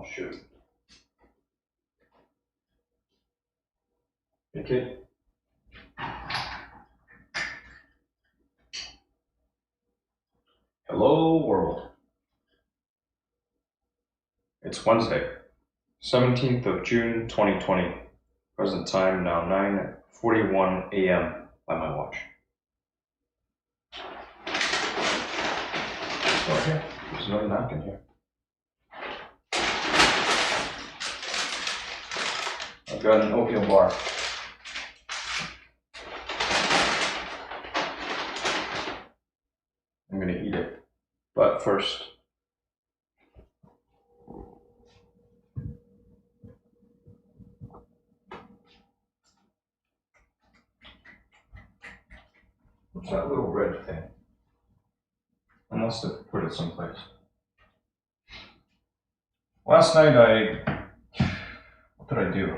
Oh shoot. Hey kid. Hello world. It's Wednesday, 17th of June 2020. Present time now 9:41 a.m. by my watch. Sorry, there's no napkin here. I've got an oatmeal bar. I'm gonna eat it, but first, what's that little red thing? I must have put it someplace. Last night what did I do?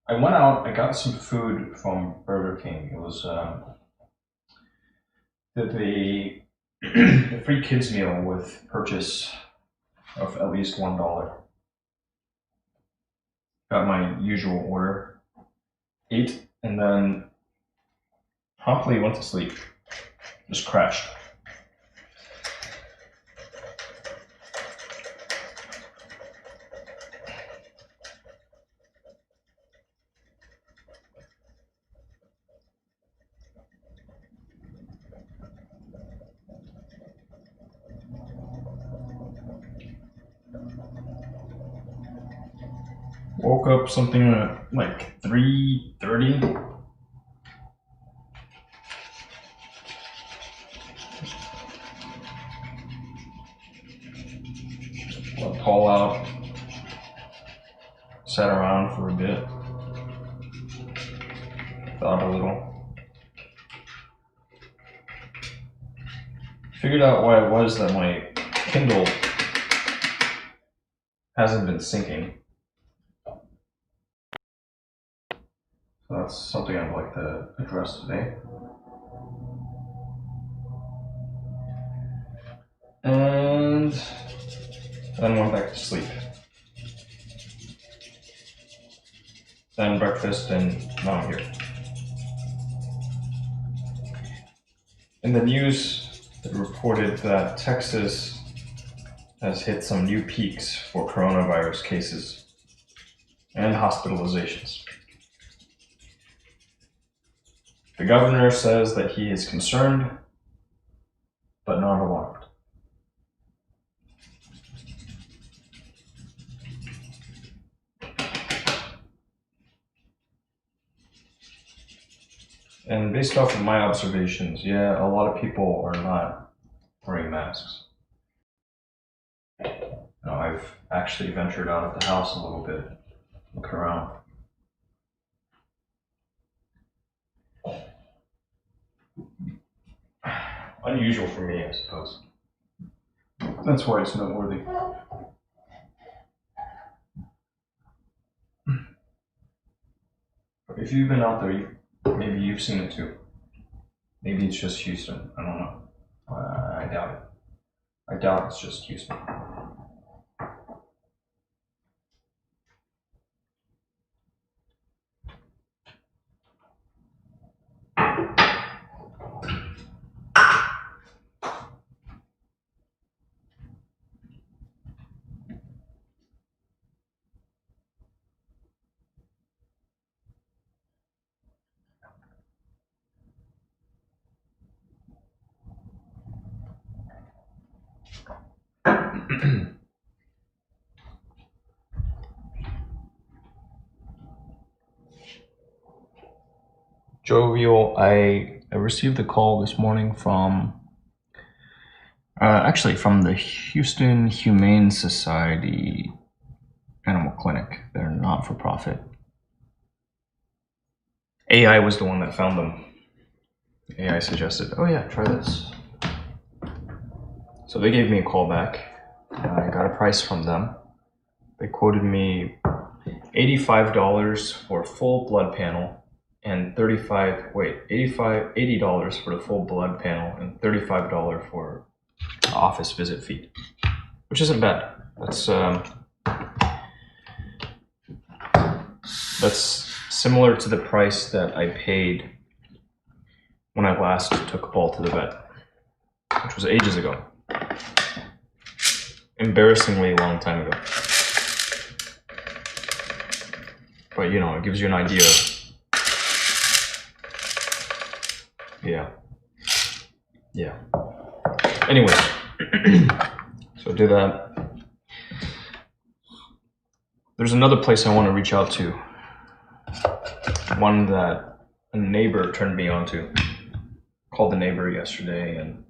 I went out, I got some food from Burger King. It was the free kids meal with purchase of at least $1. Got my usual order, ate, and then promptly went to sleep. Just crashed. Woke up something like 3:30. Let Paul out. Sat around for a bit. Thought a little. Figured out why it was that my Kindle hasn't been syncing. So that's something I'd like to address today. And then went back to sleep. Then breakfast, and now I'm here. In the news, it reported that Texas has hit some new peaks for coronavirus cases and hospitalizations. The governor says that he is concerned, but not alarmed. And based off of my observations, yeah, a lot of people are not wearing masks. Now, I've actually ventured out of the house a little bit, look around. Unusual for me, I suppose. That's why it's noteworthy. If you've been out there, maybe you've seen it too. Maybe it's just Houston. I don't know. I doubt it. I doubt it's just Houston. Jovial, I received a call this morning from, actually from the Houston Humane Society Animal Clinic. They're not for profit. AI was the one that found them. AI suggested, oh yeah, try this. So they gave me a call back. I got a price from them. They quoted me $85 for a full blood panel and $80 for the full blood panel and $35 for office visit fee, which isn't bad. That's That's similar to the price that I paid when I last took Paul to the vet, which was ages ago. Embarrassingly long time ago. But you know, it gives you an idea. Yeah. Anyway, so do that. There's another place I want to reach out to. One that a neighbor turned me on to. Called the neighbor yesterday, and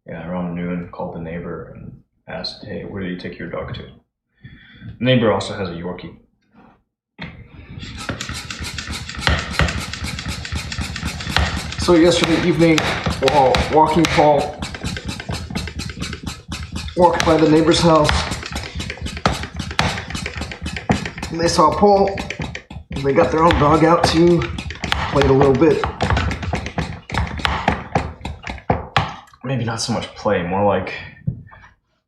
yeah, around noon, called the neighbor and asked, hey, where do you take your dog to? The neighbor also has a Yorkie. So yesterday evening, while walking Paul, walked by the neighbor's house, and they saw Paul, and they got their own dog out too, played a little bit. Maybe not so much play, more like,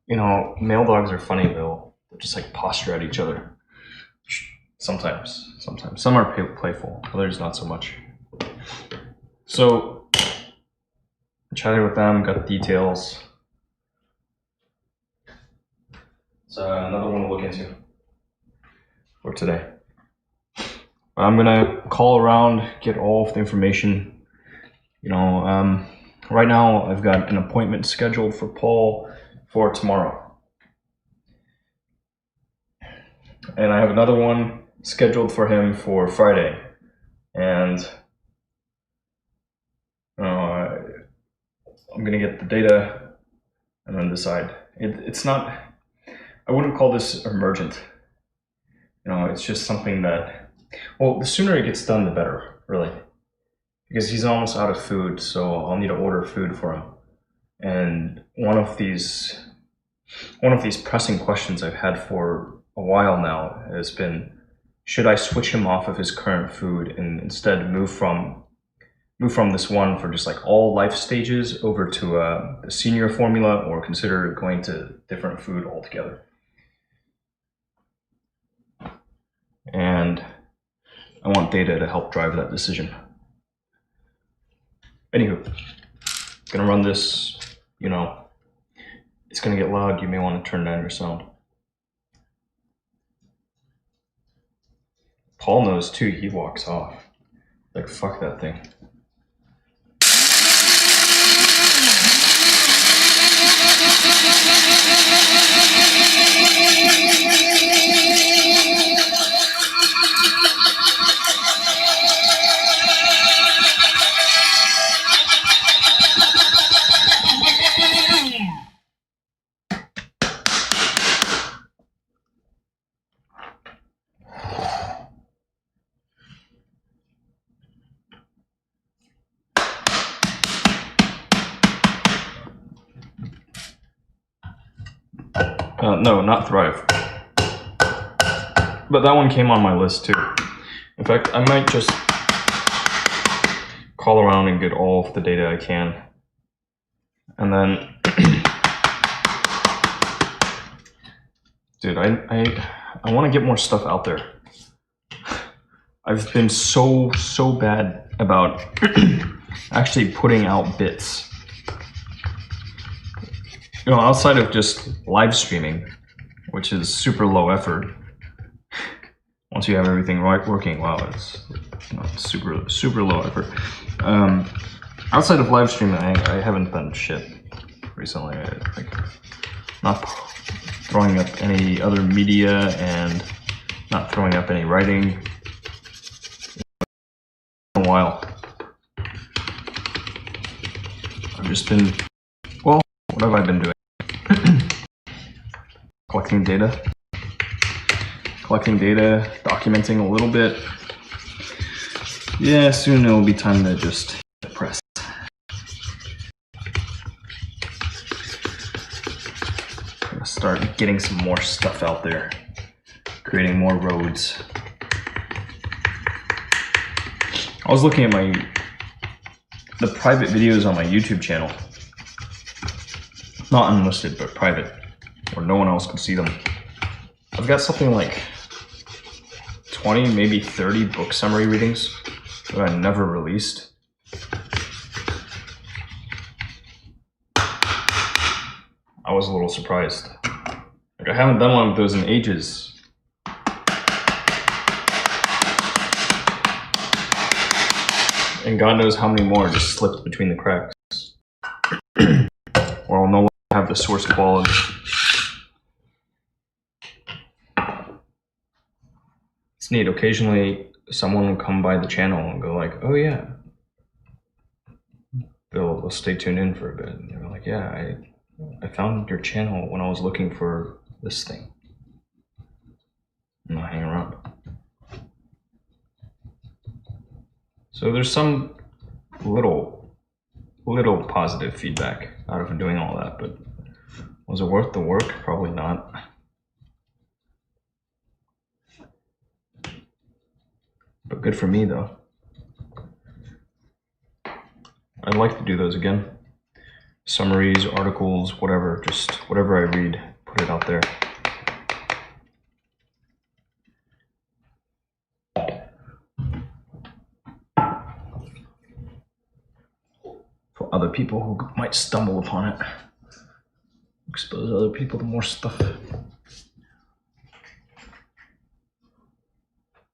you know, male dogs are funny, they'll just like posture at each other. Sometimes. Some are playful, others not so much. So, I chatted with them, got the details. It's another one to look into for today. I'm gonna call around, get all of the information. You know, right now I've got an appointment scheduled for Paul for tomorrow. And I have another one scheduled for him for Friday. And I'm gonna get the data and then decide. It's not, I wouldn't call this emergent. You know, it's just something that, well, the sooner it gets done, the better, really. Because he's almost out of food, so I'll need to order food for him. And one of these pressing questions I've had for a while now has been, should I switch him off of his current food and instead move from this one for just like all life stages over to the senior formula, or consider going to different food altogether? And I want data to help drive that decision. Anywho, gonna run this, you know, it's gonna get loud, you may want to turn down your sound. Paul knows too, he walks off. Like, fuck that thing. No, not Thrive. But that one came on my list too. In fact, I might just call around and get all of the data I can. And then, dude, I want to get more stuff out there. I've been so bad about actually putting out bits. You know, outside of just live streaming, which is super low effort. Once you have everything right working, wow, it's, you know, super low effort. Outside of live streaming, I haven't done shit recently. Like, not throwing up any other media and not throwing up any writing in a while. I've just been, well, what have I been doing? Collecting data, documenting a little bit. Yeah, soon it'll be time to just hit the press. I'm gonna start getting some more stuff out there, creating more roads. I was looking at the private videos on my YouTube channel. Not unlisted, but private, where no one else can see them. I've got something like 20, maybe 30 book summary readings that I never released. I was a little surprised. Like, I haven't done one of those in ages. And God knows how many more just slipped between the cracks. Or I'll no longer have the source quality. It's neat. Occasionally, someone will come by the channel and go like, "Oh yeah." They'll stay tuned in for a bit. And they're like, "Yeah, I found your channel when I was looking for this thing." I'm not hanging around. So there's some little positive feedback out of doing all that, but was it worth the work? Probably not. But good for me though. I'd like to do those again. Summaries, articles, whatever, just whatever I read, put it out there. For other people who might stumble upon it. Expose other people to more stuff.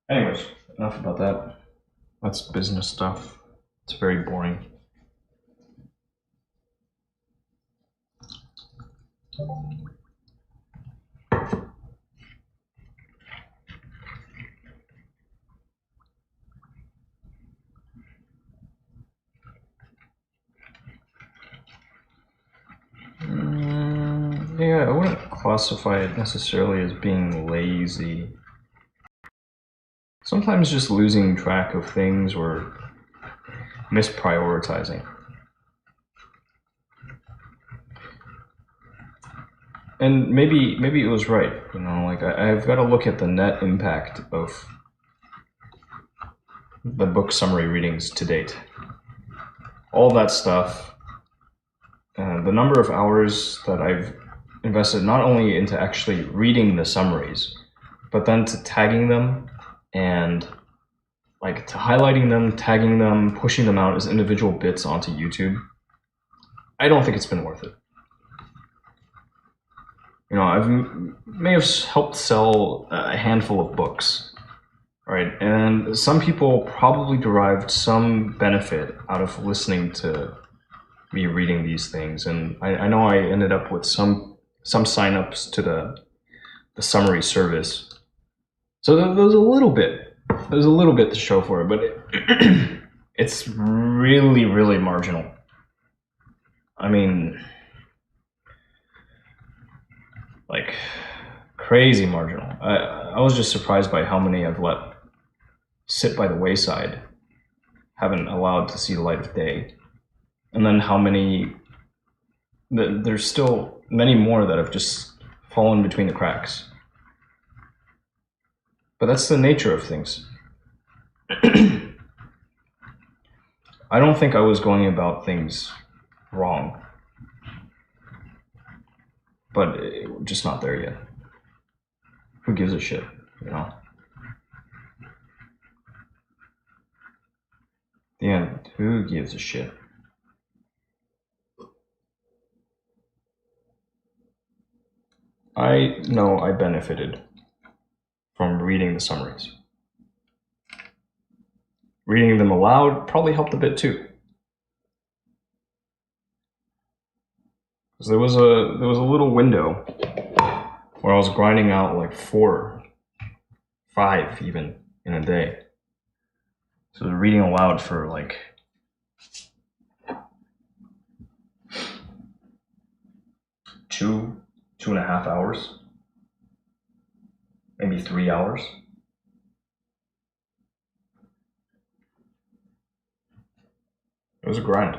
Anyways, enough about that. That's business stuff. It's very boring. Yeah, I wouldn't classify it necessarily as being lazy. Sometimes just losing track of things or misprioritizing. And maybe it was right, you know, like I've got to look at the net impact of the book summary readings to date. All that stuff, the number of hours that I've invested not only into actually reading the summaries, but then to tagging them and like to highlighting them, tagging them, pushing them out as individual bits onto YouTube. I don't think it's been worth it. You know, I may have helped sell a handful of books, right? And some people probably derived some benefit out of listening to me reading these things. And I know I ended up with some signups to the summary service. So there was a little bit to show for it, but it's really, really marginal. I mean, like crazy marginal. I was just surprised by how many I've let sit by the wayside, haven't allowed to see the light of day, and then how many. There's still many more that have just fallen between the cracks. But that's the nature of things. I don't think I was going about things wrong, but we're just not there yet. Who gives a shit, you know? The end, who gives a shit? I know I benefited from reading the summaries. Reading them aloud probably helped a bit too. Because there was a little window where I was grinding out like 4, 5 even in a day. So reading aloud for like 2.5 hours, maybe 3 hours. It was a grind.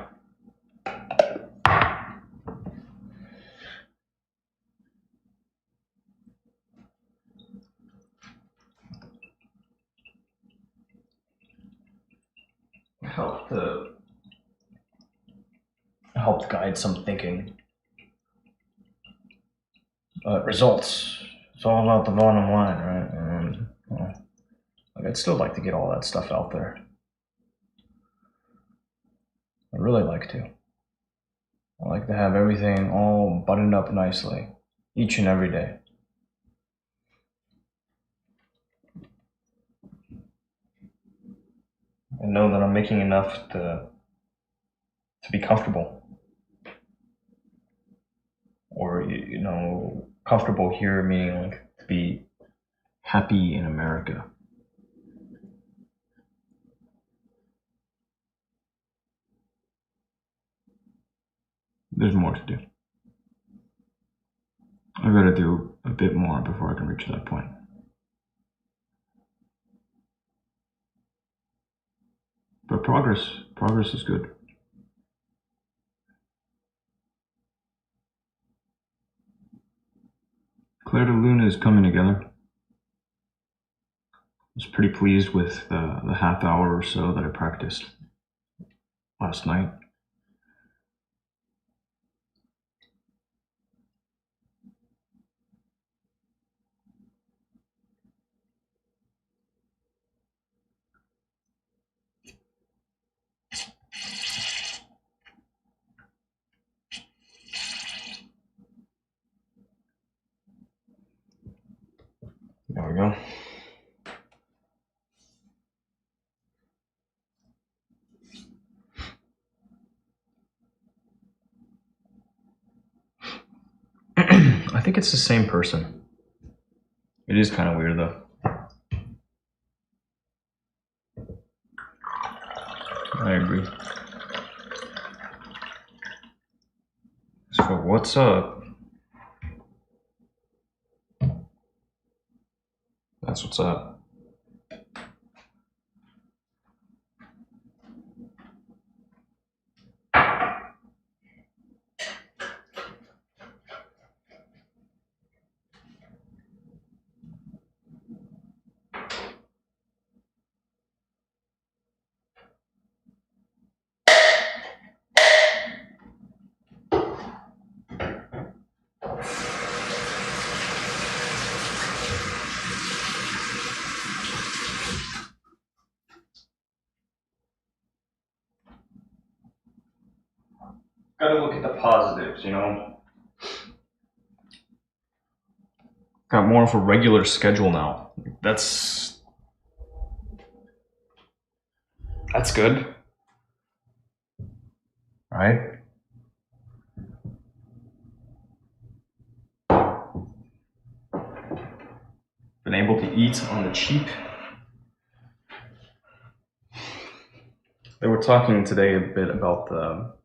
Helped guide some thinking. Results. It's all about the bottom line, right? And I'd still like to get all that stuff out there. I'd really like to. I like to have everything all buttoned up nicely, each and every day. And know that I'm making enough to be comfortable. Or, you know, comfortable here meaning like to be happy in America. There's more to do. I've got to do a bit more before I can reach that point. But progress is good. Claire de Lune is coming together. I was pretty pleased with the half hour or so that I practiced last night. There we go. I think it's the same person. It is kind of weird though. I agree. So what's up? That's what's up. Gotta look at the positives, you know? Got more of a regular schedule now. That's good. Right? Been able to eat on the cheap. They were talking today a bit about the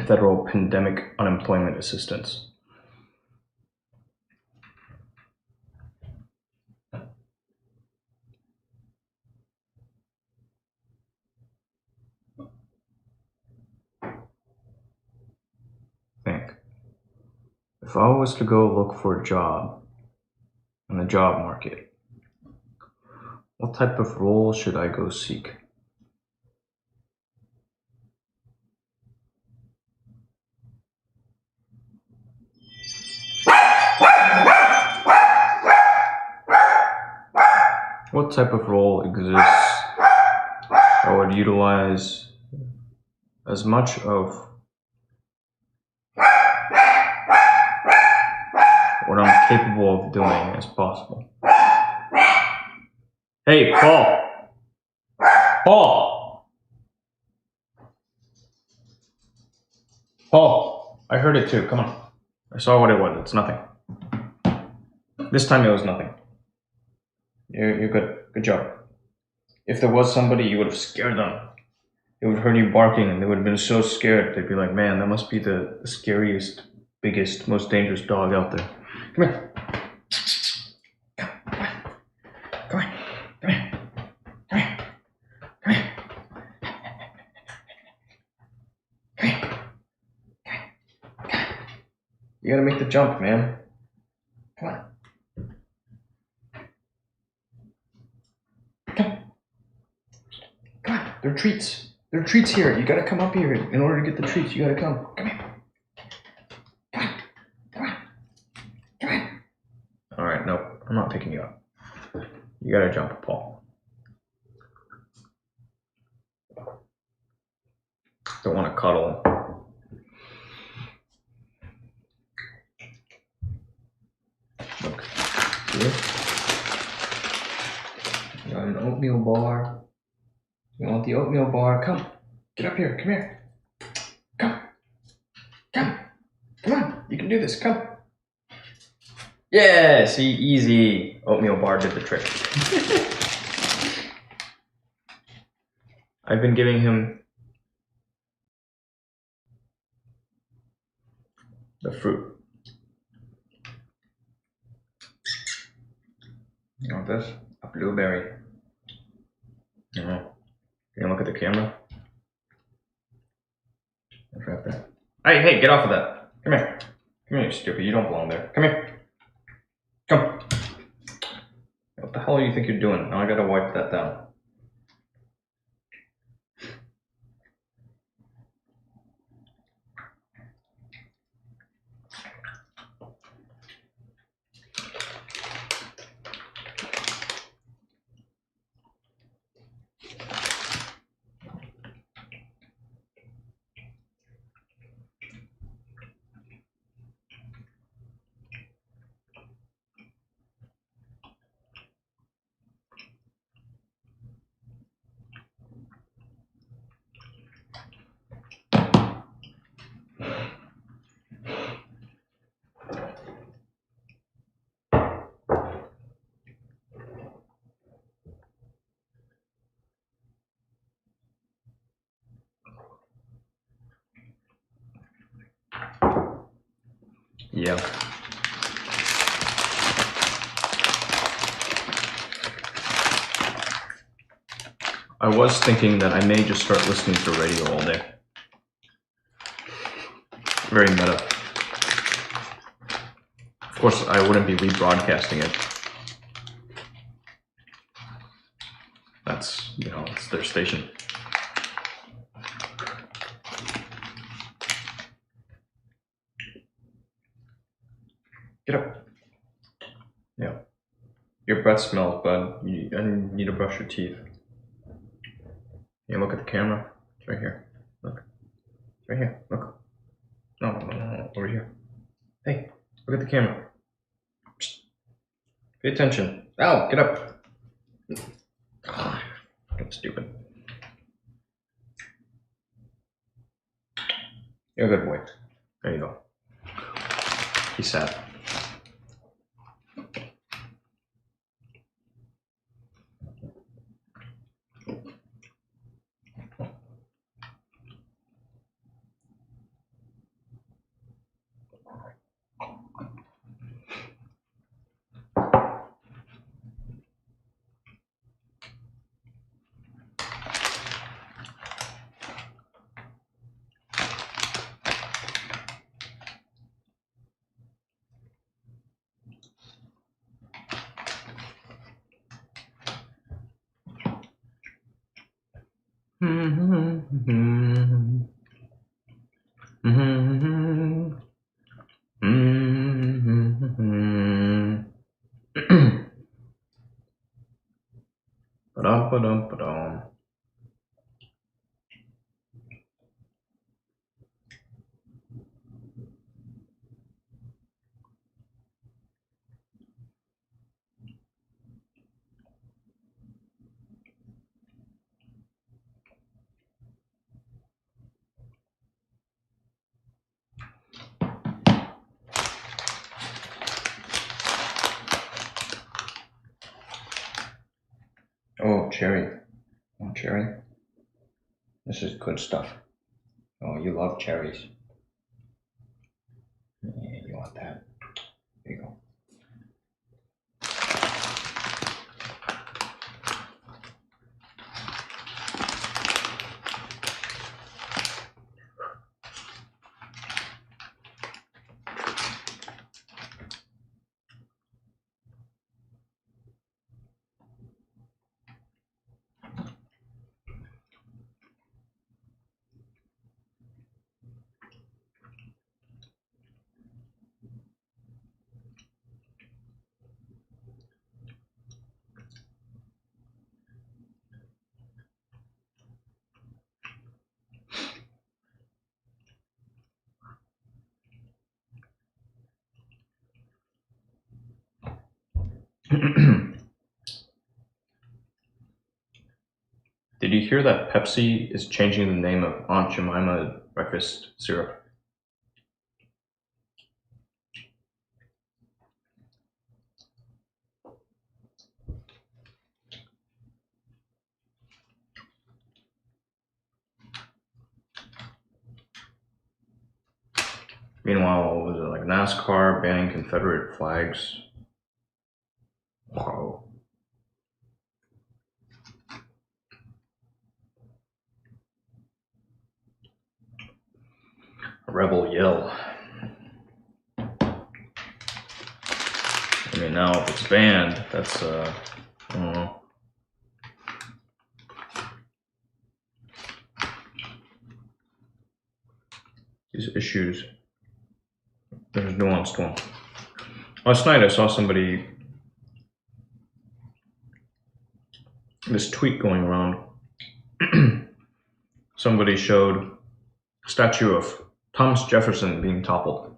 federal pandemic unemployment assistance. Think. If I was to go look for a job in the job market, what type of role should I go seek? What type of role exists that would utilize as much of what I'm capable of doing as possible? Hey, Paul! Paul! Paul! I heard it too, come on. I saw what it was, it's nothing. This time it was nothing. You're good. Good job. If there was somebody, you would have scared them. They would have heard you barking and they would have been so scared. They'd be like, man, that must be the scariest, biggest, most dangerous dog out there. Come here. Come on. Come on. Come here. Come here. Come here. Come here. Come on. You gotta make the jump, man. Come on. There are treats. There are treats here. You gotta come up here. In order to get the treats, you gotta come. Come here. Come on. Come on. Come on. Alright, nope. I'm not picking you up. You gotta jump, Paul. Don't want to cuddle. Look. Here. You want an oatmeal bar? You want the oatmeal bar? Come. Get up here. Come here. Come. Come. Come on. You can do this. Come. Yeah, see, easy. Oatmeal bar did the trick. I've been giving him the fruit. You want this? A blueberry. Can you look at the camera? Right there. Hey, get off of that. Come here. Come here, you stupid. You don't belong there. Come here. Come. What the hell do you think you're doing? Now I gotta wipe that down. Yeah. I was thinking that I may just start listening to radio all day. Very meta. Of course, I wouldn't be rebroadcasting it. That's, it's their station. Get up. Yeah. Your breath smells, bud. You need to brush your teeth. You look at the camera. It's right here. Look. It's right here. Look. No. Over here. Hey, look at the camera. Psst. Pay attention. Ow, get up. That's stupid. You're a good boy. There you go. He's sad. Ba-dum. Oh, cherry. Oh, cherry. This is good stuff. Oh, you love cherries. Yeah, you want that. There you go. Did you hear that Pepsi is changing the name of Aunt Jemima breakfast syrup? Meanwhile, was it like NASCAR banning Confederate flags? Wow. A rebel yell. I mean, now if it's banned, that's, I don't know. These issues, there's nuanced one. Last night I saw somebody, this tweet going around. Somebody showed a statue of Thomas Jefferson being toppled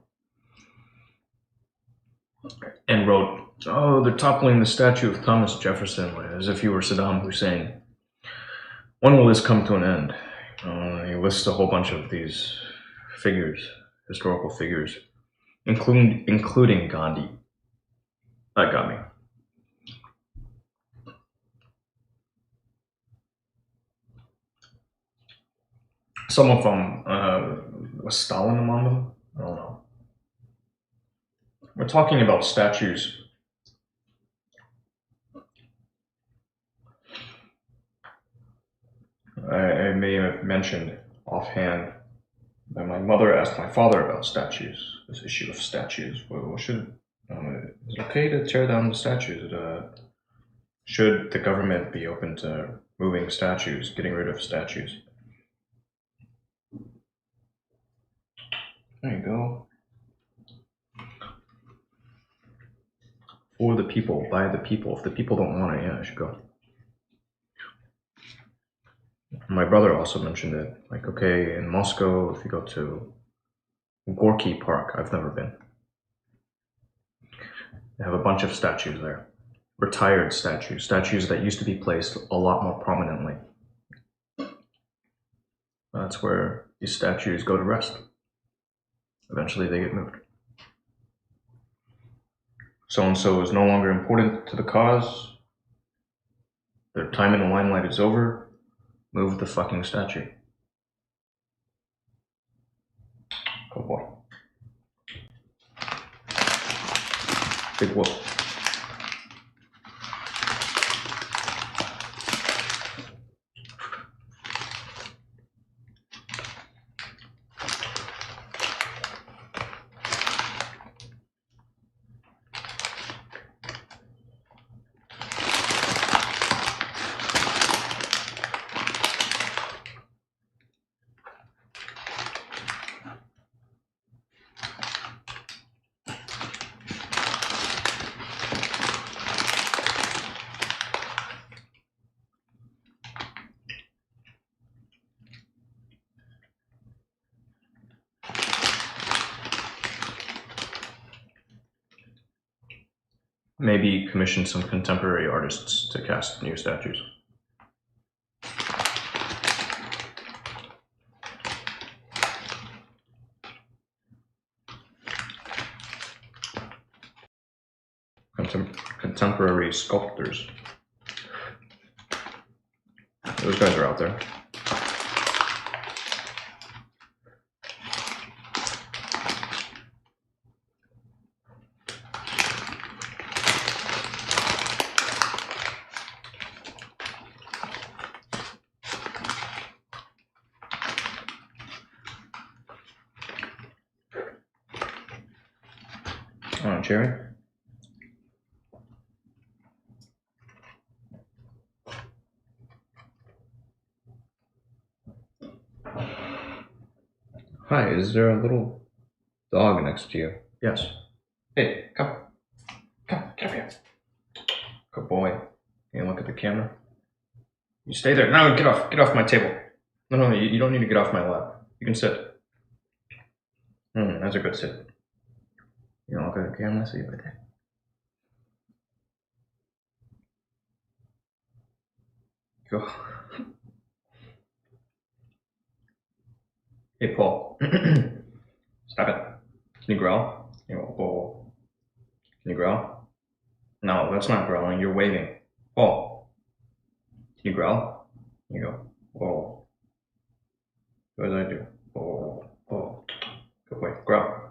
and wrote, "Oh, they're toppling the statue of Thomas Jefferson," as if he were Saddam Hussein. When will this come to an end? He lists a whole bunch of these figures, historical figures, including Gandhi. That got me. Some of them, was Stalin among them? I don't know. We're talking about statues. I may have mentioned offhand that my mother asked my father about statues, this issue of statues. Well, is it okay to tear down the statues? Should the government be open to moving statues, getting rid of statues? There you go. For the people, by the people. If the people don't want it, yeah, it should go. My brother also mentioned it. Like, okay, in Moscow, if you go to Gorky Park, I've never been. They have a bunch of statues there. Retired statues. Statues that used to be placed a lot more prominently. That's where these statues go to rest. Eventually they get moved. So-and-so is no longer important to the cause. Their time in the limelight is over. Move the fucking statue. Oh boy. Big whoop. Maybe commission some contemporary artists to cast new statues. Contemporary sculptors. Those guys are out there. Cherry? Hi, is there a little dog next to you? Yes. Hey, come. Come, get up here. Good boy. You look at the camera. You stay there. No, get off my table. No, you don't need to get off my lap. You can sit. That's a good sit. You don't look at the camera, so you put that. Go. Hey, Paul. Stop it. Can you growl? You go, oh. Can you growl? No, that's not growling. You're waving. Paul. Can you growl? You go, oh. What did I do? Oh, oh. Go away. Growl.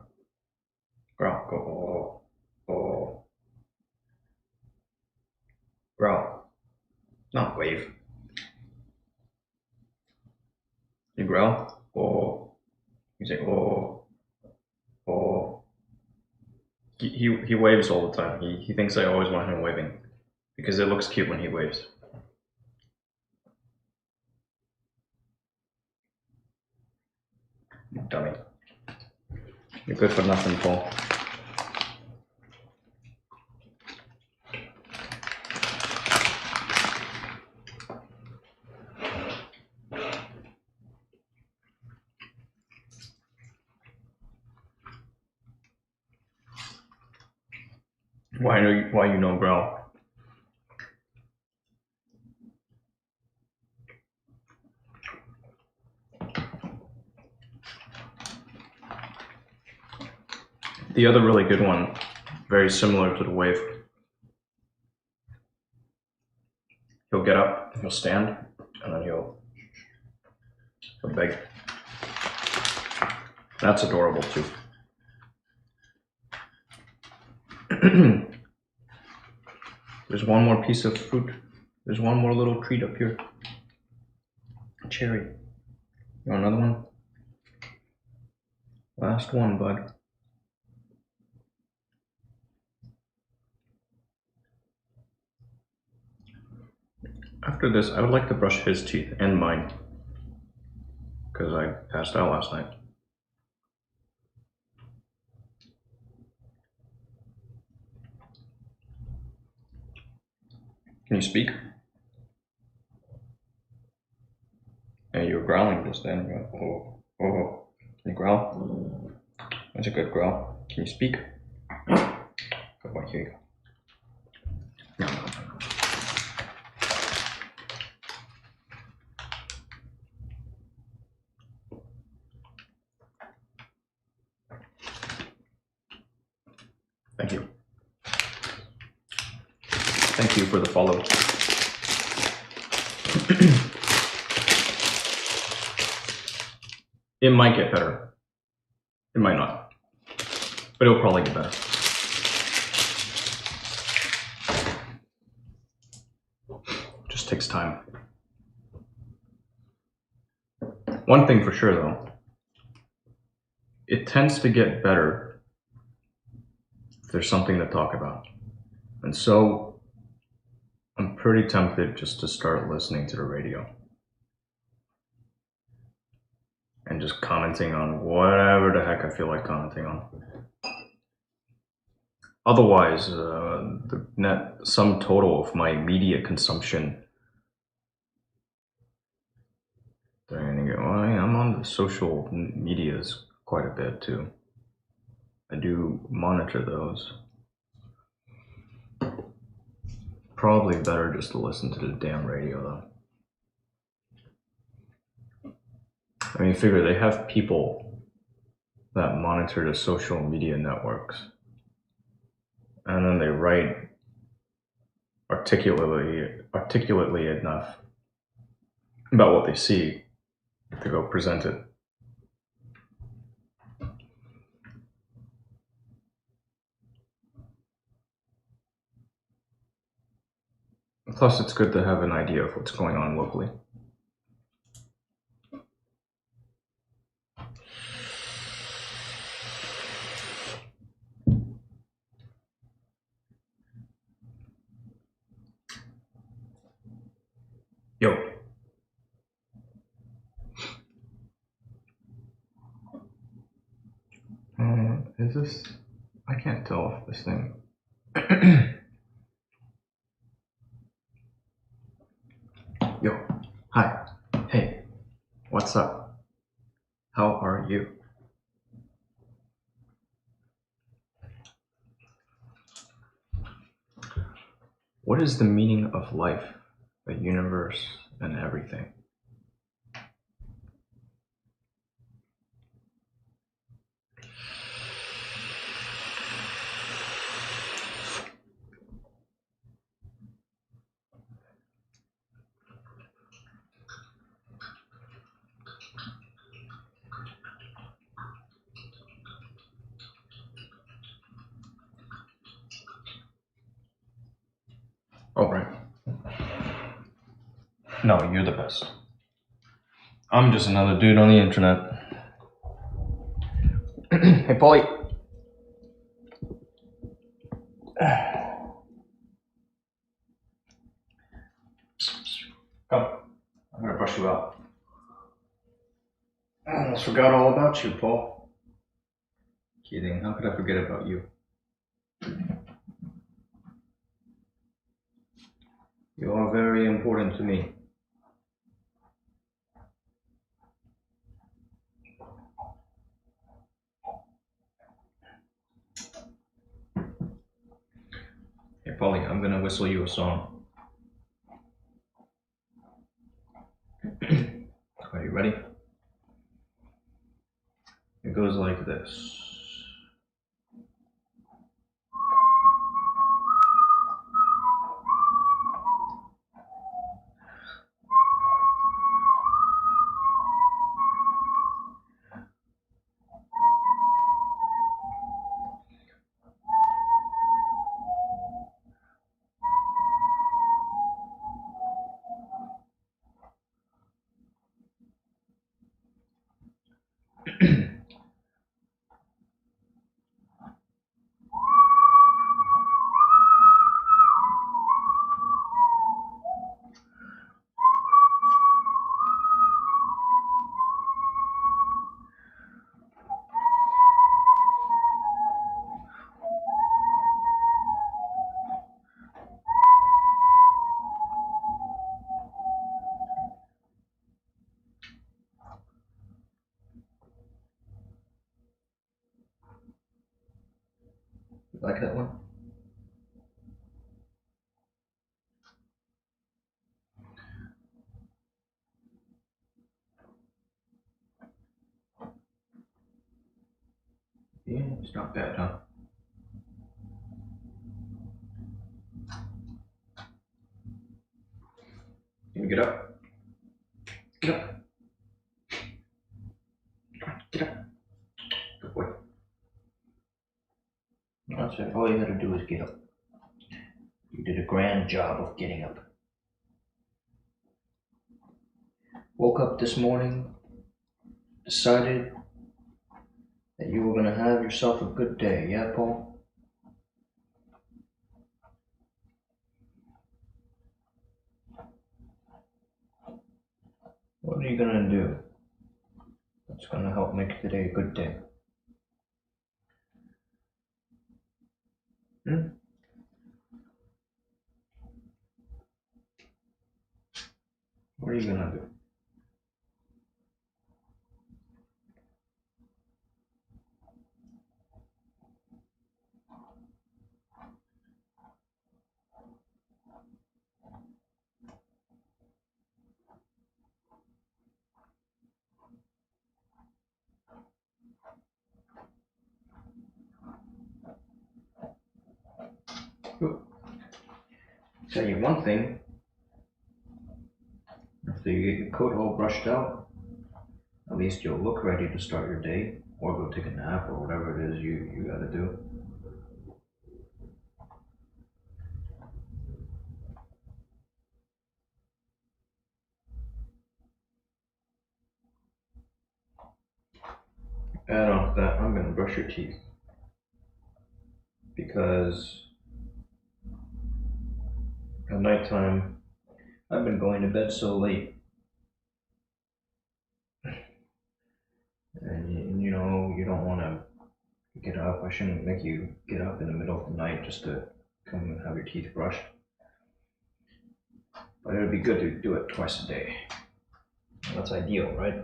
Growl. Go, oh, oh. Growl. Not wave. You growl? Oh. You say, oh. Oh. He waves all the time. He thinks I always want him waving because it looks cute when he waves. You dummy. You're good for nothing, Paul. Why you know growl? The other really good one, very similar to the wave. He'll get up, he'll stand, and then he'll beg. That's adorable too. There's one more piece of fruit. There's one more little treat up here. A cherry. You want another one? Last one, bud. After this, I would like to brush his teeth and mine, because I passed out last night. Can you speak? Yeah, you were growling just then. You went, oh, oh. Can you growl? That's a good growl. Can you speak? Good boy, here you go. Thank you. Thank you for the follow. It might get better. It might not. But it'll probably get better. Just takes time. One thing for sure though, it tends to get better if there's something to talk about. And so I'm pretty tempted just to start listening to the radio and just commenting on whatever the heck I feel like commenting on. Otherwise, the net sum total of my media consumption, I'm on the social medias quite a bit too. I do monitor those. Probably better just to listen to the damn radio though. I mean, figure they have people that monitor the social media networks, and then they write articulately enough about what they see to go present it. Plus, it's good to have an idea of what's going on locally. Yo. Is this? I can't tell if this thing. Yo. Hi. Hey. What's up? How are you? What is the meaning of life, the universe, and everything. Oh, right. No, you're the best. I'm just another dude on the internet. Hey, Polly. Come. I'm gonna brush you out. I almost forgot all about you, Paul. Kidding. How could I forget about you? You are very important to me. Hey, Polly, I'm gonna whistle you a song. Are you ready? It goes like this. Like that one? Yeah, it's not bad, huh? Can you get up? Get up. Get up. Good boy. That's it. All you had to do is get up. You did a grand job of getting up. Woke up this morning, decided that you were gonna have yourself a good day, yeah, Paul? What are you gonna do that's gonna help make today a good day? Hmm? What are you gonna do? Tell you one thing, after you get your coat all brushed out, at least you'll look ready to start your day, or go take a nap, or whatever it is you gotta do. Add on to that, I'm gonna brush your teeth. Because at nighttime, I've been going to bed so late. And you know, you don't wanna get up. I shouldn't make you get up in the middle of the night just to come and have your teeth brushed. But it would be good to do it twice a day. That's ideal, right?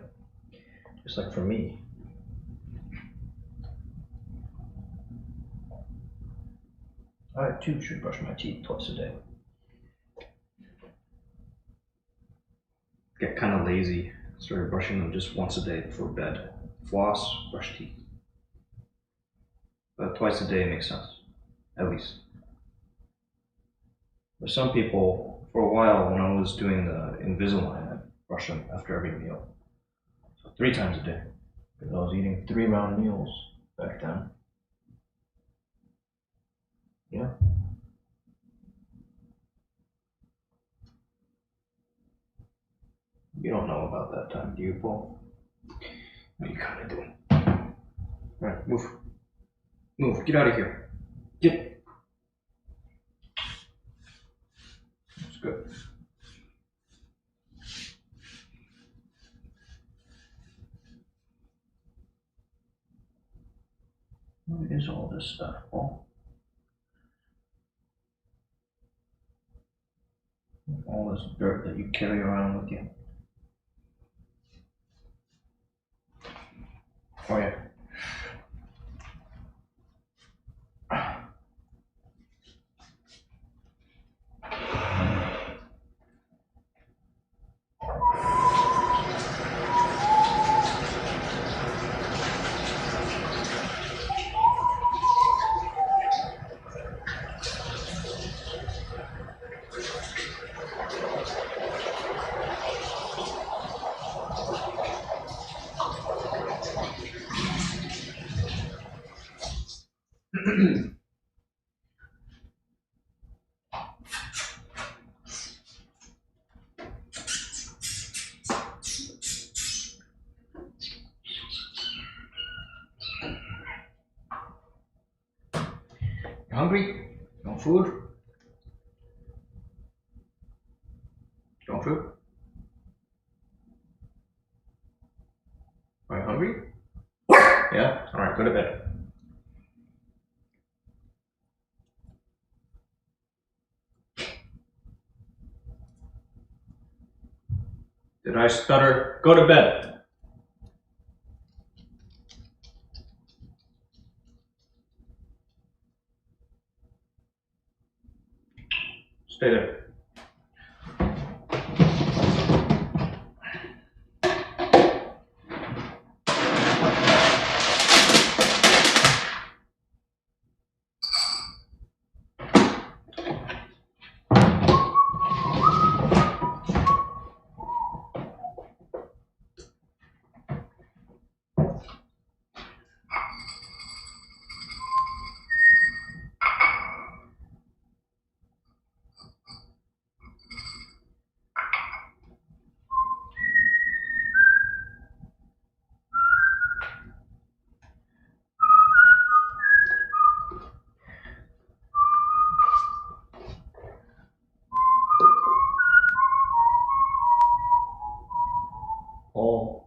Just like for me. I too should brush my teeth twice a day. get kind of lazy. Started brushing them just once a day before bed. Floss, brush teeth. But twice a day makes sense, at least. For some people, for a while when I was doing the Invisalign, I'd brush them after every meal. So 3 times a day. Because I was eating 3 round meals back then. Yeah. You don't know about that time, do you, Paul? What are you kind of doing? Alright, move. Move, get out of here. Get. That's good. What is all this stuff, Paul? All this dirt that you carry around with you. Oh yeah. You hungry? You want food? You want food? Are you hungry? Yeah? Alright, go to bed. Did I stutter? Go to bed. Stay there. Paul.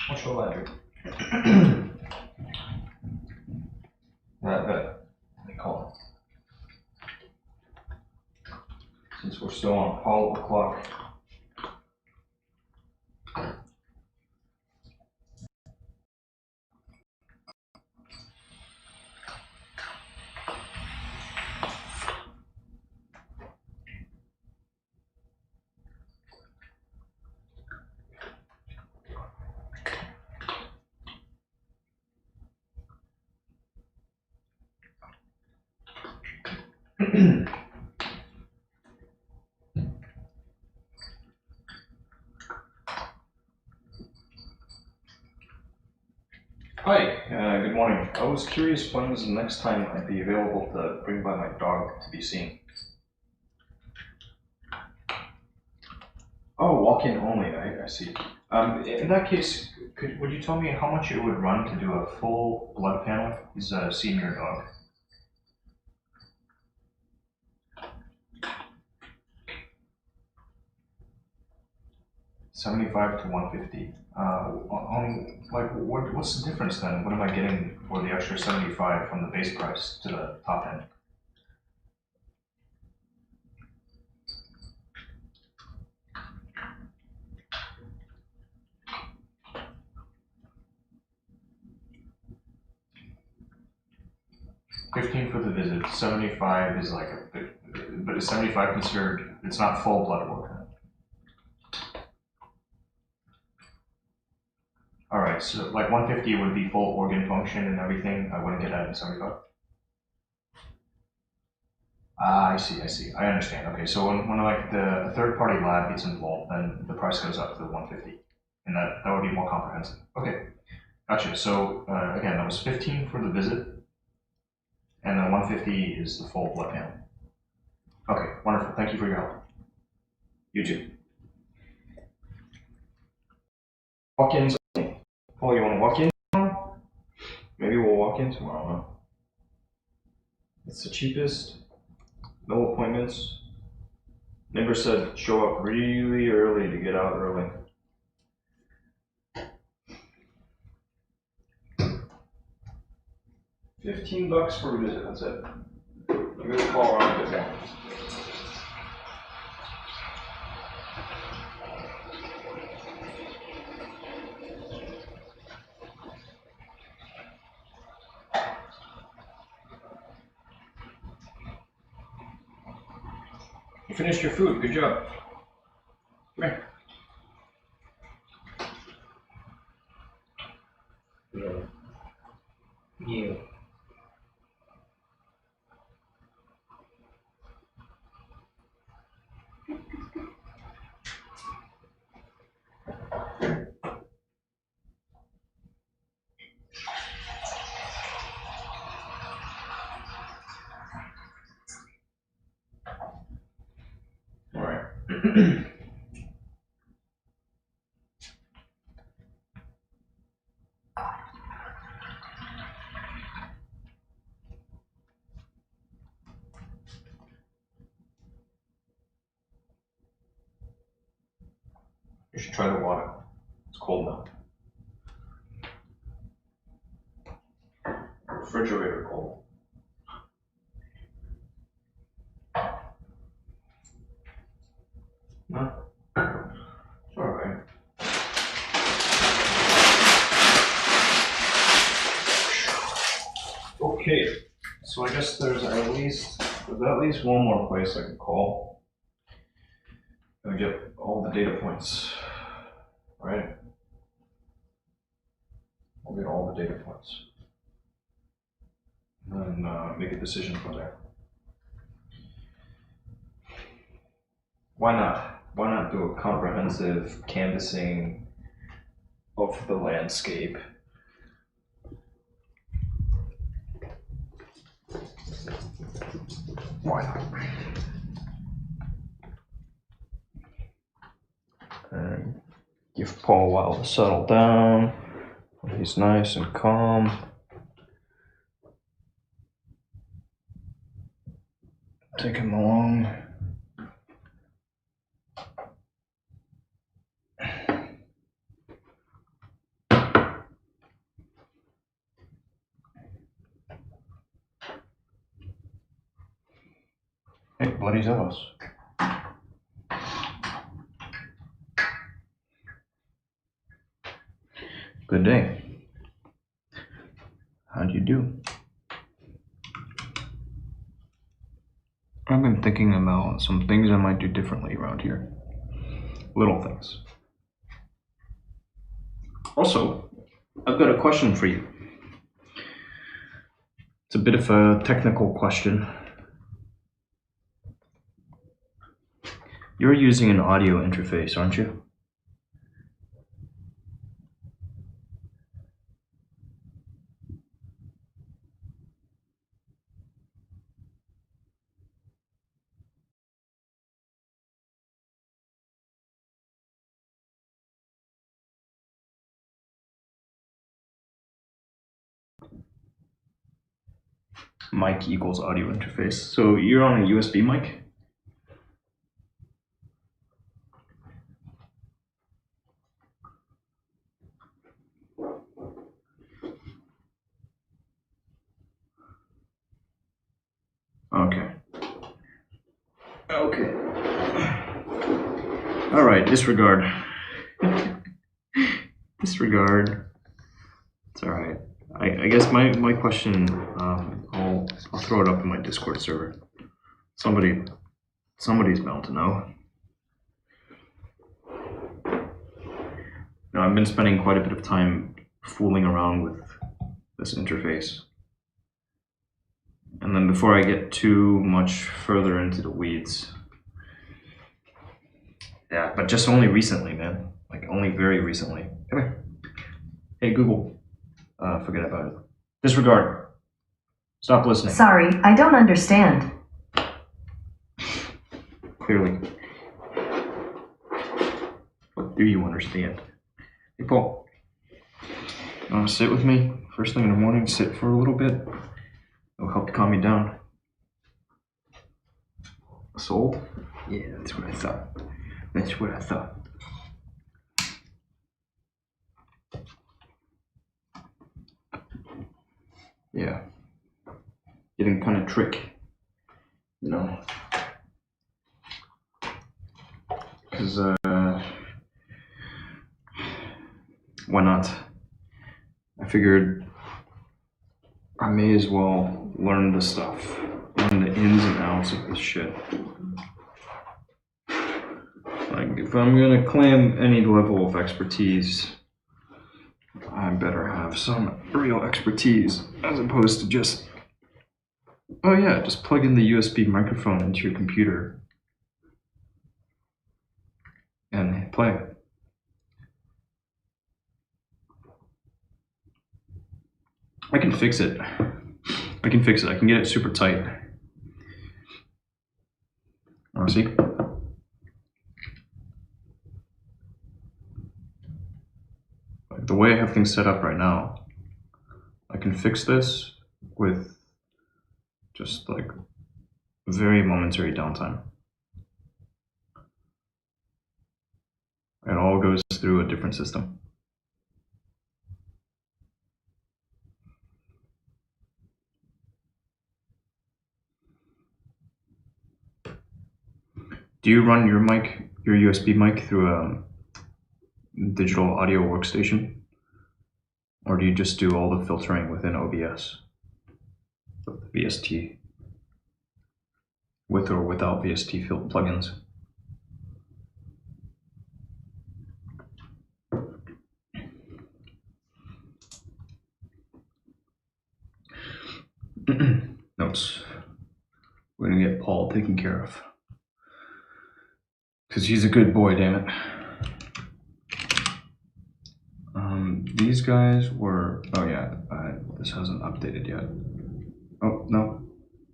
What shall I do? What do you call it? Since we're still on Paul o'clock. Hi, good morning. I was curious when was the next time I'd be available to bring by my dog to be seen. Oh, walk-in only. I see. In that case, would you tell me how much it would run to do a full blood panel? He's a senior dog. 75 to 150. What's the difference then? What am I getting for the extra 75 from the base price to the top end? $15 for the visit. 75 is like but is 75 considered? It's not full blood work. All right, so like 150 would be full organ function and everything. I wouldn't get that in 75. Ah, I see. I understand. Okay, so when like the third party lab gets involved, then the price goes up to 150, and that would be more comprehensive. Okay, gotcha. So again, that was 15 for the visit, and then 150 is the full blood panel. Okay, wonderful. Thank you for your help. You too. Walk-ins. Paul, you want to walk in tomorrow? Maybe we'll walk in tomorrow, huh? It's the cheapest. No appointments. Neighbor said show up really early to get out early. $15 for a visit, that's it. Maybe we'll call around a bit more. You finished your food, good job. Come here. Yeah. All right. You should try the water. It's cold now. Refrigerator cold. No? It's alright. Okay, so I guess there's at least one more place I can call and get all the data points, right? I'll get all the data points and make a decision from there. Why not? Why not do a comprehensive canvassing of the landscape? Why not? And give Paul a while to settle down. He's nice and calm. Take him along. Hey, bloody zealous. Good day. How'd you do? I've been thinking about some things I might do differently around here. Little things. Also, I've got a question for you. It's a bit of a technical question. You're using an audio interface, aren't you? mic equals audio interface. So you're on a USB mic? Okay. Okay. All right, disregard. Disregard. It's all right. I guess my question, I'll throw it up in my Discord server. Somebody's bound to know. Now, I've been spending quite a bit of time fooling around with this interface. And then before I get too much further into the weeds, yeah, but just only recently, man. Like only very recently. Come here. Hey, Google. Forget about it. Disregard. Stop listening. Sorry, I don't understand. Clearly. What do you understand? Hey, Paul. You want to sit with me? First thing in the morning, sit for a little bit. It'll help calm me down. Sold? Yeah, that's what I thought. That's what I thought. Yeah. Getting kind of trick, you know. Because, why not? I figured I may as well learn the stuff, learn the ins and outs of this shit. Like, if I'm gonna claim any level of expertise, I better have some real expertise, as opposed to just, oh yeah, just plug in the USB microphone into your computer and play it. I can fix it. I can fix it. I can get it super tight. Oh, see? Like the way I have things set up right now, I can fix this with just like very momentary downtime. It all goes through a different system. Do you run your mic, your USB mic, through a digital audio workstation? Or do you just do all the filtering within OBS? With VST? With or without VST plugins? Notes. We're gonna get Paul taken care of. Because he's a good boy, damn it. These guys were, oh yeah, this hasn't updated yet. Oh, no,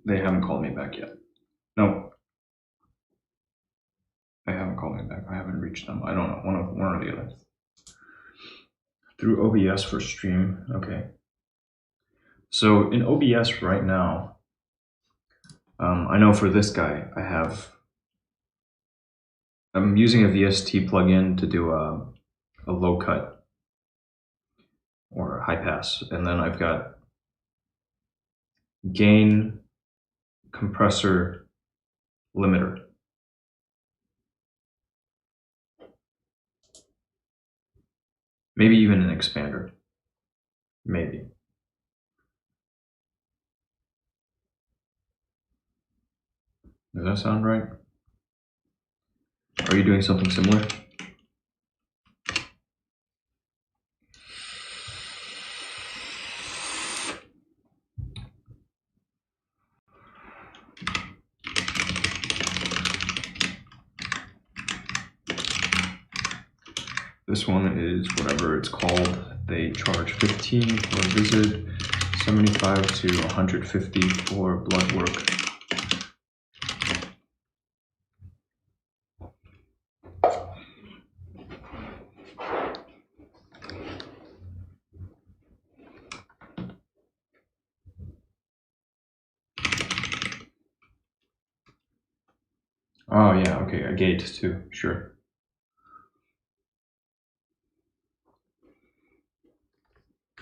they haven't called me back yet. No, they haven't called me back. I haven't reached them. I don't know, one or the other. Through OBS for stream, okay. So in OBS right now, I know for this guy, I'm using a VST plugin to do a low cut or high pass, and then I've got gain, compressor, limiter. Maybe even an expander. Maybe. Does that sound right? Are you doing something similar? This one is whatever it's called. They charge 15 for a visit, 75 to 150 for blood work. Oh yeah, okay, a gate too, sure.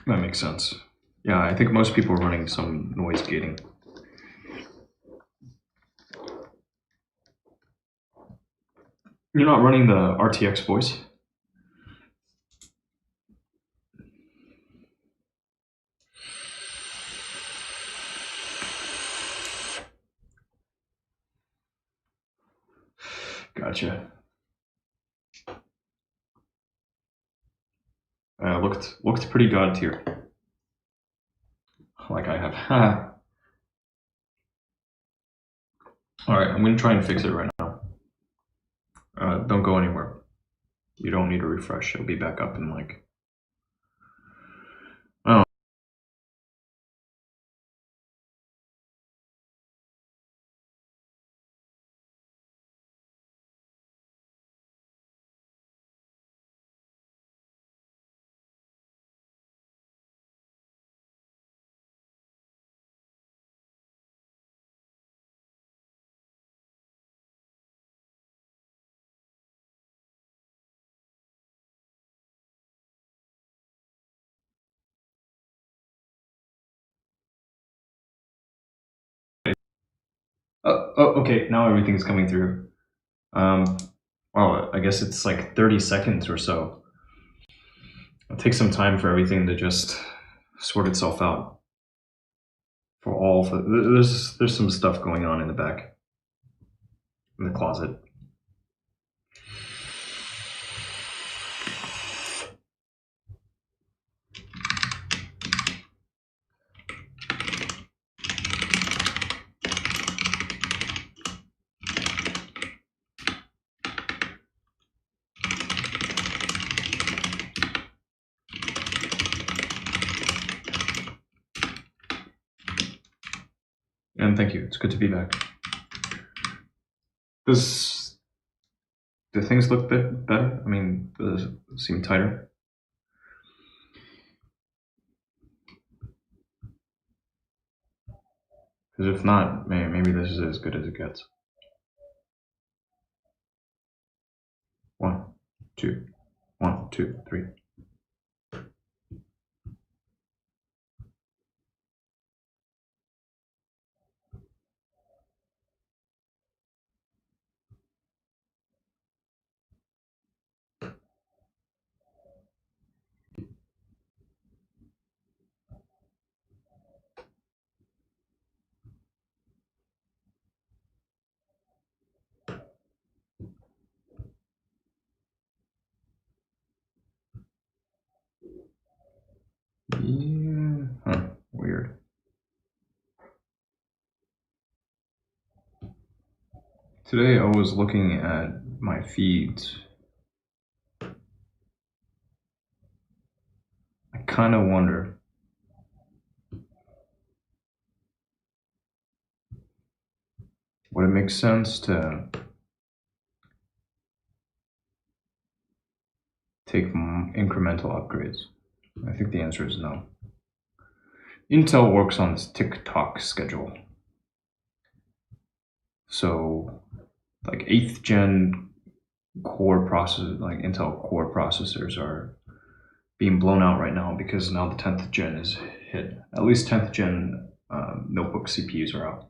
That makes sense. Yeah, I think most people are running some noise gating. You're not running the RTX voice? Gotcha. Looked pretty god tier. Like I have. Alright, I'm gonna try and fix it right now. Don't go anywhere. You don't need to refresh. It'll be back up in like... Oh. Okay, now everything's coming through. Well, I guess it's like 30 seconds or so. It'll take some time for everything to just sort itself out. For all of there's some stuff going on in the back, in the closet. And thank you. It's good to be back. Do things look better? I mean, does it seem tighter? Because if not, maybe this is as good as it gets. 1, 2, 1, 2, 3. Yeah. Huh. Weird. Today I was looking at my feeds. I kind of wonder. Would it make sense to take incremental upgrades? I think the answer is no. Intel works on this tick-tock schedule. So, like 8th gen core processors, like Intel core processors are being blown out right now because now the 10th gen is hit. At least 10th gen notebook CPUs are out.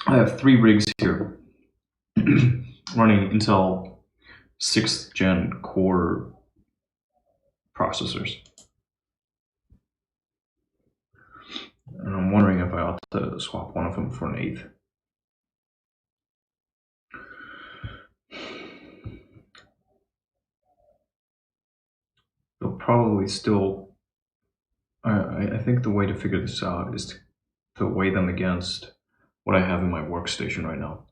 I have 3 rigs here running Intel 6th gen core processors. And I'm wondering if I ought to swap one of them for an 8th. They'll probably still... I think the way to figure this out is to weigh them against what I have in my workstation right now.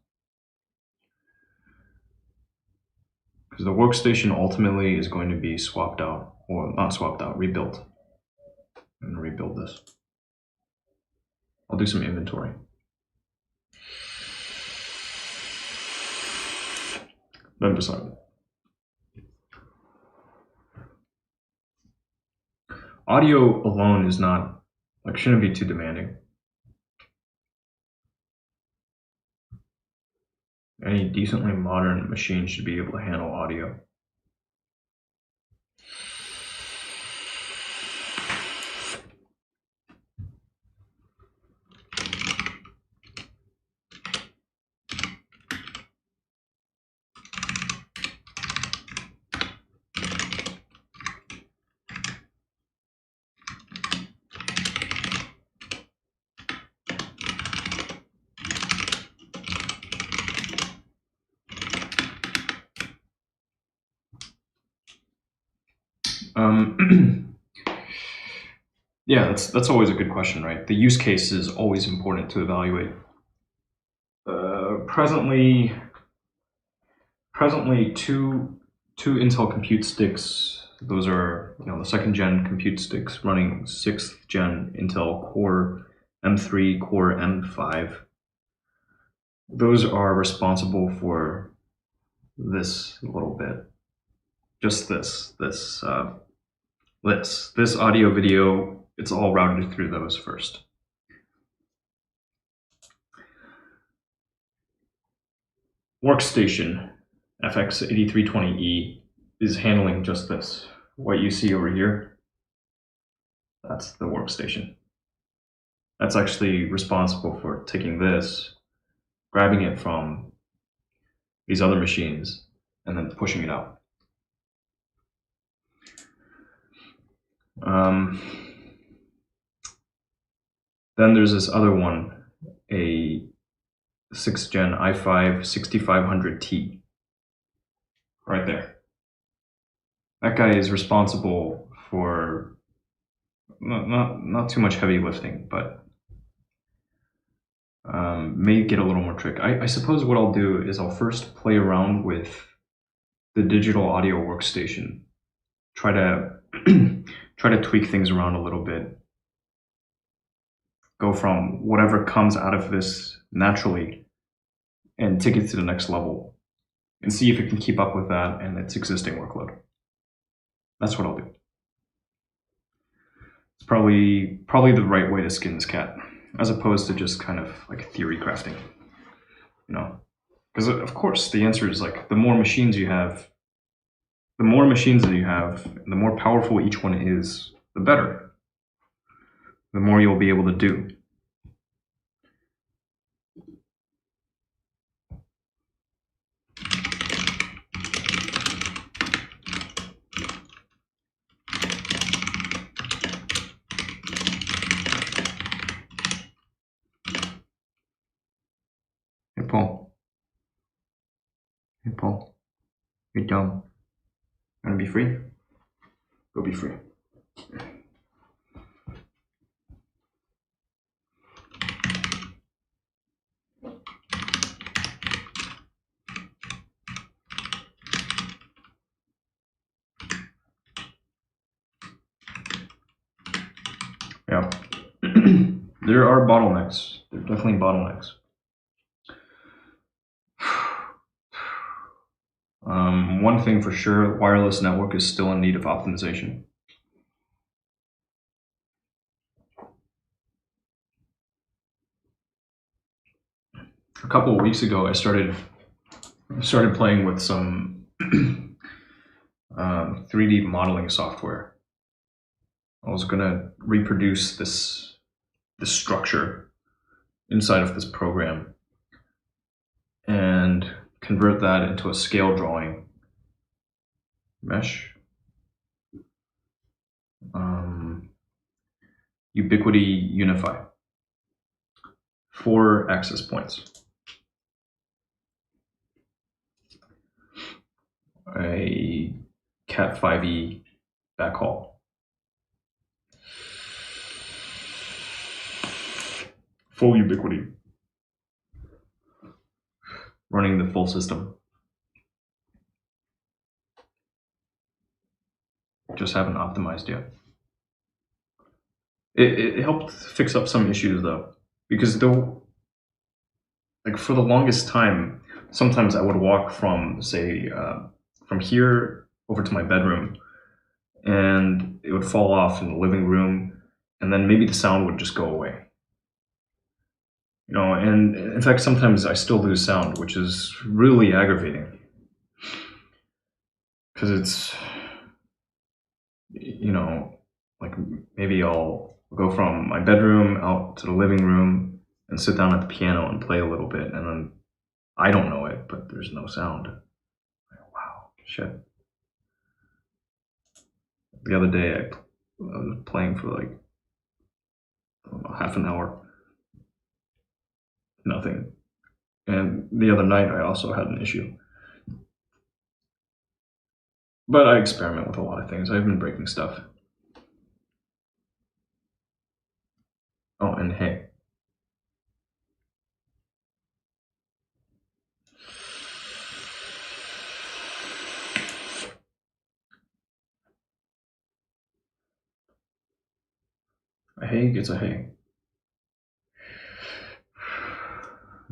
Because the workstation ultimately is going to be swapped out, or not swapped out, rebuilt. I'm gonna rebuild this. I'll do some inventory. Then decide. Audio alone is not Like, shouldn't be too demanding. Any decently modern machine should be able to handle audio. Yeah, that's always a good question, right? The use case is always important to evaluate. Presently, two Intel compute sticks. Those are the second gen compute sticks running 6th gen Intel Core M3, Core M5. Those are responsible for this little bit. Just this audio video. It's all routed through those first. Workstation FX8320E is handling just this. What you see over here, that's the workstation. That's actually responsible for taking this, grabbing it from these other machines, and then pushing it out. Then there's this other one, a 6th gen i5 6500T, right there. That guy is responsible for not too much heavy lifting, but may get a little more trick. I suppose what I'll do is I'll first play around with the digital audio workstation, try to tweak things around a little bit, go from whatever comes out of this naturally and take it to the next level and see if it can keep up with that and its existing workload. That's what I'll do. It's probably the right way to skin this cat, as opposed to just kind of like theory crafting, because of course the answer is like the more machines that you have, the more powerful each one is, the better. The more you'll be able to do. Hey Paul, you're dumb. Wanna be free? Go be free. Yeah. There are bottlenecks. There are definitely bottlenecks. One thing for sure, wireless network is still in need of optimization. A couple of weeks ago, I started playing with some 3D modeling software. I was gonna reproduce this structure inside of this program and convert that into a scale drawing mesh. Ubiquity Unify. 4 access points. A Cat5e backhaul. Full ubiquity. Running the full system. Just haven't optimized yet. It helped fix up some issues though, because for the longest time, sometimes I would walk from, say, from here over to my bedroom, and it would fall off in the living room, and then maybe the sound would just go away. You know, and in fact, sometimes I still lose sound, which is really aggravating. Because it's, you know, like maybe I'll go from my bedroom out to the living room and sit down at the piano and play a little bit, and then I don't know it, but there's no sound. Wow, shit. The other day I was playing for like, I don't know, half an hour. Nothing. And the other night I also had an issue. But I experiment with a lot of things. I've been breaking stuff. Oh, and hey. A hey gets a hey.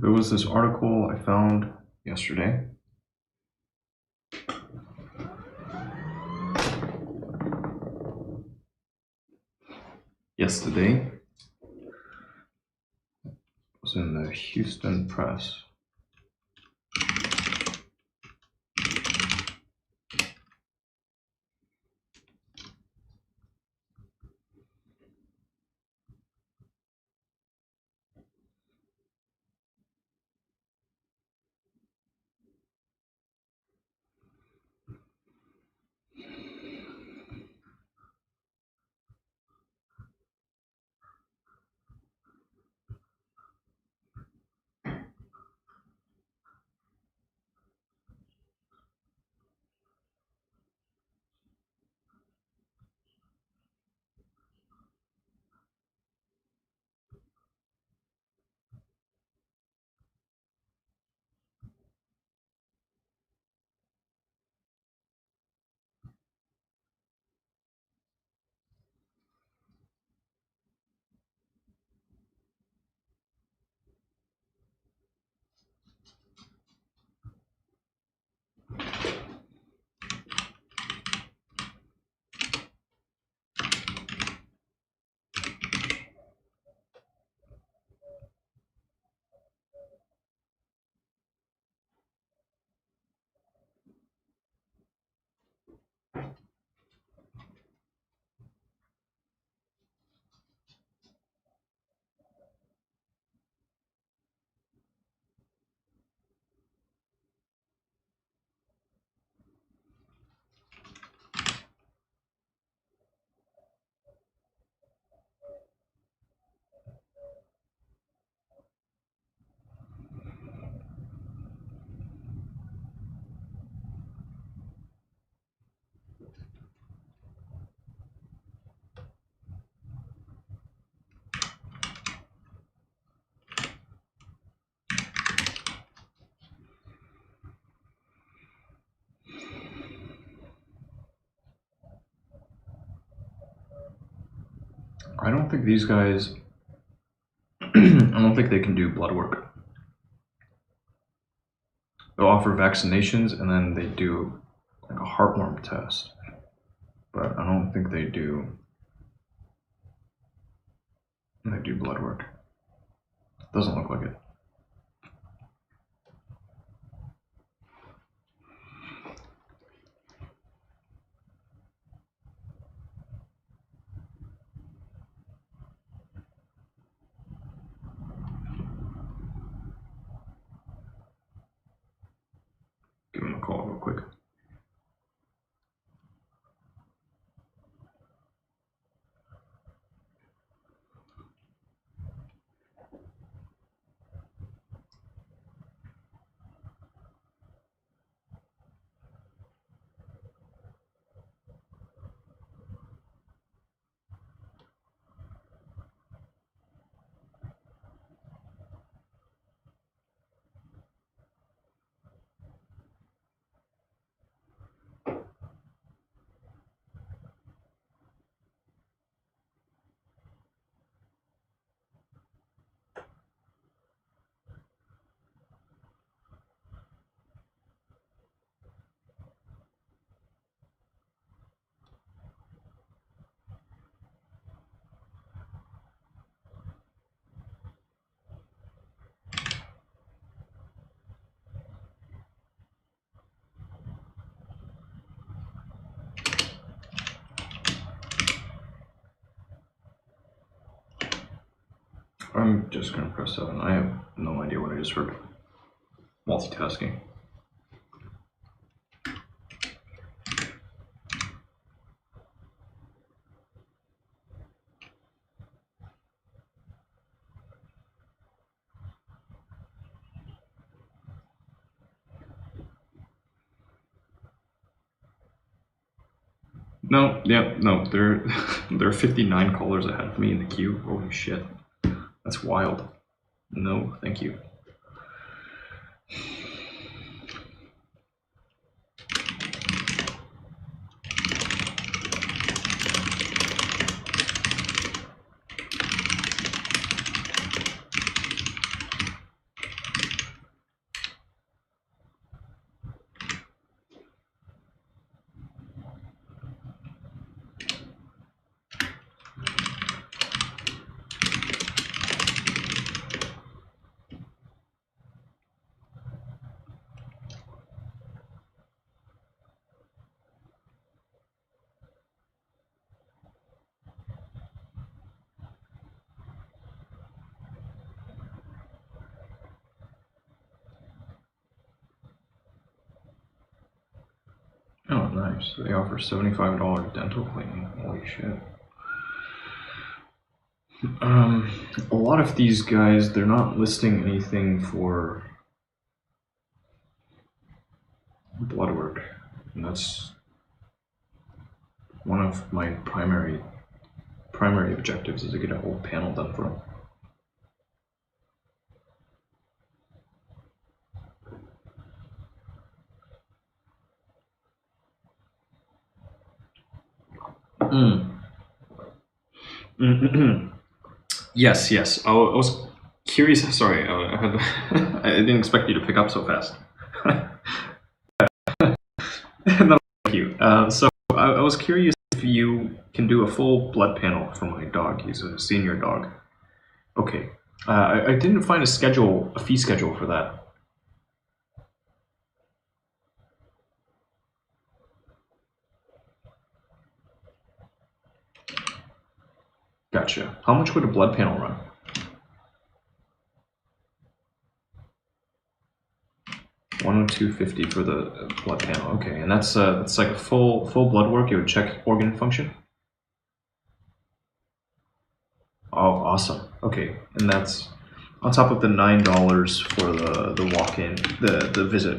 There was this article I found yesterday. It was in the Houston Press. I don't think these guys, I don't think they can do blood work. They'll offer vaccinations and then they do like a heartworm test. But I don't think they do blood work. Doesn't look like it. Give him a call real quick. I'm just gonna press 7. I have no idea what I just heard. Multitasking. No, yeah, no, there are 59 callers ahead of me in the queue. Holy shit. That's wild. No, thank you. Oh, nice. They offer $75 dental cleaning. Holy shit. A lot of these guys, they're not listing anything for blood work. And that's one of my primary objectives, is to get a whole panel done for them. Yes. I was curious. Sorry, I didn't expect you to pick up so fast. No, thank you. So I was curious if you can do a full blood panel for my dog. He's a senior dog. Okay. I didn't find a fee schedule for that. Gotcha. How much would a blood panel run? $102.50 for the blood panel. Okay, and that's like a full blood work. You would check organ function. Oh, awesome. Okay, and that's on top of the $9 for the walk-in, the visit.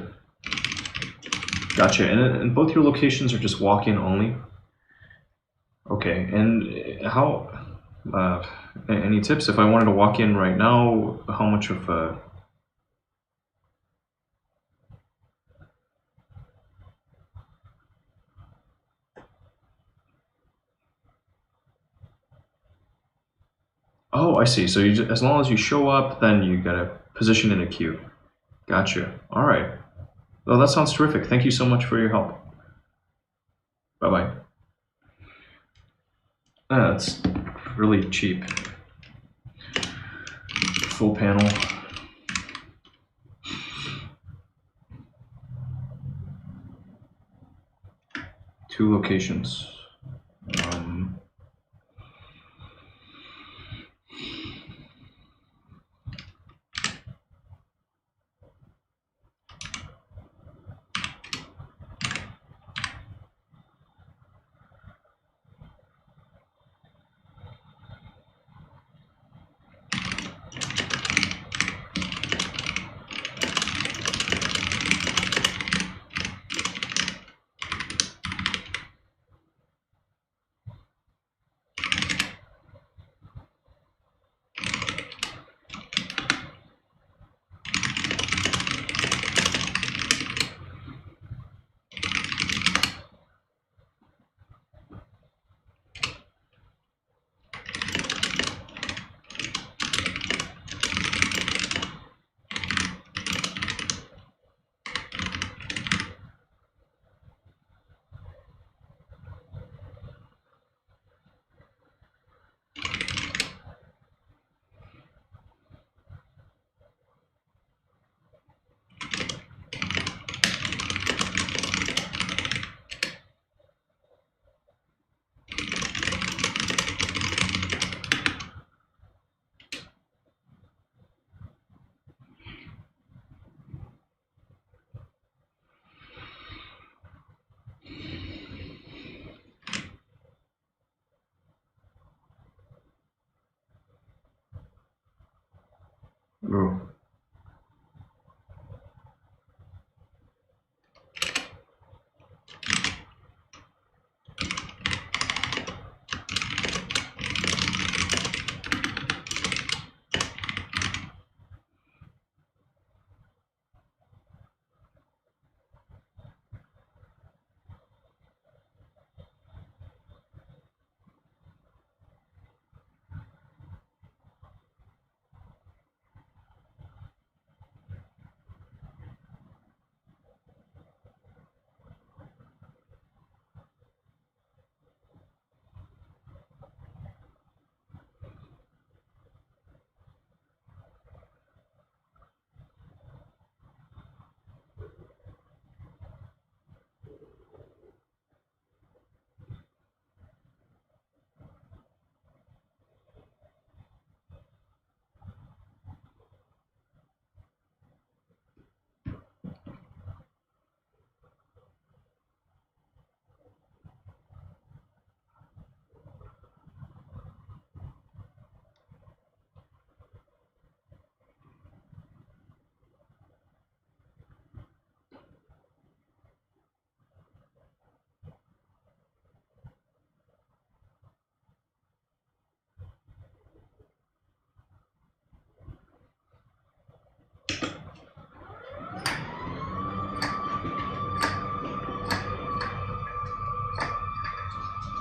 Gotcha. And both your locations are just walk-in only. Okay, and how? Any tips? If I wanted to walk in right now, how much of a... Oh, I see. So as long as you show up, then you gotta position in a queue. Gotcha. All right. Well, that sounds terrific. Thank you so much for your help. Bye-bye. That's really cheap. Full panel. Two locations.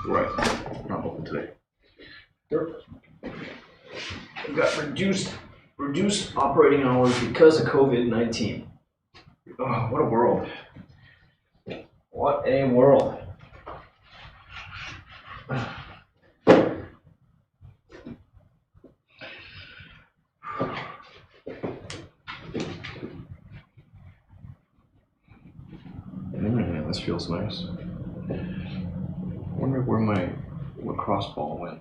Right. Not open today. Yep. We've got reduced operating hours because of COVID-19. Oh, what a world. What a world. This feels nice. I wonder where my lacrosse ball went.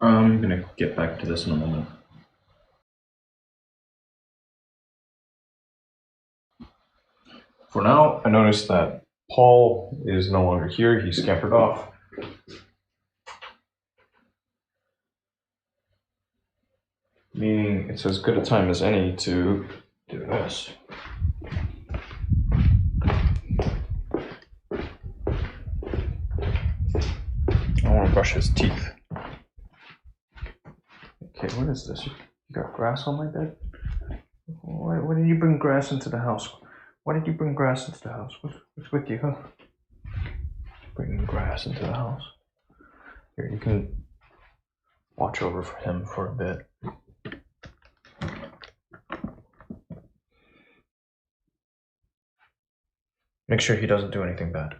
I'm gonna get back to this in a moment. For now, I noticed that Paul is no longer here. He scampered off. Meaning it's as good a time as any to do this. I want to brush his teeth. Okay, what is this? You got grass on my bed? Why did you bring grass into the house? Why did you bring grass into the house? What's with you, huh? Bringing grass into the house. Here, you can watch over for him for a bit. Make sure he doesn't do anything bad.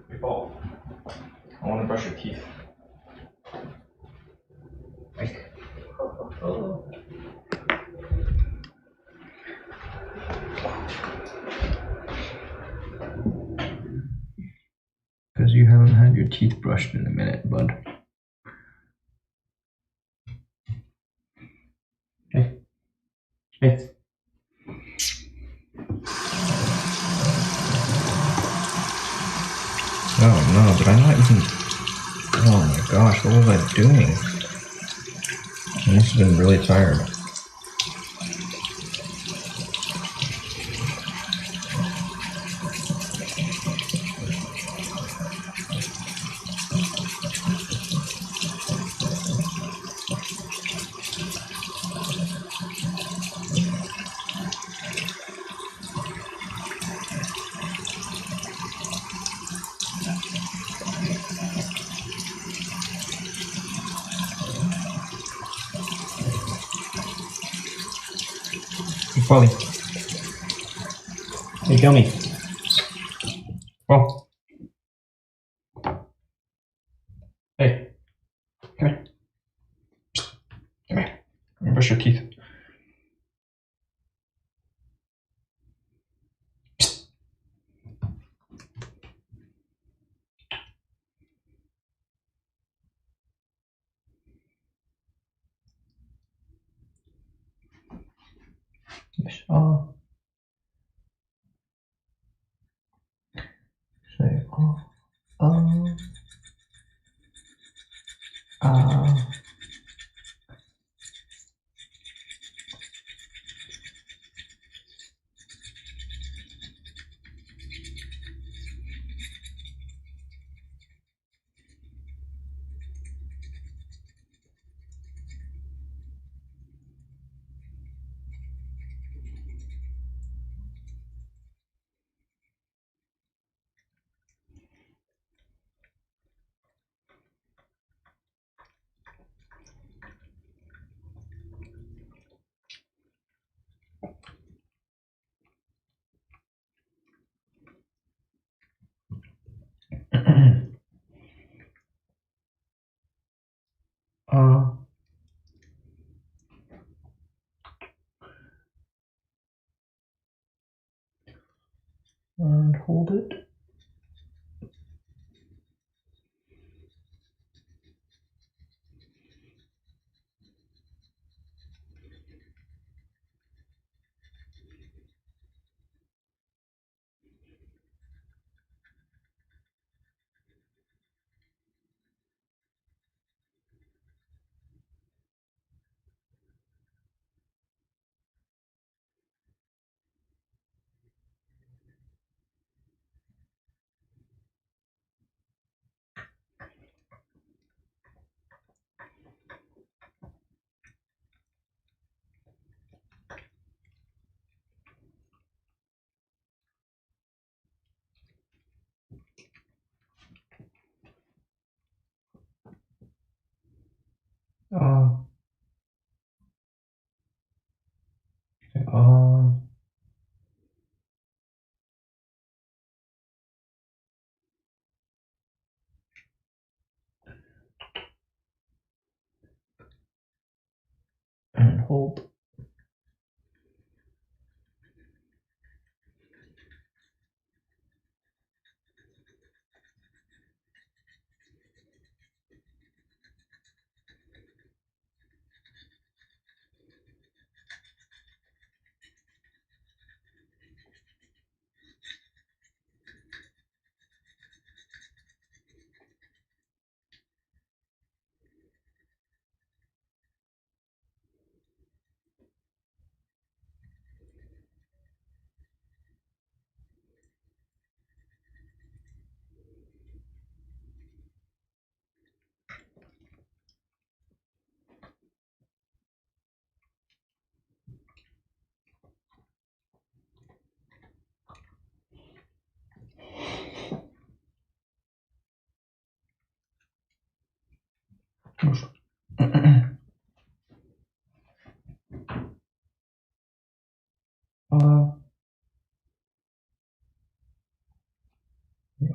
Hey, Paul. I want to brush your teeth. Because you haven't had your teeth brushed in a minute, bud. Hey. Hey. Oh no, but I'm not even. Oh my gosh, what was I doing? I must have been really tired. Hey, Polly. Hey, Gummy. Well. Hey. Come here. Come here. Let me brush your teeth. Oh. And hold it. Uh, uh, and hold. uh,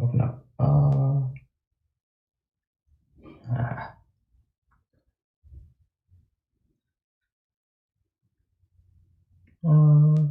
open up. Ah, uh,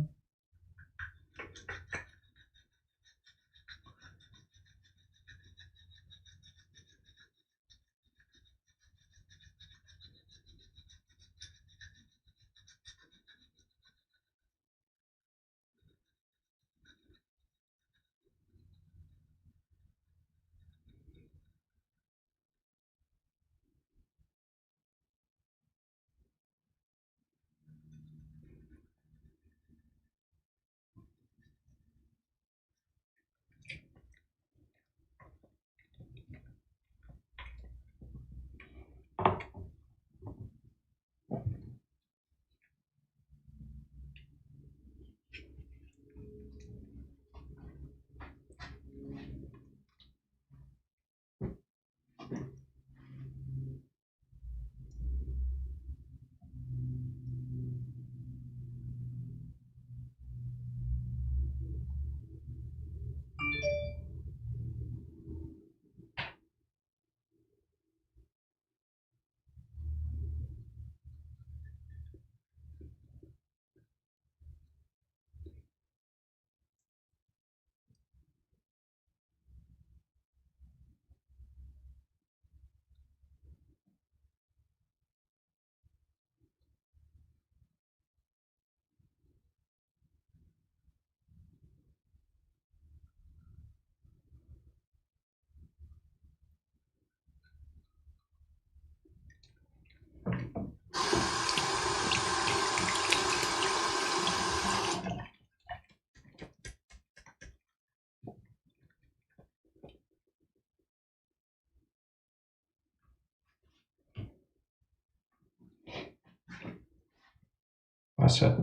that's it.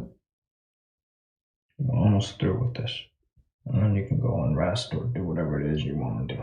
We're almost through with this. And then you can go and rest or do whatever it is you want to do.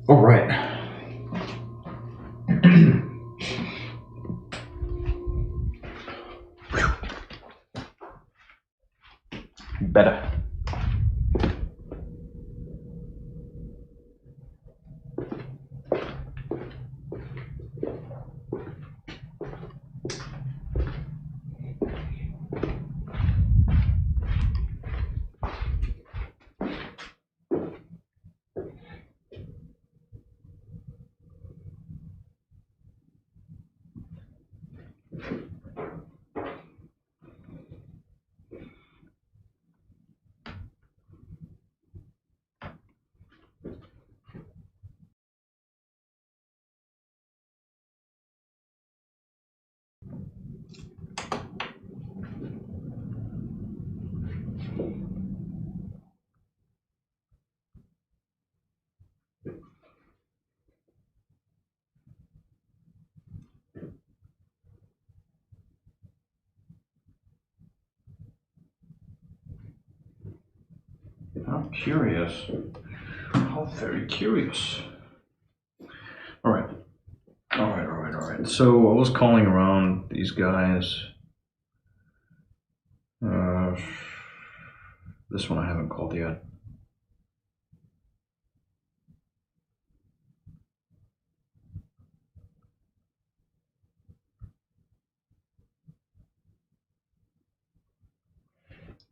All right. Better. How curious. How very curious. Alright. Alright. So I was calling around these guys. This one I haven't called yet.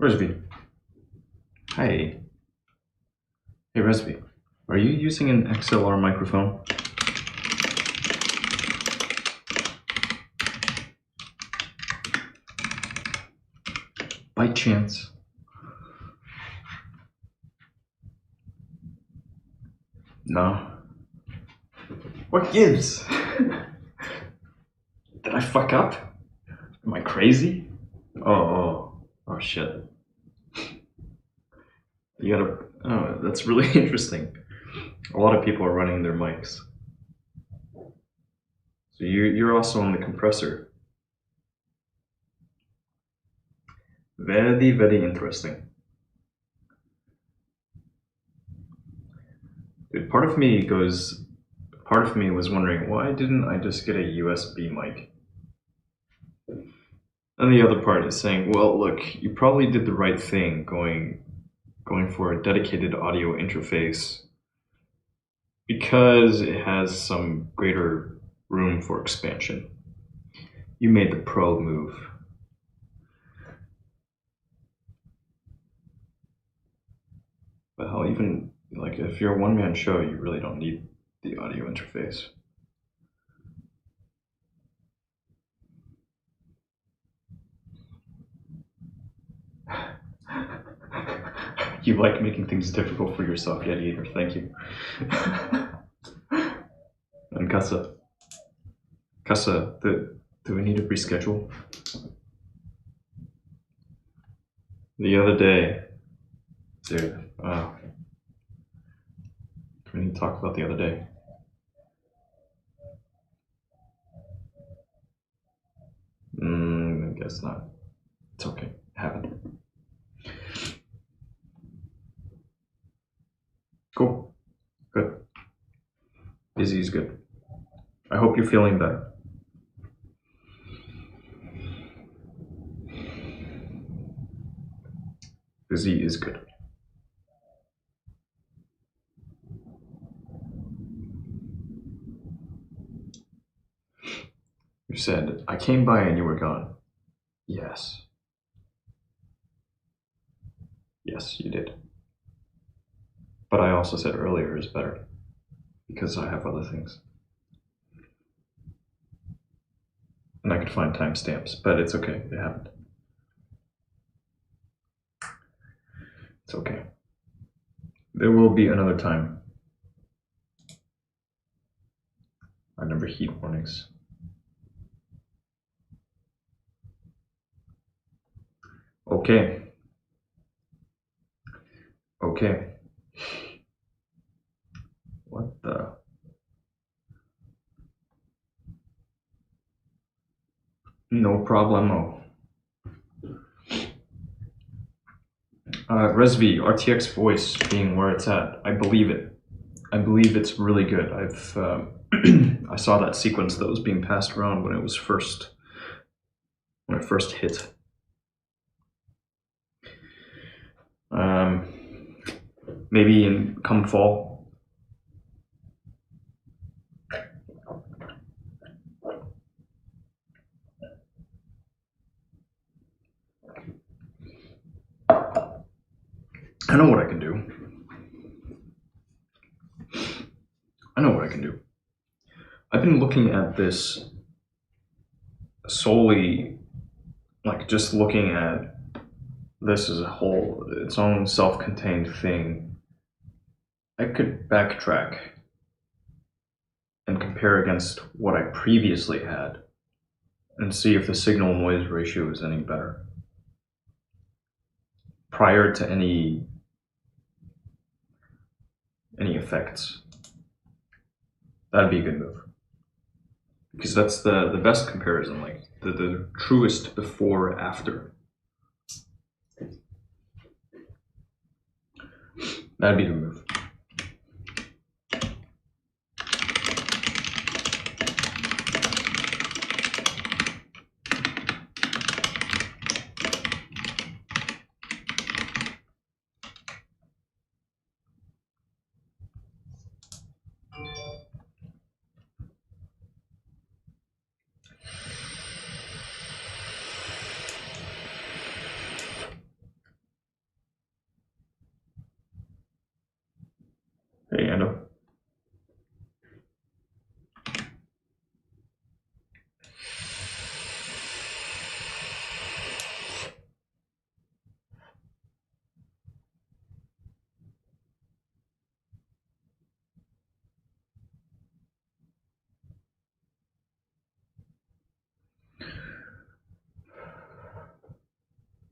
Resby. Hi. Hey Resby, are you using an XLR microphone? By chance? No. What gives? Did I fuck up? Am I crazy? Oh shit. You gotta, oh, that's really interesting. A lot of people are running their mics. So you're also on the compressor. Very, very interesting. Dude, part of me was wondering, why didn't I just get a USB mic? And the other part is saying, well, look, you probably did the right thing going for a dedicated audio interface because it has some greater room for expansion. You made the pro move. But hell, even like if you're a one-man show, you really don't need the audio interface. You like making things difficult for yourself, Yeti Eater, thank you. And Kassa, do we need to reschedule? The other day, dude, we need to talk about the other day. I guess not. It's okay, it happened. Cool, good. Busy is good. I hope you're feeling better. Busy is good. You said, I came by and you were gone. Yes. Yes, you did. But I also said earlier is better, because I have other things. And I could find timestamps, but it's okay, it happened. It's okay. There will be another time. I never heed warnings. Okay. Okay. What the? No problemo. Resv, RTX voice being where it's at. I believe it. I believe it's really good. I've I saw that sequence that was being passed around when it first hit. Maybe in come fall. I know what I can do. I've been looking at this solely, like just looking at this as a whole, its own self-contained thing. I could backtrack and compare against what I previously had and see if the signal noise ratio is any better prior to any effects. That'd be a good move, because that's the best comparison, like the truest before after. That'd be the move. Hey, Ando.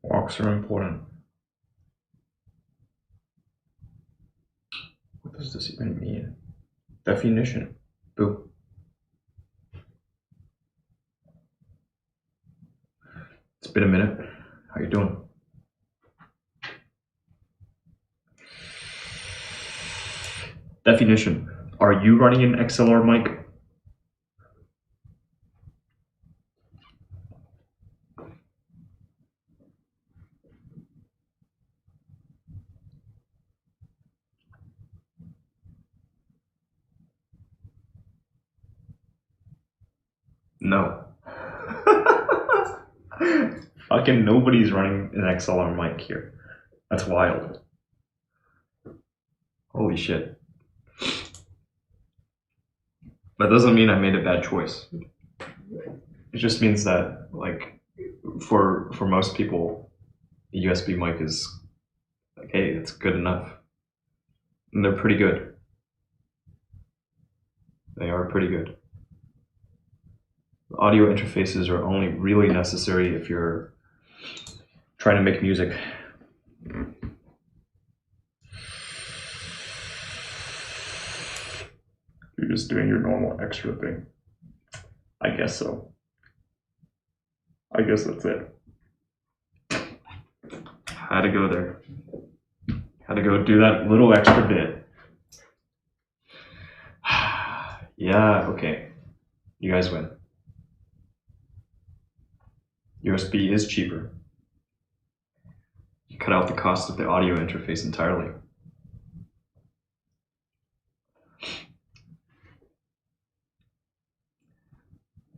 Walks are important. What does this even mean? Definition. Boo. It's been a minute. How you doing? Definition. Are you running an XLR mic? No. Fucking nobody's running an XLR mic here. That's wild. Holy shit. That doesn't mean I made a bad choice. It just means that, like, for most people, the USB mic is like, hey, it's good enough. And they're pretty good. They are pretty good. The audio interfaces are only really necessary if you're trying to make music. You're just doing your normal extra thing. I guess so. I guess that's it. Had to go there. Had to go do that little extra bit. Yeah, okay. You guys win. USB is cheaper. You cut out the cost of the audio interface entirely.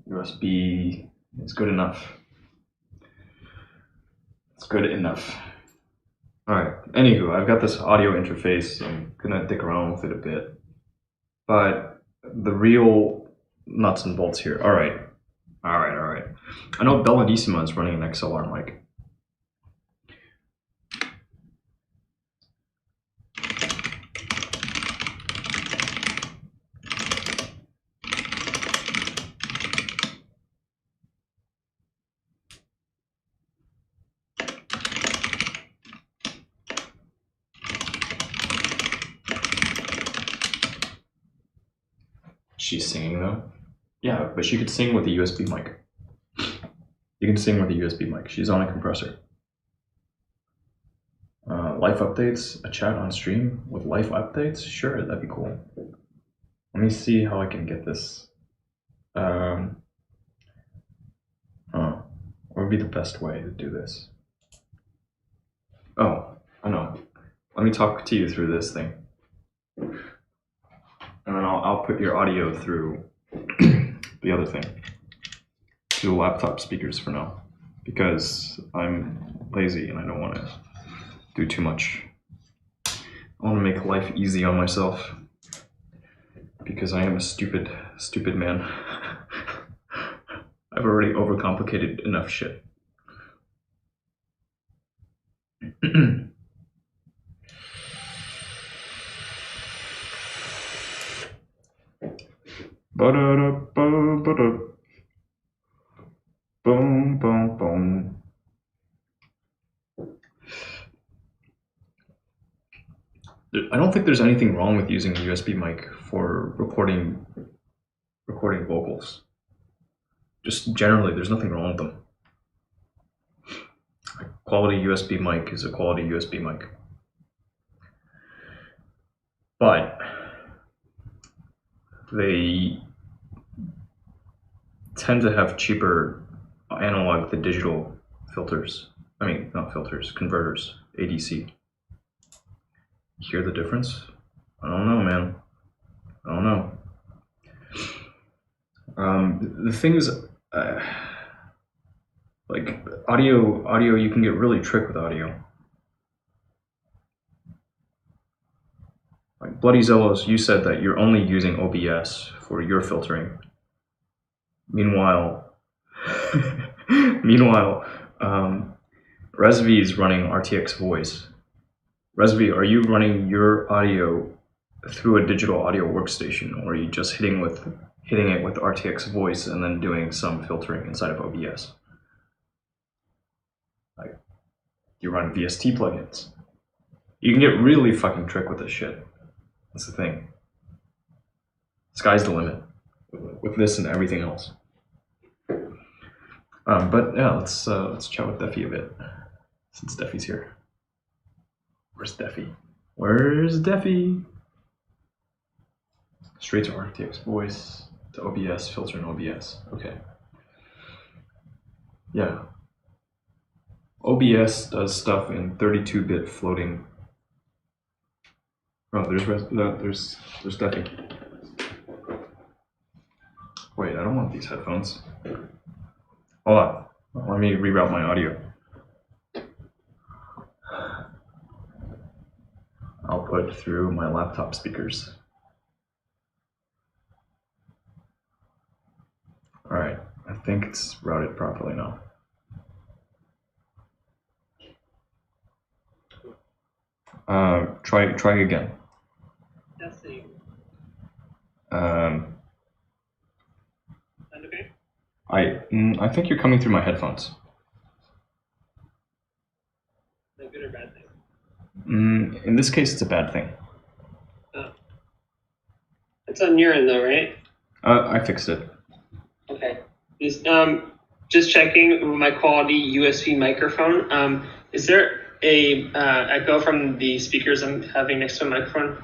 USB is good enough. It's good enough. Alright, anywho, I've got this audio interface. I'm gonna dick around with it a bit. But the real nuts and bolts here. Alright. I know Belladissima is running an XLR mic. She's singing though. Yeah, but she could sing with a USB mic. You can sing with a USB mic. She's on a compressor. Life updates, a chat on stream with life updates? Sure, that'd be cool. Let me see how I can get this. What would be the best way to do this? Oh, I know. Let me talk to you through this thing. And then I'll put your audio through the other thing. Through laptop speakers for now. Because I'm lazy and I don't want to do too much. I want to make life easy on myself. Because I am a stupid man. I've already overcomplicated enough shit. Boom, boom, boom. I don't think there's anything wrong with using a USB mic for recording vocals. Just generally, there's nothing wrong with them. A quality USB mic is a quality USB mic. but they tend to have cheaper analog to digital filters. I mean, not filters, converters, ADC. You hear the difference? I don't know, man. I don't know. The thing is, like audio, you can get really tricked with audio. Like Bloody Zillows, you said that you're only using OBS for your filtering. Meanwhile, Resv is running RTX Voice. Resv, are you running your audio through a digital audio workstation, or are you just hitting it with RTX Voice and then doing some filtering inside of OBS? Like, you run VST plugins. You can get really fucking tricked with this shit. That's the thing. Sky's the limit with this and everything else. But yeah, let's chat with Defy a bit, since Defy's here. Where's Defy? Where's Defy? Straight to RTX Voice, to OBS, filter in OBS. Okay. Yeah. OBS does stuff in 32-bit floating. Oh, there's Defy. Wait, I don't want these headphones. Hold on. Let me reroute my audio. I'll put through my laptop speakers. All right, I think it's routed properly now. Try again. Testing. Okay? I think you're coming through my headphones. Is that good or bad thing? In this case, it's a bad thing. Oh. It's on your end though, right? I fixed it. Okay. Just checking my quality USB microphone. Is there a echo from the speakers I'm having next to my microphone?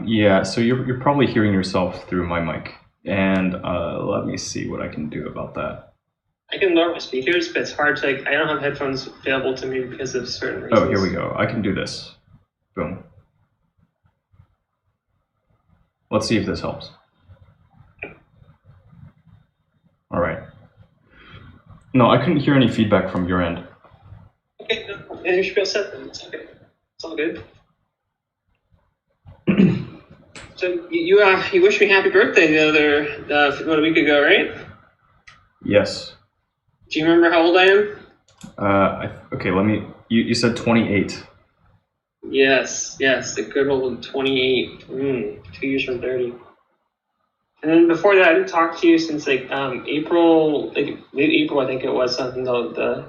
Yeah, so you're probably hearing yourself through my mic. And let me see what I can do about that. I can lower my speakers, but it's hard to, I don't have headphones available to me because of certain reasons. Oh, here we go. I can do this. Boom. Let's see if this helps. All right. No, I couldn't hear any feedback from your end. Okay, no, you should be all set then. It's okay. It's all good. So you wished me happy birthday about a week ago, right? Yes. Do you remember how old I am? Okay, you said 28. Yes, the good old 28. 2 years from 30. And then before that, I didn't talk to you since April, late April, I think it was, something the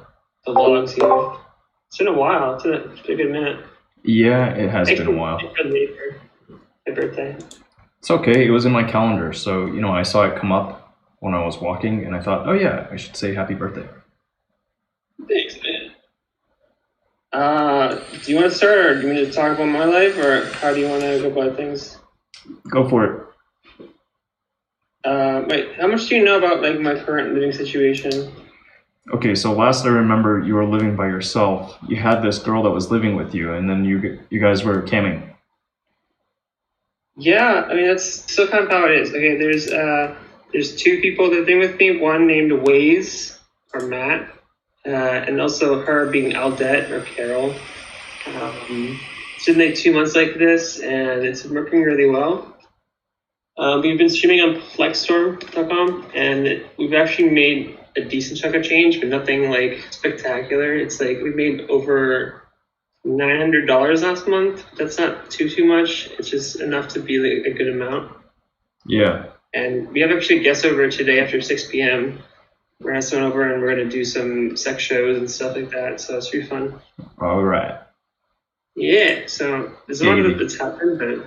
logs here. It's been a while. It's been a good minute. Yeah, it has been a while. My birthday. It's okay. It was in my calendar, so I saw it come up when I was walking, and I thought, oh yeah, I should say happy birthday. Thanks, man. Do you want to start, or do you want me to talk about my life, or how do you want to go about things? Go for it. Wait, how much do you know about my current living situation? Okay, so last I remember, you were living by yourself. You had this girl that was living with you, and then you guys were camming. Yeah, I mean that's still kind of how it is. Okay, there's two people that live with me. One named Waze or Matt, and also her being Aldette or Carol. It's been 2 months like this, and it's working really well. We've been streaming on flexstorm.com, and we've actually made a decent chunk of change, but nothing spectacular. It's we made over $900 last month. That's not too much. It's just enough to be a good amount. Yeah. And we have actually guests over today after 6 p.m. We're gonna have someone over and we're gonna do some sex shows and stuff like that. So it's really fun. All right. Yeah. So there's a lot of it that's happened, but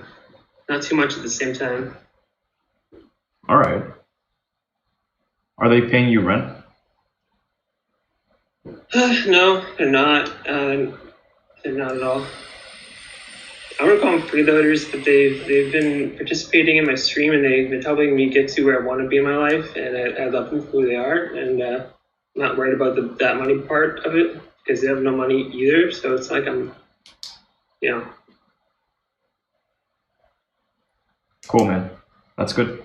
not too much at the same time. All right. Are they paying you rent? No, they're not. They're not at all. I don't call them freeloaders, but they've been participating in my stream and they've been helping me get to where I want to be in my life, and I love them for who they are, and I'm not worried about that money part of it because they have no money either. So it's like I'm, you know. Cool, man. That's good.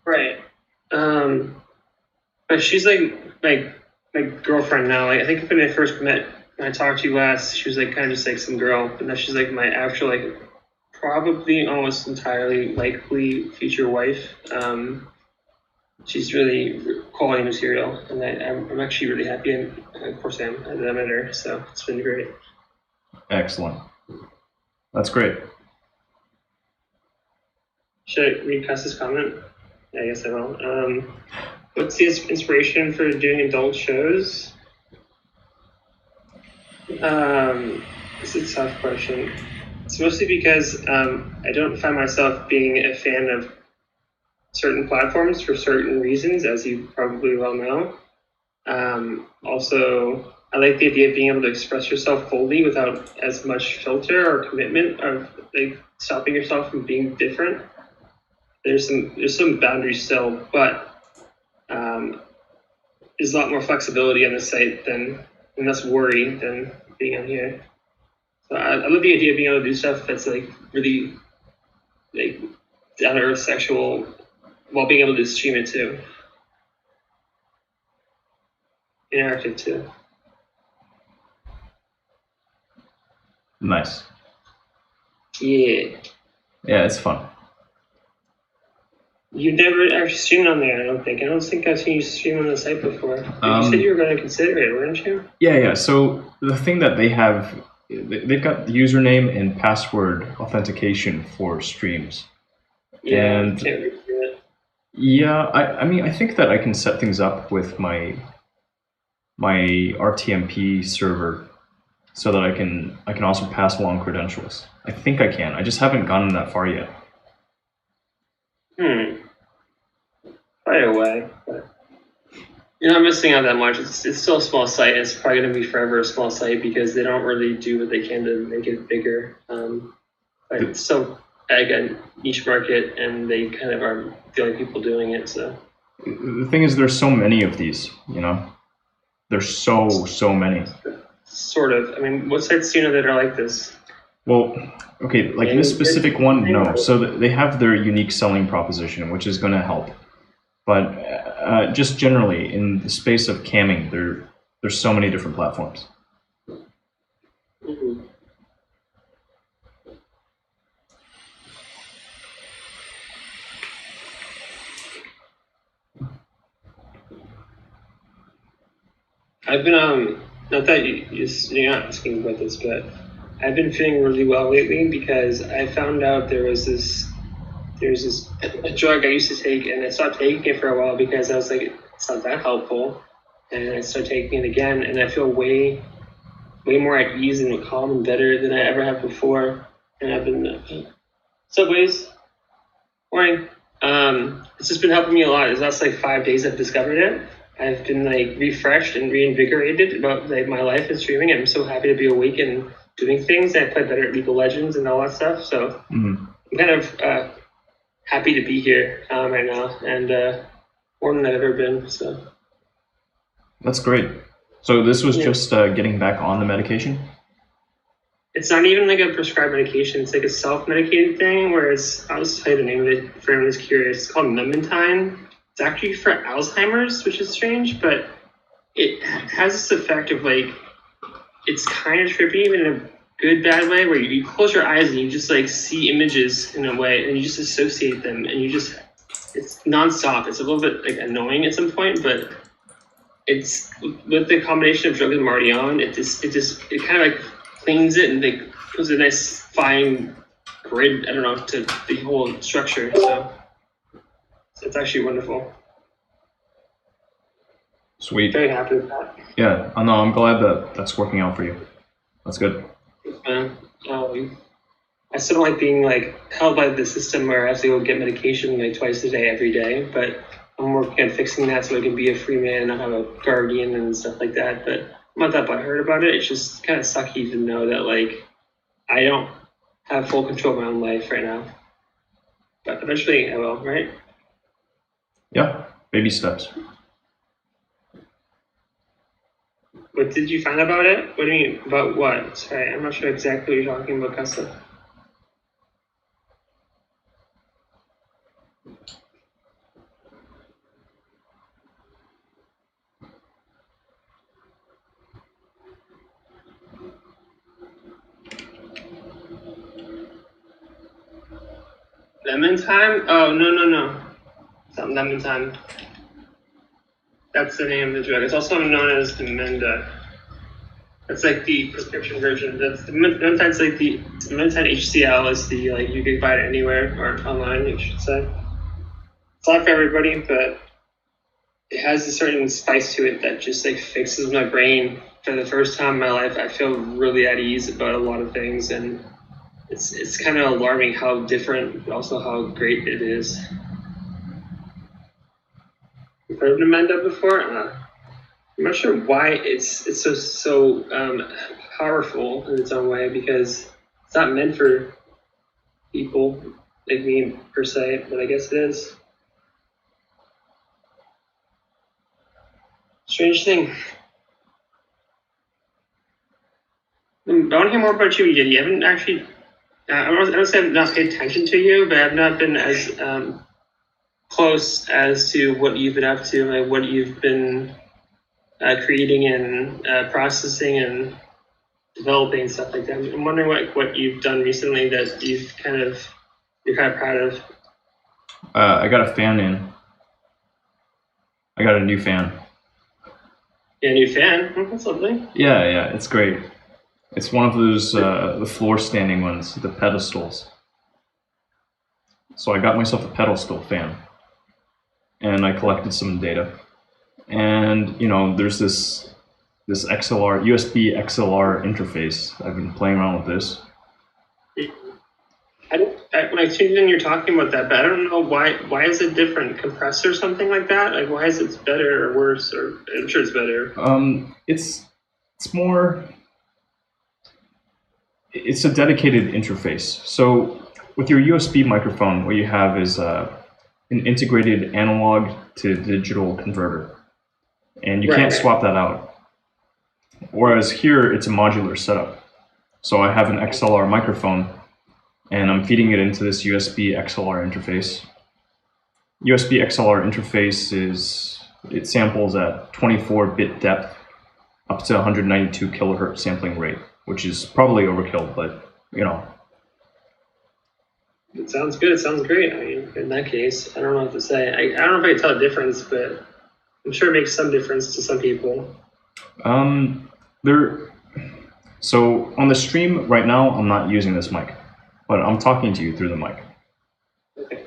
Right. But she's like my girlfriend now. Like I think when I first met, when I talked to you last, she was like kind of just like some girl, but now she's like my actual like probably almost entirely likely future wife. She's really quality material, and I'm actually really happy, and of course I am, that I met her. So it's been great. Excellent. That's great. Should I read Cuss's comment? I guess I will. What's the inspiration for doing adult shows? It's a tough question. It's mostly because I don't find myself being a fan of certain platforms for certain reasons, as you probably well know. Also, I like the idea of being able to express yourself fully without as much filter or commitment of like stopping yourself from being different. There's some boundaries still, but there's a lot more flexibility on the site and less worry than being on here. So I love the idea of being able to do stuff that's like really like down to earth sexual while being able to stream it too. Interactive too. Nice. Yeah. Yeah, it's fun. You've never actually streamed on there, I don't think. I don't think I've seen you stream on the site before. You said you were going to consider it, weren't you? Yeah. So the thing that they have, they've got the username and password authentication for streams. Yeah, And I can't really do it. yeah, I mean, I think that I can set things up with my RTMP server so that I can also pass along credentials. I think I can. I just haven't gotten that far yet. Right away. But you're not missing out that much. It's still a small site. It's probably going to be forever a small site because they don't really do what they can to make it bigger. But it's still like a niche market, and they kind of are the only people doing it. So The thing is, there's so many of these, you know? There's so many. sort of. I mean, what sites do you know that are like this? Well, okay, like this specific one, no. So they have their unique selling proposition, which is going to help. But just generally, in the space of camming, there's so many different platforms. Mm-hmm. I've been not that you're not asking about this, but I've been feeling really well lately because I found out there's this a drug I used to take, and I stopped taking it for a while because I was like, it's not that helpful, and I started taking it again, and I feel way more at ease and calm and better than I ever have before. And I've been Subways morning. It's just been helping me a lot. It's last like 5 days I've discovered it. I've been like refreshed and reinvigorated about like my life and streaming. I'm so happy to be awake and doing things. I play better at League of Legends and all that stuff. So I'm kind of happy to be here right now, and more than I've ever been. So That's great. So this was just getting back on the medication? it's not even like a prescribed medication. It's like a self-medicated thing where I'll just tell you the name of it for anyone who's curious. It's called Memantine. It's actually for Alzheimer's, which is strange, but it has this effect of like, it's kind of trippy in a good, bad way, where you close your eyes and you just like see images in a way, and you just associate them, and it's nonstop. It's a little bit like annoying at some point, but it's with the combination of drugs I'm already on, it kind of like cleans it and like puts a nice fine grid, I don't know, to the whole structure. So it's actually wonderful. Sweet. Very happy with that. Yeah, no, I'm glad that that's working out for you. That's good. I still don't like being like held by the system where I have to go get medication like twice a day every day, but I'm working on fixing that so I can be a free man and not have a guardian and stuff like that. But I'm not that butthurt about it. It's just kind of sucky to know that like I don't have full control of my own life right now. But eventually I will, right? Yeah, baby steps. What did you find about it? What do you mean? About what? Sorry, I'm not sure exactly what you're talking about, Kessa. Lemon time? Oh, no. It's not lemon time. That's the name of the drug. It's also known as the Menda. That's like the prescription version. That's the Mementine's like the Mentine HCl is the like you can buy it anywhere or online, you should say. It's not for everybody, but it has a certain spice to it that just like fixes my brain. For the first time in my life, I feel really at ease about a lot of things, and it's kind of alarming how different, but also how great it is. You've heard of Namenda before? I'm not sure why it's so powerful in its own way, because it's not meant for people like me per se, but I guess it is. Strange thing. I want to hear more about you. You haven't actually. I don't say I've not paid attention to you, but I've not been as close as to what you've been up to, like what you've been creating and processing and developing and stuff like that. I'm wondering what you've done recently that you're kind of proud of. I got a fan in. I got a new fan. Yeah, a new fan? Oh, that's lovely. Yeah, it's great. It's one of those the floor standing ones, the pedestals. So I got myself a pedestal fan, and I collected some data. And there's this XLR USB XLR interface. I've been playing around with this. When I tuned in, you're talking about that, but I don't know why. Why is it different? Compressed or something like that? Like, why is it better or worse? Or I'm sure it's better. It's more. It's a dedicated interface. So with your USB microphone, what you have is an integrated analog to digital converter, and you can't swap that out. Whereas here, it's a modular setup. So I have an XLR microphone, and I'm feeding it into this USB XLR interface. USB XLR interface it samples at 24-bit depth up to 192 kilohertz sampling rate, which is probably overkill, but It sounds good. It sounds great. I mean, in that case, I don't know what to say. I don't know if I can tell a difference, but I'm sure it makes some difference to some people. So on the stream right now, I'm not using this mic, but I'm talking to you through the mic. Okay.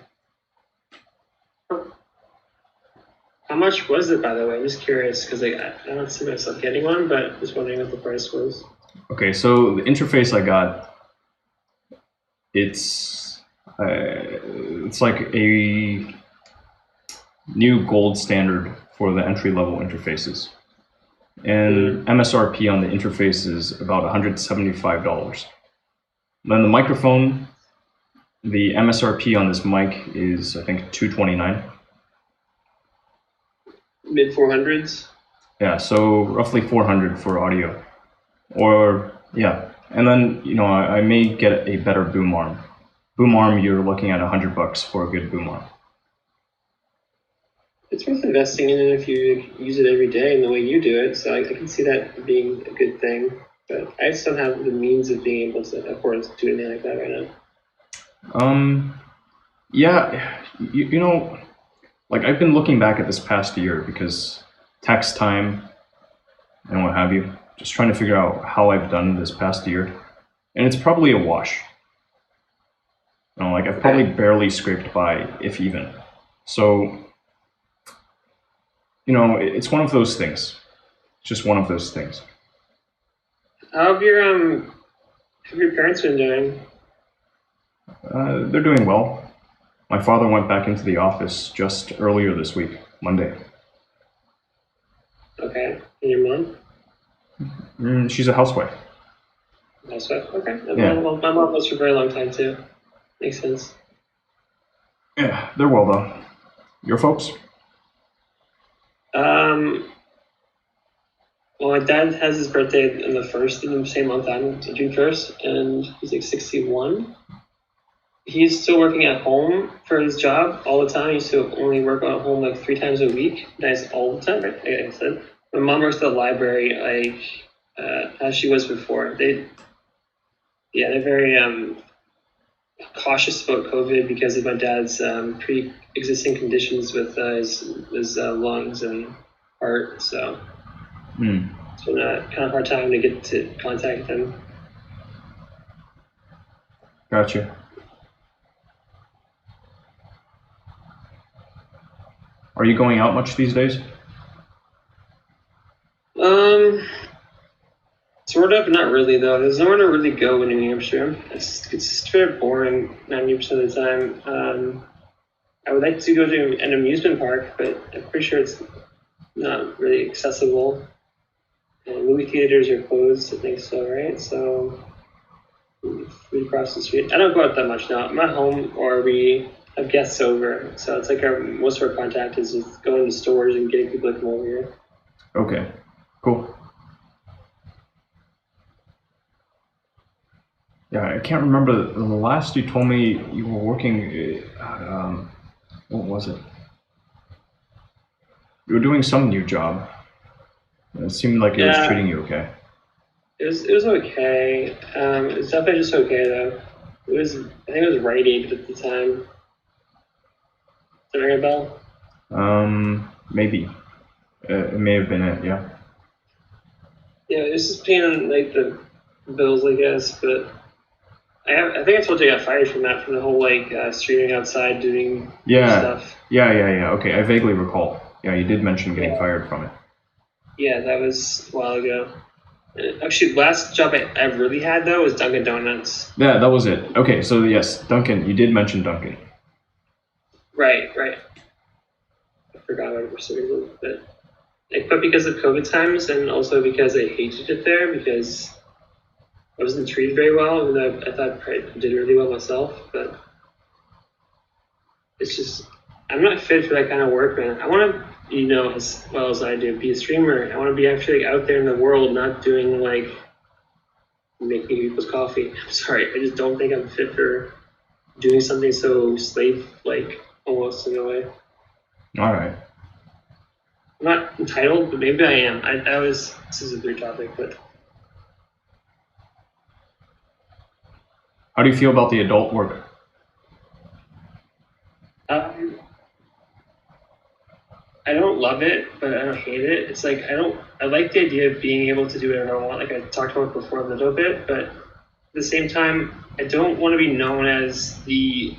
How much was it, by the way? I'm just curious, because I don't see myself getting one, but just wondering what the price was. Okay, so the interface I got, it's like a new gold standard for the entry-level interfaces. And MSRP on the interface is about $175. Then the microphone, the MSRP on this mic is, I think, $229. Mid 400s? Yeah, so roughly $400 for audio. Or, yeah. And then, I may get a better boom arm. Boom arm, you're looking at $100 for a good boom arm. It's worth investing in it if you use it every day in the way you do it. So I can see that being a good thing. But I just don't have the means of being able to afford to do anything like that right now. Yeah, like I've been looking back at this past year because tax time and what have you, just trying to figure out how I've done this past year. And it's probably a wash. Like I've probably barely scraped by, if even. So, it's one of those things. It's just one of those things. How have your parents been doing? They're doing well. My father went back into the office just earlier this week, Monday. Okay. And your mom? She's a housewife. Housewife. Okay. Yeah. My mom was for a very long time too. Makes sense. Yeah, they're well done. Your folks? Well, my dad has his birthday on the first in the same month I'm June 1st, and he's like 61. He's still working at home for his job all the time. He used to only work at home like 3 times a week. That's all the time, right? Like I said. My mom works at the library, as she was before. They're very cautious about COVID because of my dad's pre-existing conditions with his lungs and heart. So it's been a kind of hard time to get to contact them. Gotcha. Are you going out much these days? Sort of, not really though. There's nowhere to really go in New Hampshire. It's just very boring 90% of the time. I would like to go to an amusement park, but I'm pretty sure it's not really accessible. And movie theaters are closed, I think so, right? So, food across the street. I don't go out that much now. I'm at home or we have guests over. So it's like most of our contact is just going to stores and getting people to come over here. Okay, cool. Yeah, I can't remember the last you told me you were working. What was it? You were doing some new job. It seemed like it was treating you okay. It was okay. It was definitely just okay though. I think it was Rite Aid at the time. Does that ring a bell? Maybe. It may have been it. Yeah. Yeah, it was just paying like the bills, I guess, but. I think I told you I got fired from the whole streaming outside doing stuff. Yeah. Okay, I vaguely recall. Yeah, you did mention getting fired from it. Yeah, that was a while ago. Actually, last job I really had though was Dunkin' Donuts. Yeah, that was it. Okay, so yes, Dunkin'. You did mention Dunkin'. Right. I forgot about it for some reason, but I quit because of COVID times and also because I hated it there because I wasn't treated very well, even though I thought I did really well myself, but it's just, I'm not fit for that kind of work, man. I want to, as well as I do, be a streamer. I want to be actually out there in the world, not doing making people's coffee. I'm sorry, I just don't think I'm fit for doing something so slave-like, almost in a way. All right. I'm not entitled, but maybe I am. This is a weird topic, but. How do you feel about the adult work? I don't love it, but I don't hate it. It's like I like the idea of being able to do whatever I want, like I talked about before a little bit, but at the same time, I don't want to be known as the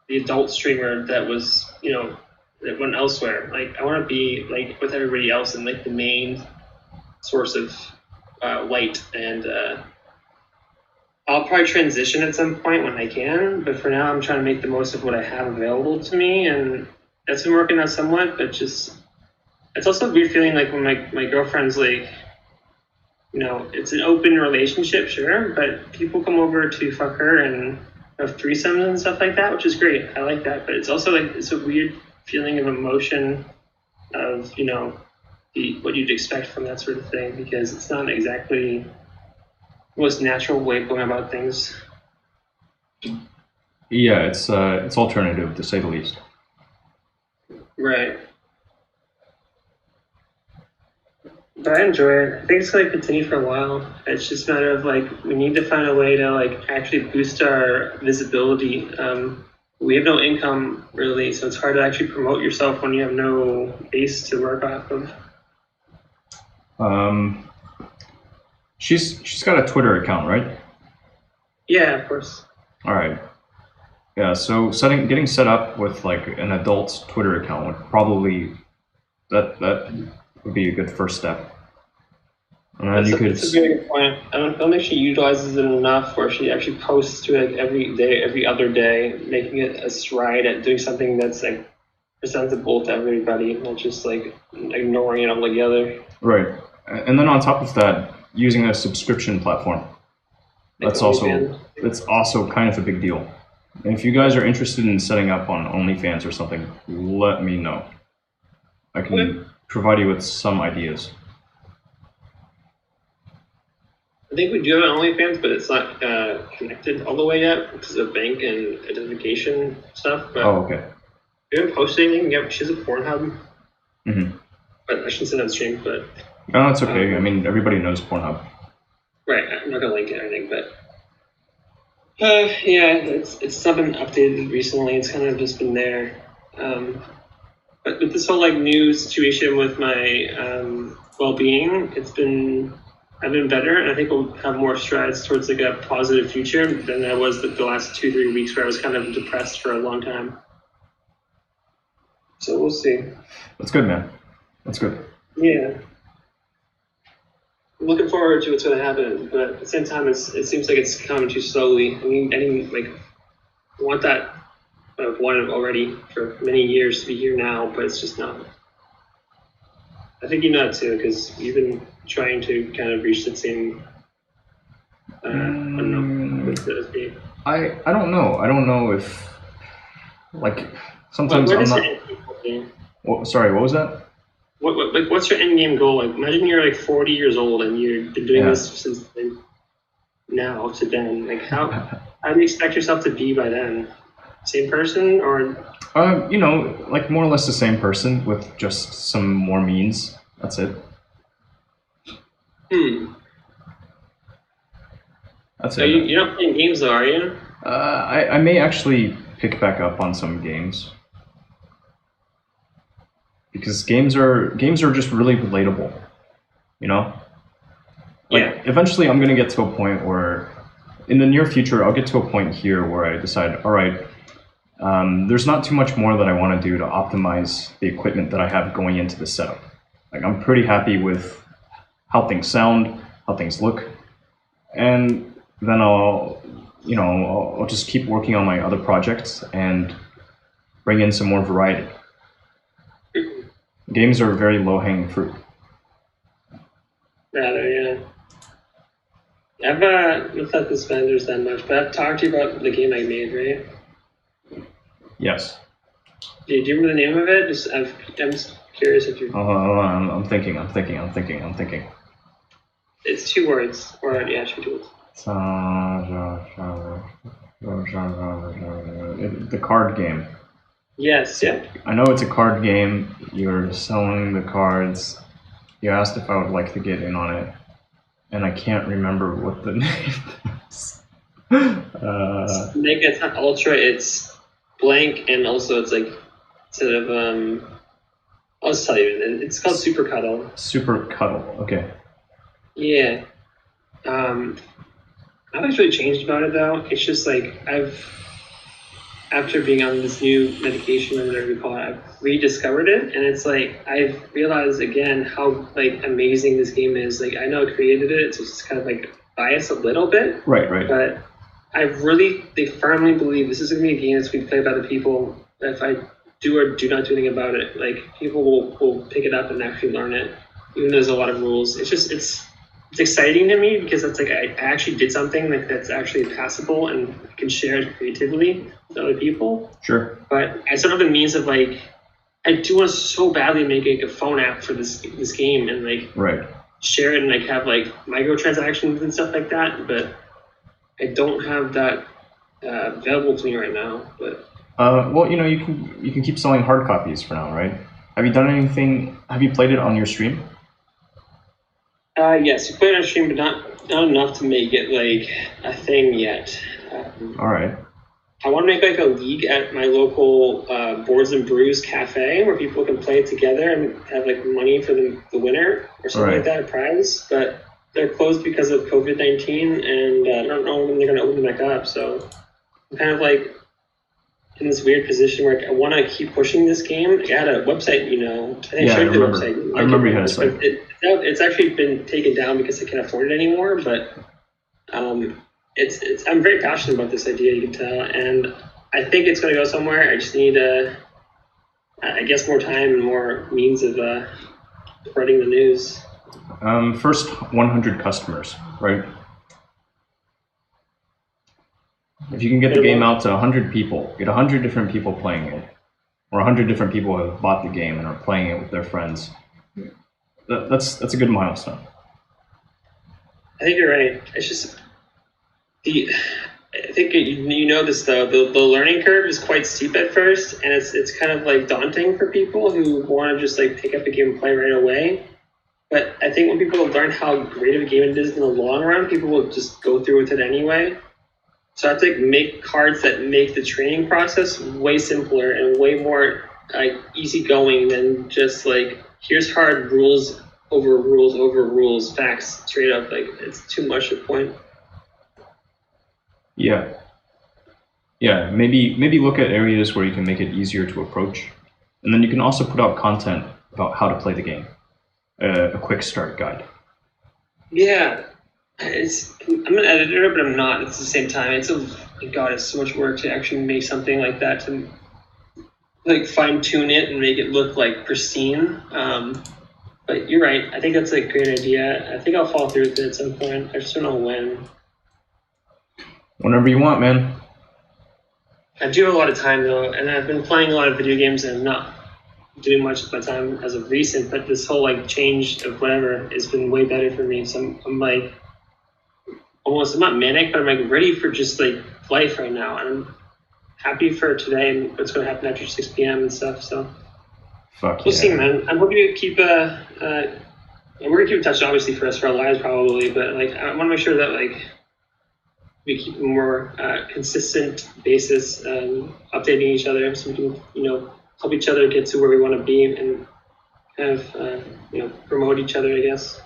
adult streamer that was, that went elsewhere. Like I want to be like with everybody else and like the main source of light and I'll probably transition at some point when I can, but for now I'm trying to make the most of what I have available to me, and that's been working out somewhat, but just, it's also a weird feeling like when my girlfriend's like, it's an open relationship, sure, but people come over to fuck her and have threesomes and stuff like that, which is great. I like that, but it's also like, it's a weird feeling of emotion of, what you'd expect from that sort of thing, because it's not exactly most natural way of going about things. Yeah, it's alternative to say the least. Right. But I enjoy it. I think it's going to continue for a while. It's just a matter of we need to find a way to actually boost our visibility. We have no income really, so it's hard to actually promote yourself when you have no base to work off of. She's got a Twitter account, right? Yeah, of course. All right. Yeah, so getting set up with an adult's Twitter account would probably that would be a good first step. And then that's a very good point. I don't think she utilizes it enough where she actually posts to it every day, every other day, making it a stride at doing something that's presentable to everybody, not just ignoring it altogether. Right. And then on top of that, using a subscription platform. Like That's also OnlyFans. that's also kind of a big deal. And if you guys are interested in setting up on OnlyFans or something, let me know. I can Okay. provide you with some ideas. I think we do have an OnlyFans, but it's not connected all the way yet because of bank and identification stuff. But Oh, okay. we haven't posted anything yet. She's a Pornhub, Mm-hmm. but I shouldn't say on stream. But No, it's okay. I mean, everybody knows Pornhub. right, I'm not gonna link it or anything. But yeah, it's not been updated recently. It's kind of just been there. But with this whole like new situation with my well-being, I've been better, and I think we'll have more strides towards like a positive future than I was the last 2-3 weeks where I was kind of depressed for a long time. So we'll see. That's good, man. That's good. Yeah. I'm looking forward to what's going to happen, but at the same time, it seems like it's coming too slowly. I mean, like, I want that. I've wanted already for many years to be here now, but it's just not. I think you know that too, because you've been trying to kind of reach the same. I don't know. I don't know. I don't know if, like, sometimes Where I'm does not. your end game go? Sorry, what was that? What's your end game goal? Like, imagine you're like 40 years old and you've been doing this since then, now to then. Like, how do you expect yourself to be by then? Same person or? You know, like more or less the same person with just some more means. That's it. That's So it. you're not playing games though, are you? I may actually pick back up on some games. Because games are just really relatable, you know? Like, Yeah. eventually I'm gonna get to a point where, in the near future, I'll get to a point here where I decide, all right, there's not too much more that I want to do to optimize the equipment that I have going into the setup. Like, I'm pretty happy with how things sound, how things look, and then I'll just keep working on my other projects and bring in some more variety. Games are very low-hanging fruit. Rather, yeah. I've not thought this vendors that much, but I've talked to you about the game I made, right? Yes. Do you remember the name of it? I'm just curious if you. I'm thinking. It's 2 words, or yeah, 2 words. The card game. Yes, yeah. I know it's a card game. You're selling the cards. You asked if I would like to get in on it, and I can't remember what the name is. It's not Ultra, it's blank, and also it's like sort of I'll just tell you, it's called Super Cuddle. Super Cuddle. Okay. Yeah. Nothing's really changed about it though. It's just like after being on this new medication or whatever you call it, I've rediscovered it, and it's like I've realized again how like amazing this game is. Like, I know I created it, so it's kind of like biased a little bit. Right. But they firmly believe this is going to be a game that's going to be played by the people. That if I do or do not do anything about it, like people will pick it up and actually learn it. Even though there's a lot of rules, it's exciting to me because it's like I actually did something like that's actually passable and can share it creatively with other people. Sure. But I still have the means of like I do want to so badly make like a phone app for this game and like share it and like have like microtransactions and stuff like that. But I don't have that available to me right now. But well, you know, you can keep selling hard copies for now, right? Have you done anything? Have you played it on your stream? Yes, you played on stream, but not enough to make it like a thing yet. All right. I want to make like a league at my local Boards and Brews cafe where people can play it together and have like money for the winner or something like that, a prize. But they're closed because of COVID-19, and I don't know when they're going to open them back up. So I'm kind of like in this weird position where I want to keep pushing this game. I had a website, you know. I think I showed you the website. I remember you had a site. It's actually been taken down because I can't afford it anymore. But it's I'm very passionate about this idea. You can tell, and I think it's going to go somewhere. I just need I guess more time and more means of spreading the news. First 100 customers, right? If you can get the game out to 100 people, get 100 different people playing it, or 100 different people have bought the game and are playing it with their friends, that's a good milestone. I think you're right. It's just I think you know this though. The learning curve is quite steep at first, and it's kind of like daunting for people who want to just like pick up a game and play right away. But I think when people learn how great of a game it is in the long run, people will just go through with it anyway. So I have to like make cards that make the training process way simpler and way more like easygoing than just like here's hard rules over rules over rules, facts straight up. Like it's too much at point. Yeah. Yeah, maybe look at areas where you can make it easier to approach. And then you can also put out content about how to play the game. A quick start guide. Yeah. I'm an editor, but I'm not at the same time. It's so much work to actually make something like that, to like fine tune it and make it look like pristine. But you're right. I think that's a great idea. I think I'll follow through with it at some point. I just don't know when. Whenever you want, man. I do have a lot of time though, and I've been playing a lot of video games and not doing much with my time as of recent. But this whole like change of whatever has been way better for me. So I'm like almost, I'm not manic, but I'm like ready for just like life right now, and I'm happy for today and what's going to happen after 6 p.m. and stuff. So we'll see, man. I'm hoping to keep we're gonna keep in touch obviously for us for our lives probably, but like I want to make sure that like we keep a more consistent basis, updating each other so we can help each other get to where we want to be and kind of promote each other, I guess.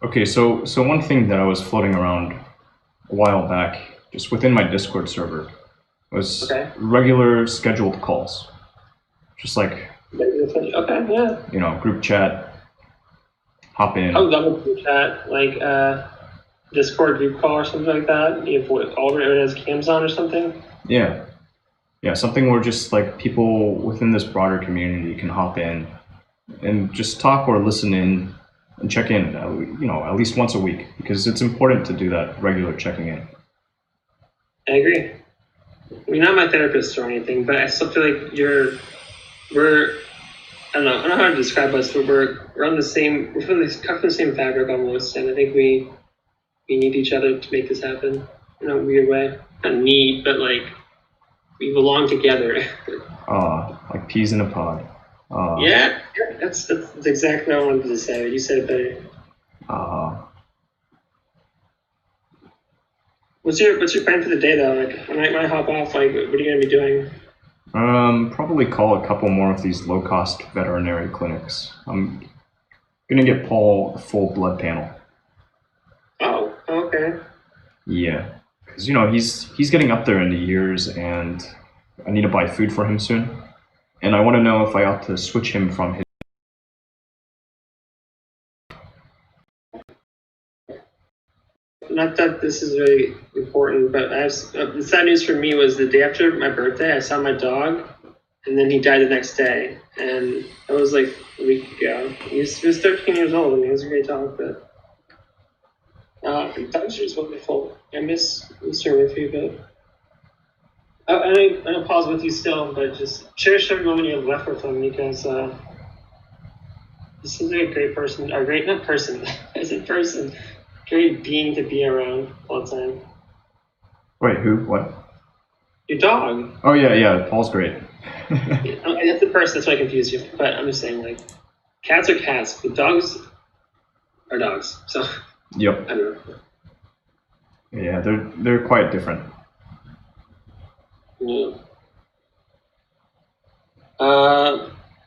Okay, so one thing that I was floating around a while back, just within my Discord server, was regular scheduled calls. Just like group chat, hop in. Oh, double group chat, like Discord group call or something like that. If all of it has cams on or something. Yeah, something where just like people within this broader community can hop in and just talk or listen in and check in, at least once a week, because it's important to do that regular checking in. I agree. I mean, not my therapist or anything, but I still feel like I don't know how to describe us, but we're on the same, we're from the same fabric almost, and I think we need each other to make this happen in a weird way. Not need, but like we belong together. Like peas in a pod. Yeah, that's exactly what I wanted to say. You said it better. What's your plan for the day though? Like when I hop off, like what are you gonna be doing? Probably call a couple more of these low-cost veterinary clinics. I'm gonna get Paul a full blood panel. Oh, okay. Yeah, because he's getting up there in the years, and I need to buy food for him soon, and I want to know if I ought to switch him from his. Not that this is really important, but the sad news for me was the day after my birthday, I saw my dog, and then he died the next day, and that was like a week ago. He was 13 years old, and he was a great dog, but dogs are just wonderful. I miss Mr. Murphy, but I know Paul's with you still, but just cherish every moment you have left with him, because this seems like a great person, or great, not person, as a person. Great being to be around all the time. Wait, who? What? Your dog. Oh yeah, Paul's great. That's the person. That's why I confused you. But I'm just saying, like, cats are cats, but dogs are dogs. So. Yep. I don't know. Yeah, they're quite different. Yeah.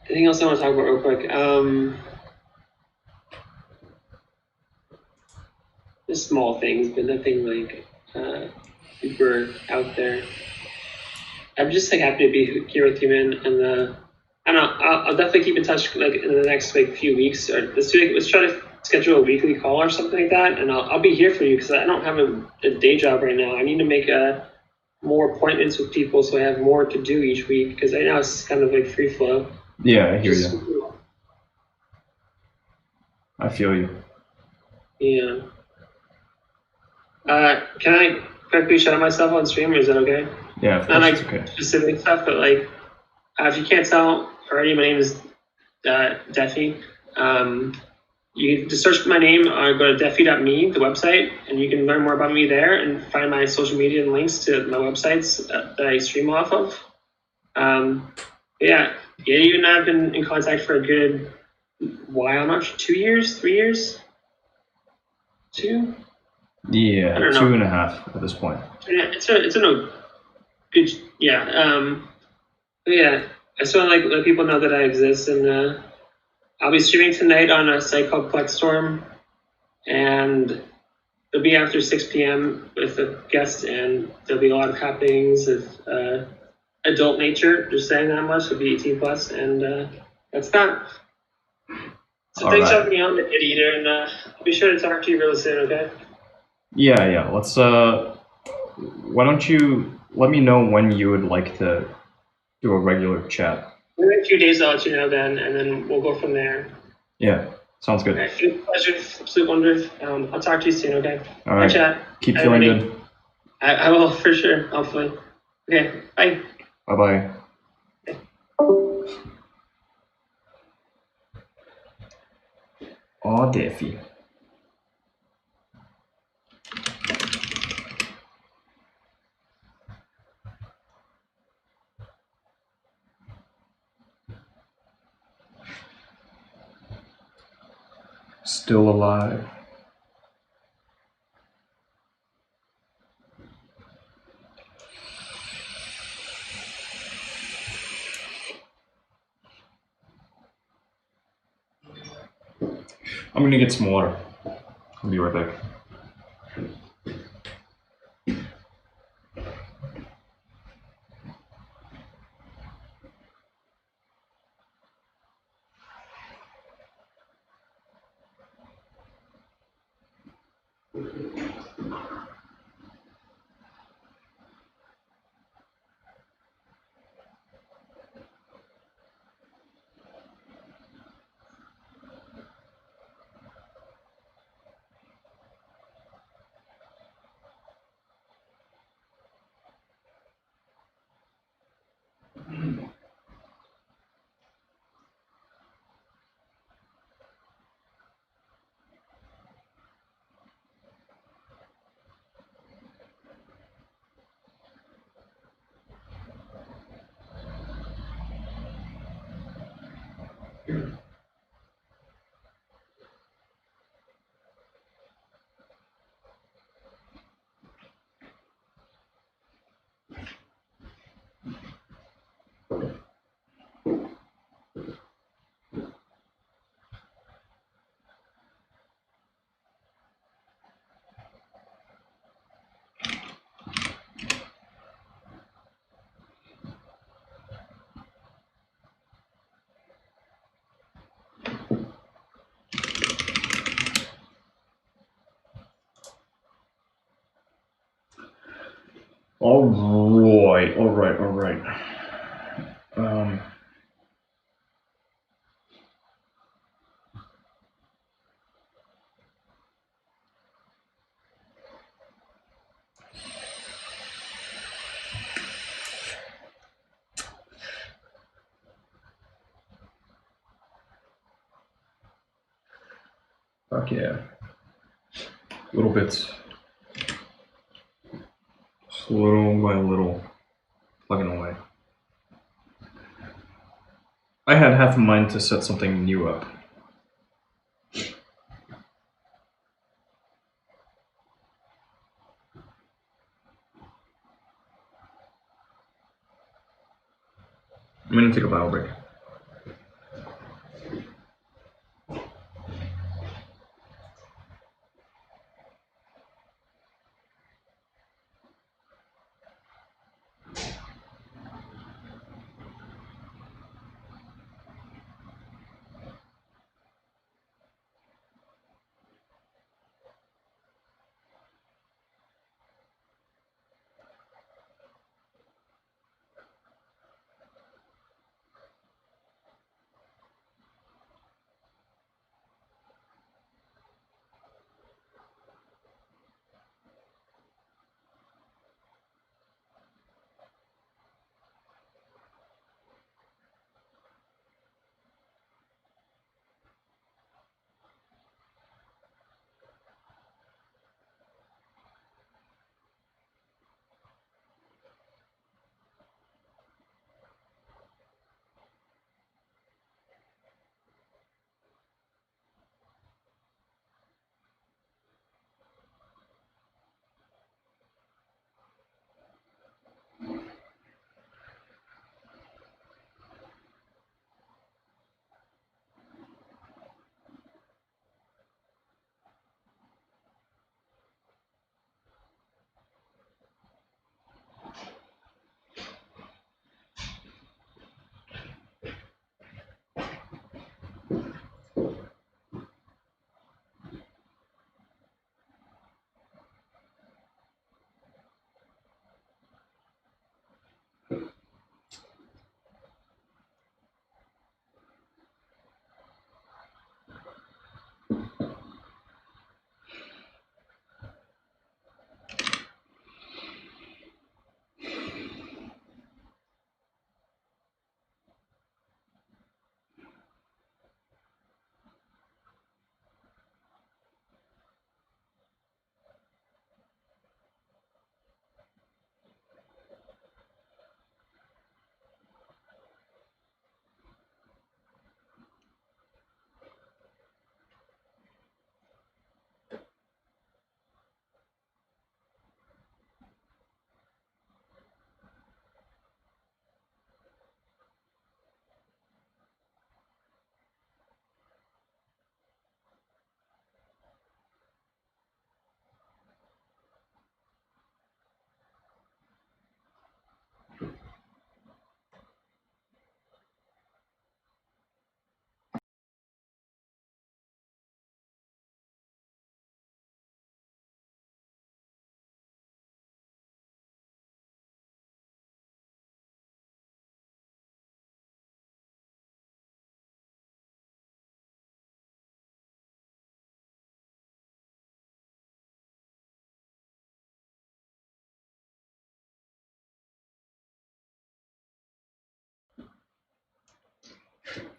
Anything else I want to talk about real quick? Just small things, but nothing like super out there. I'm just like happy to be here with you, man. And I don't know. I'll definitely keep in touch like in the next like few weeks. Or let's try to schedule a weekly call or something like that. And I'll be here for you because I don't have a day job right now. I need to make more appointments with people so I have more to do each week, because right now it's kind of like free flow. Yeah, I hear you. I feel you. Yeah. Can I quickly shout out myself on stream, or is that okay? Yeah, of course. Not like it's okay. specific stuff, but like if you can't tell already, my name is Defi. You can just search for my name or go to defi.me, the website, and you can learn more about me there and find my social media and links to my websites that I stream off of. Yeah, you and I have been in contact for a good while. I'm not sure, 2 years, 3 years, 2. Yeah, I don't know. 2.5 at this point. Yeah, it's a no good. Yeah. Yeah. I just want to let people know that I exist, and I'll be streaming tonight on a site called Plexstorm, and it'll be after 6 p.m. with a guest, and there'll be a lot of happenings of adult nature. Just saying that much. It'll be 18 plus, and that's that. So thanks for having me on, the Kid Eater, and I'll be sure to talk to you really soon. Okay? Yeah. Let's. Why don't you let me know when you would like to do a regular chat? In a few days, I'll let you know then, and then we'll go from there. Yeah, sounds good. All right, pleasure, absolute wonder. I'll talk to you soon. Okay? All right. Bye, chat. Keep feeling good. I will for sure. Hopefully. Okay. Bye. Bye. Aw, Daffy. Still alive. I'm gonna get some water. I'll be right back. All right. Fuck yeah. Little bits. Just little by little. Plugging away. I had half a mind to set something new up. I'm gonna take a bio break.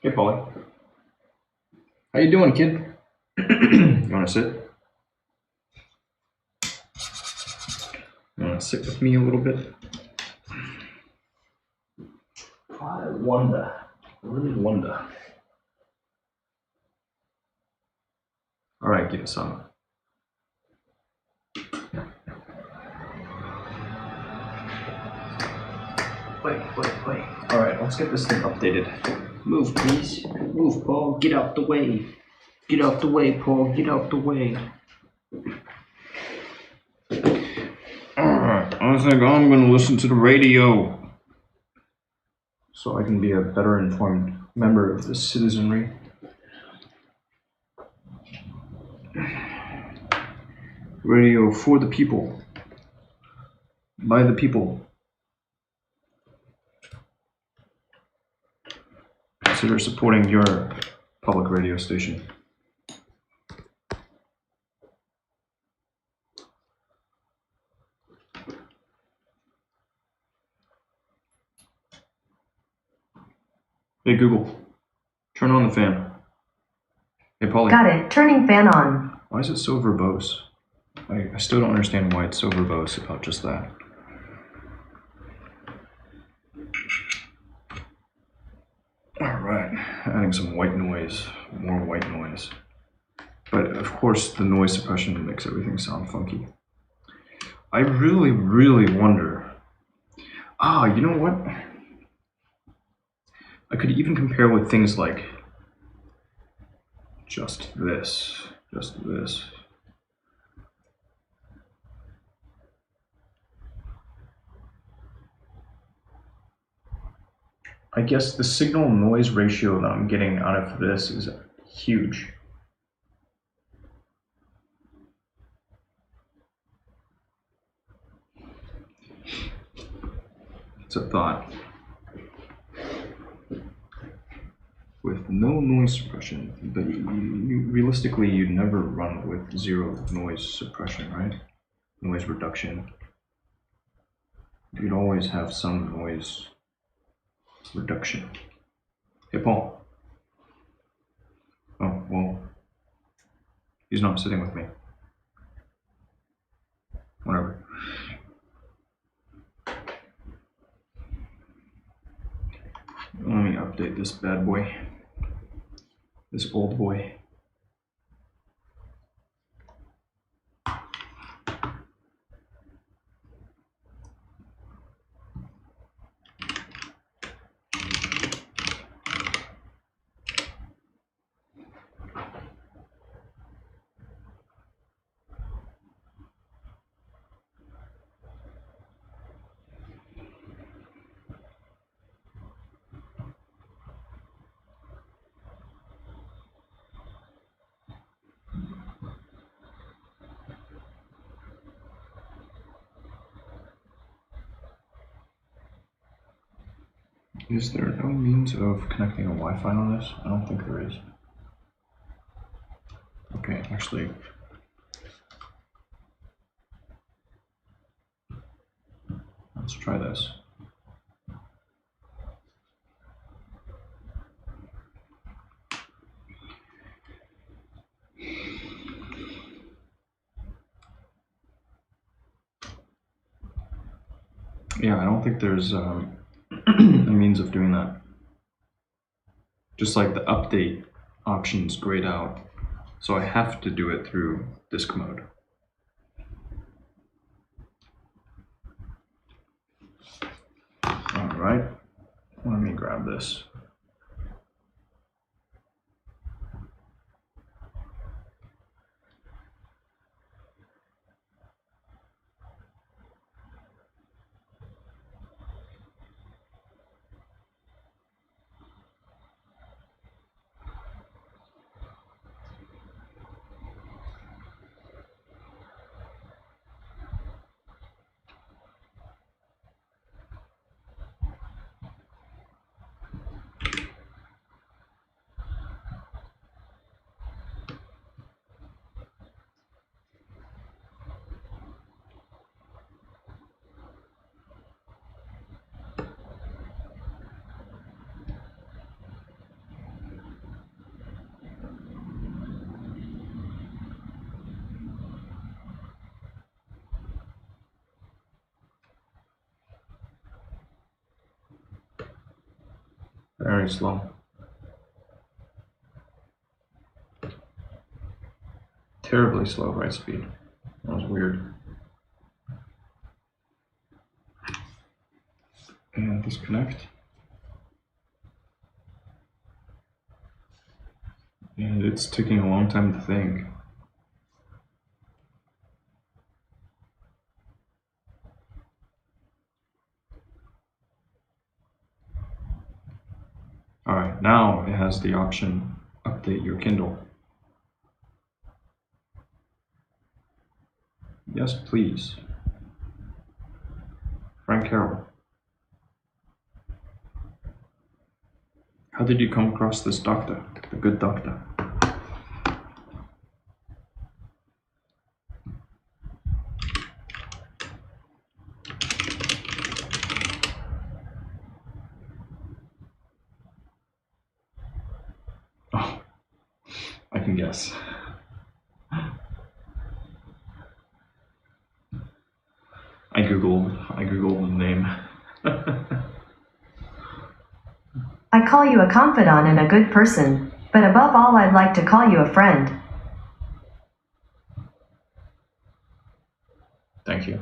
Hey, Polly. How you doing, kid? You want to sit? You want to sit with me a little bit? I wonder. I really wonder. All right, give it some. Wait. All right, let's get this thing updated. Move, please. Move, Paul. Get out the way. Get out the way, Paul. Get out the way. Alright, I think I'm going to listen to the radio so I can be a better informed member of the citizenry. Radio for the people. By the people. Consider supporting your public radio station. Hey Google, turn on the fan. Hey Polly. Got it. Turning fan on. Why is it so verbose? I still don't understand why it's so verbose about just that. Alright, adding some white noise, more white noise. But of course the noise suppression makes everything sound funky. I really, really wonder. You know what? I could even compare with things like just this. I guess the signal noise ratio that I'm getting out of this is huge. It's a thought. With no noise suppression, but realistically, you'd never run with zero noise suppression, right? Noise reduction. You'd always have some noise reduction. Hey, Paul. Oh, well, he's not sitting with me. Whatever. Let me update this bad boy. This old boy. Is there no means of connecting a Wi-Fi on this? I don't think there is. Okay, actually. Let's try this. Yeah, I don't think there's a means of doing that. Just like the update option's grayed out, so I have to do it through disk mode. All right, let me grab this. Very slow. Terribly slow write speed. That was weird. And disconnect. And it's taking a long time to think. Alright, now it has the option update your Kindle. Yes, please. Frank Carroll. How did you come across this doctor? The good doctor. Oh, I can guess. I googled the name. I call you a confidant and a good person, but above all I'd like to call you a friend. Thank you.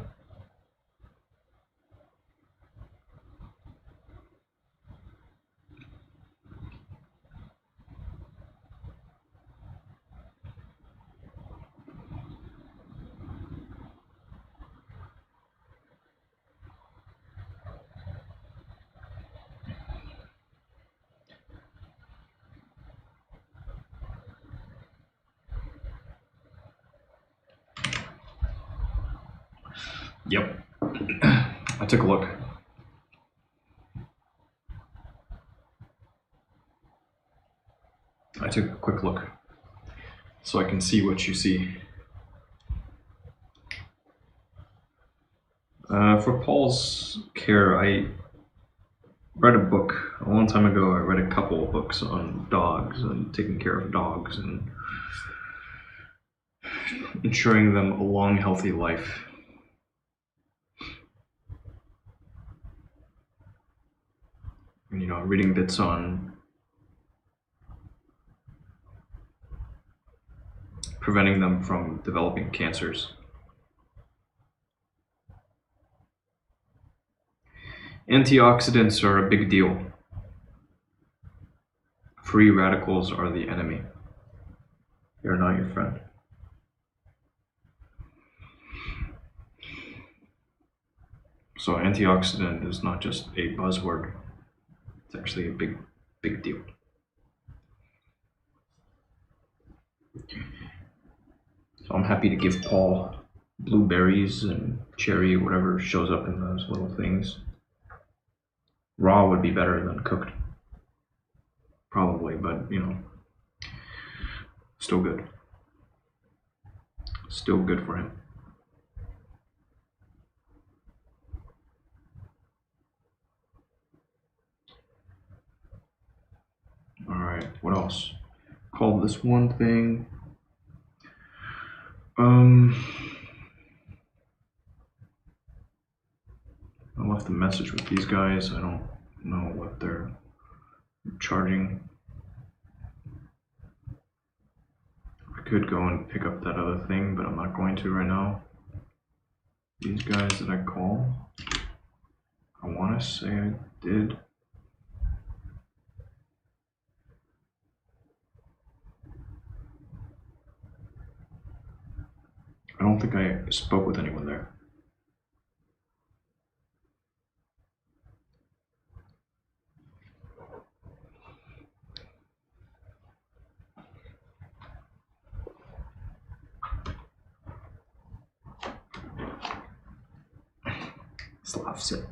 Yep. I took a look. I took a quick look so I can see what you see. For Paul's care, I read a book a long time ago. I read a couple of books on dogs and taking care of dogs and ensuring them a long, healthy life. You know, reading bits on preventing them from developing cancers. Antioxidants are a big deal. Free radicals are the enemy. They're not your friend. So antioxidant is not just a buzzword. It's actually a big deal. So I'm happy to give Paul blueberries and cherry, whatever shows up in those little things. Raw would be better than cooked. Probably, but you know, still good. Still good for him. Alright, what else? Called this one thing. I left a message with these guys. I don't know what they're charging. I could go and pick up that other thing, but I'm not going to right now. These guys that I call, I want to say I did. I don't think I spoke with anyone there. Slavsit.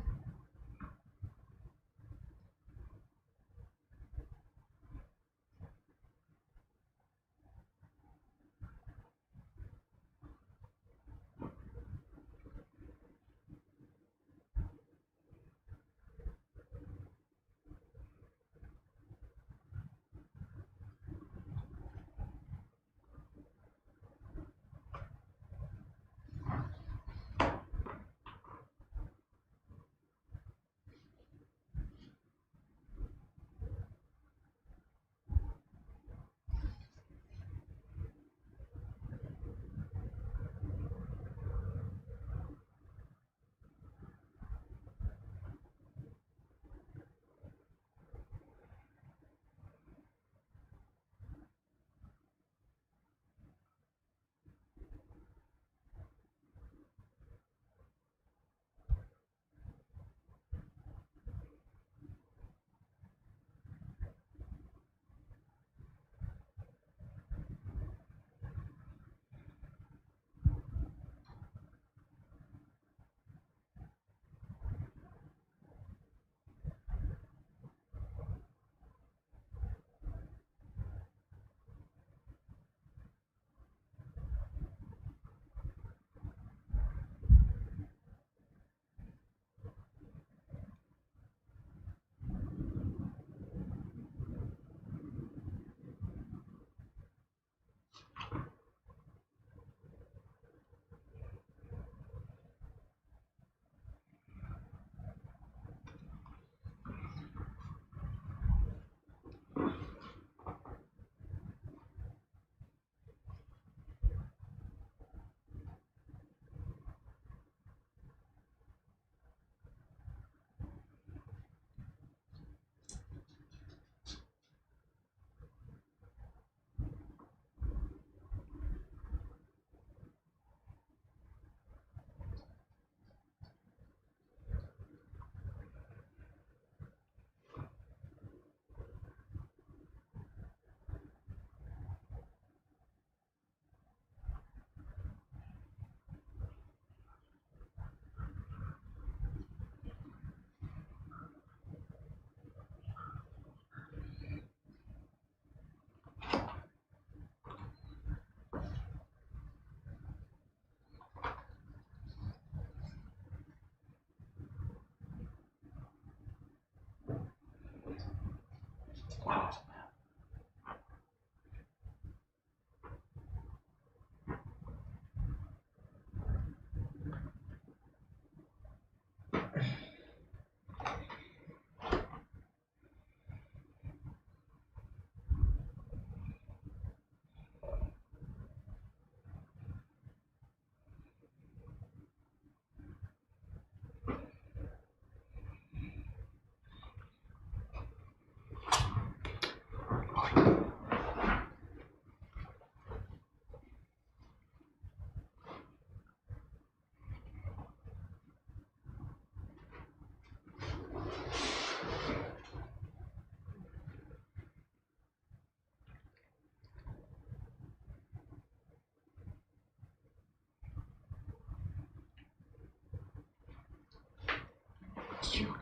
you.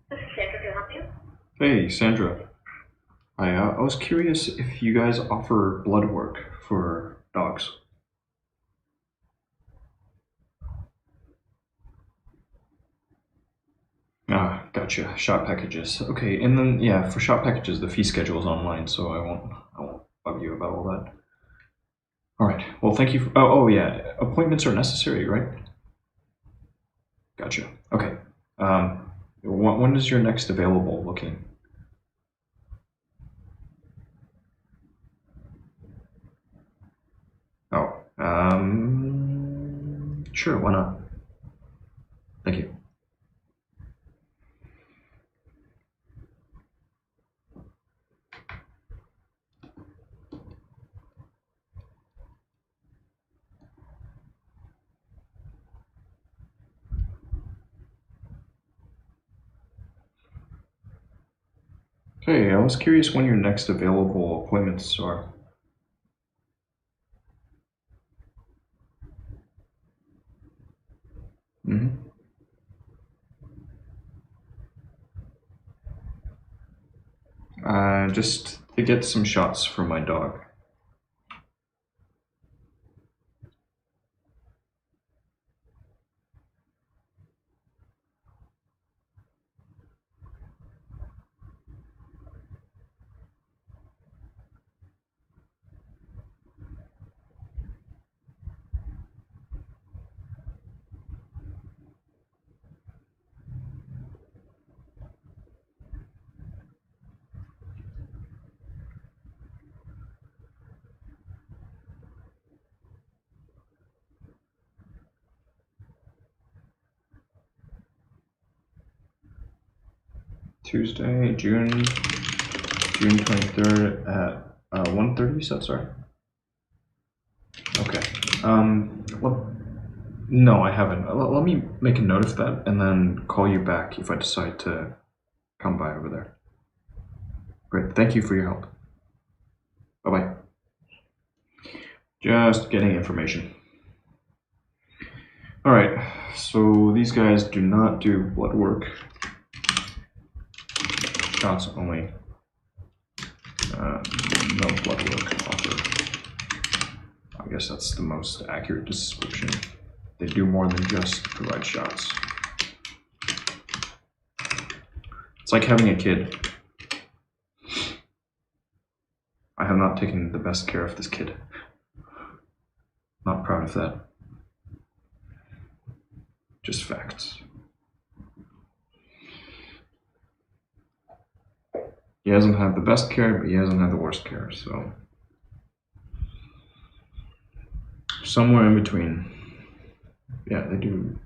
This is Sandra. Can I help you? Hey, Sandra. I was curious if you guys offer blood work for dogs. Ah, gotcha. Shop packages. Okay, and then yeah, for shop packages, the fee schedule is online, so I won't bug you about all that. All right. Well, thank you. Oh yeah, appointments are necessary, right? Gotcha. Okay. When is your next available looking? Oh, sure. Why not? Thank you. Hey, I was curious when your next available appointments are. Mm-hmm. Just to get some shots for my dog. Tuesday, June 23rd at 1:30. You said, sorry. Okay. No, I haven't. Let me make a note of that and then call you back if I decide to come by over there. Great. Thank you for your help. Bye bye. Just getting information. All right. So these guys do not do blood work. Shots only. No blood work offered. I guess that's the most accurate description. They do more than just provide shots. It's like having a kid. I have not taken the best care of this kid. Not proud of that. Just facts. He hasn't had the best care, but he hasn't had the worst care, so somewhere in between. Yeah, they do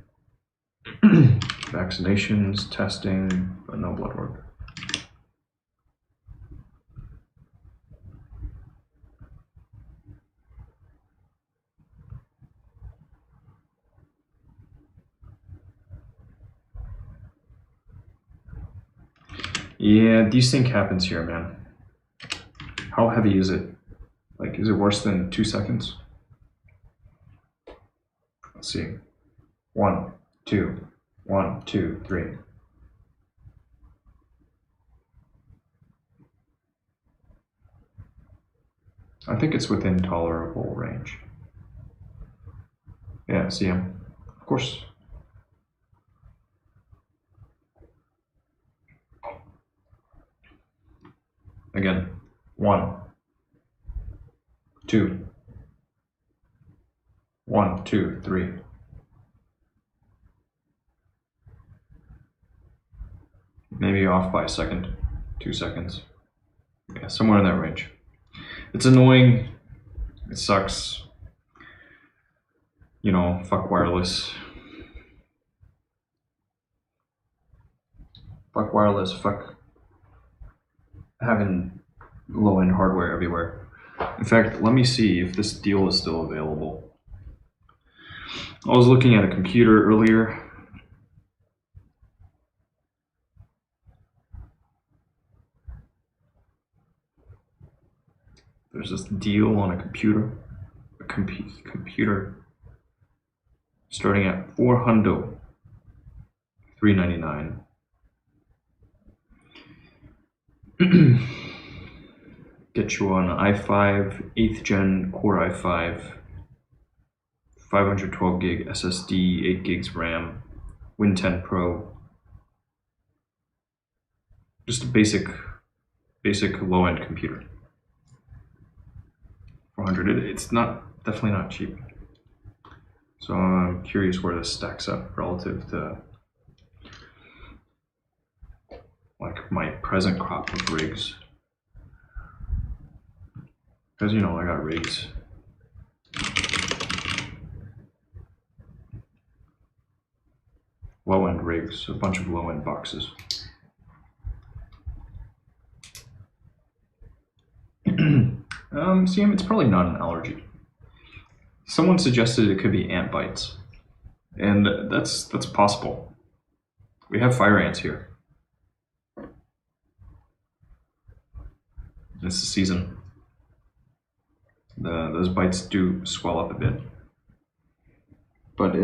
vaccinations, testing, but no blood work. Yeah, desync happens here, man. How heavy is it? Like, is it worse than 2 seconds? Let's see. 1, 2, 1, 2, 3. I think it's within tolerable range. Yeah, CM. Of course. Again. 1, 2, 1, 2, 3. Maybe off by a second, 2 seconds. Yeah, somewhere in that range. It's annoying. It sucks. You know, fuck wireless. Fuck wireless, fuck having low-end hardware everywhere. In fact, let me see if this deal is still available. I was looking at a computer earlier. There's this deal on a computer. Computer starting at $400, $399. Get you on i5, 8th gen Core i5, 512 gig SSD, 8 gigs RAM, Win 10 Pro. Just a basic low-end computer. 400. It's definitely not cheap. So I'm curious where this stacks up relative to like my present crop of rigs. Because you know I got rigs. Low-end rigs, a bunch of low-end boxes. See, it's probably not an allergy. Someone suggested it could be ant bites, and that's possible. We have fire ants here. It's the season. Those bites do swell up a bit, but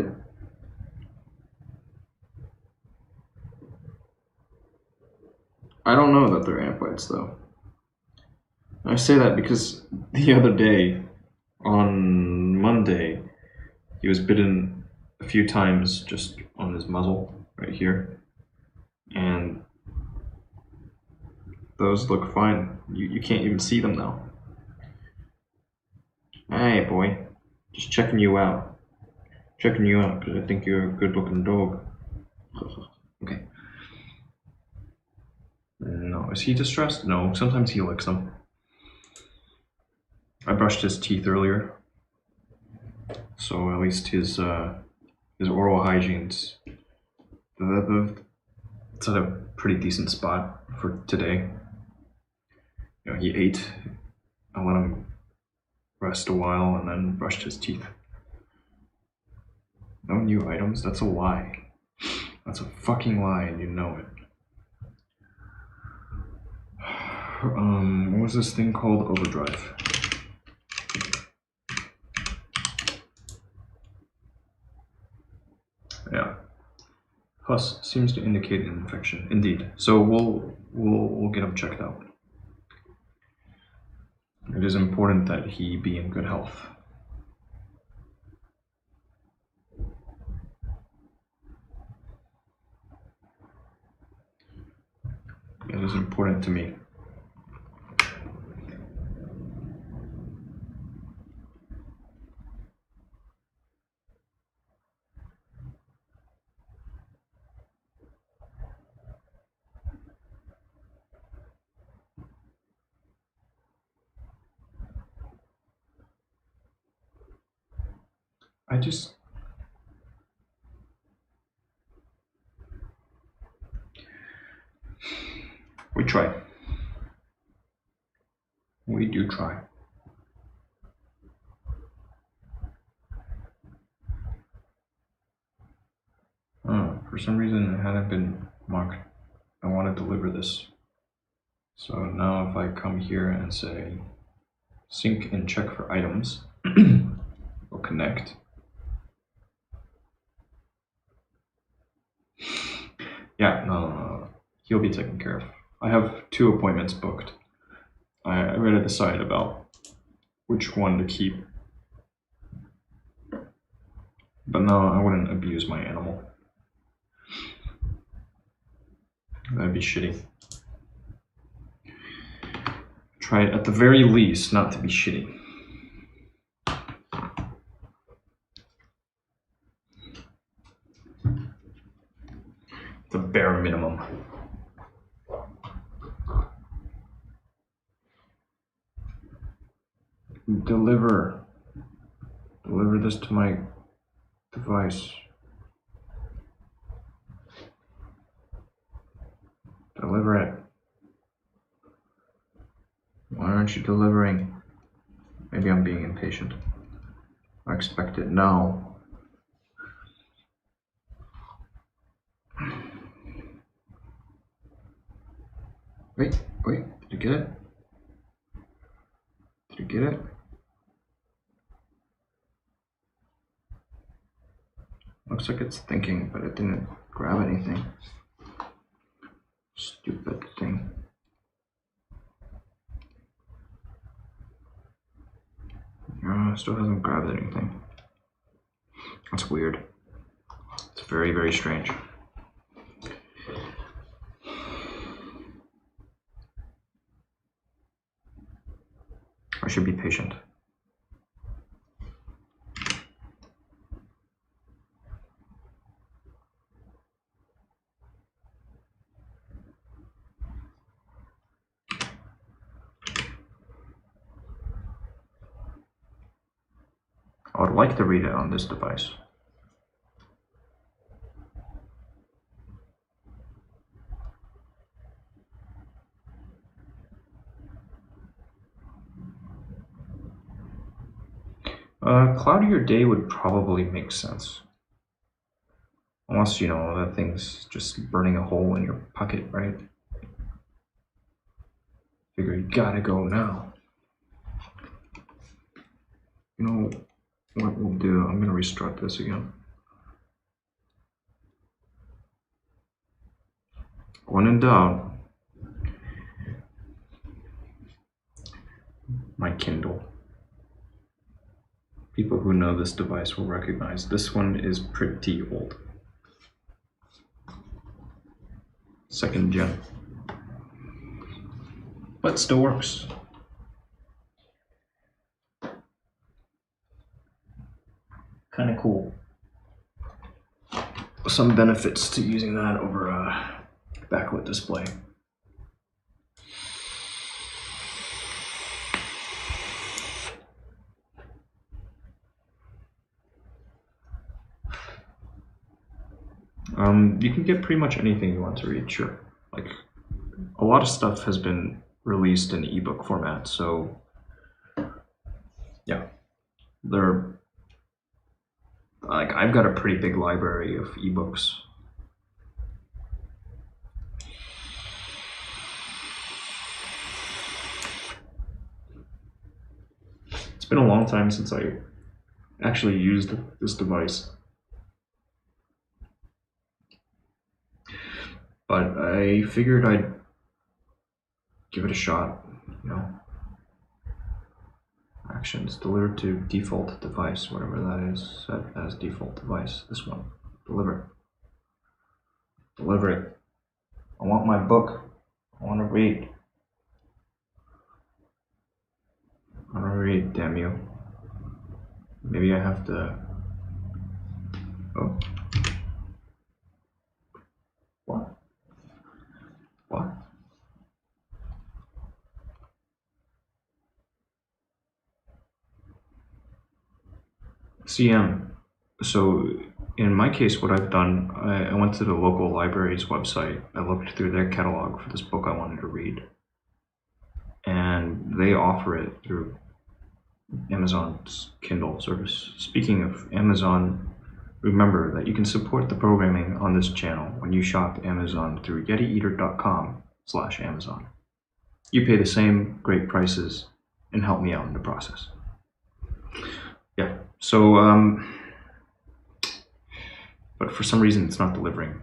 I don't know that they're ant bites though. I say that because the other day, on Monday, he was bitten a few times just on his muzzle right here, and those look fine. You can't even see them now. Hey boy, just checking you out. Checking you out because I think you're a good looking dog. Okay. No, is he distressed? No, sometimes he licks them. I brushed his teeth earlier, so at least his oral hygiene's it's at a pretty decent spot for today. You know, he ate. I let him rest a while and then brushed his teeth. No new items? That's a lie. That's a fucking lie, and you know it. What was this thing called? Overdrive. Yeah. Pus seems to indicate an infection. Indeed. So we'll get him checked out. It is important that he be in good health. It is important to me. We try. We do try. For some reason it hadn't been marked. I want to deliver this. So now if I come here and say sync and check for items, we'll connect. Yeah, no. He'll be taken care of. I have 2 appointments booked. I gotta decide about which one to keep. But no, I wouldn't abuse my animal. That'd be shitty. Try at the very least not to be shitty. The bare minimum. Deliver this to my device. deliver it? Why aren't you delivering? Maybe I'm being impatient. I expect it now. Wait, did you get it? Did you get it? Looks like it's thinking, but it didn't grab anything. Stupid thing. Still hasn't grabbed anything. That's weird. It's very, very strange. I should be patient. I would like to read it on this device. Cloudier day would probably make sense. Unless, you know, that thing's just burning a hole in your pocket, right? Figure you gotta go now. You know what we'll do? I'm gonna restart this again. When in doubt, my Kindle. People who know this device will recognize this one is pretty old. 2nd gen. But still works. Kind of cool. Some benefits to using that over a backlit display. You can get pretty much anything you want to read, sure. Like, a lot of stuff has been released in ebook format, so yeah. I've got a pretty big library of ebooks. It's been a long time since I actually used this device. But I figured I'd give it a shot, you know. Actions delivered to default device, whatever that is, set as default device. This one, deliver. Deliver it. I want my book. I want to read. I want to read, damn you. Maybe I have to. Oh. What? What? CM. So in my case, what I've done, I went to the local library's website. I looked through their catalog for this book I wanted to read. And they offer it through Amazon's Kindle service. Speaking of Amazon, remember that you can support the programming on this channel when you shop Amazon through YetiEater.com/Amazon. You pay the same great prices and help me out in the process. Yeah, so, but for some reason it's not delivering.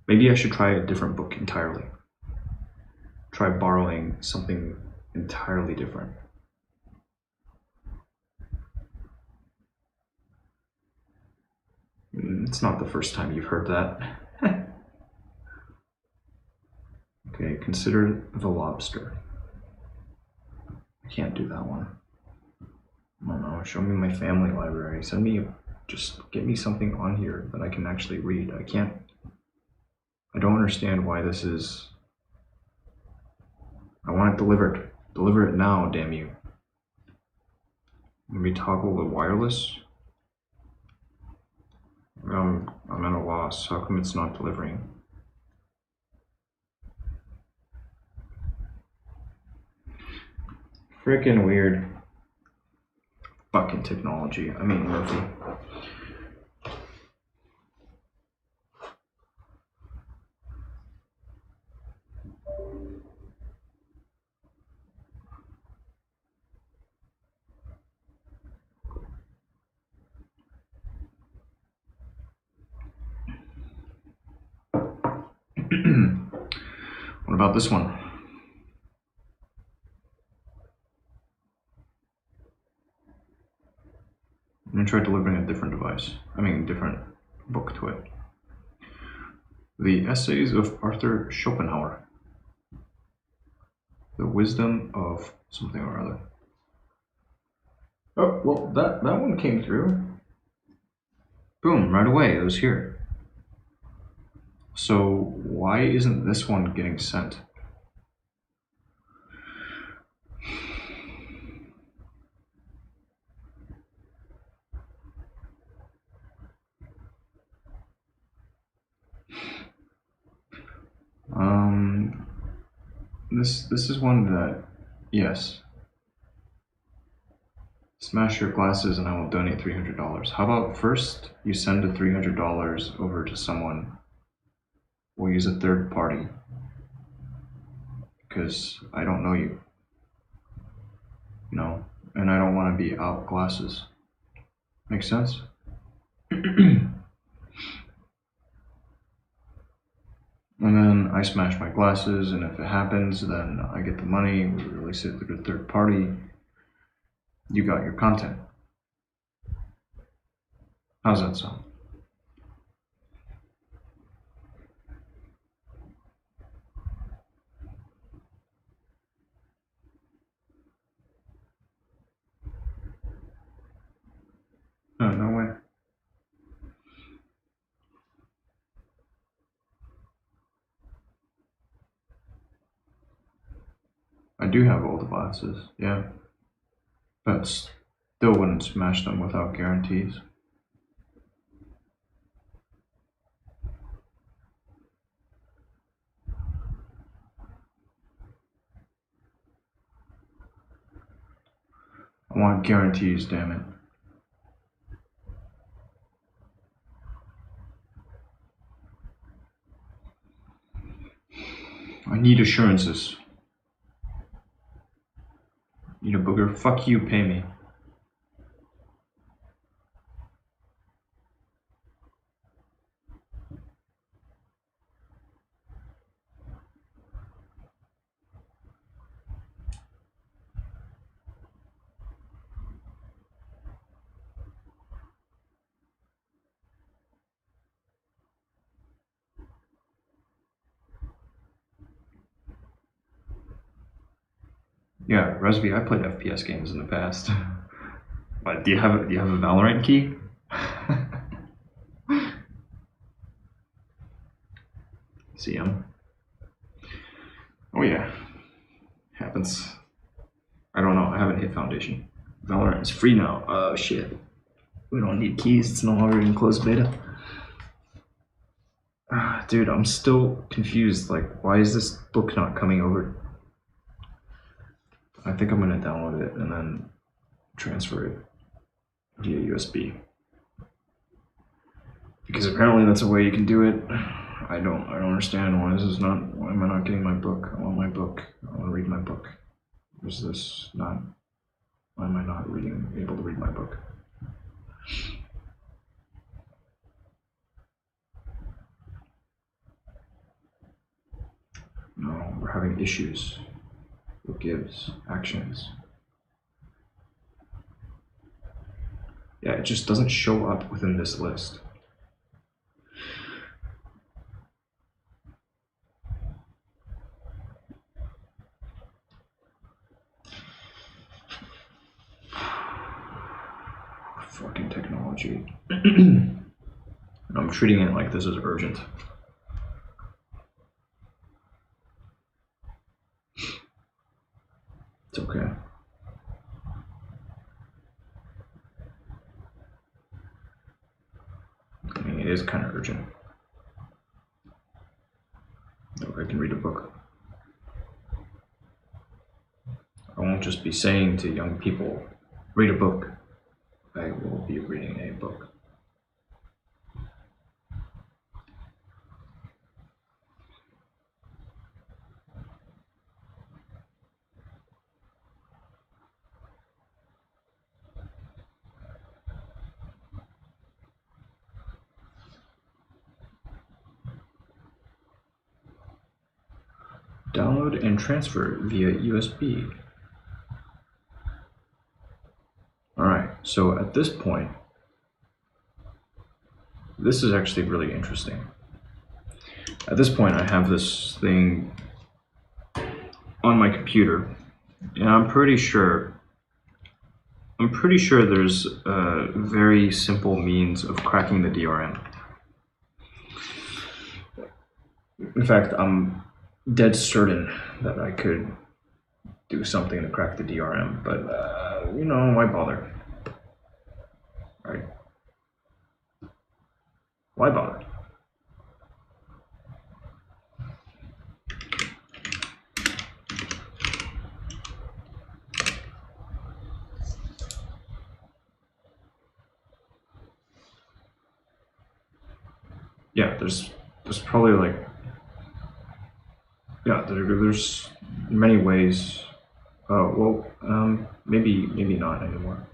Maybe I should try a different book entirely. Try borrowing something entirely different. It's not the first time you've heard that. Okay, consider The Lobster. I can't do that one. I don't know, show me my family library. Just get me something on here that I can actually read. I don't understand why this is. I want it delivered. Deliver it now, damn you. Maybe toggle the wireless? I'm at a loss. How come it's not delivering? Freaking weird. Fucking technology. I mean, Murphy. What about this one? I'm going to try delivering a different device. I mean, different book to it. The Essays of Arthur Schopenhauer. The Wisdom of something or other. Oh, well, that one came through. Boom, right away, it was here. So why isn't this one getting sent? This is one that, yes. Smash your glasses and I will donate $300. How about first you send the $300 over to someone? We'll use a third party. Because I don't know you. You know, and I don't want to be out glasses. Make sense? And then I smash my glasses, and if it happens, then I get the money, we release it through a third party. You got your content. How's that sound? Oh, no way. I do have old glasses, yeah. But still wouldn't smash them without guarantees. I want guarantees, damn it. I need assurances. Need a booger? Fuck you, pay me. Yeah, Resby, I played FPS games in the past. But do you have a Valorant key? See him? Oh yeah, happens. I don't know. I haven't hit Foundation. Valorant is free now. Oh shit. We don't need keys. It's no longer in closed beta. Dude, I'm still confused. Like, why is this book not coming over? I think I'm gonna download it and then transfer it via USB. Because apparently that's a way you can do it. I don't understand why this is not. Why am I not getting my book? I want my book. I want to read my book. Is this not? Why am I not able to read my book? No, we're having issues. What gives? Actions. Yeah, it just doesn't show up within this list. Fucking technology. I'm treating it like this is urgent. It's okay. I mean, it is kind of urgent. Look, I can read a book. I won't won't just be saying to young people, read a book. I will be reading a book. Download and transfer via USB. Alright, so at this point, this is actually really interesting. At this point, I have this thing on my computer, and I'm pretty sure there's a very simple means of cracking the DRM. In fact, I'm dead certain that I could do something to crack the DRM, but you know, why bother? Right? Why bother? Yeah, there's probably like, yeah, there's many ways. Maybe not anymore.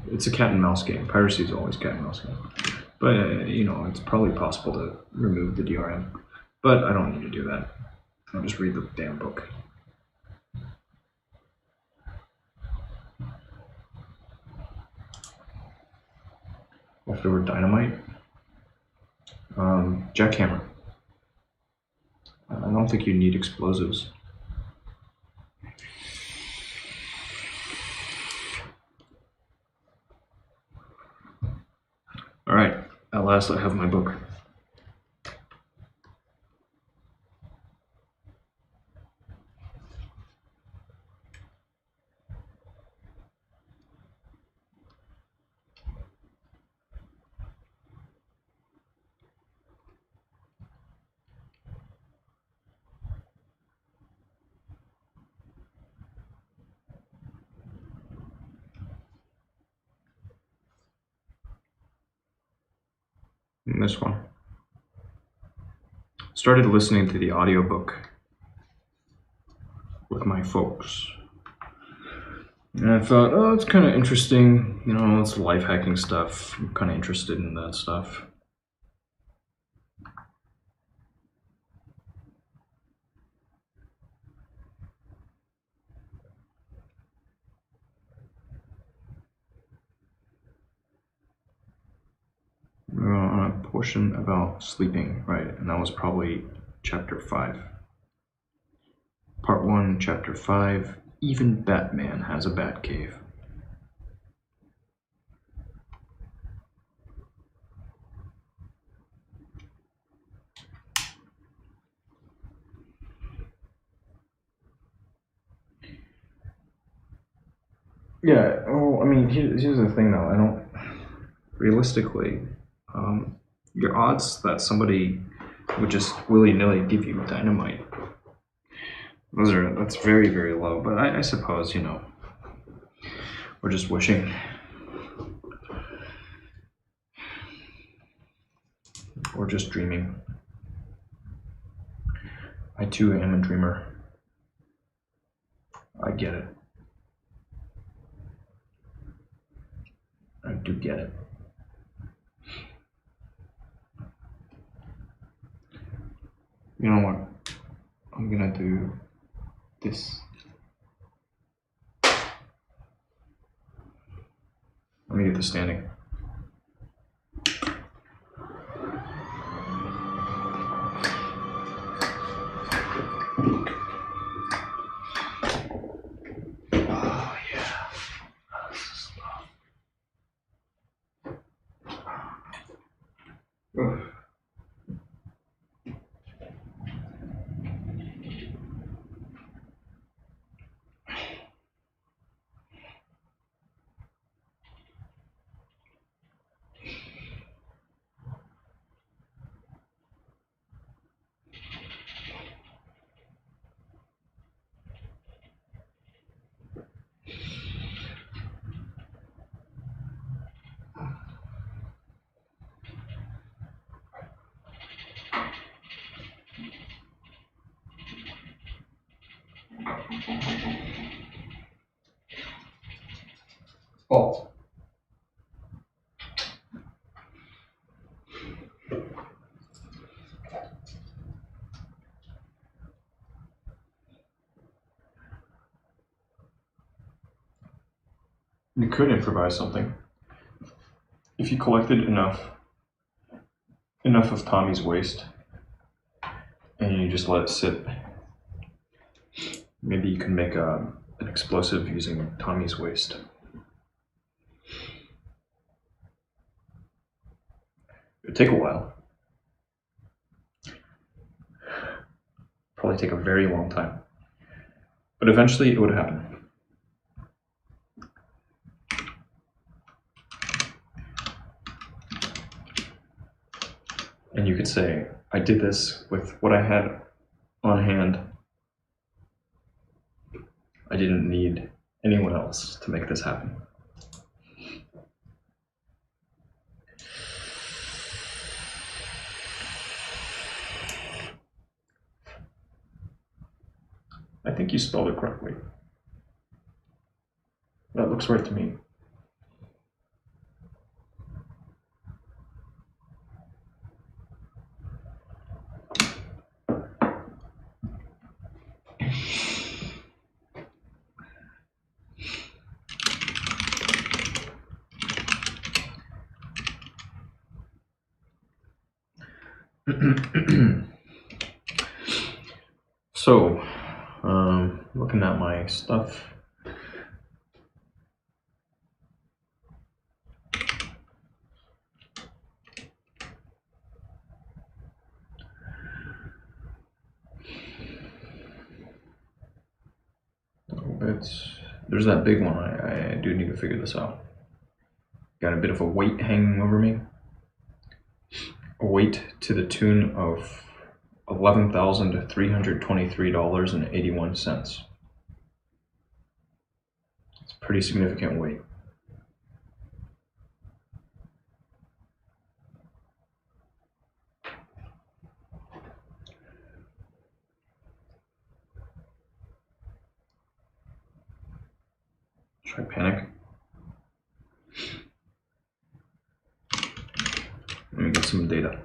It's a cat and mouse game. Piracy is always cat and mouse game. But you know, it's probably possible to remove the DRM. But I don't need to do that. I'll just read the damn book. Leftover dynamite. Jackhammer. I don't think you need explosives. Alright, at last I have my book. And this one. Started listening to the audiobook with my folks. And I thought, oh, it's kind of interesting. You know, it's life hacking stuff. I'm kind of interested in that stuff. On a portion about sleeping, right? And that was probably chapter 5. Part 1, chapter 5. Even Batman has a bat cave. Yeah, well, I mean, here's the thing though. I don't, realistically, your odds that somebody would just willy-nilly give you dynamite, that's very, very low. But I suppose, you know, we're just wishing. Or just dreaming. I too am a dreamer. I get it. I do get it. You know what? I'm gonna do this. Let me get this standing. Oh yeah. This is love. Ugh. Oh. You could improvise something. If you collected enough of Tommy's waste and you just let it sit, maybe you can make an explosive using Tommy's waste. It would take a while. Probably take a very long time. But eventually it would happen. And you could say, I did this with what I had on hand. I didn't need anyone else to make this happen. I think you spelled it correctly. That looks right to me. So, looking at my stuff. There's that big one. I do need to figure this out. Got a bit of a weight hanging over me. A weight to the tune of $11,323.81. It's a pretty significant weight. Should I panic? Let me get some data.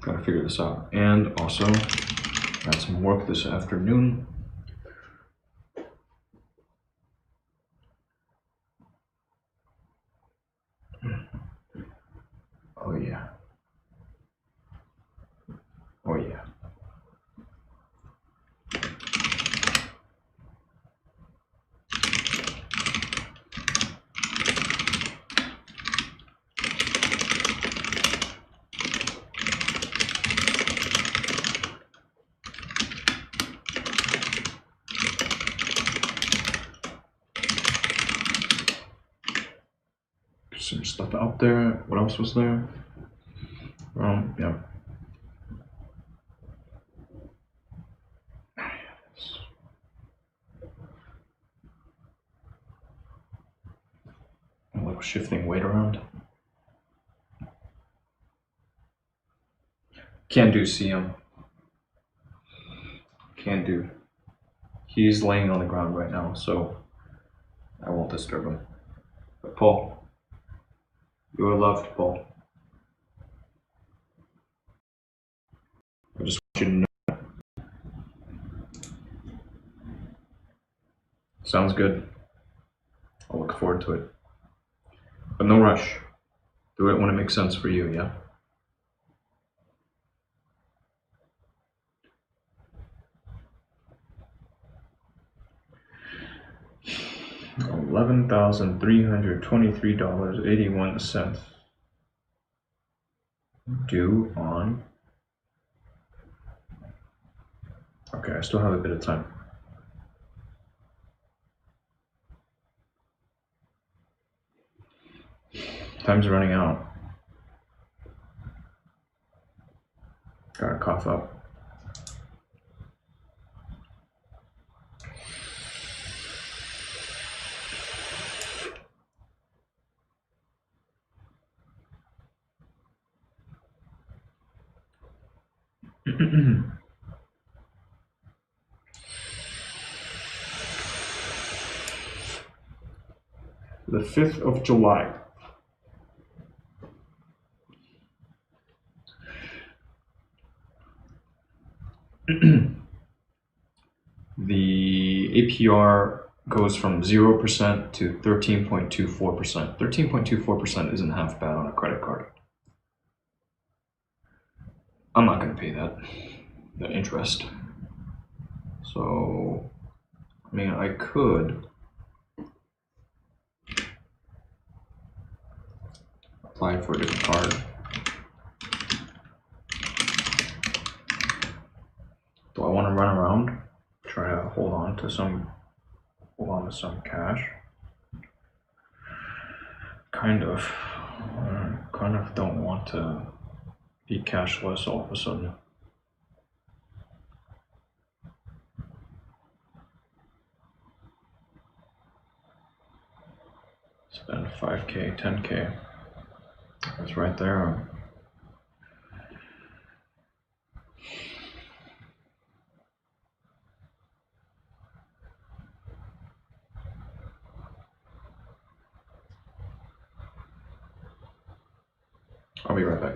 Gotta figure this out. And also, got some work this afternoon. Oh yeah. Oh yeah. Some stuff out there. What else was there? Yeah. A little shifting weight around. Can't do CM. Can't do. He's laying on the ground right now, so I won't disturb him. But Paul, you are loved, Paul. I just want you to know. Sounds good. I'll look forward to it. But no rush. Do it when it makes sense for you, yeah? $11,323.81 due on. Okay, I still have a bit of time. Time's running out. Gotta cough up. the 5th of July. The APR goes from 0% to 13.24%. 13.24% isn't half bad on a credit card. I'm not going to pay that, the interest. So, I mean, I could apply for a different card. Do I want to run around, try to hold on to some cash? Kind of. I kind of don't want to be cashless all of a sudden. Spend 5K, 10K. It's right there. I'll be right back.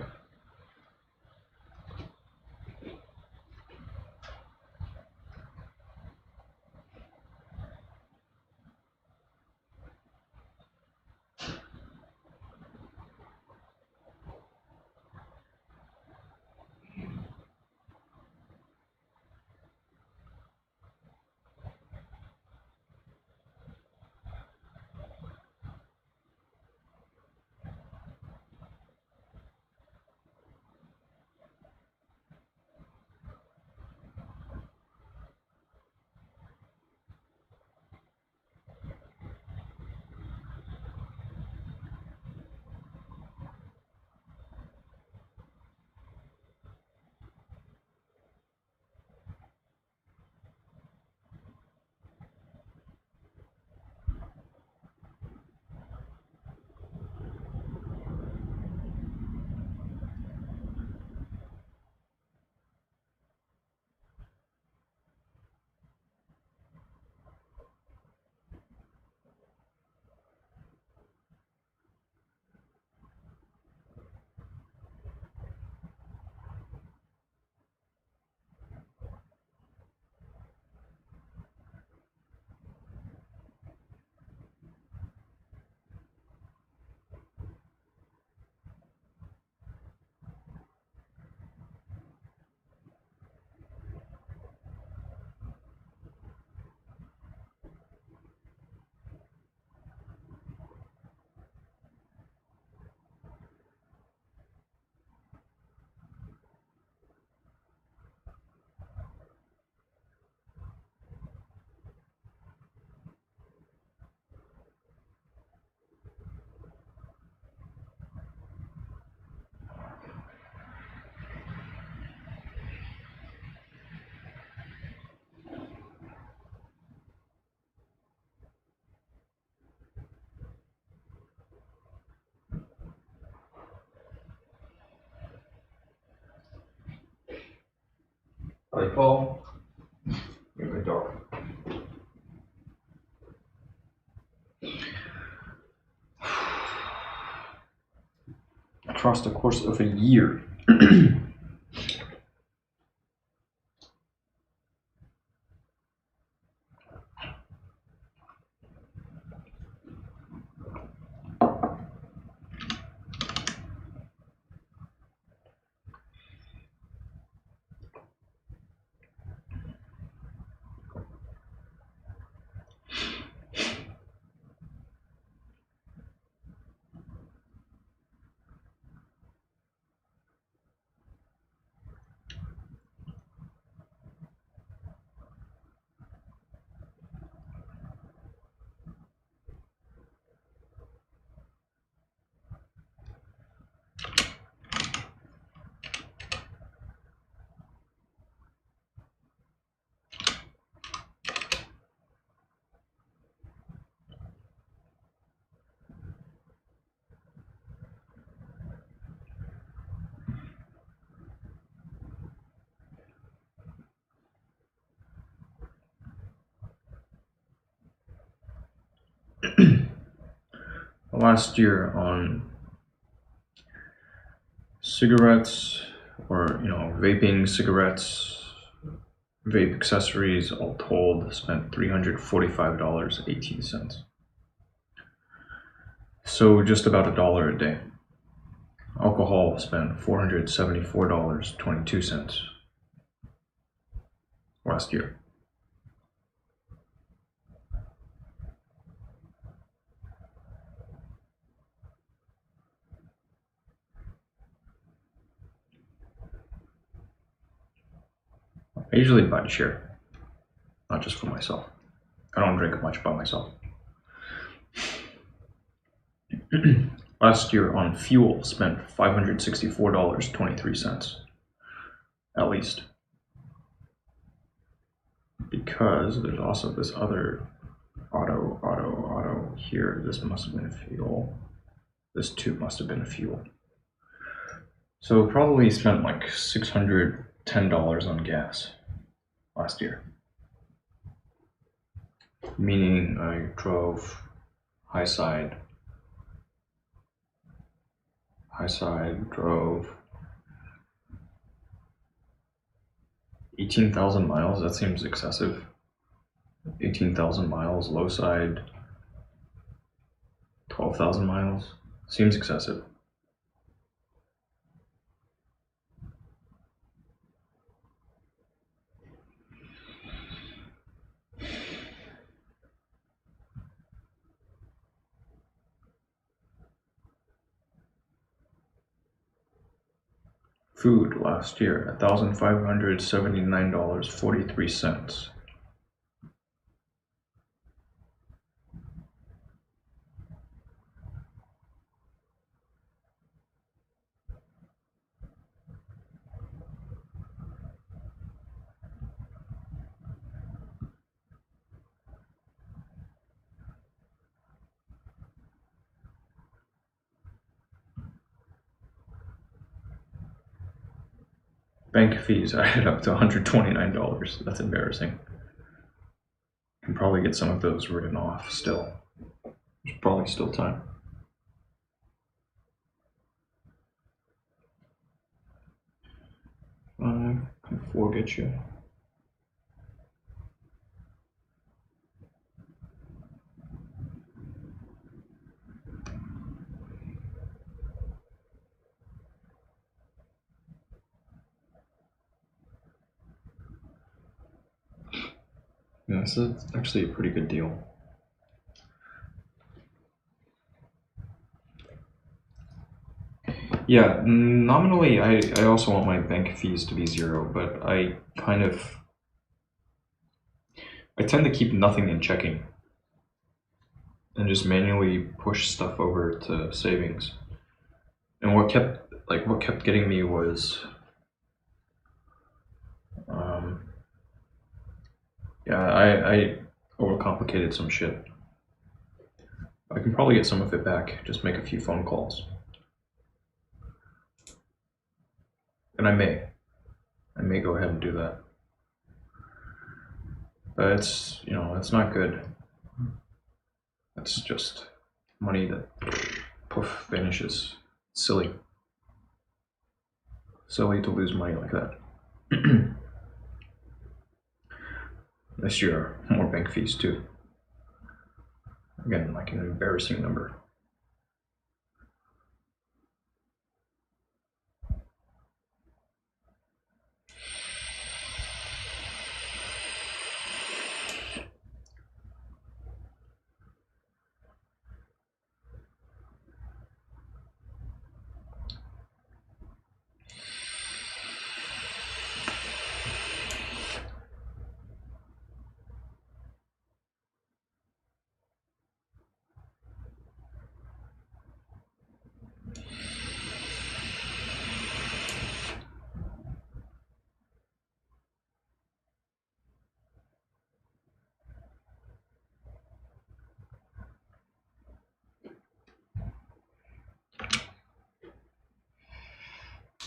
Hi, Paul. You're my dog. Across the course of a year. last year on cigarettes, or vaping, cigarettes, vape accessories, all told, spent $345.18. So just about $1 a day. Alcohol spent $474.22 last year. I usually buy to share, not just for myself. I don't drink much by myself. Last year on fuel spent $564.23, at least. Because there's also this other auto here. This must have been a fuel. This too must have been a fuel. So probably spent like $610 on gas last year. Meaning I drove high side, drove 18,000 miles. That seems excessive. 18,000 miles. Low side, 12,000 miles. Seems excessive. Food last year, $1,579.43. Bank fees added up to $129. That's embarrassing. Can probably get some of those written off still. There's probably still time. Can 4 get you? Yeah, this is actually a pretty good deal. Yeah, nominally, I also want my bank fees to be 0, but I tend to keep nothing in checking and just manually push stuff over to savings. And what kept getting me was, I overcomplicated some shit. I can probably get some of it back, just make a few phone calls. And I may go ahead and do that. But it's not good. It's just money that poof vanishes. Silly. Silly to lose money like that. This year, more bank fees too. Again, like an embarrassing number.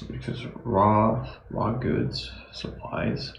Because raw goods, supplies.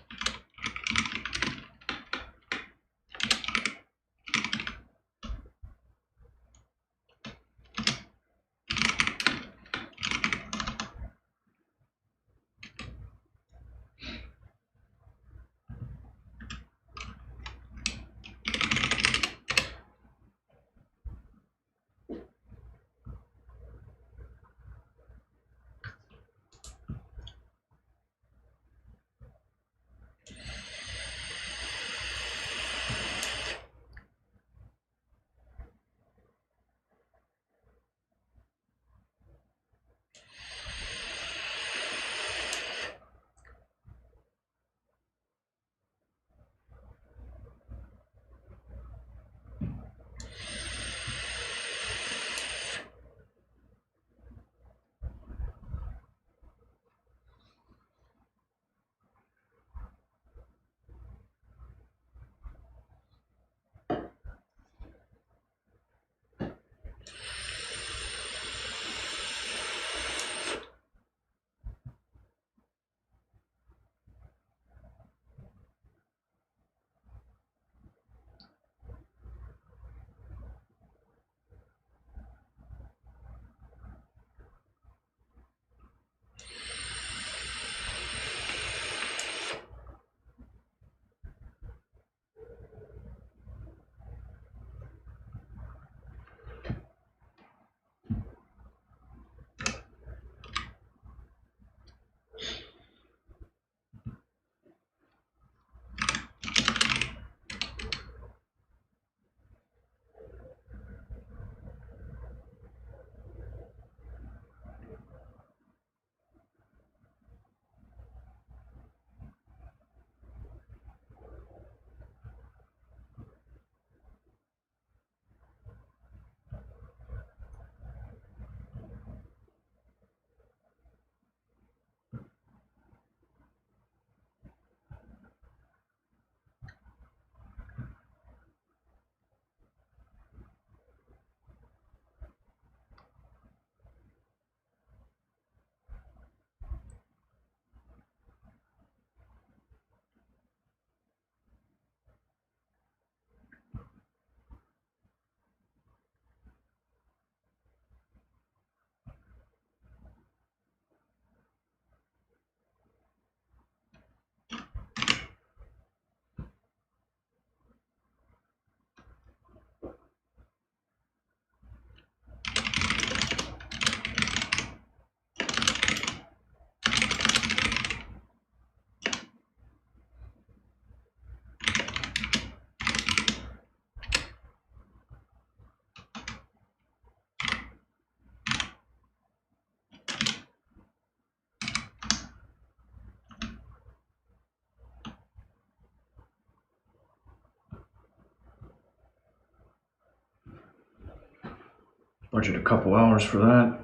budget a couple hours for that.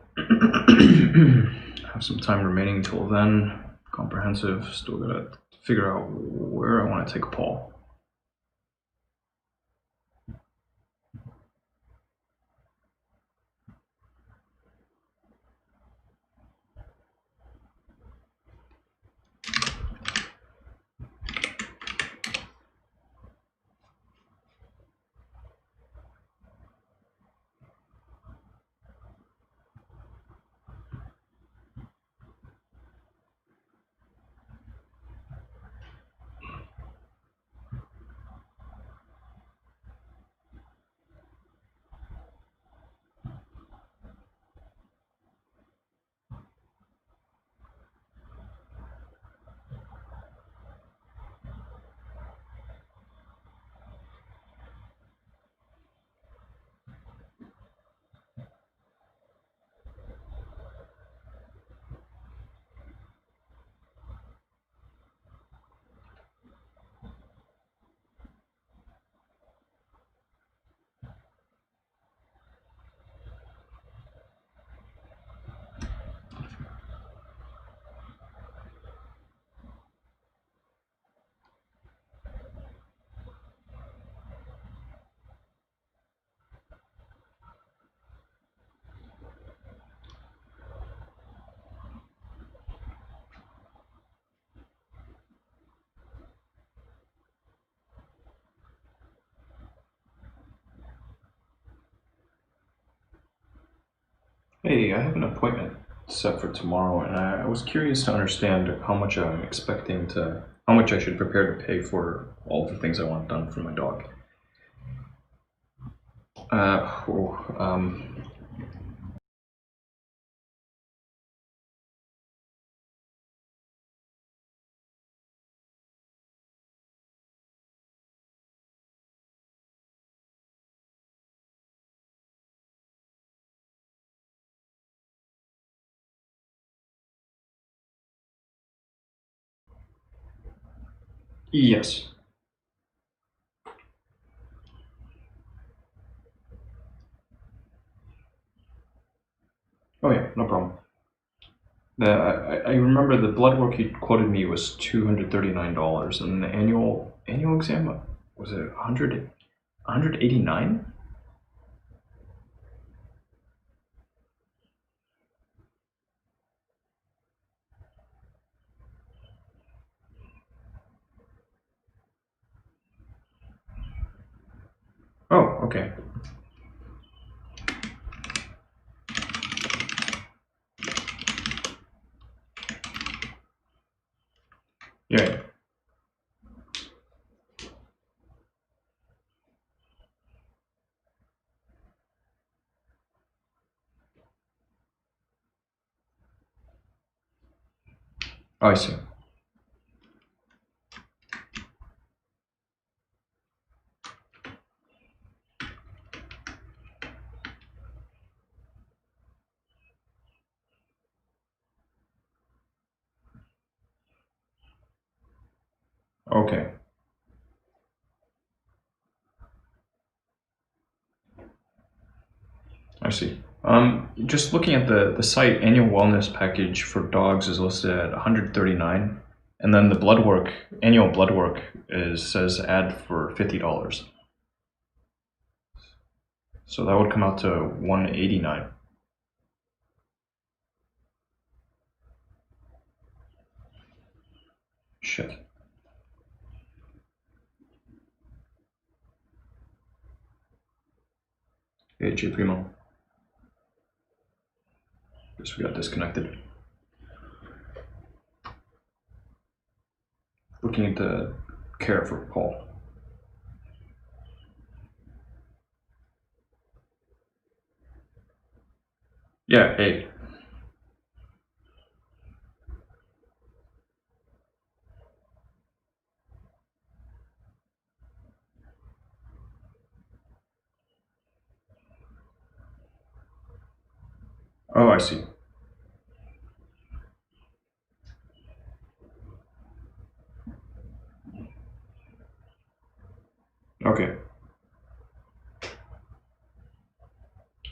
Have some time remaining till then. Comprehensive. Still gotta figure out where I want to take Paul. Hey, I have an appointment set for tomorrow, and I was curious to understand how much I'm expecting to, how much I should prepare to pay for all the things I want done for my dog. Uh, oh, um, yes. Oh yeah, no problem. I remember the blood work you quoted me was $239, and the annual exam was it 189? Oh, okay. Yeah. Oh, I see. Okay. I see. Just looking at the site, annual wellness package for dogs is listed at 139, and then the annual blood work says add for $50. So that would come out to 189. Shit. Hey, J Primo. Guess we got disconnected. Looking at the care for Paul. Yeah, hey. Oh, I see. Okay.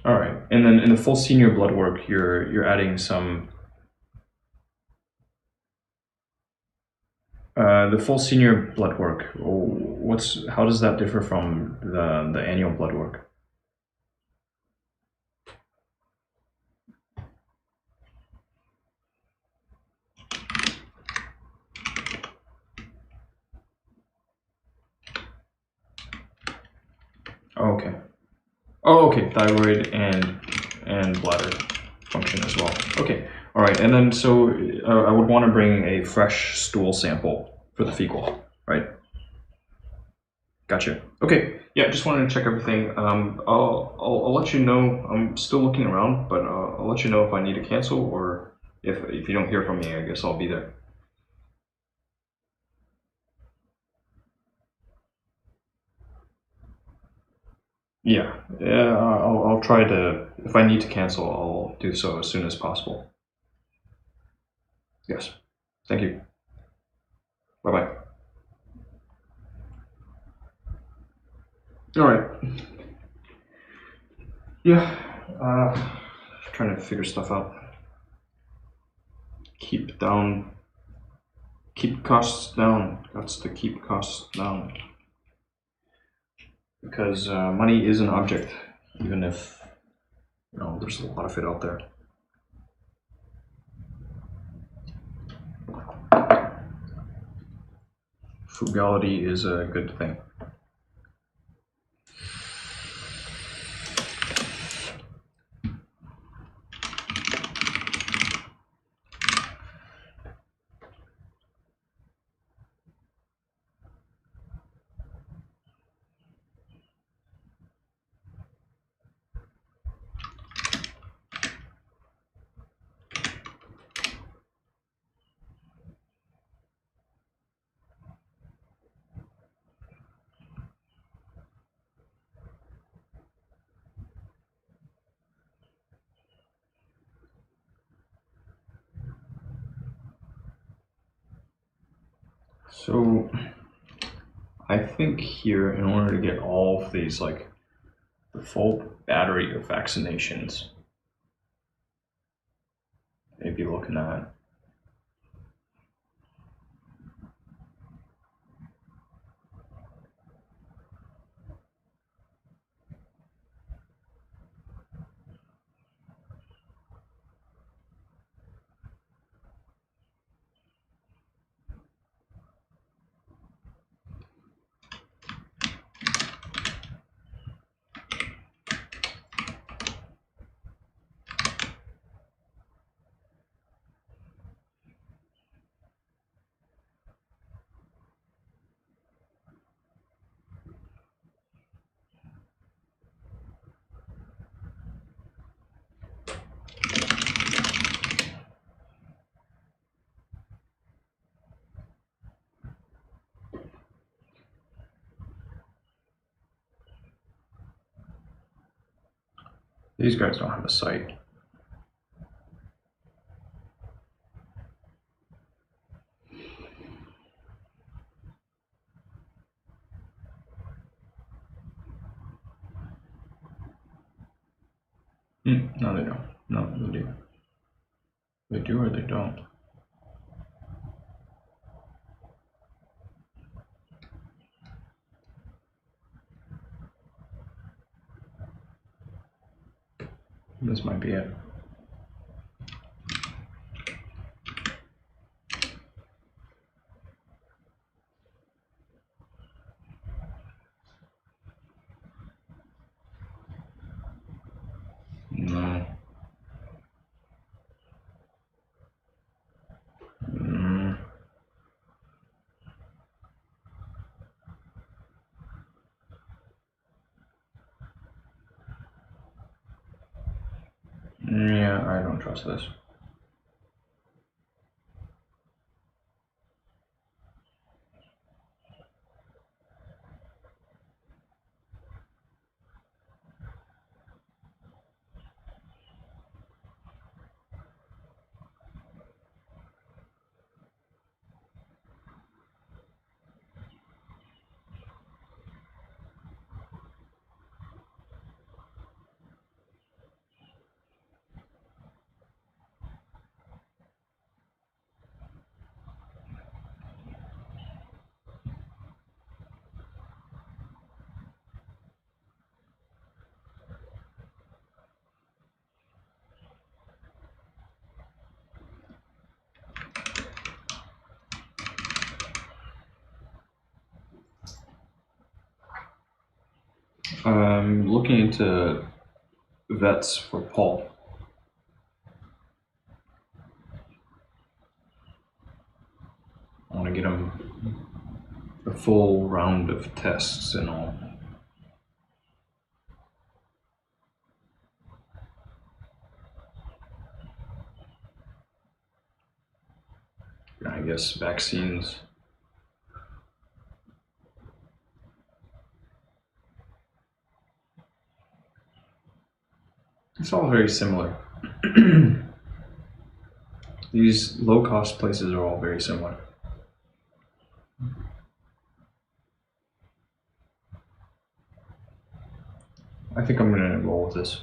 All right. And then in the full senior blood work, you're adding some. The full senior blood work. How does that differ from the annual blood work? Oh, okay. Oh, okay. Thyroid and bladder function as well. Okay. All right. And then so I would want to bring a fresh stool sample for the fecal, right? Gotcha. Okay. Yeah, just wanted to check everything. I'll let you know. I'm still looking around, but I'll let you know if I need to cancel or if you don't hear from me. I guess I'll be there. Yeah. Yeah. I'll try to. If I need to cancel, I'll do so as soon as possible. Yes. Thank you. Bye bye. All right. Yeah. Trying to figure stuff out. Keep costs down. Got to keep costs down. Because money is an object, even if there's a lot of it out there. Frugality is a good thing. So I think here, in order to get all of these, like the full battery of vaccinations, maybe looking at these guys don't have a site. No, they don't. No, they do. They do or they don't. This might be it. No. Yeah, I don't trust this. I'm looking into vets for Paul. I want to get him a full round of tests and all. I guess vaccines. It's all very similar. These low-cost places are all very similar. I think I'm gonna roll with this.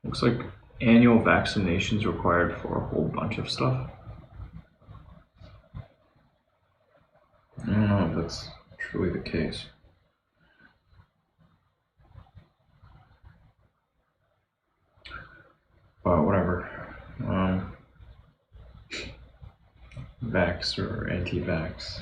Looks like annual vaccinations required for a whole bunch of stuff. I don't know if that's truly the case. But whatever. Vax or anti-vax.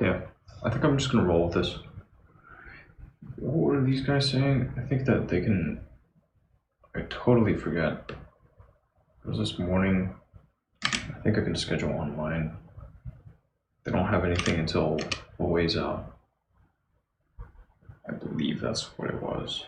Yeah, I think I'm just gonna roll with this. What are these guys saying? I think that they can. I totally forget. It was this morning. I think I can schedule online. They don't have anything until a ways out. I believe that's what it was.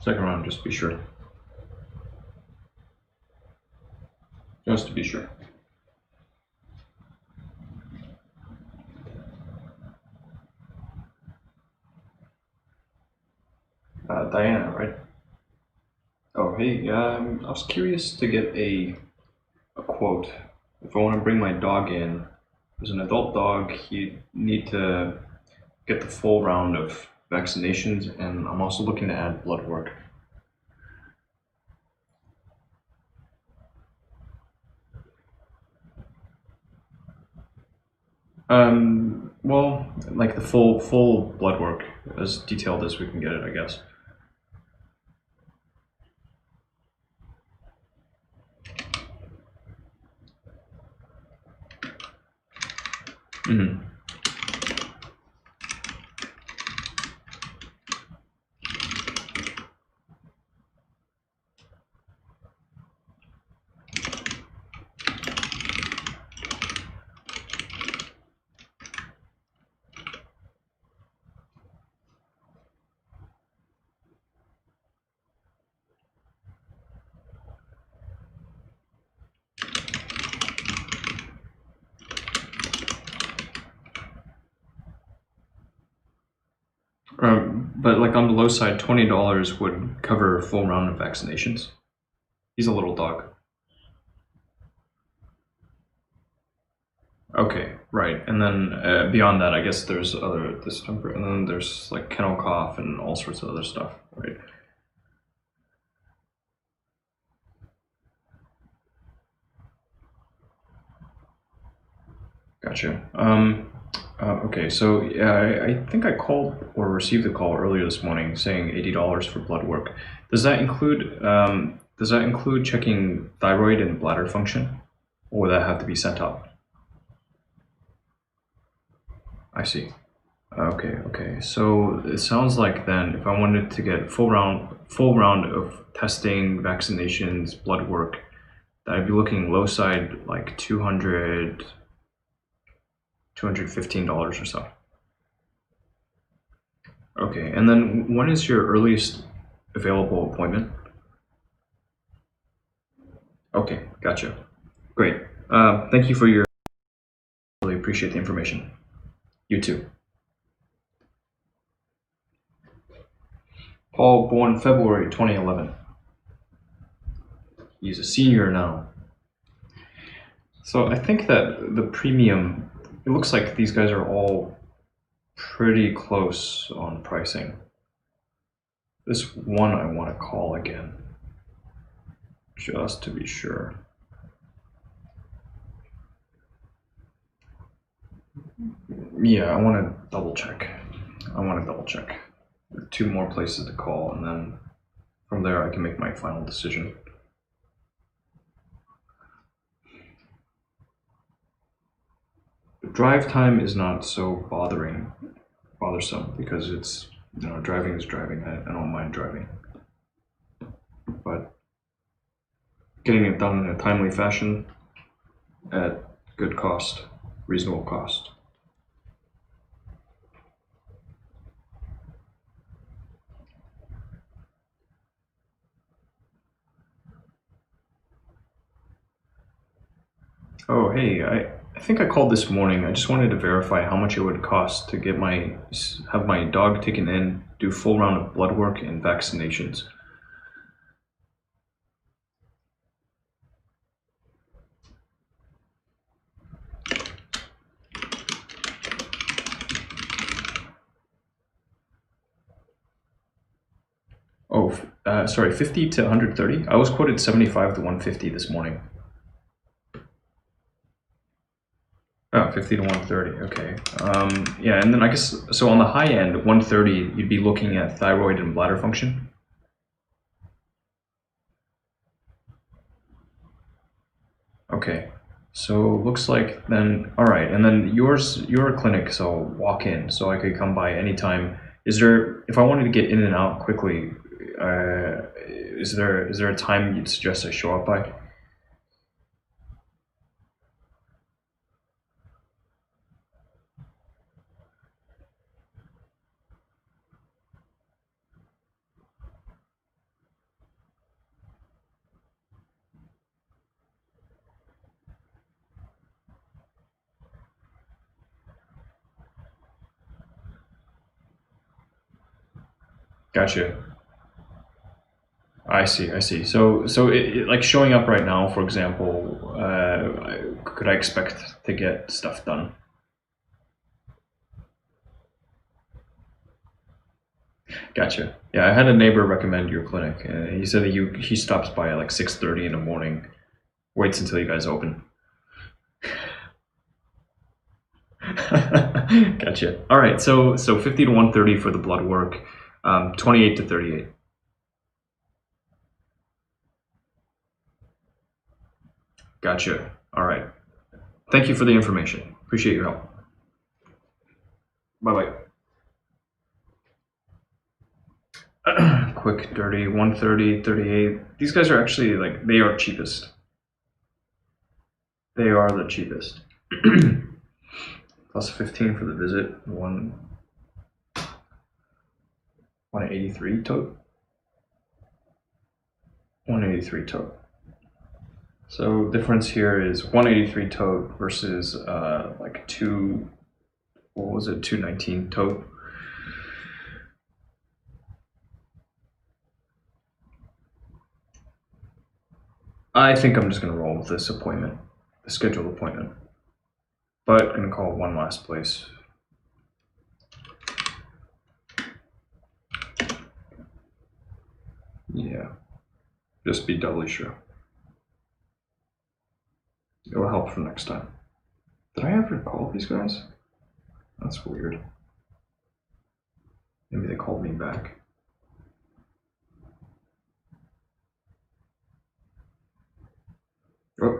Second round, just to be sure. Just to be sure. Diana, right? Oh, hey, I was curious to get a quote. If I want to bring my dog in, as an adult dog, you need to get the full round of vaccinations, and I'm also looking to add blood work. Well, like the full blood work, as detailed as we can get it, I guess. Mm-hmm. But like on the low side, $20 would cover a full round of vaccinations. He's a little dog. Okay, right. And then beyond that, I guess there's other distemper, and then there's like kennel cough and all sorts of other stuff, right? Gotcha. Okay, so yeah, I think I called or received a call earlier this morning saying $80 for blood work. Does that include checking thyroid and bladder function, or would that have to be sent up? I see. Okay. So it sounds like then if I wanted to get full round of testing, vaccinations, blood work, that I'd be looking low side like $215 or so. Okay, and then when is your earliest available appointment? Okay, gotcha. Great. Thank you for your. Really appreciate the information. You too. Paul, born February 2011. He's a senior now. So I think that the premium, it looks like these guys are all pretty close on pricing. This one I want to call again, just to be sure. Yeah, I want to double check. There are two more places to call, and then from there I can make my final decision. The drive time is not so bothersome because it's, driving is driving. I don't mind driving, but getting it done in a timely fashion at good cost, reasonable cost. Oh, hey, I think I called this morning. I just wanted to verify how much it would cost to have my dog taken in, do full round of blood work and vaccinations. Oh, sorry, 50 to 130? I was quoted 75 to 150 this morning. Oh, 50 to 130, okay. Yeah, and then I guess, so on the high end, 130, you'd be looking at thyroid and bladder function? Okay, so looks like then, all right, and then your clinic, so walk in, so I could come by anytime. If I wanted to get in and out quickly, is there a time you'd suggest I show up by? Gotcha. I see. So like showing up right now, for example, could I expect to get stuff done? Gotcha. Yeah, I had a neighbor recommend your clinic. He said that he stops by at like 6:30 in the morning, waits until you guys open. Gotcha. All right, so 50 to 130 for the blood work, 28 to 38. Gotcha. All right. Thank you for the information. Appreciate your help. Bye bye. Quick, dirty, 130, 38. These guys are actually like, they are cheapest. They are the cheapest. Plus 15 for the visit. 183 tote. 183 tote. So difference here is 183 tote versus like 219 tote. I think I'm just gonna roll with this appointment, the scheduled appointment. But I'm gonna call one last place. Yeah, just be doubly sure. It will help for next time. Did I ever call these guys? That's weird. Maybe they called me back. Oh.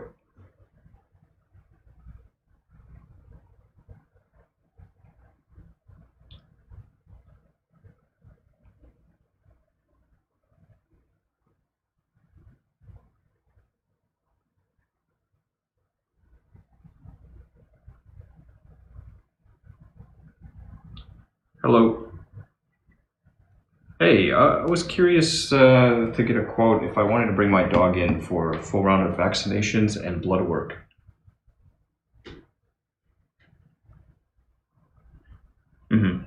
Hello. Hey, I was curious to get a quote if I wanted to bring my dog in for a full round of vaccinations and blood work. Mm-hmm.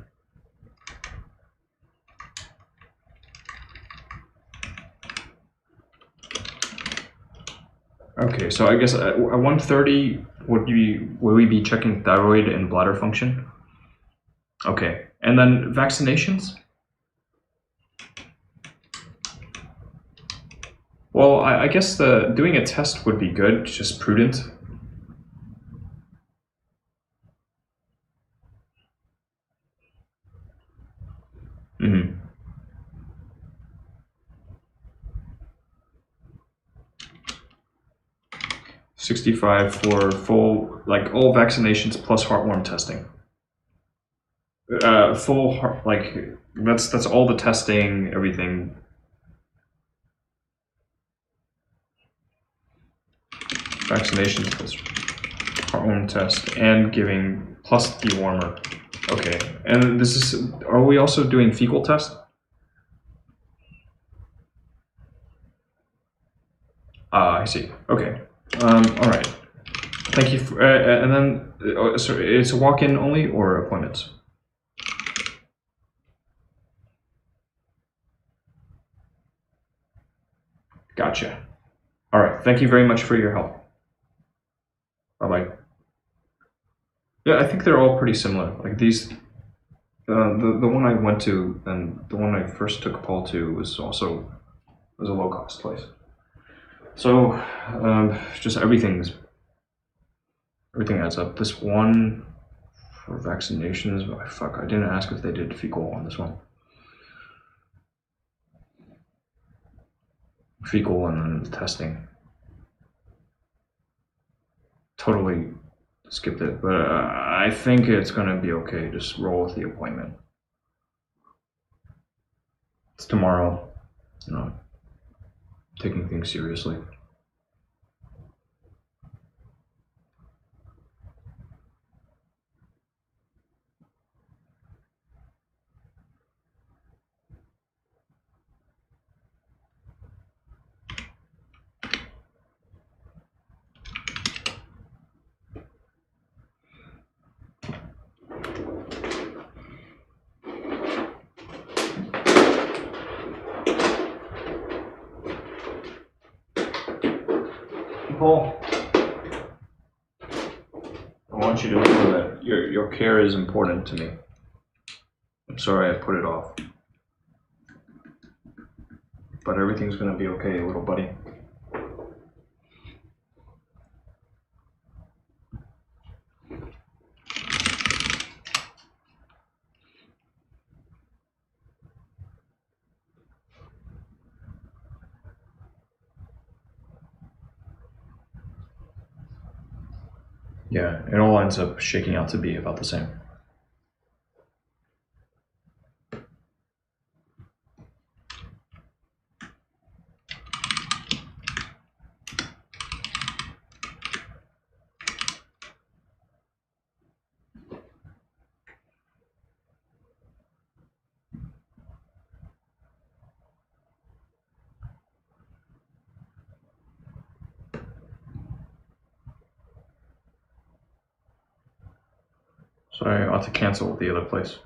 Okay, so I guess at 130, would we be checking thyroid and bladder function? Okay, and then vaccinations? Well, I guess doing a test would be good, just prudent. Mm-hmm. $65 for full, like all vaccinations plus heartworm testing. Full heart, like that's all the testing, everything. Vaccinations plus heartworm test and giving plus dewormer. Okay, and this is. Are we also doing fecal test? I see. Okay. All right. Thank you. For, and then, sorry, it's a walk-in only or appointments? Gotcha. All right. Thank you very much for your help. Bye-bye. Yeah, I think they're all pretty similar. Like these, the one I went to and the one I first took Paul to was a low-cost place. So, just everything adds up. This one for vaccinations, oh, fuck, I didn't ask if they did fecal on this one. Fecal and then the testing. Totally skipped it, but I think it's gonna be okay. Just roll with the appointment. It's tomorrow, you know, taking things seriously. Paul, I want you to know that your care is important to me. I'm sorry I put it off. But everything's gonna be okay, little buddy. Yeah, it all ends up shaking out to be about the same. So I ought to cancel the other place.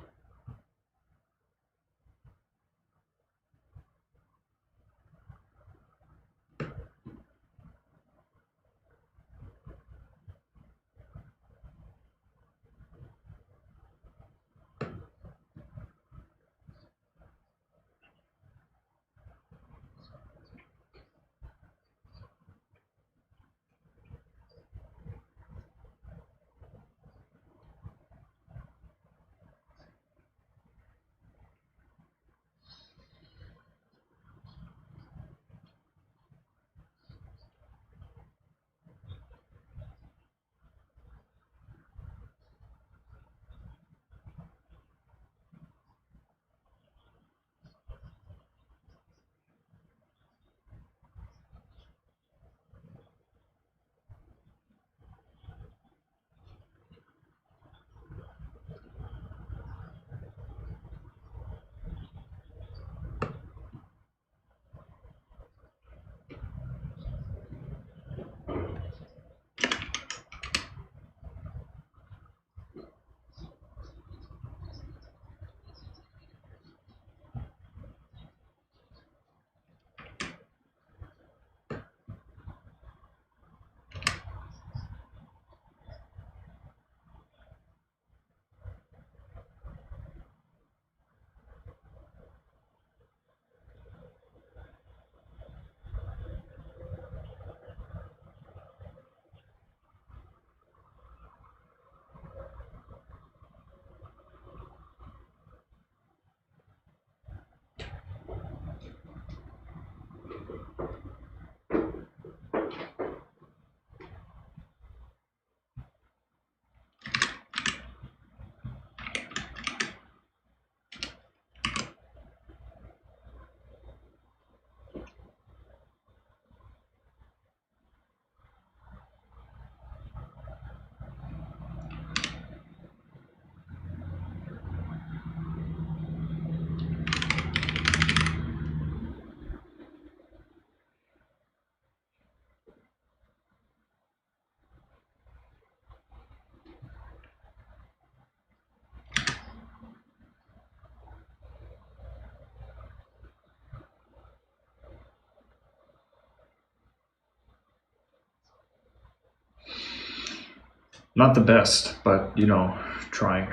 Not the best, but you know, trying.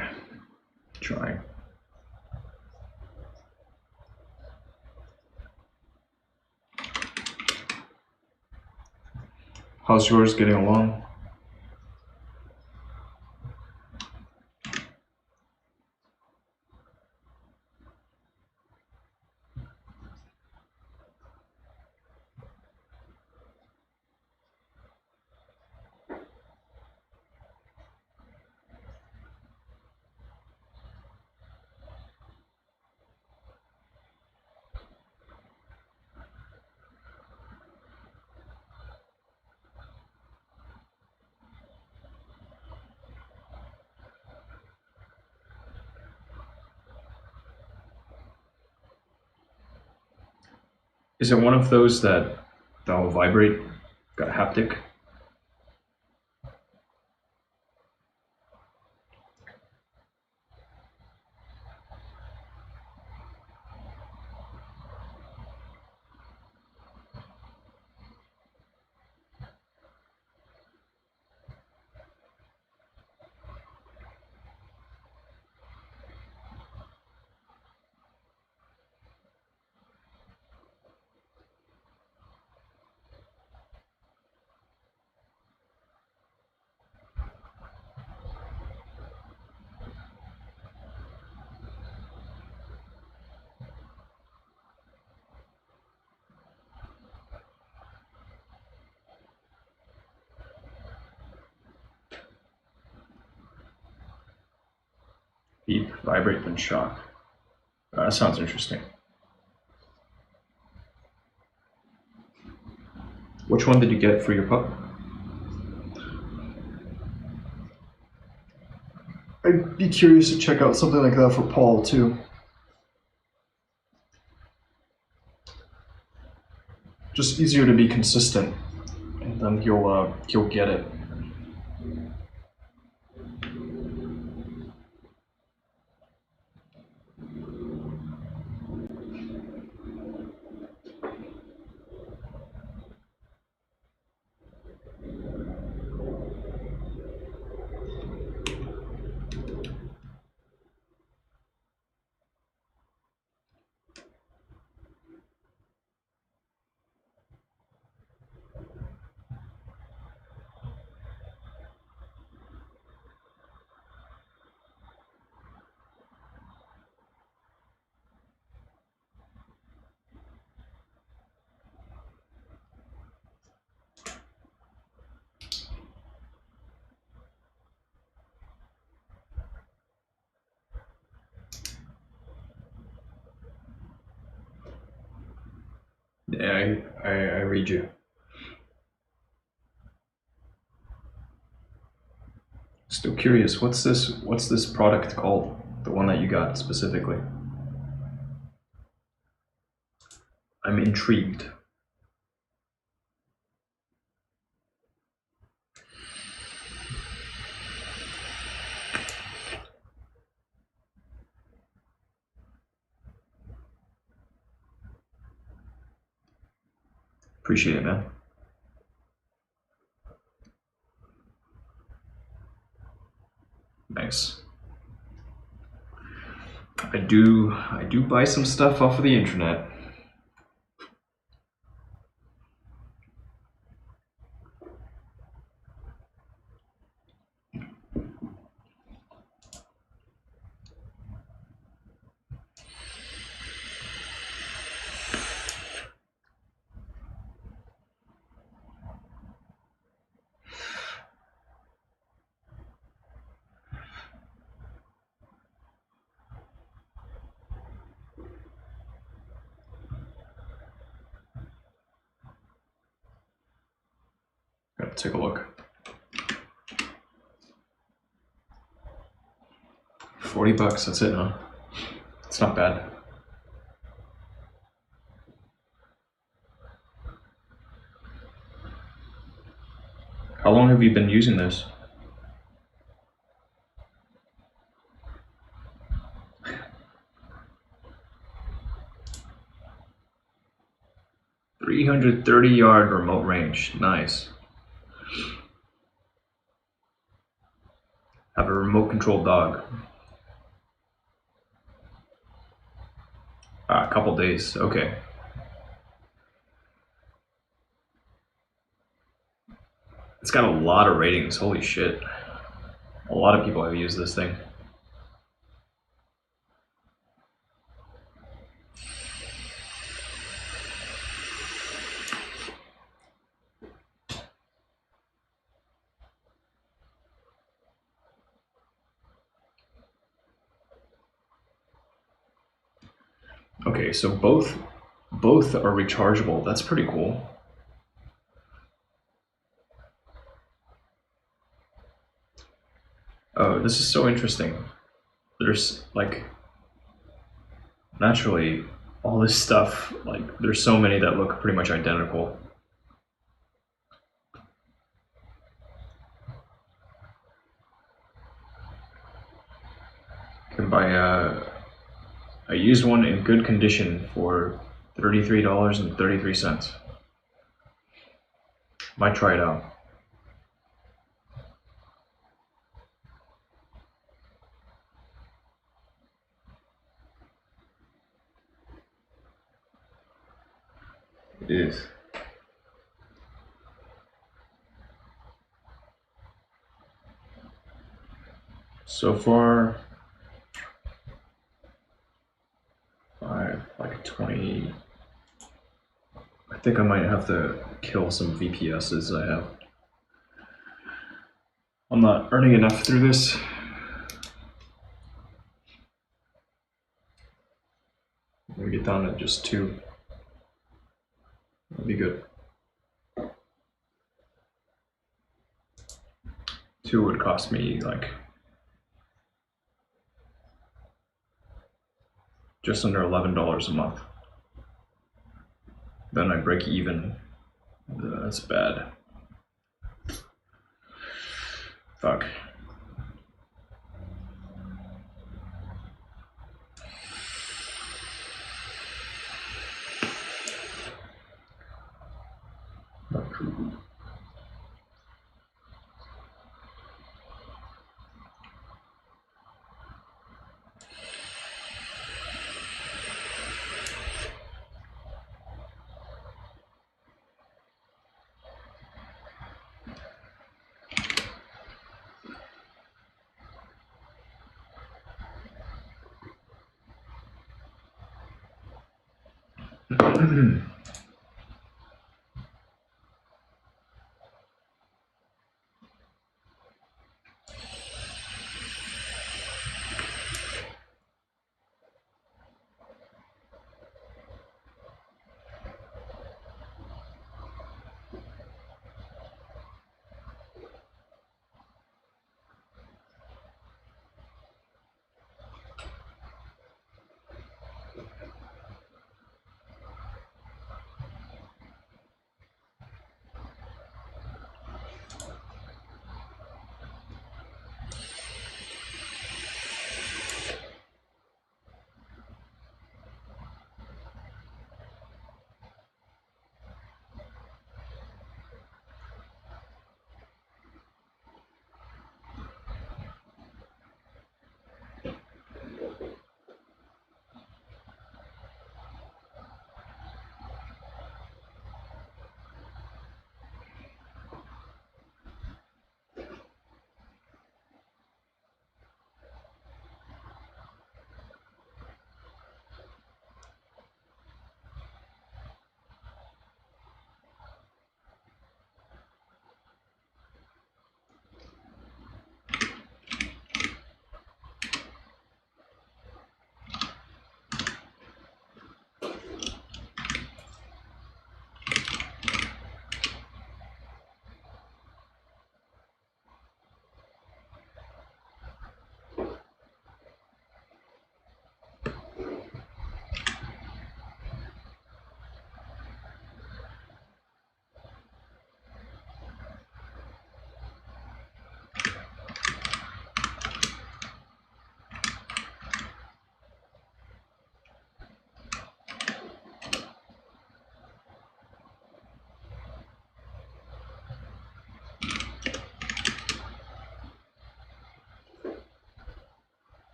How's yours getting along? Is it one of those that will vibrate? Got haptic? Beep, vibrate, then shock. That sounds interesting. Which one did you get for your pup? I'd be curious to check out something like that for Paul too. Just easier to be consistent, and then he'll get it. Yeah, I read you. Still curious, what's this product called? The one that you got specifically? I'm intrigued. Appreciate it, man. Nice. I do buy some stuff off of the internet. Gotta take a look. 40 bucks, that's it, huh? It's not bad. How long have you been using this? .330-yard remote range, nice. Have a remote controlled dog. A couple days, okay. It's got a lot of ratings, holy shit. A lot of people have used this thing. Okay, so both are rechargeable. That's pretty cool. Oh, this is so interesting. There's like naturally all this stuff, like there's so many that look pretty much identical. You can buy a used one in good condition for $33.33. Might try it out. It is. So far, like 20. I think I might have to kill some VPSs I have. I'm not earning enough through this. down at just 2. That'd be good. 2 would cost me like just under $11 a month. Then I break even. That's bad. Fuck. Not true.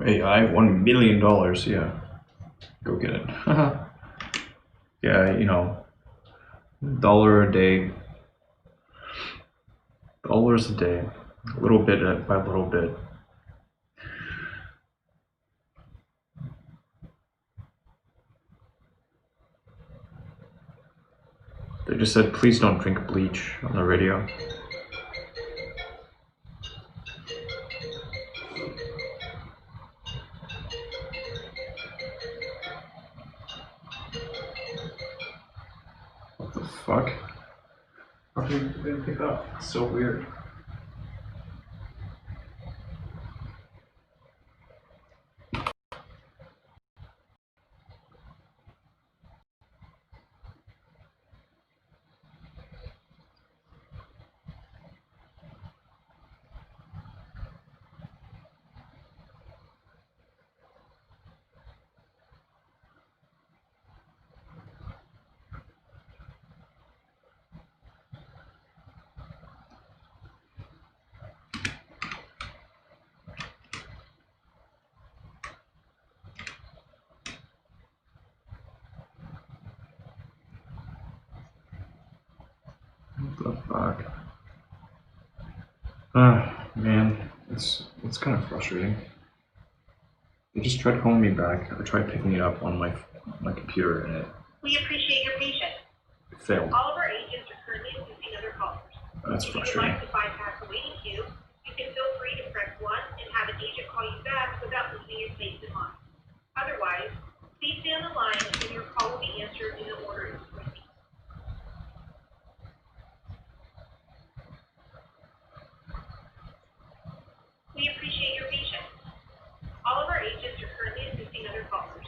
AI, $1 million, yeah. Go get it. Yeah, you know, $1 a day. Dollars a day. A little bit by little bit. They just said, please don't drink bleach on the radio. What the fuck? How come they didn't pick up? It's so weird. What the fuck? Man, it's kind of frustrating. They just tried calling me back. I tried picking it up on my computer and We appreciate your patience. it failed. All of our agents are currently assisting other callers. That's If you would frustrating. like to bypass the waiting queue, you can feel free to press 1 and have an agent call you back without losing your place in line. Otherwise, please stay on the line and your call will be answered in the order it was received. We appreciate your patience. All of our agents are currently assisting other callers.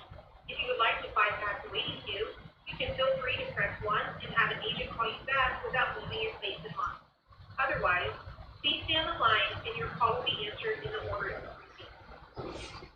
If you would like to bypass the waiting queue, you can feel free to press 1 and have an agent call you back without losing your place in line. Otherwise, please stay on the line and your call will be answered in the order it was received.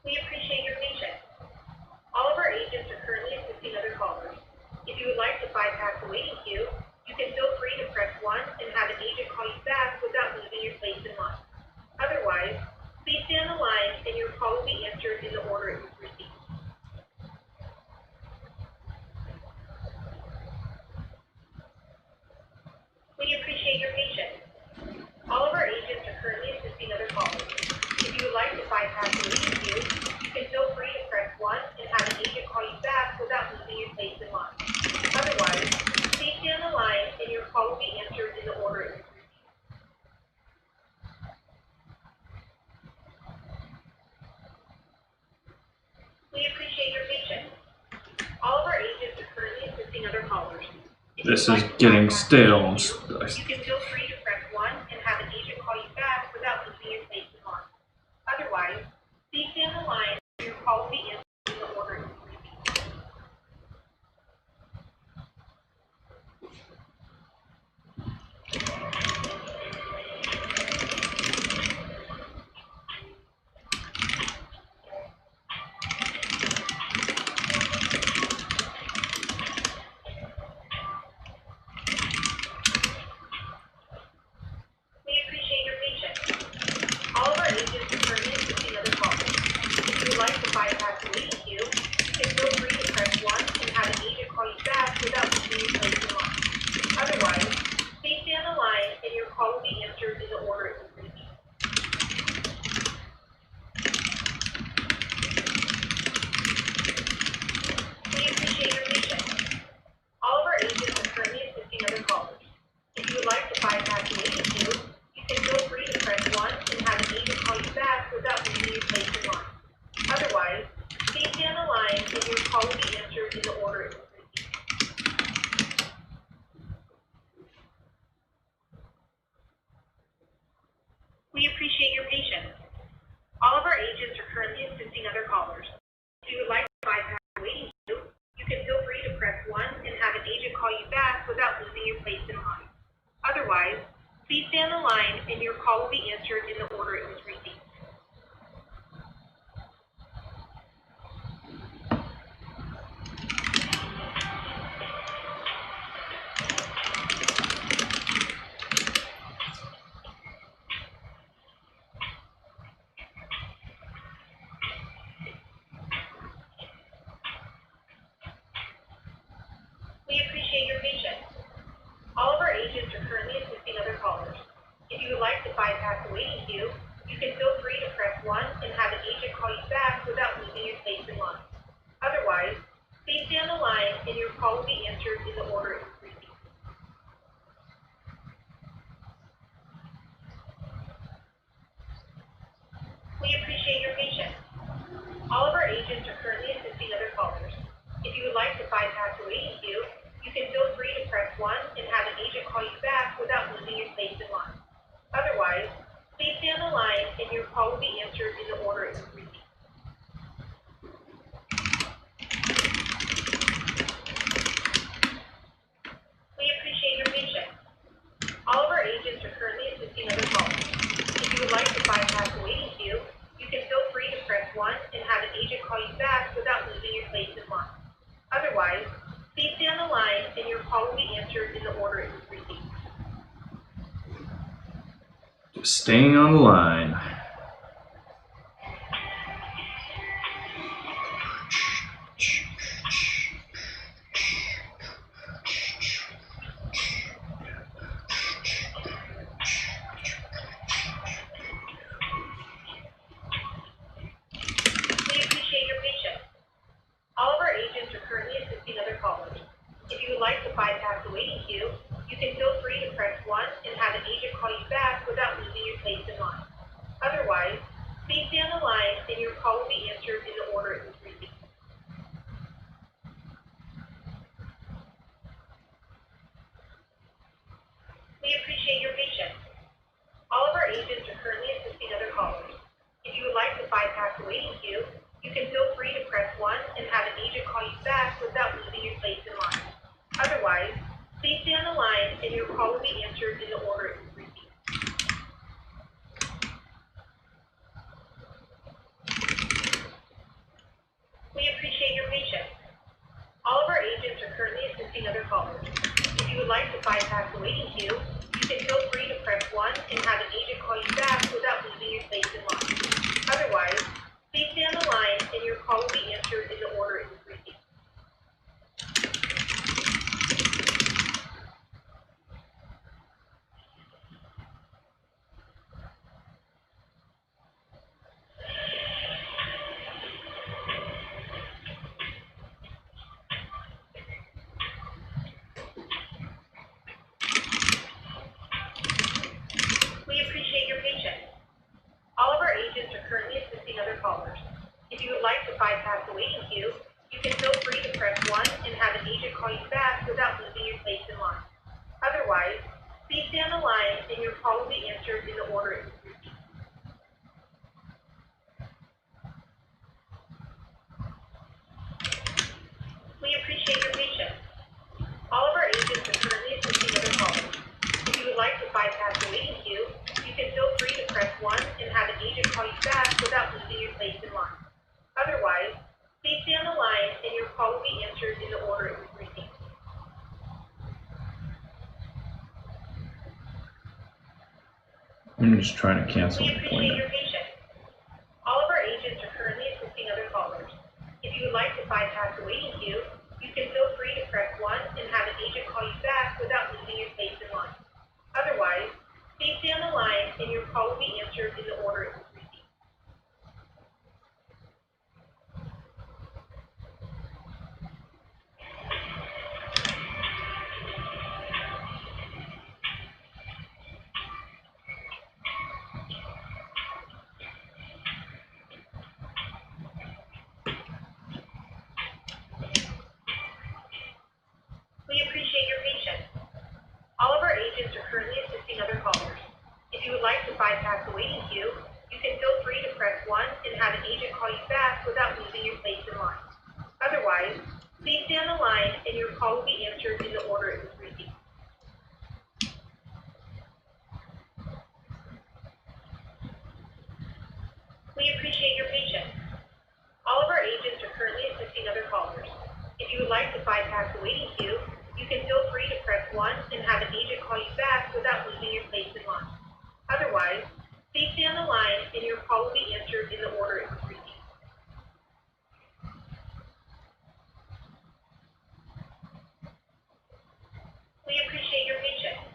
We appreciate your patience. All of our agents are currently assisting other callers. If you would like to bypass the waiting queue, you can feel free to press 1 and have an agent call you back without losing your place in line. Otherwise, please stay on the line and your call will be answered in the order it was received. We appreciate your patience. All of our agents are currently assisting other callers. If you would like to bypass the waiting queue, you can feel free to press 1 and have an agent call you back without losing your place in line. Otherwise, please stay on the line and your call will be answered in the order it was received. We appreciate your patience. All of our agents are currently assisting other callers. If you This would is like to getting bypass the stale. waiting queue, you can feel free to press 1 and have an agent call you back without losing your place in line. Otherwise, please stay on the line and your call will be answered in the order it was received. We appreciate your patience. All of our agents are currently assisting other callers. If you would like to bypass the waiting queue, you can feel free to press 1 and have an agent call you back without losing your place in line. Otherwise, please stay on the line and your call will be answered in the order it was received. We appreciate your patience. All of our agents are currently assisting other callers. If you would like to bypass the waiting queue, you can feel free to press 1 and have an agent call you back without losing your place in line. Otherwise, please stay on the line and your call will be answered in the order it was received. We appreciate your patience. All of our agents are currently assisting other callers. If you would like to bypass the waiting queue, you can feel free to press 1 and have an agent call you back without losing your place in line. Otherwise, Please stay on the line and your call will be answered in the order it was received. We appreciate your patience. All of our agents are currently assisting other callers. If you would like to bypass the waiting queue, you can feel free to press 1 and have an agent call you back without losing your place in line. Otherwise, please stay on the line and your call will be answered in the order it was received. We appreciate your patience. All of our agents are currently assisting other callers. If you would like to bypass the waiting queue, you can feel free to press 1 and have an agent call you back without losing your place in line. Otherwise, please stay on the line and your call will be answered in the order it was received. We appreciate your patience. All of our agents are currently assisting other callers. If you would like to bypass the waiting queue, you can feel free to press 1 and have an agent call you back without losing your place in line. Otherwise, please stay on the line and your call will be answered in the order it was received. Just staying on the line. We appreciate your patience. All of our agents are currently assisting other callers. If you would like to bypass the waiting queue, you can feel free to press 1 and have an agent call you back without losing your place in line. Otherwise, please stay on the line and your call will be answered in the order it was received. We appreciate your patience. All of our agents are currently assisting other callers. If you would like to bypass the waiting queue, you can feel free to press 1 and have an agent call you back without losing your place in line. Otherwise, please stay on the line and your call will be answered in the order it was received. We appreciate your patience. All of our agents are currently assisting other callers. If you would like to bypass the waiting queue, you can feel free to press 1 and have an agent call you back without losing your place in line. Otherwise, please stay on the line and your call will be answered in the order it was received. We appreciate your patience. All of our agents are currently assisting other callers. If you would like to bypass the waiting queue, you can feel free to press 1 and have an agent call you back without losing your place in line. Otherwise, please stay on the line and your call will be answered in the order it was received. We appreciate your patience. All of our agents are currently assisting other callers. If you would like to bypass the waiting queue, you can feel free to press 1 and have an agent call you back without losing your place in line. Otherwise, please stay on the line and your call will be answered in the order it was received. I'm just trying to cancel We the appreciate appointment. your patience. All of our agents are currently assisting other callers. If you would like to bypass the waiting queue, you can feel free to press 1 and have an agent call you back without losing your place in line. Otherwise, please stay on the line and your call will be answered in the order it was received. We appreciate your patience. All of our agents are currently assisting other callers. If you would like to bypass the waiting queue, you can feel free to press 1 and have an agent call you back without losing your place in line. Otherwise, please stay on the line and your call will be answered in the order it was received. We appreciate your patience. All of our agents are currently assisting other callers. If you would like to bypass the waiting queue, you can feel free to press 1 and have an agent call you back without losing your place in line. Otherwise, please stay on the line and your call will be answered in the order it was received. We appreciate your patience.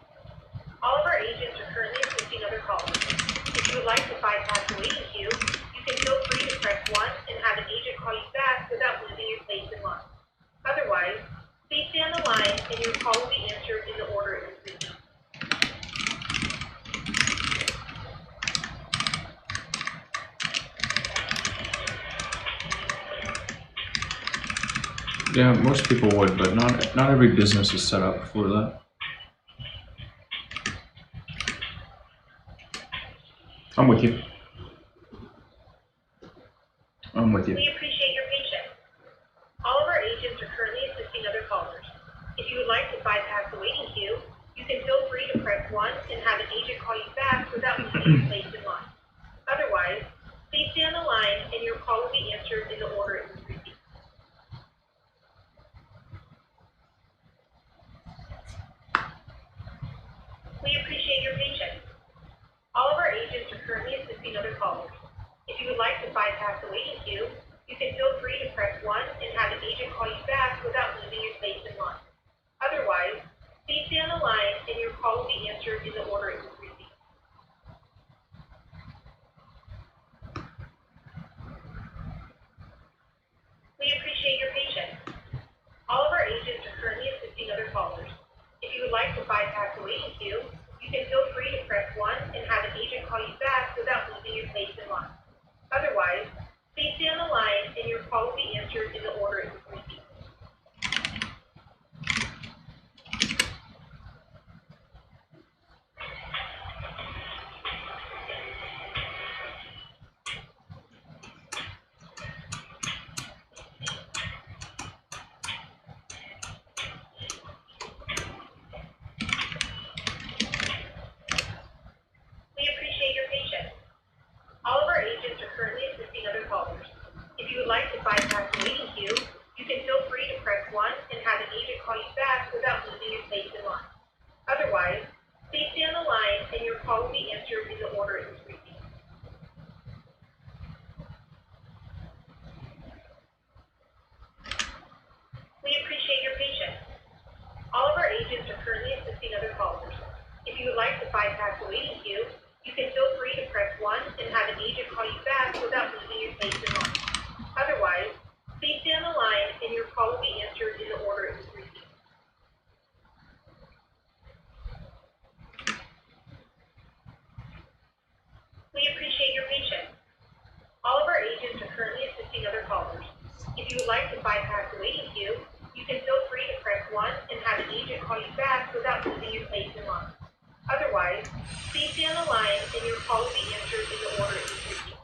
All of our agents are currently assisting other callers. If you would like to bypass the waiting queue, you can feel free to press 1 and have an agent call you back without losing your place in line. Otherwise, please stay on the line and your call will be answered in the order it was received. Yeah, most people would, but not every business is set up for that. I'm with you. I'm with you. We appreciate your patience. All of our agents are currently assisting other callers. If you would like to bypass the waiting queue, you can feel free to press 1 and have an agent call you back without losing your place in line. Otherwise, please stay on the line and your call will be answered in the order it was received. We appreciate your patience. All of our agents are currently assisting other callers. If you would like to bypass the waiting queue, you can feel free to press 1 and have an agent call you back without losing your place in line. Otherwise, please stay on the line and your call will be answered in the order it was received. We appreciate your patience. All of our agents are currently assisting other callers. If you would like to bypass the waiting queue, you can feel free to press 1 and have an agent call you back without losing your place in line. Otherwise, please stay on the line and your call will be answered in the order it was received. We appreciate your patience. All of our agents are currently assisting other callers. If you would like to bypass the waiting queue, you can feel free to press 1 and have an agent call you back without losing your place in line. Otherwise, please stay on the line and your call will be answered in the order it was received. We appreciate your patience. All of our agents are currently assisting other callers. If you would like to bypass the waiting queue, you can feel free to press 1 and have an agent call you back without losing your place in line. Otherwise, please stay on the line and your call will be answered in the order it was received. We appreciate your patience. All of our agents are currently assisting other callers. If you would like to bypass the waiting queue, you can feel free to press 1 and have an agent call you back without losing your place in line. Otherwise, please stay on the line and your call will be answered in the order it was received.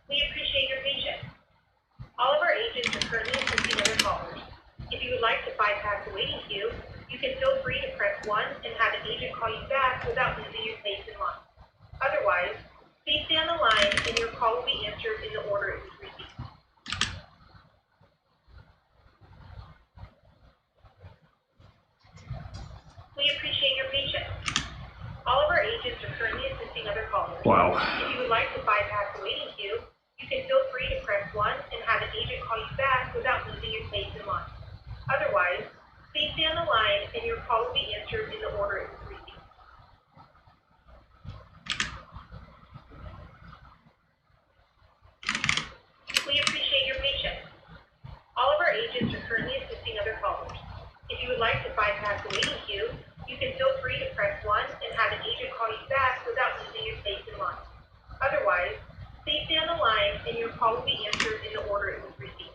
We appreciate your patience. All of our agents are currently assisting other callers. If you would like to bypass the waiting queue, you can feel free to press 1 and have an agent call you back without losing your place in line. Otherwise, please stay on the line and your call will be answered in the order it was received. We appreciate your patience. All of our agents are currently assisting other callers. Wow. If you would like to bypass the waiting queue, you can feel free to press 1 and have an agent call you back without losing your place in line. Otherwise, please stay on the line and your call will be answered in the order it was received. We appreciate your patience. All of our agents are currently assisting other callers. If you would like to bypass the waiting queue, you can feel free to press 1 and have an agent call you back without losing your place in line. Otherwise, please stay on the line and your call will be answered in the order it was received.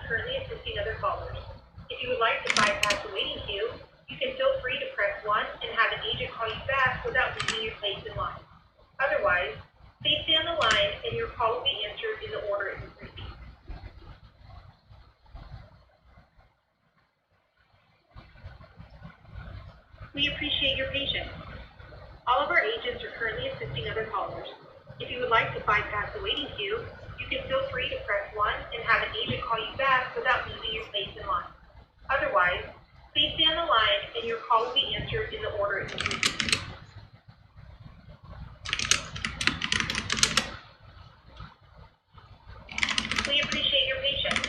currently assisting other callers. If you would like to bypass the waiting queue, you can feel free to press 1 and have an agent call you back without losing your place in line. Otherwise, please stay on the line and your call will be answered in the order it was received. We appreciate your patience. All of our agents are currently assisting other callers. If you would like to bypass the waiting queue, you can feel free to press 1 and have an agent call you back without losing your place in line. Otherwise, please stay on the line and your call will be answered in the order it was received. We appreciate your patience.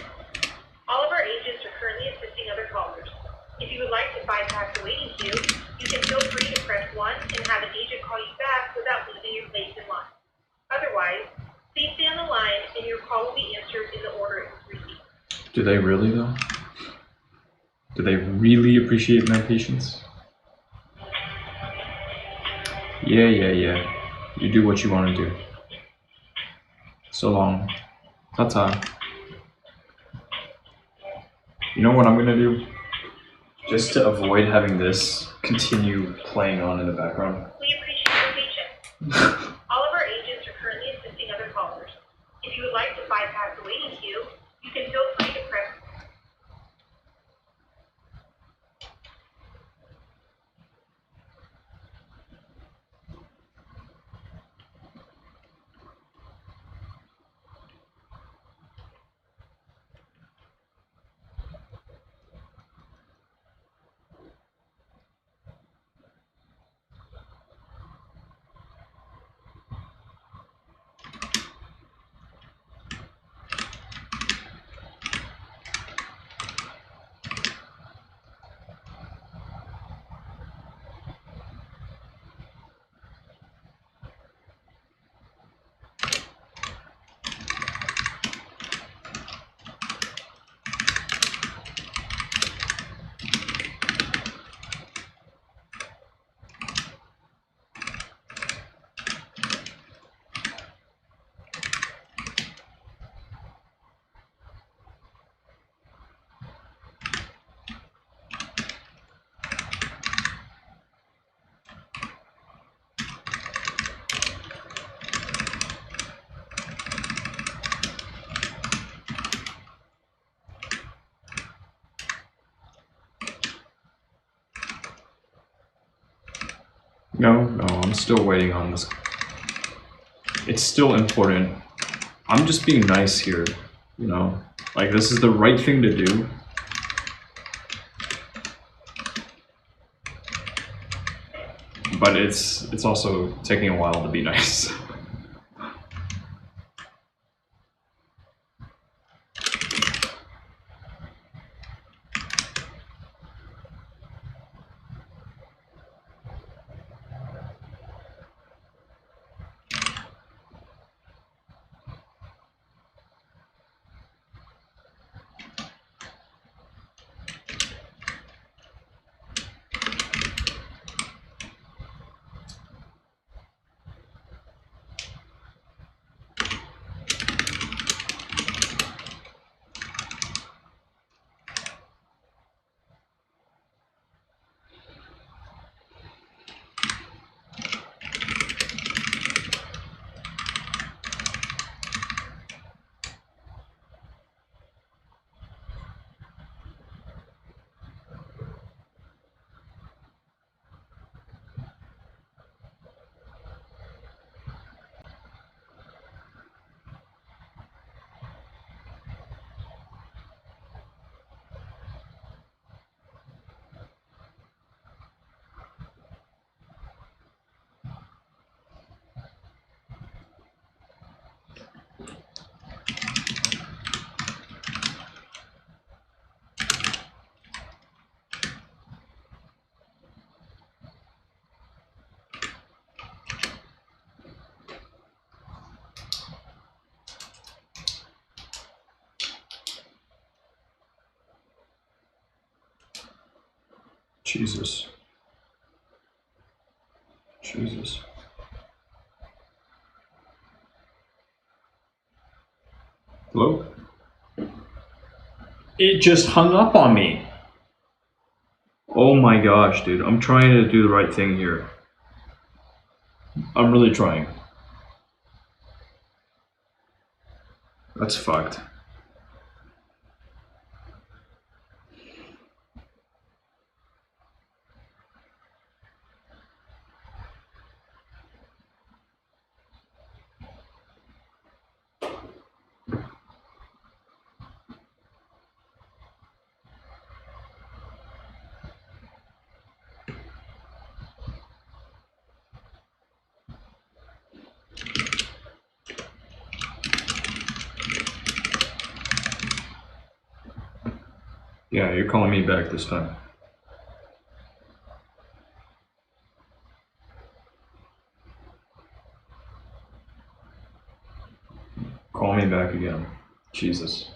All of our agents are currently assisting other callers. If you would like to bypass the waiting queue, you can feel free to press 1 and have an agent call you back without losing your place in line. Otherwise, please stay on the line and your call will be answered in the order it was received. Do they really though? Do they really appreciate my patience? Yeah. You do what you want to do. So long. Ta-ta. You know what I'm gonna do? Just to avoid having this continue playing on in the background. We appreciate your patience. All of our agents are currently assisting other callers. If you would like to bypass the waiting queue, you can feel free to press. No, I'm still waiting on this. It's still important. I'm just being nice here, you know? Like, this is the right thing to do. But it's also taking a while to be nice. Jesus. Hello? It just hung up on me. Oh my gosh, dude. I'm trying to do the right thing here. I'm really trying. That's fucked. Yeah, you're calling me back this time. Call me back again. Jesus.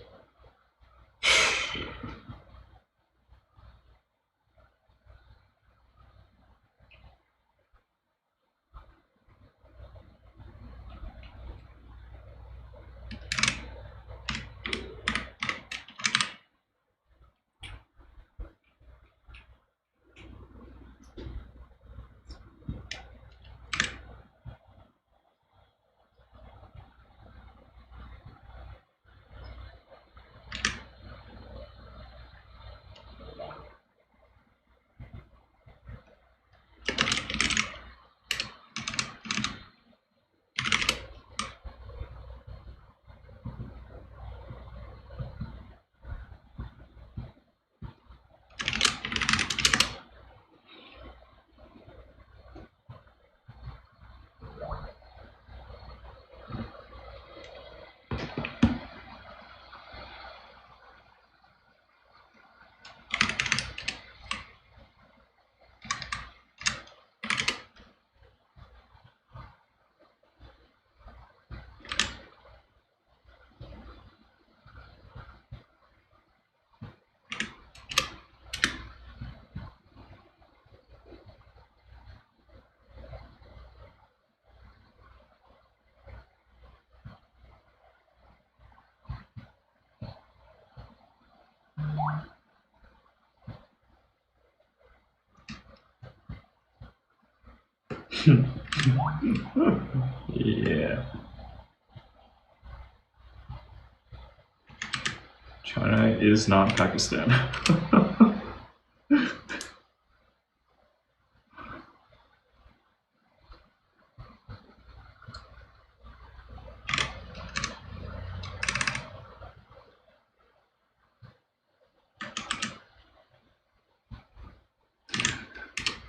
Yeah. China is not Pakistan.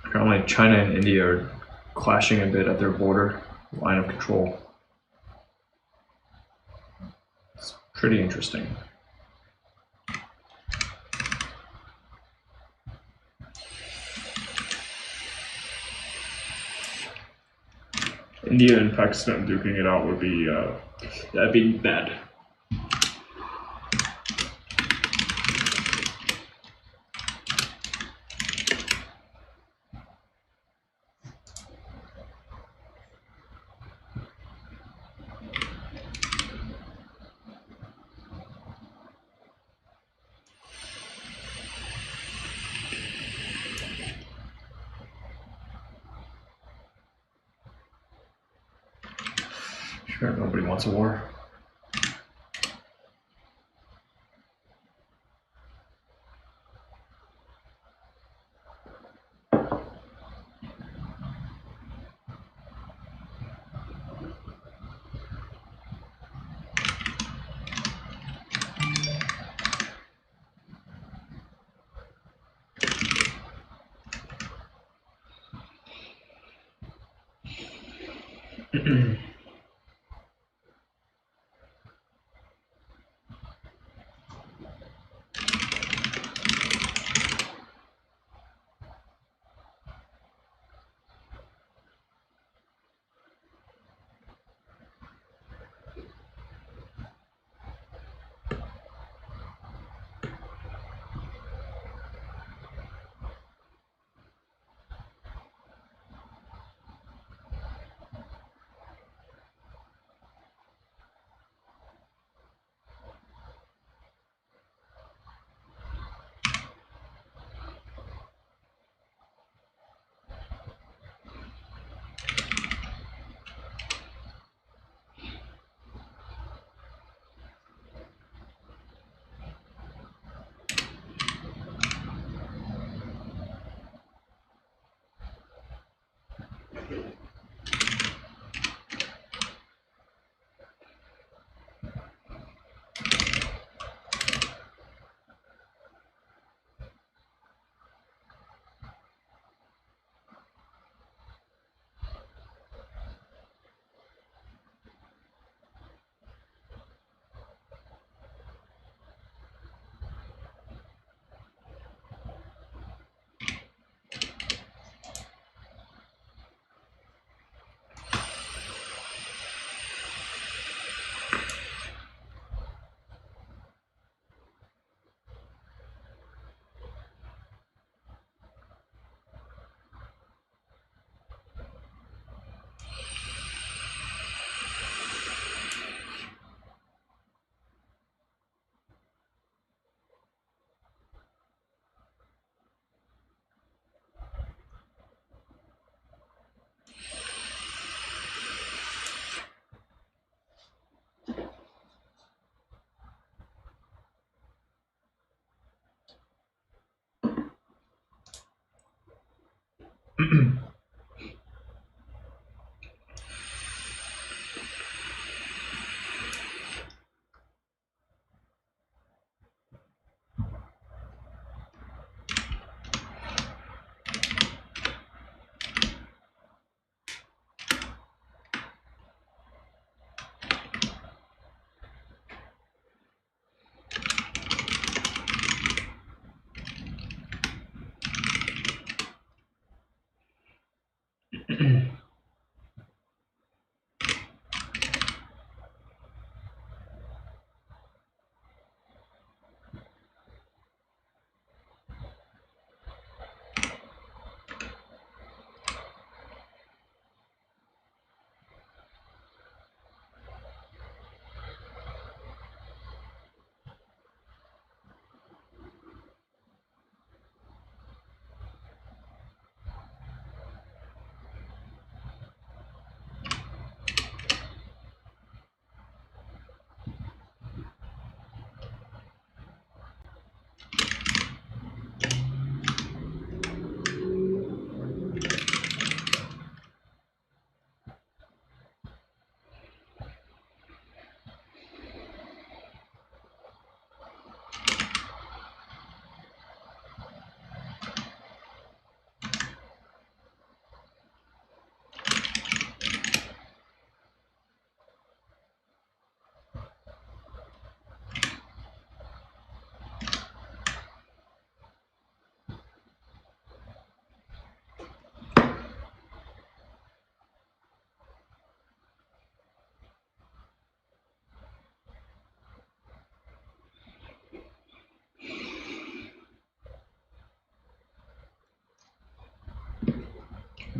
Apparently China and India are clashing a bit at their border line of control. It's pretty interesting. India and Pakistan duking it out would be, that'd be bad. Sure, nobody wants a war.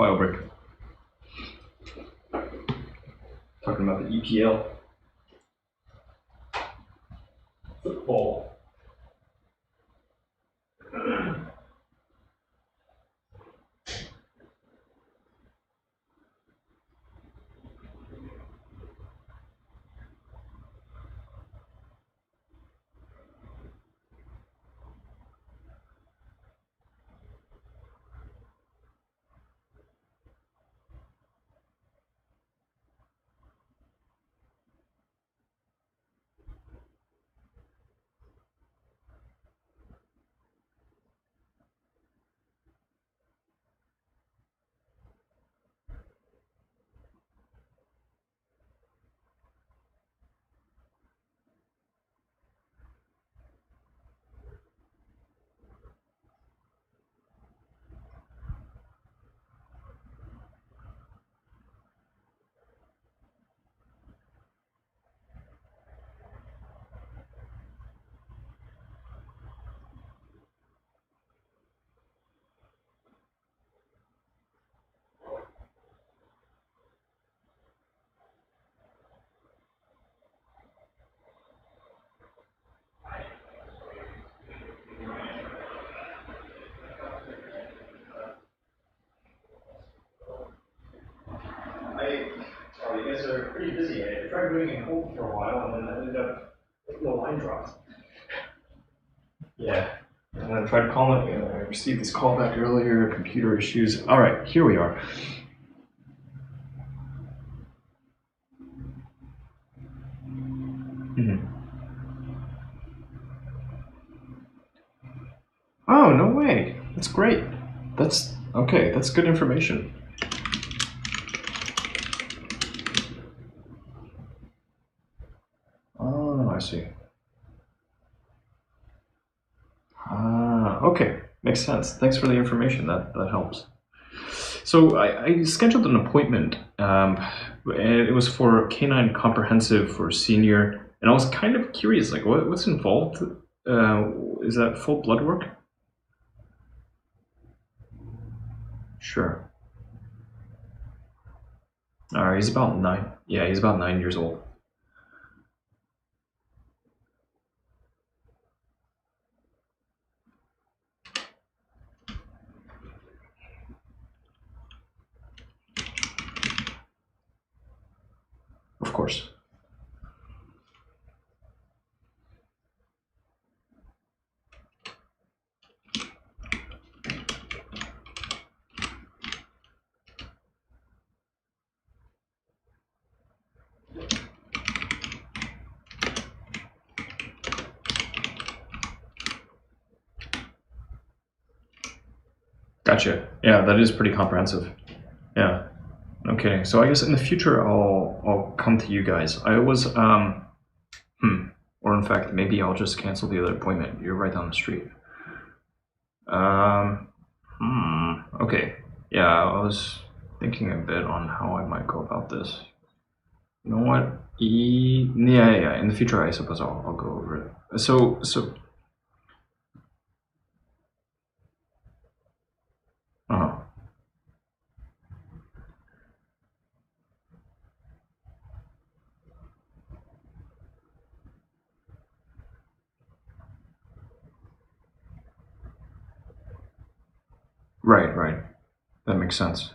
bio break. Talking about the EPL. Football. Sorry, you guys are pretty busy. I tried doing it cold for a while and then I ended up the line dropped. Yeah. And then I tried calling and I received this call back earlier, computer issues. Alright, here we are. Oh, no way. That's great. That's okay, that's good information. Oh, I see. Ah, okay. Makes sense. Thanks for the information. That helps. So I scheduled an appointment, and it was for canine comprehensive for senior, and I was kind of curious, like what's involved? Is that full blood work? Sure. All right, he's about 9. Yeah, he's about 9 years old. Of course. Gotcha. Yeah, that is pretty comprehensive. Yeah. Okay, so I guess in the future I'll come to you guys. I was or in fact maybe I'll just cancel the other appointment. You're right down the street. Okay. Yeah, I was thinking a bit on how I might go about this. You know what? Yeah. In the future, I suppose I'll go over it. So. Right. That makes sense.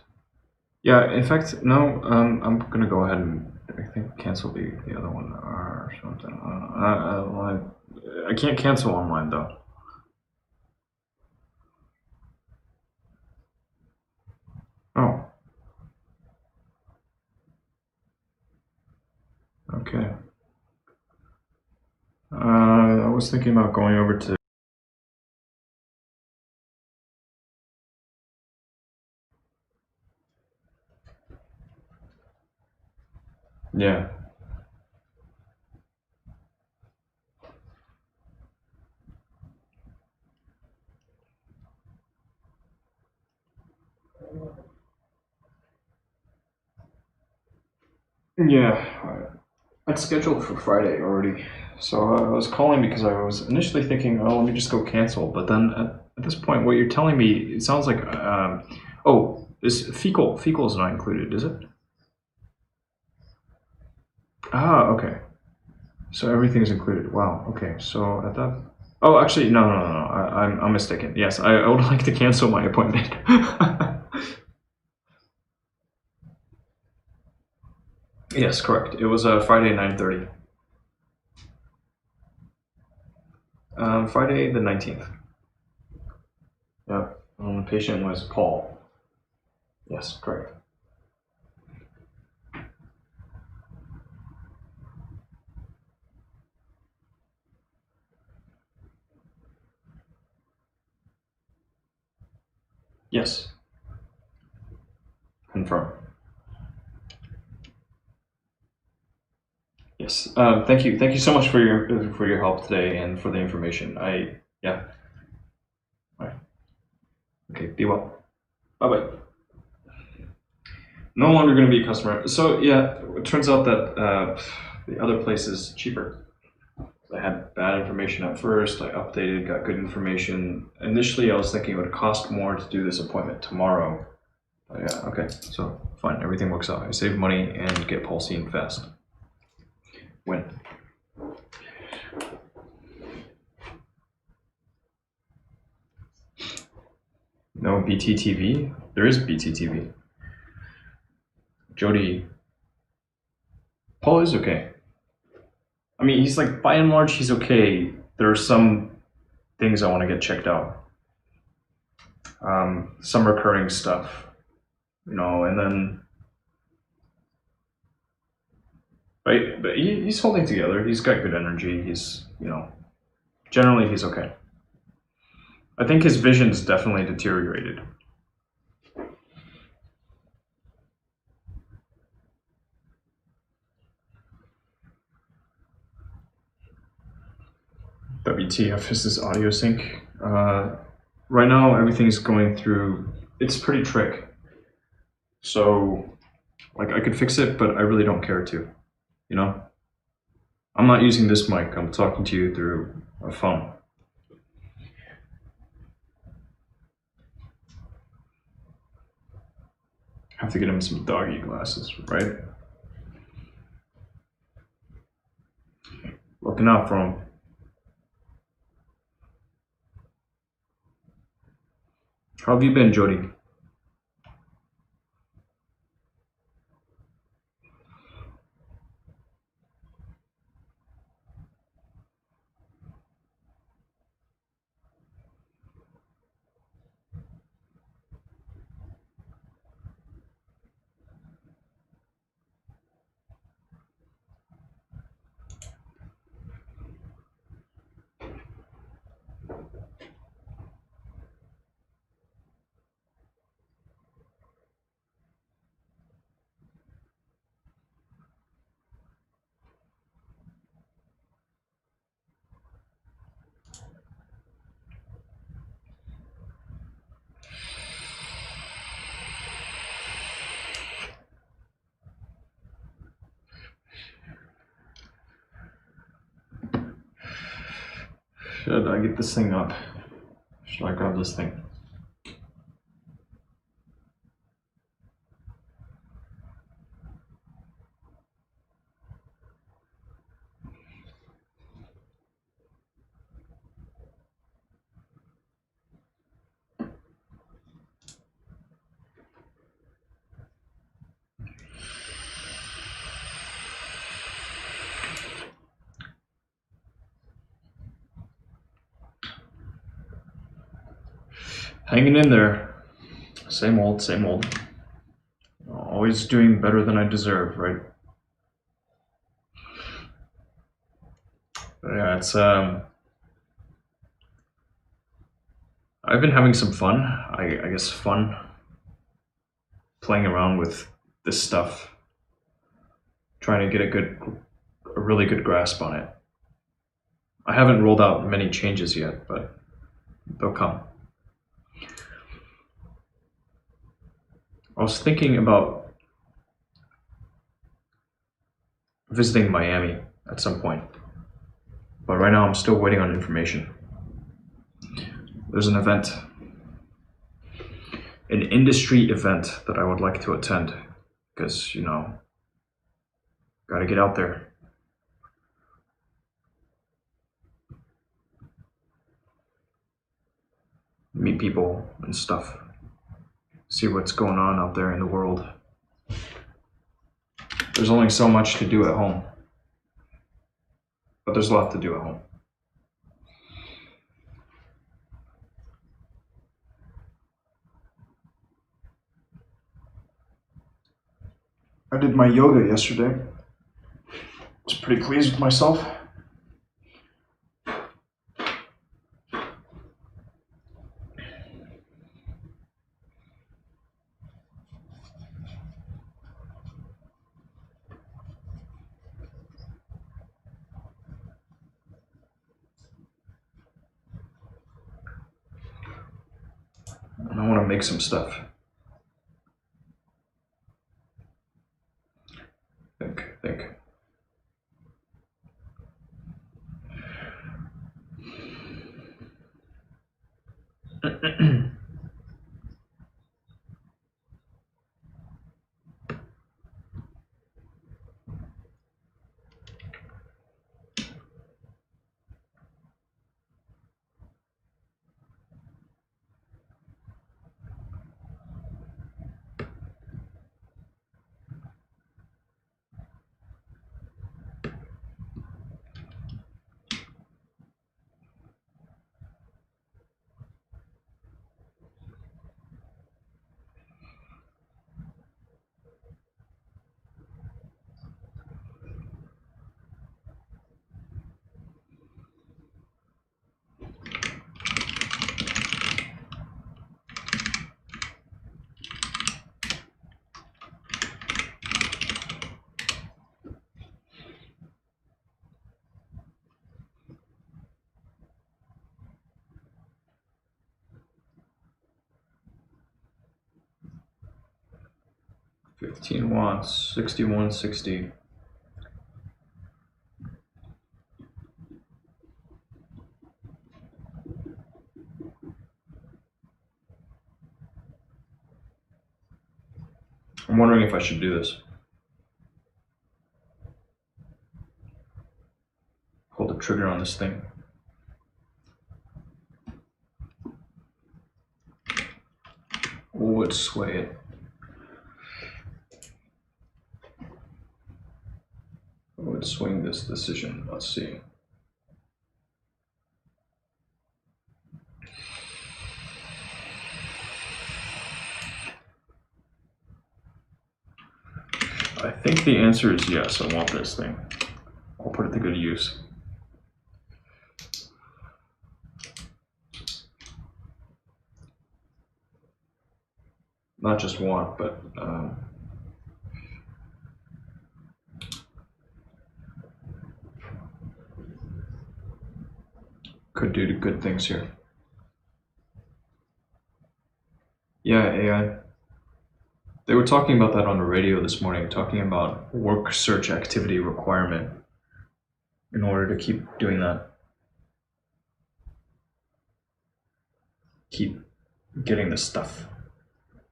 Yeah, in fact, no, I'm gonna go ahead and I think cancel the other one or something. I can't cancel online though. Oh. Okay. I was thinking about going over to. Yeah. Yeah, I'd scheduled for Friday already. So I was calling because I was initially thinking, oh, let me just go cancel. But then at this point, what you're telling me, it sounds like, oh, Is fecal is not included, is it? Ah, okay. So everything's included. Wow. Okay. So at that. Oh, actually, no. I'm mistaken. Yes, I would like to cancel my appointment. Yes, correct. It was Friday 9:30. Friday the 19th. Yep. The patient was Paul. Yes, correct. Yes. Confirm. Yes. Thank you. Thank you so much for your help today and for the information. Yeah. All right. Okay. Be well. Bye bye. No longer going to be a customer. So yeah, it turns out that the other place is cheaper. I had bad information at first. I updated, got good information. Initially, I was thinking it would cost more to do this appointment tomorrow. But yeah, okay. So fine, everything works out. I save money and get Paul seen fast. Win. No BTTV? There is BTTV. Jody. Paul is okay. I mean, he's like, by and large, he's okay. There are some things I want to get checked out. Some recurring stuff, you know, and then, but he's holding together. He's got good energy. He's, you know, generally he's okay. I think his vision's definitely deteriorated. WTF is this audio sync? Right now, everything's going through. It's pretty trick. So, like, I could fix it, but I really don't care to. You know, I'm not using this mic. I'm talking to you through a phone. I have to get him some doggy glasses, right? Looking out for him. How have you been, Jody? Should I get this thing up? Should I grab this thing? Hanging in there. Same old, same old. Always doing better than I deserve, right? But yeah, it's I've been having some fun. I guess fun playing around with this stuff, trying to get a really good grasp on it. I haven't rolled out many changes yet, but they'll come. I was thinking about visiting Miami at some point, but right now I'm still waiting on information. There's an event. an industry event that I would like to attend, because, you know, gotta get out there. Meet people and stuff. See what's going on out there in the world. There's only so much to do at home. But there's a lot to do at home. I did my yoga yesterday. Was pretty pleased with myself. And I want to make some stuff. Think. $15 watts, 6160. I'm wondering if I should do this. Pull the trigger on this thing. Or would sway it. I would swing this decision. Let's see. I think the answer is yes. I want this thing. I'll put it to good use. Not just want, but could do good things here. Yeah, AI. They were talking about that on the radio this morning, talking about work search activity requirement in order to keep doing that. Keep getting this stuff.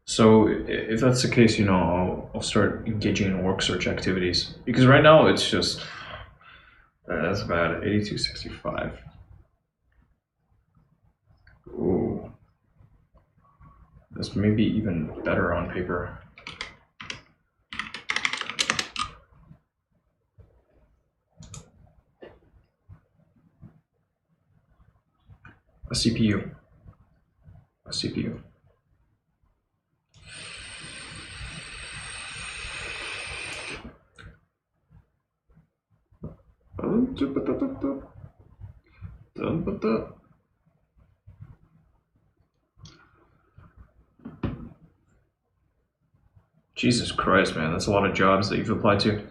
So if that's the case, you know, I'll start engaging in work search activities. Because right now it's just, that's bad, 8265. Ooh. This may be even better on paper. A CPU. A CPU. Jesus Christ, man, that's a lot of jobs that you've applied to.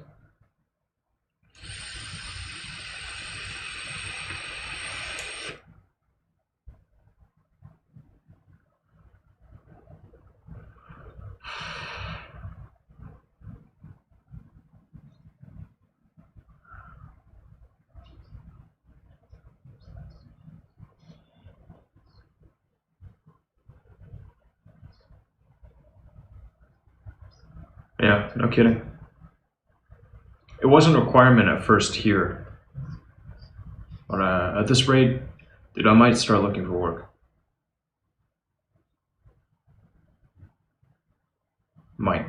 Yeah, no kidding. It wasn't a requirement at first here, but at this rate, dude, I might start looking for work. Might.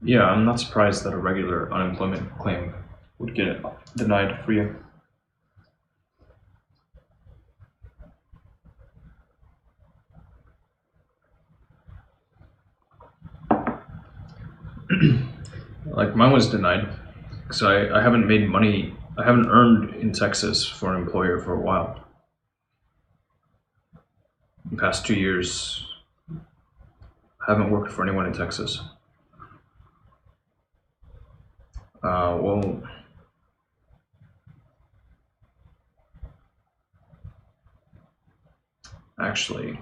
Yeah, I'm not surprised that a regular unemployment claim would get it denied for you. Like mine was denied because I haven't made money, I haven't earned in Texas for an employer for a while. The past 2 years, I haven't worked for anyone in Texas. Well, actually,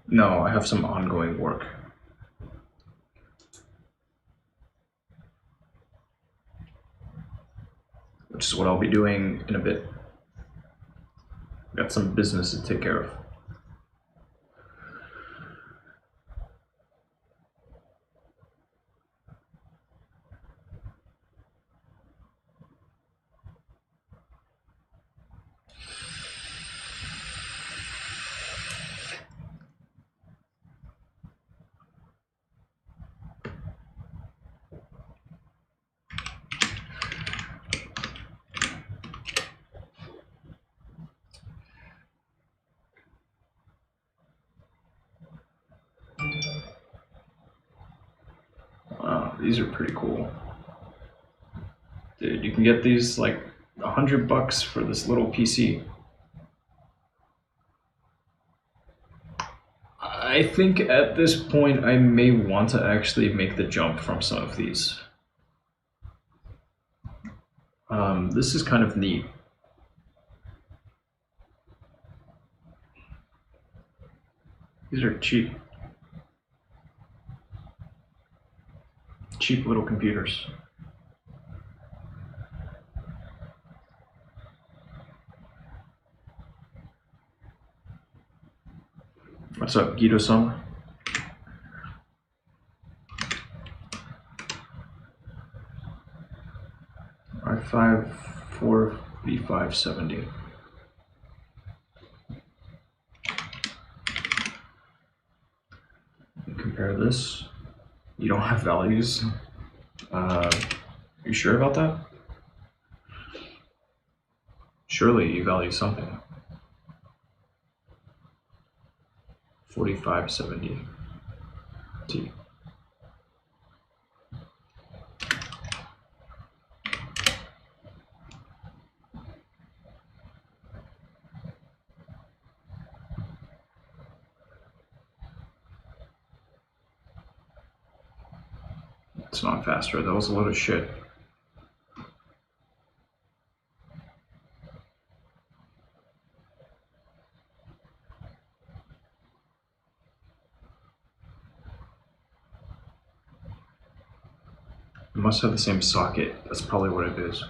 no, I have some ongoing work. Which is what I'll be doing in a bit. Got some business to take care of. Wow, these are pretty cool. Dude, you can get these like $100 for this little PC. I think at this point I may want to actually make the jump from some of these. This is kind of neat. These are cheap. Cheap little computers. What's up, Guido-san? i5 4V570. Compare this. You don't have values. Are you sure about that? Surely you value something. 4570 T. It's not faster. That was a load of shit. It must have the same socket. That's probably what it is.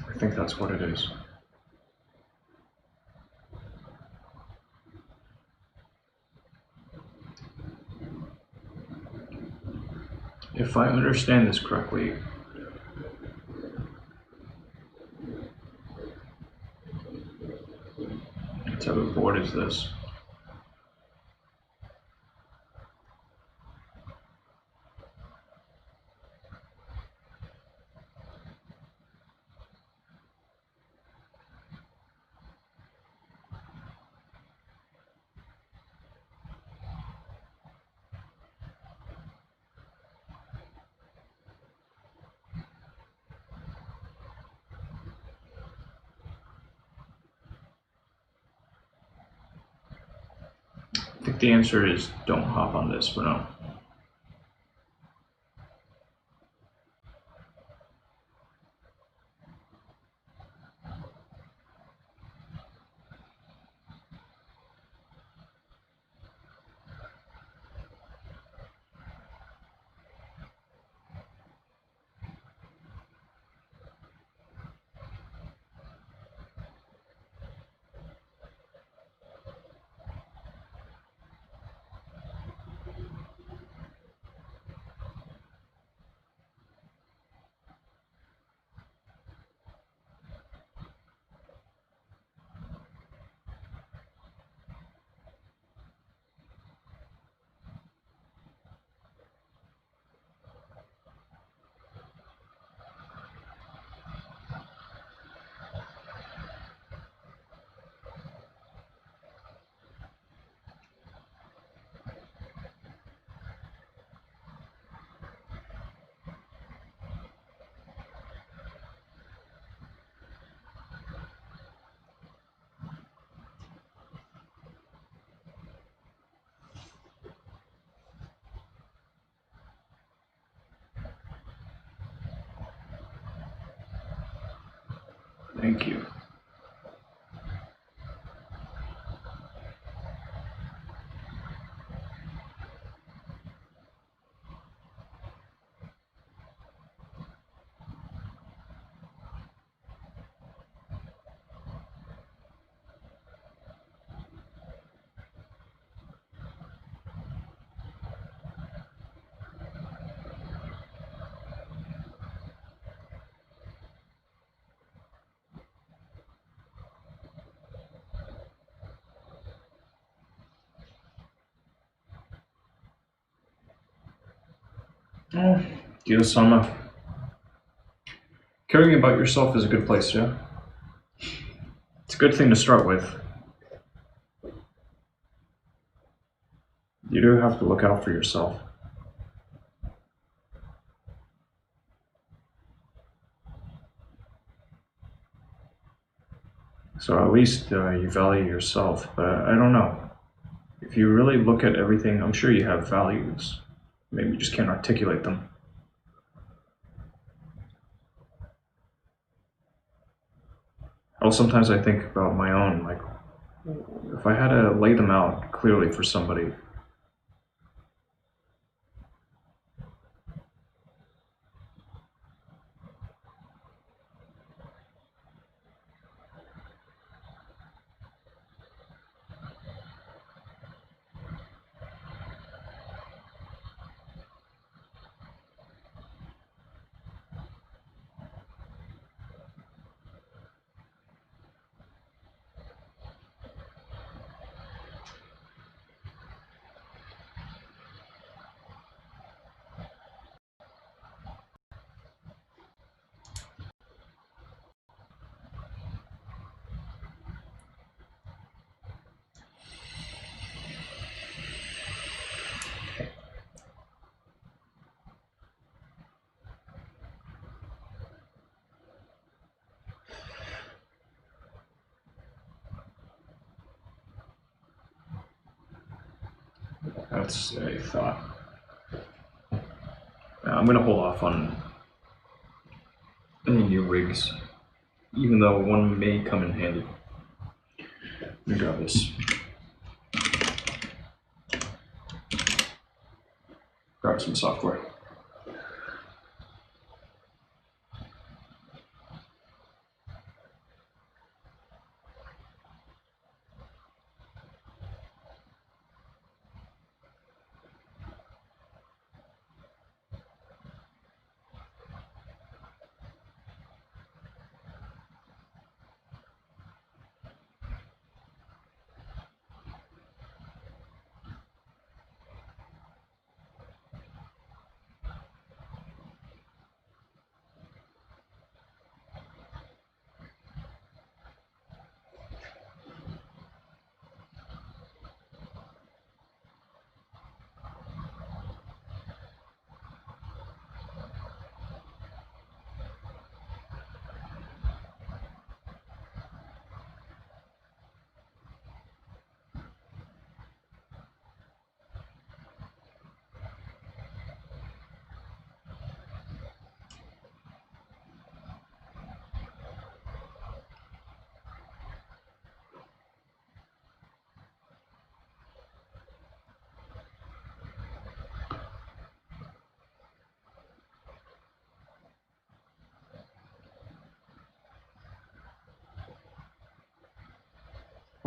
I think that's what it is. If I understand this correctly, what type of board is this? think the answer is don't hop on this for now. Thank you. Oh, Sama. Caring about yourself is a good place, yeah? It's a good thing to start with. You do have to look out for yourself. So at least you value yourself, but I don't know. If you really look at everything, I'm sure you have values. Maybe you just can't articulate them. Well, sometimes I think about my own, like, if I had to lay them out clearly for somebody, that's a thought. I'm gonna hold off on any new rigs, even though one may come in handy. Let me grab this. Grab some software.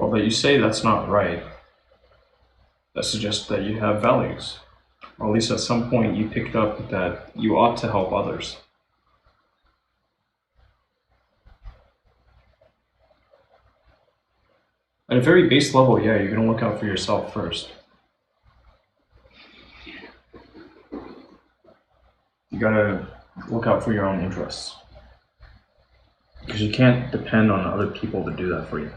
Well, that you say that's not right, that suggests that you have values. Or at least at some point you picked up that you ought to help others. At a very base level, yeah, you're going to look out for yourself first. You got to look out for your own interests. Because you can't depend on other people to do that for you.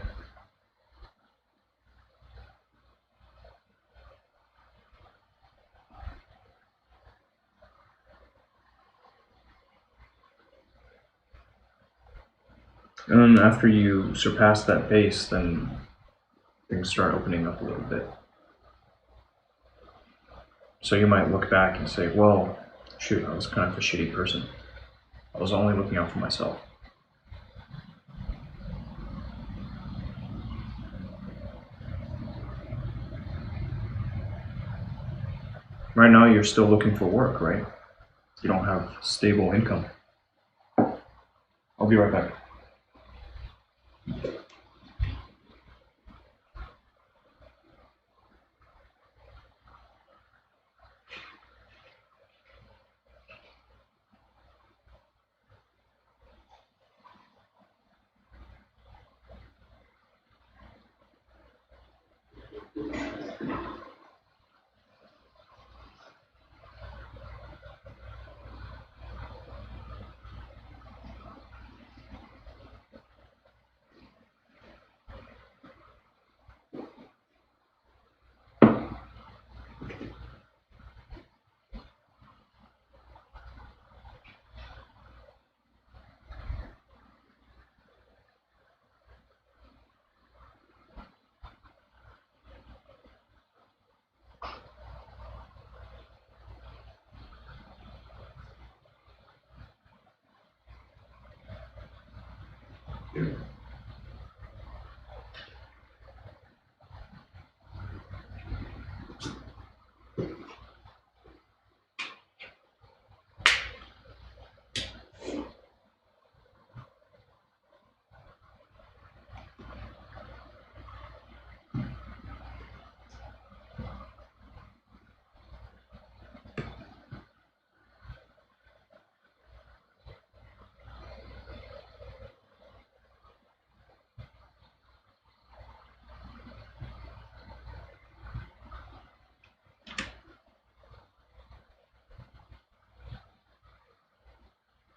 And then after you surpass that base, then things start opening up a little bit. So you might look back and say, well, shoot, I was kind of a shitty person. I was only looking out for myself. Right now you're still looking for work, right? You don't have stable income. I'll be right back.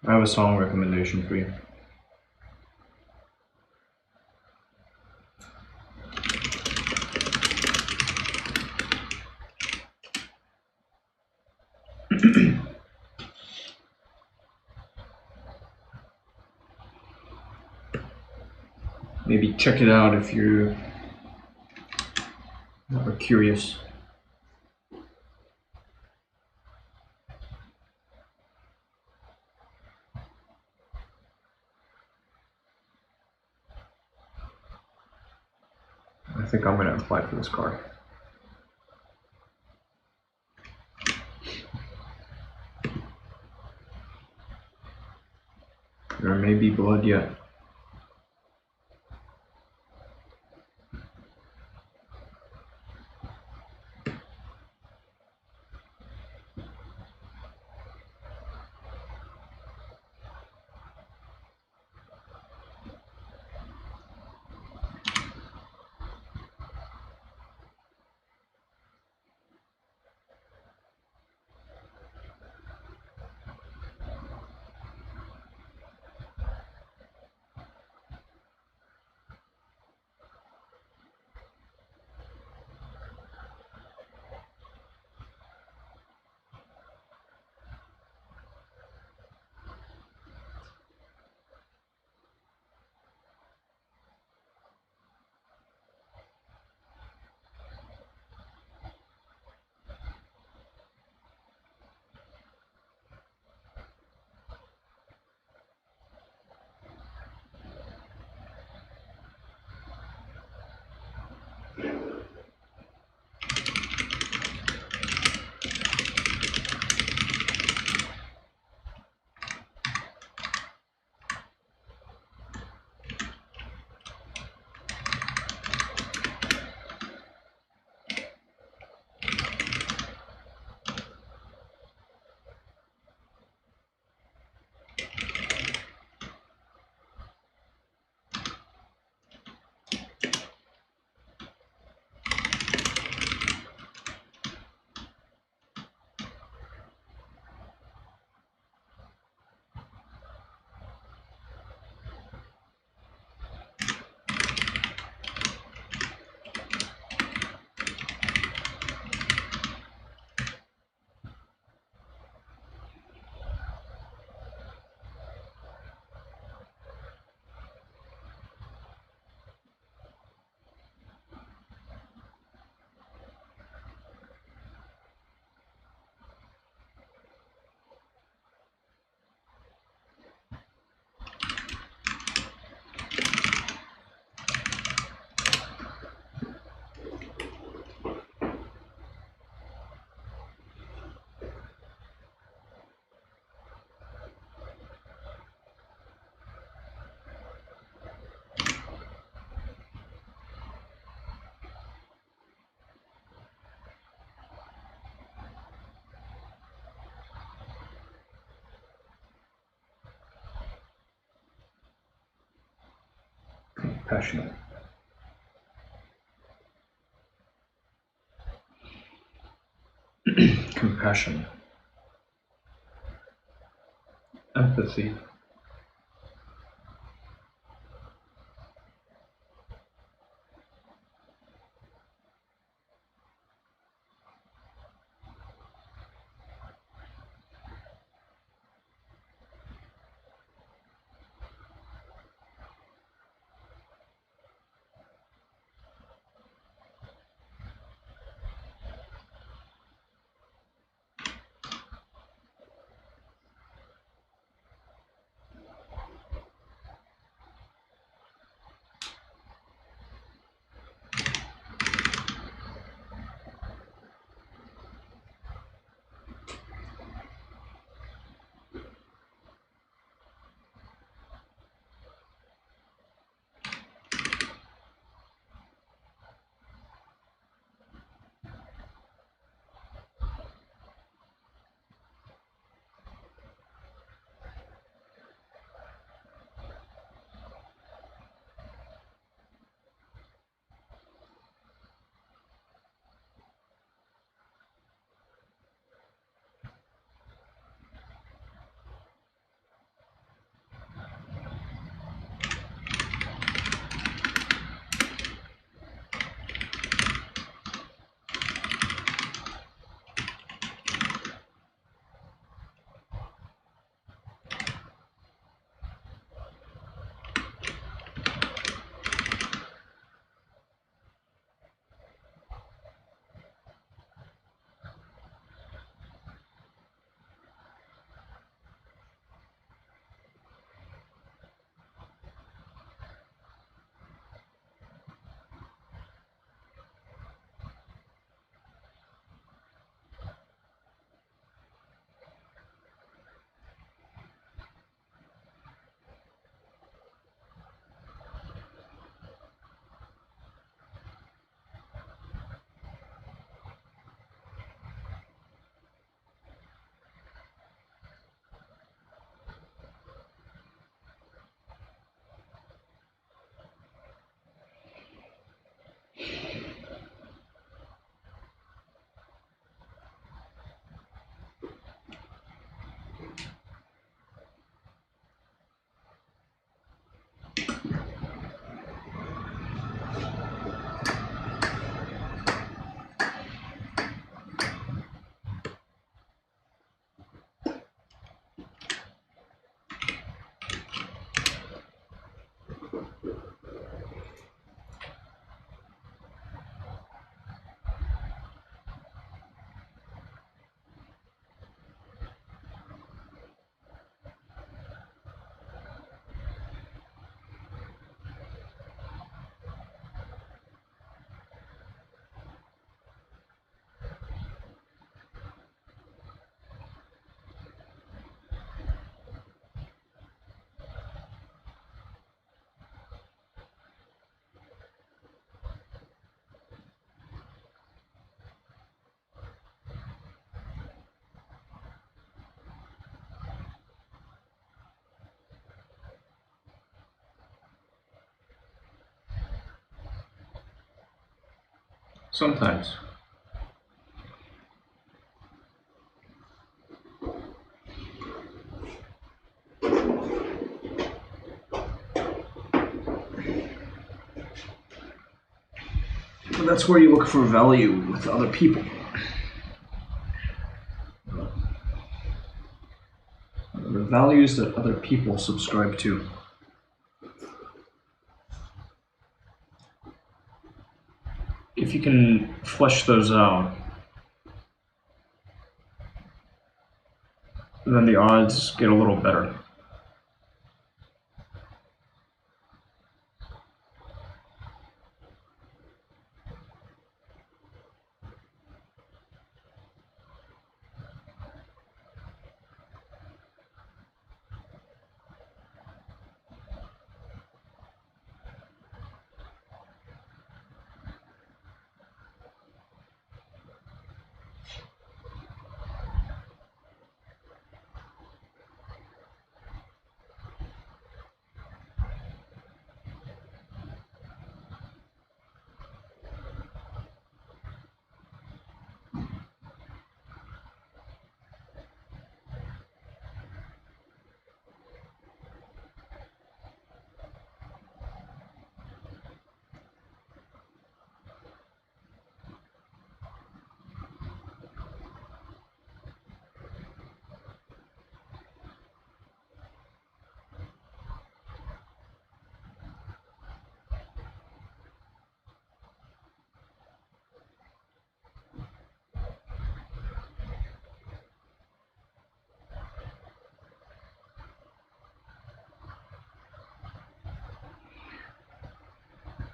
I have a song recommendation for you. Maybe check it out if you're curious. I think I'm going to apply for this card. There may be blood yet. Passionate. Compassion. Empathy. Sometimes. But that's where you look for value with other people. The values that other people subscribe to. If you can flesh those out, then the odds get a little better.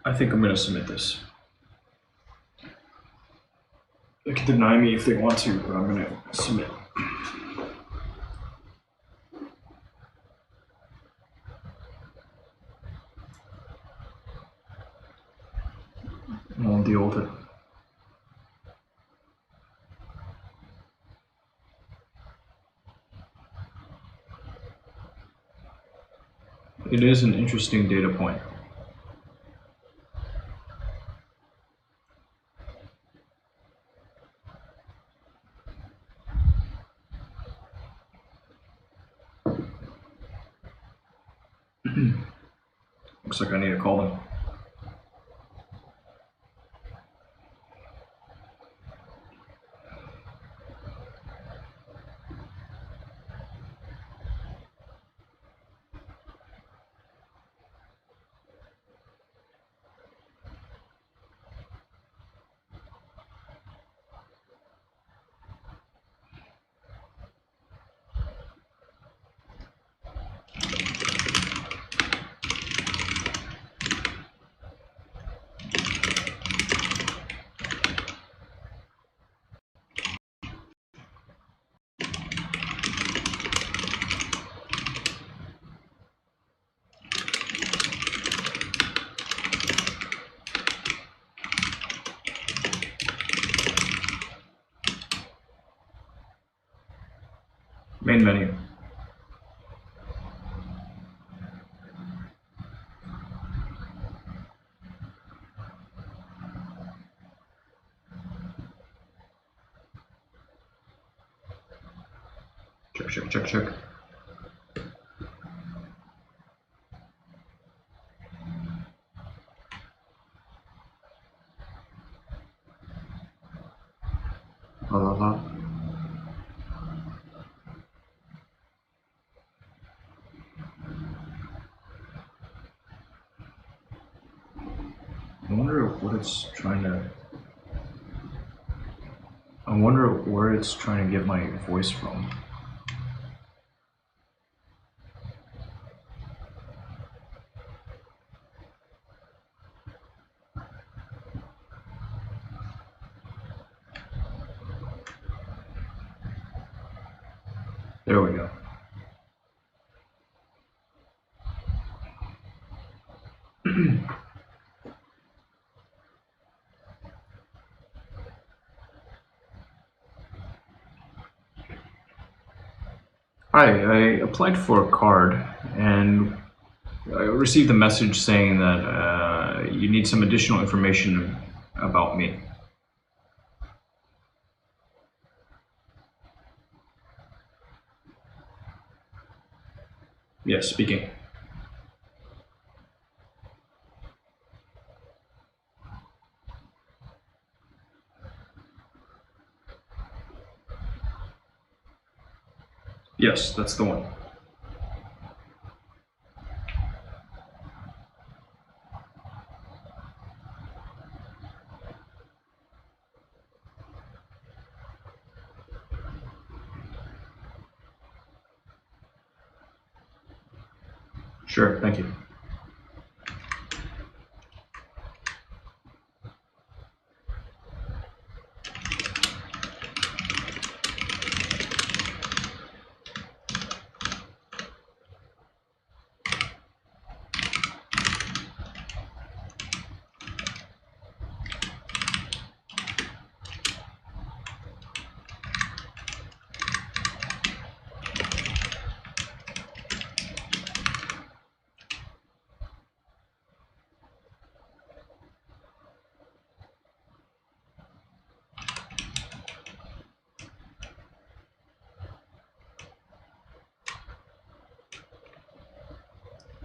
I think I'm going to submit this. They can deny me if they want to, but I'm going to submit. I'll deal with it. It is an interesting data point. Looks like I need to call them. Main menu. Check, check, check, check. La la la. I wonder what it's trying to. I wonder where it's trying to get my voice from. There we go. Hi, I applied for a card and I received a message saying that you need some additional information about me. Yes, speaking. Yes, that's the one. Sure, thank you.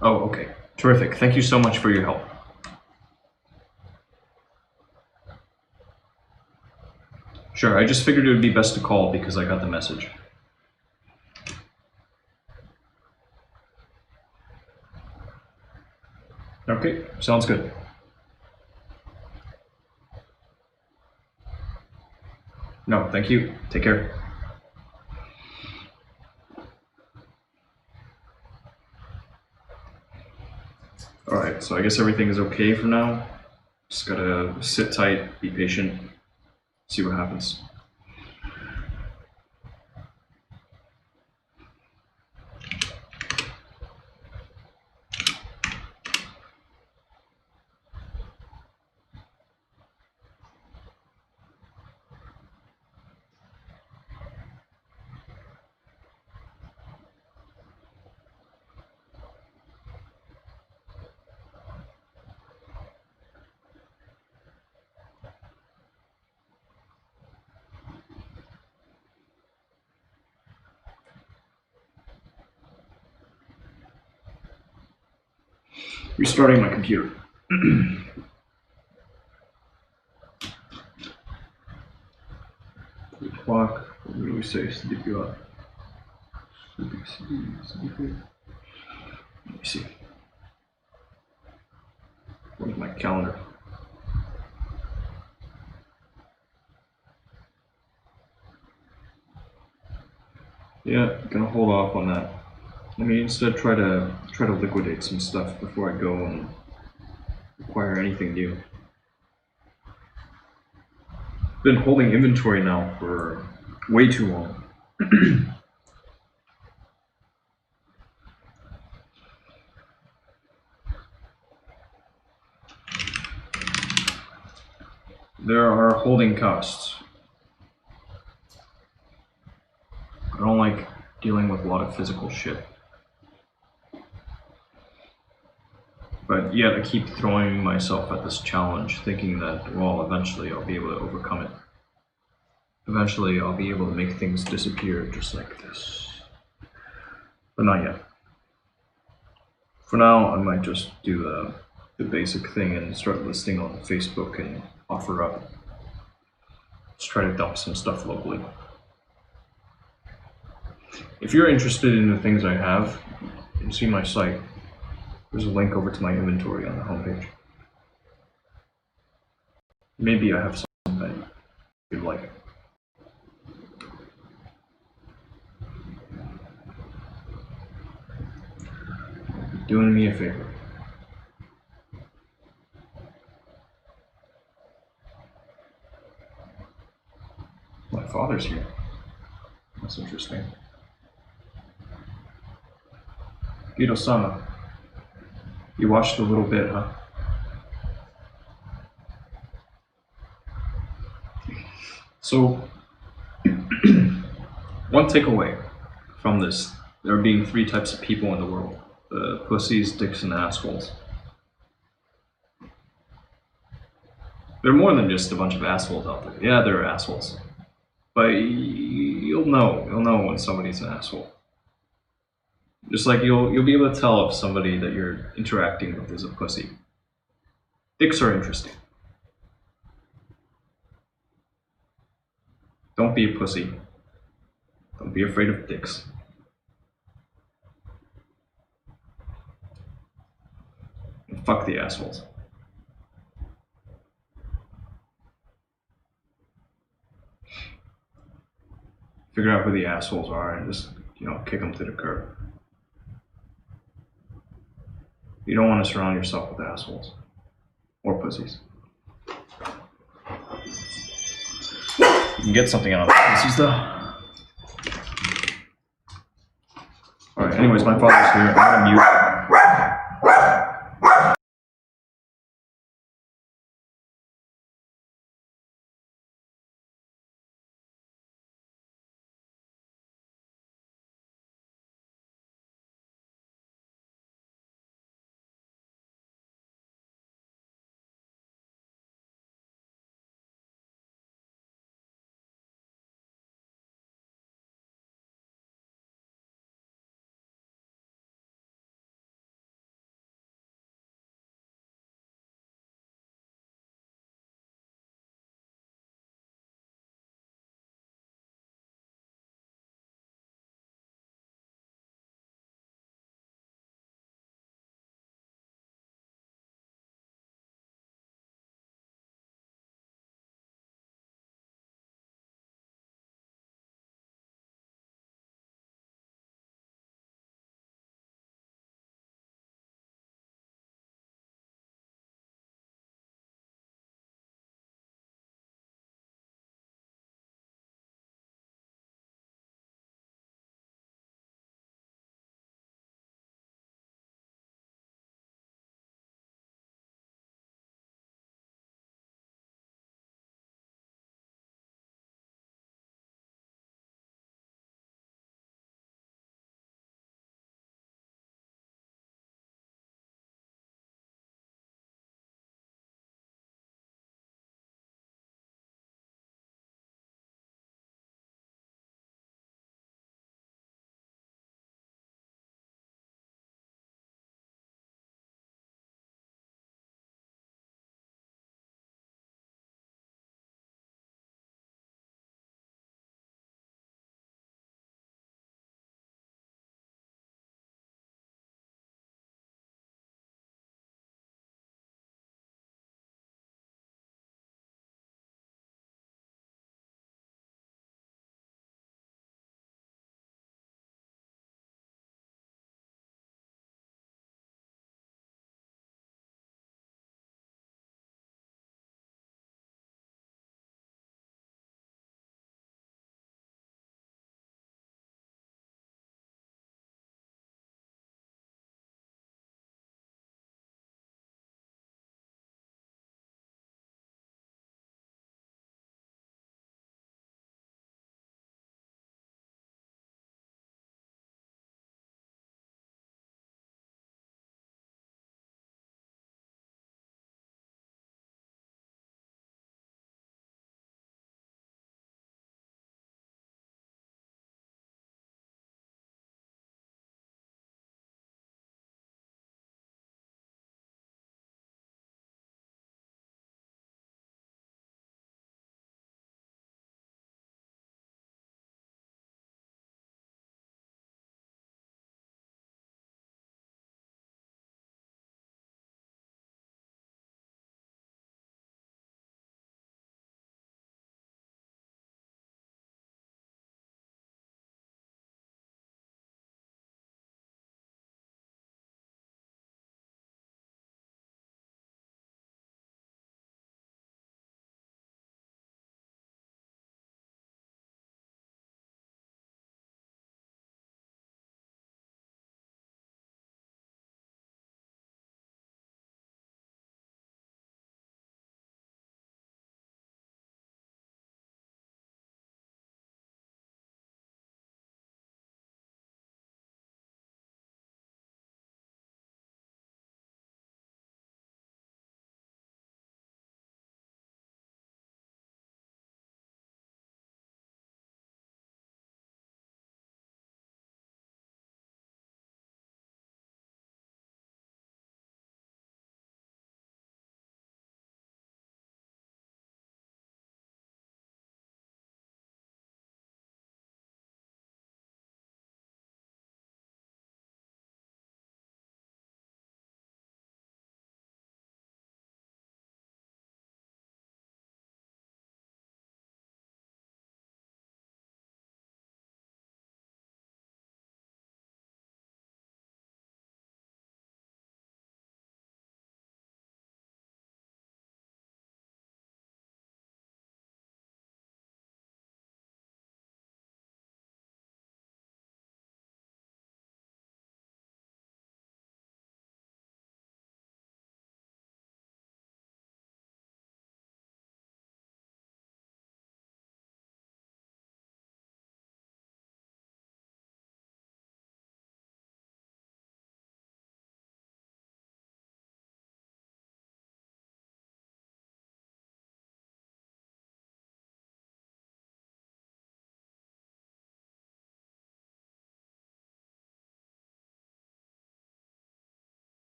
Oh, okay. Terrific. Thank you so much for your help. Sure, I just figured it would be best to call because I got the message. Okay, sounds good. No, thank you. Take care. All right. So I guess everything is okay for now. Just gotta sit tight, be patient, see what happens. Restarting my computer. Clock. What do we say? Sleepy up. Sleepy. Let me see. Where's my calendar? Yeah, gonna hold off on that. Let me instead try to liquidate some stuff before I go and acquire anything new. Been holding inventory now for way too long. There are holding costs. I don't like dealing with a lot of physical shit. But yet I keep throwing myself at this challenge, thinking that, well, eventually I'll be able to overcome it. Eventually I'll be able to make things disappear just like this. But not yet. For now, I might just do the basic thing and start listing on Facebook and offer up. Just try to dump some stuff locally. If you're interested in the things I have, you can see my site. There's a link over to my inventory on the homepage. Maybe I have something that you'd like. Doing me a favor. My father's here. That's interesting. Guido-sama, you watched a little bit, huh? So, one takeaway from this, there being 3 types of people in the world. The pussies, dicks, and assholes. They're more than just a bunch of assholes out there. Yeah, they're assholes. But you'll know when somebody's an asshole. Just like you'll be able to tell if somebody that you're interacting with is a pussy. Dicks are interesting. Don't be a pussy. Don't be afraid of dicks. And fuck the assholes. Figure out who the assholes are and just, kick them to the curb. You don't want to surround yourself with assholes. Or pussies. You can get something out of pussies though. Alright, anyways, my father's here. I'm gonna mute.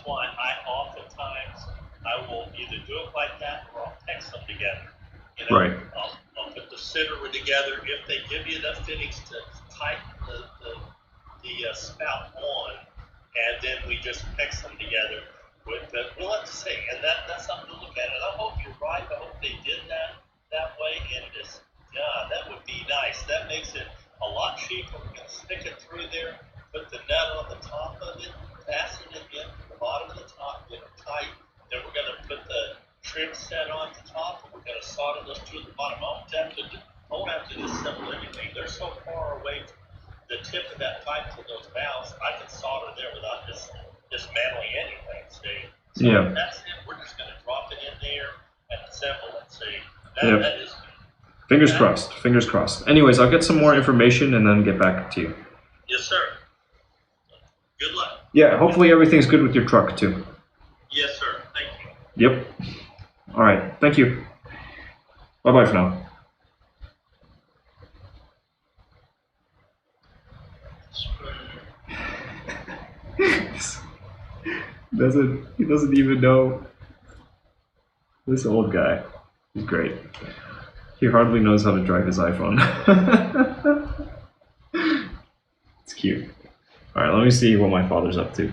why oftentimes I will either do it like that or I'll text them together. You know, Right. I'll put the center together. If they give you enough fittings to tighten the spout on, and then we just text them together. We'll have to see, and that's something to look at. And I hope you're right. I hope they did that way. And just, yeah, that would be nice. That makes it a lot cheaper. We're going to stick it through there, put the nut on the top of it, fasten it in to the bottom of the top, get it tight. Then we're going to put the trim set on the top, and we're going to solder those two at the bottom. I won't have to disassemble anything. They're so far away from the tip of that pipe to those valves, I can solder there without dismantling anything, see? So Yeah. that's it. We're just going to drop it in there and assemble it, see? Yep. That is Fingers crossed. Fingers crossed. Anyways, I'll get some more information and then get back to you. Yes, sir. Good luck. Yeah, hopefully everything's good with your truck too. Yes, sir. Thank you. Yep. All right. Thank you. Bye-bye for now. He doesn't even know. This old guy. He's great. He hardly knows how to drive his iPhone. It's cute. Alright, let me see what my father's up to.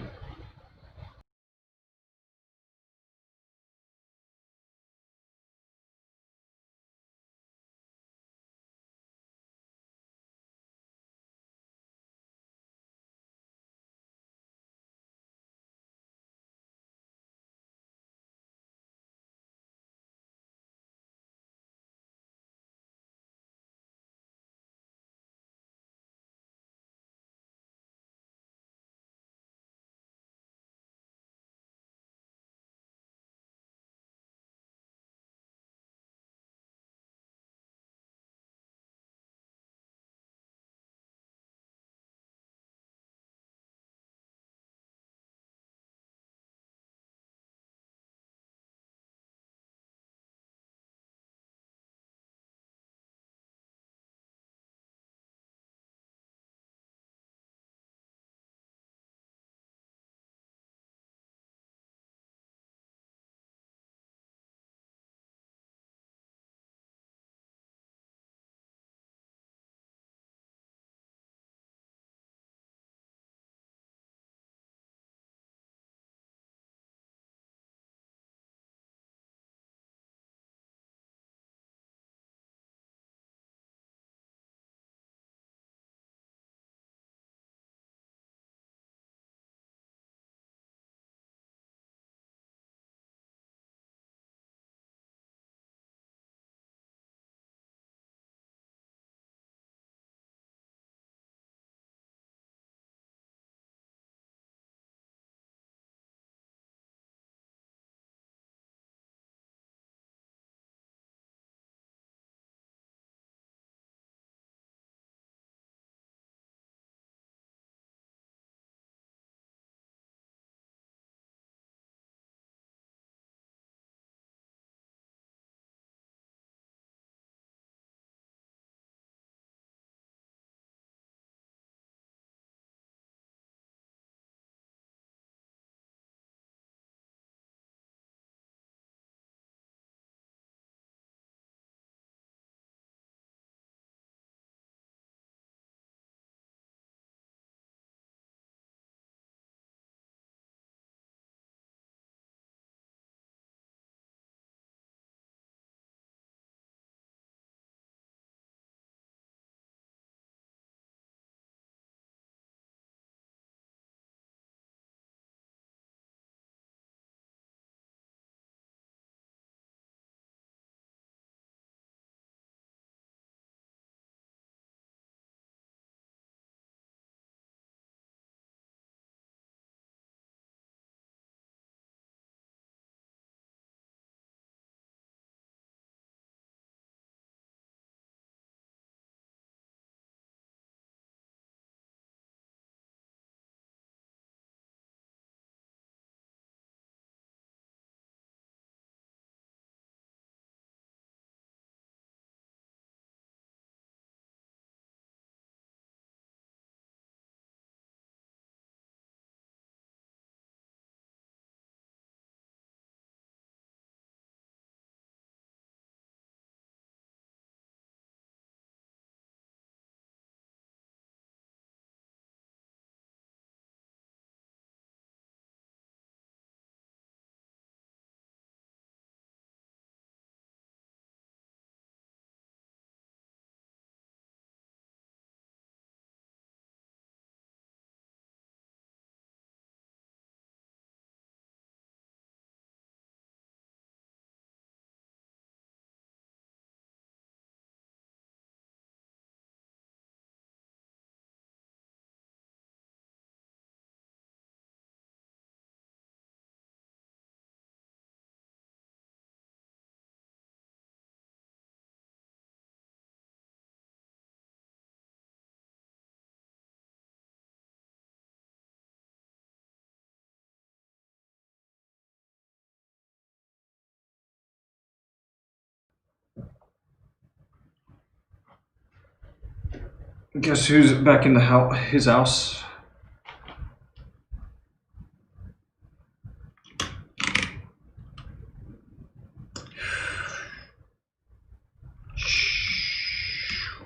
Guess who's back in the his house?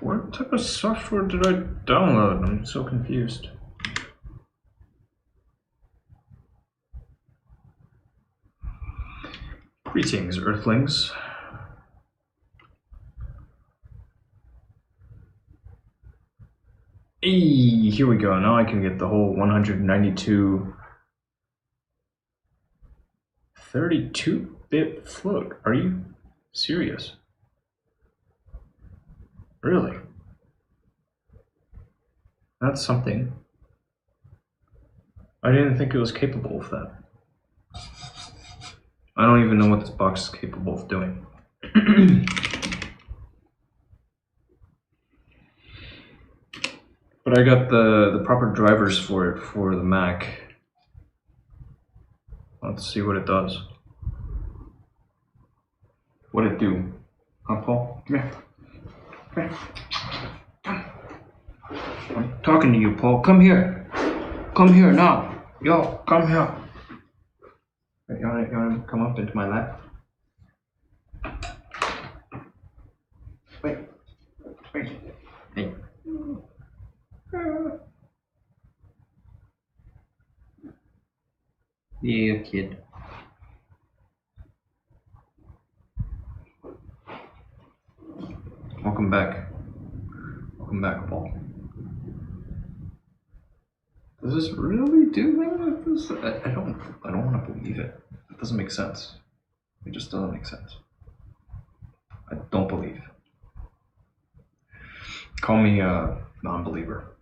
What type of software did I download? I'm so confused. Greetings, Earthlings. Hey, here we go. Now I can get the whole 192 32-bit float. Are you serious? Really? That's something. I didn't think it was capable of that. I don't even know what this box is capable of doing. But I got the proper drivers for it for the Mac. Let's see what it does. What'd it do? Huh, Paul? Come here. Come here. Come. I'm talking to you, Paul. Come here. Come here now. Yo, come here. You wanna come up into my lap? Wait. Hey. Yeah, kid. Welcome back. Welcome back, Paul. Does this really do this? I don't want to believe it. It doesn't make sense. It just doesn't make sense. I don't believe. Call me a non-believer.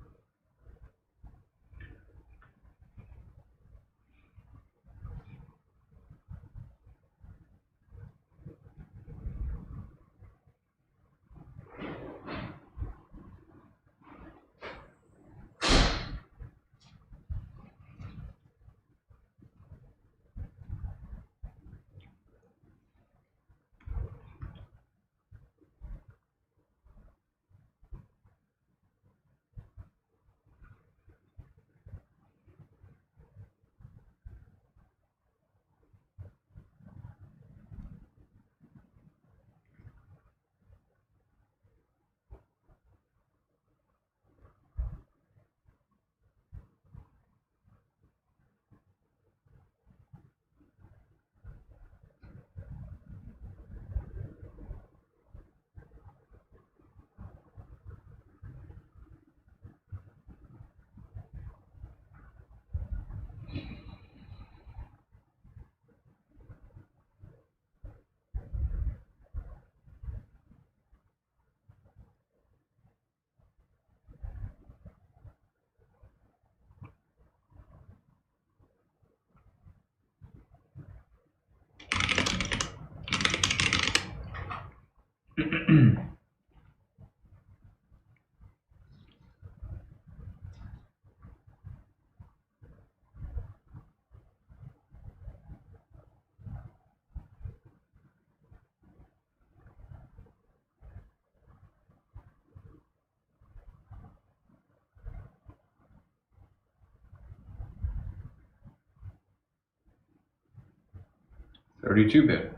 $32-bit.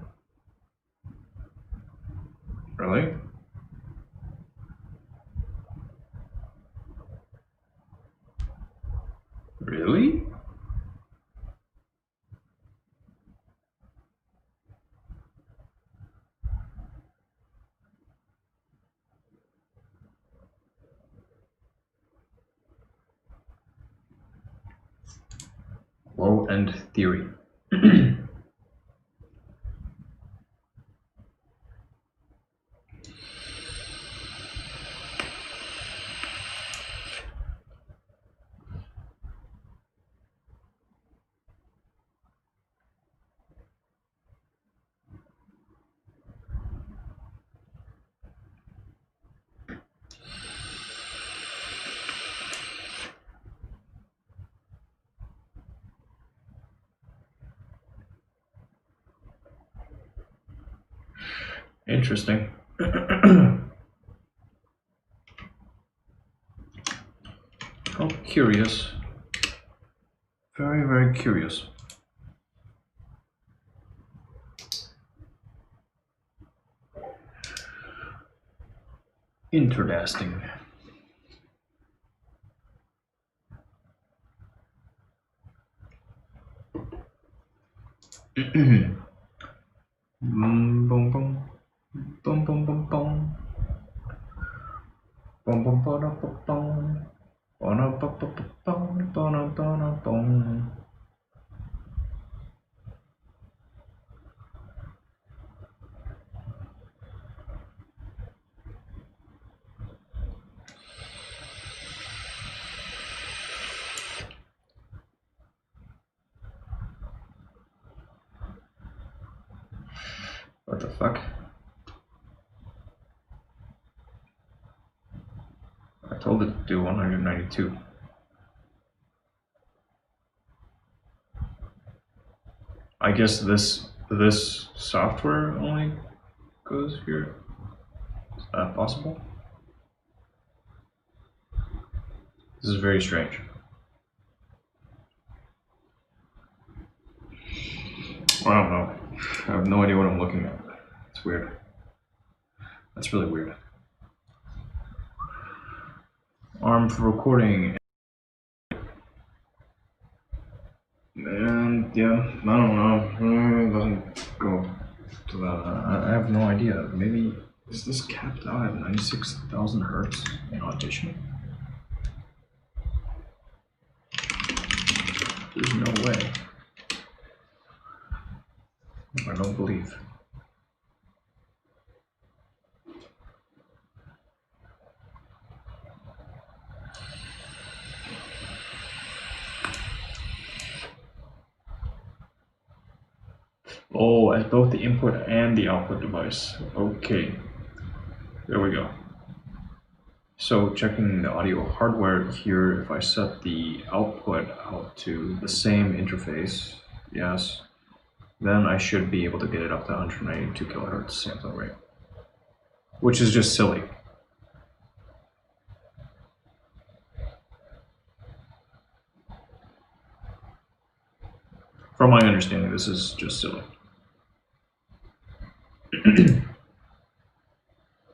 Really? Really? Low-end theory. Interesting. Oh, curious. Very, very curious. Interesting. Boom, boom, boom. Boom, boom, boom, boom. Boom, boom, boom, boom, boom. Boom, boom, boom, boom, boom, boom, boom. What the fuck? I told it to do 192. I guess this software only goes here. Is that possible? This is very strange. I don't know. I have no idea what I'm looking at. It's weird. That's really weird. Arm for recording. And yeah, I don't know. It doesn't go to that. I have no idea. Maybe is this capped out at 96,000 hertz in Audition? There's no way. I don't believe. Oh, as both the input and the output device. Okay, there we go. So checking the audio hardware here, if I set the output out to the same interface, yes, then I should be able to get it up to 192 kilohertz sampling rate, which is just silly. From my understanding, this is just silly.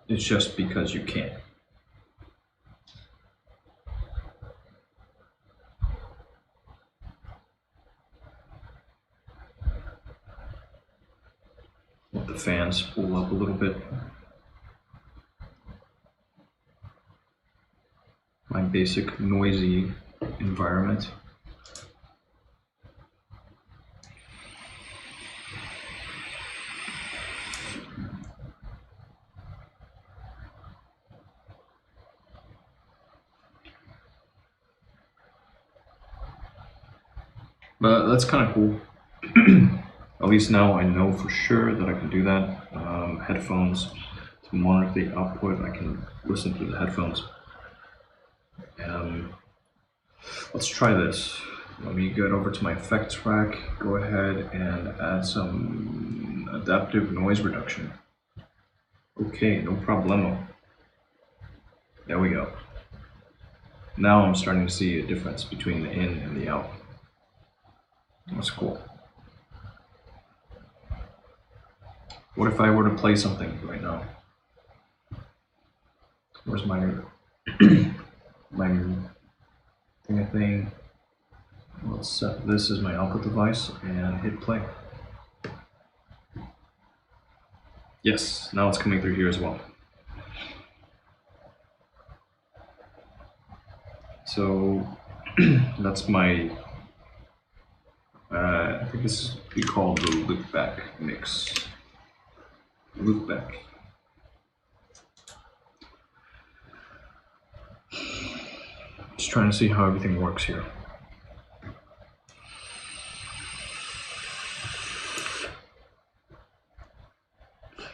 It's just because you can. Let the fans spool up a little bit. My basic noisy environment. But that's kind of cool. At least now I know for sure that I can do that. Headphones to monitor the output. I can listen through the headphones. Let's try this. Let me get over to my effects rack. Go ahead and add some adaptive noise reduction. Okay, no problemo. There we go. Now I'm starting to see a difference between the in and the out. That's cool. What if I were to play something right now? Where's my my thing? Let's set this as my output device and hit play. Yes, now it's coming through here as well. So that's my I think this would be called the loopback mix. Loopback. Just trying to see how everything works here.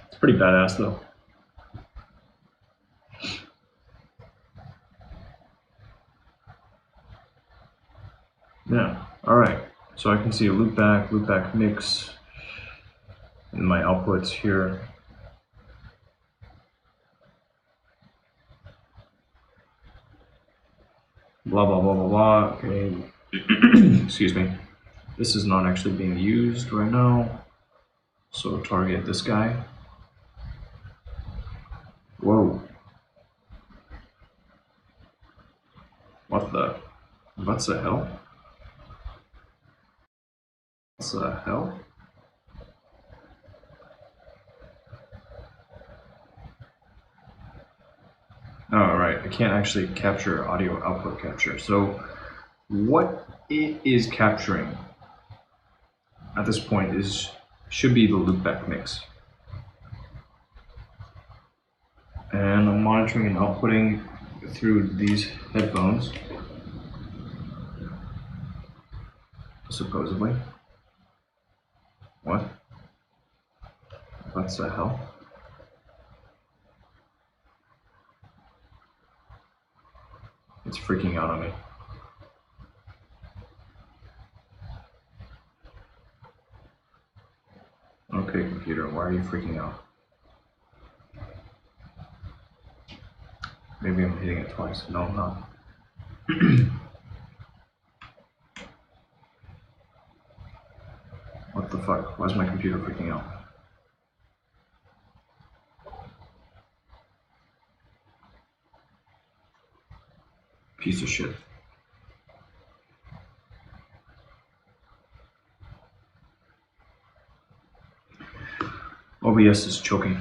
It's pretty badass though. Yeah, alright. So I can see a loopback mix in my outputs here. blah blah blah blah blah. Okay. Excuse me. This is not actually being used right now. So target this guy. Whoa. What's the hell? What's the hell? Oh, right, I can't actually capture audio output capture. So what it is capturing at this point should be the loopback mix. And I'm monitoring and outputting through these headphones, supposedly. What? What the hell? It's freaking out on me. Okay, computer, why are you freaking out? Maybe I'm hitting it twice. No, I'm not. What the fuck? Why is my computer freaking out? Piece of shit. OBS is choking.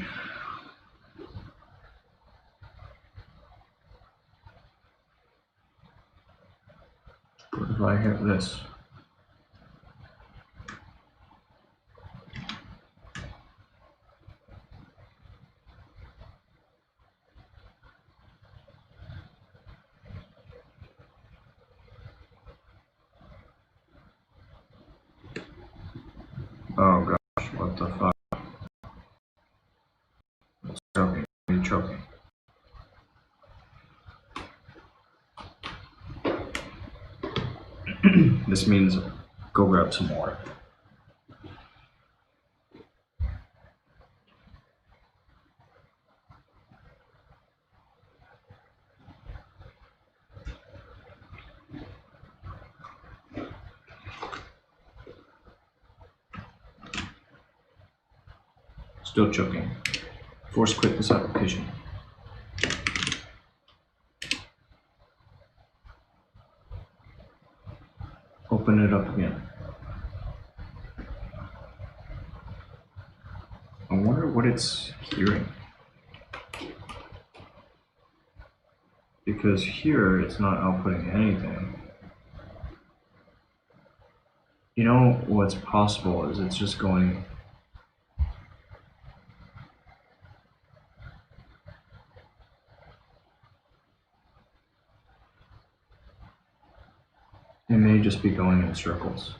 What if I hit this? Oh gosh, what the fuck? It's choking, you're choking. This means go grab some water. Still choking. Force quit this application. Open it up again. I wonder what it's hearing. Because here it's not outputting anything. You know what's possible is it's just going. It may just be going in circles.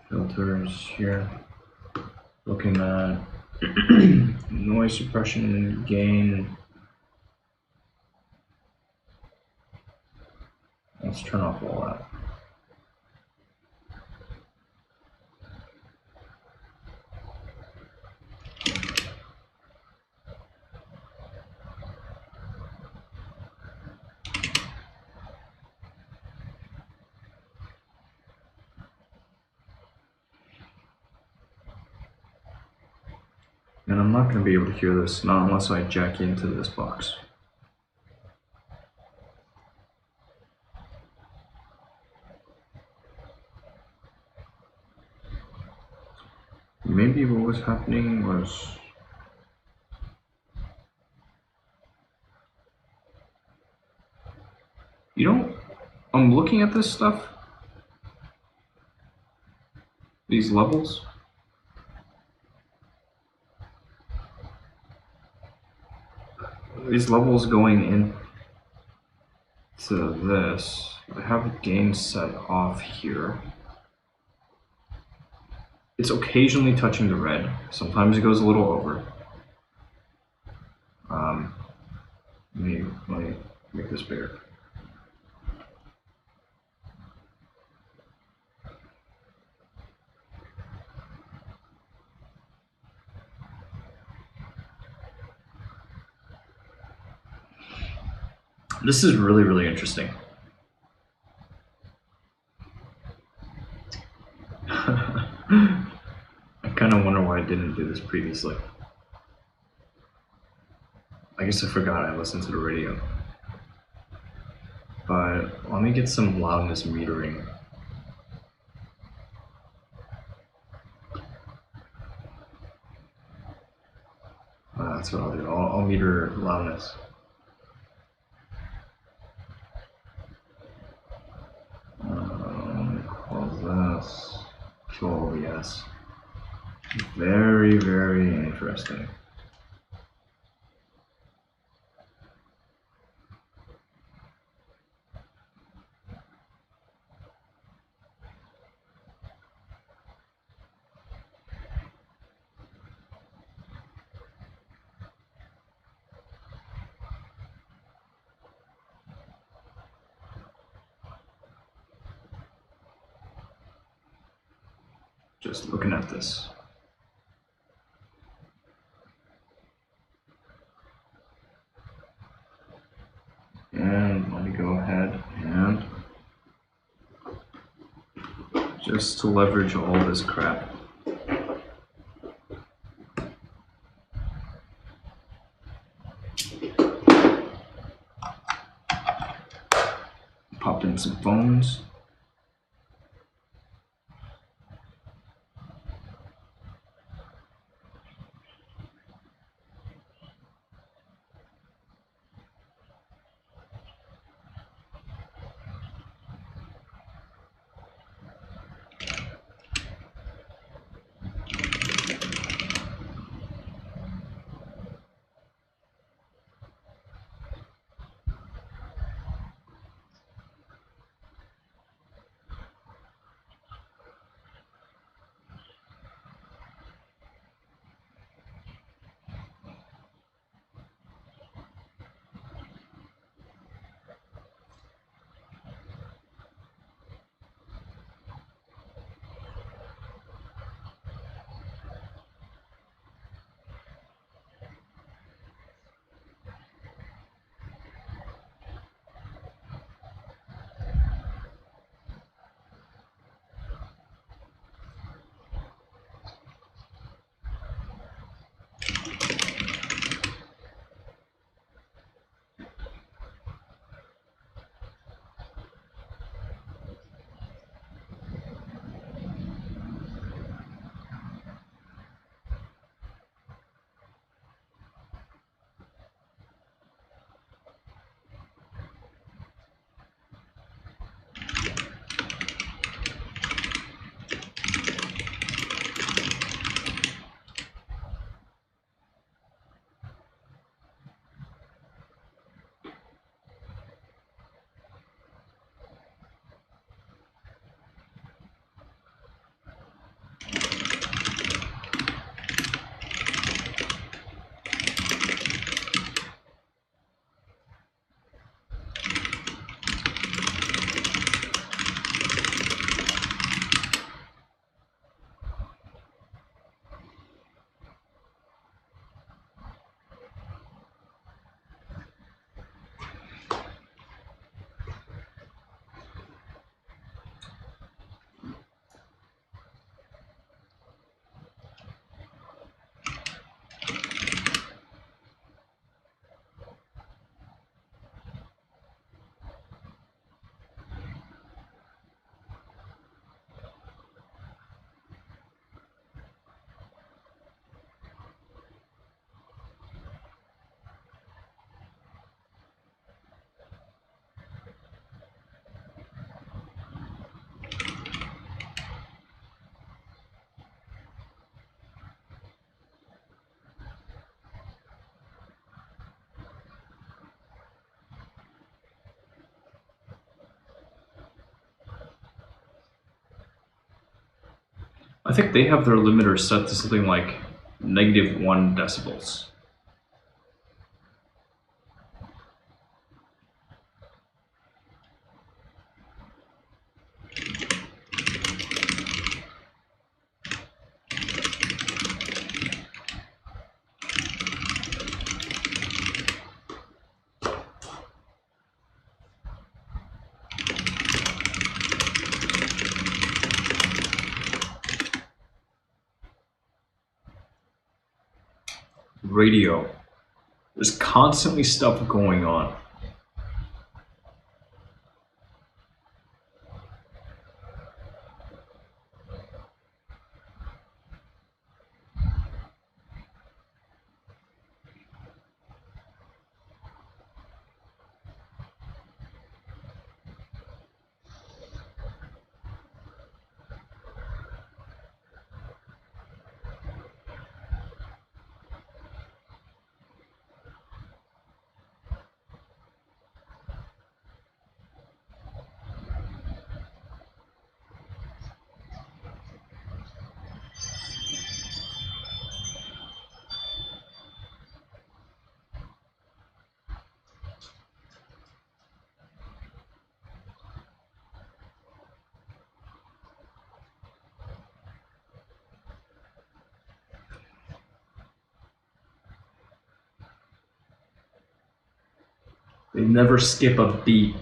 Filters here. Looking at noise suppression and gain. Let's turn off all that. And I'm not going to be able to hear this, not unless I jack into this box. Maybe what was happening was I'm looking at this stuff, these levels. These levels going into this, I have gain set off here. It's occasionally touching the red. Sometimes it goes a little over. Let me make this bigger. This is really, really interesting. I kind of wonder why I didn't do this previously. I guess I forgot I listened to the radio. But let me get some loudness metering. That's what I'll do. I'll meter loudness. Close this. Oh, yes. Very, very interesting. Just looking at this. And let me go ahead and just to leverage all this crap. Pop in some phones. I think they have their limiter set to something like -1 decibels. radio. There's constantly stuff going on. They never skip a beat.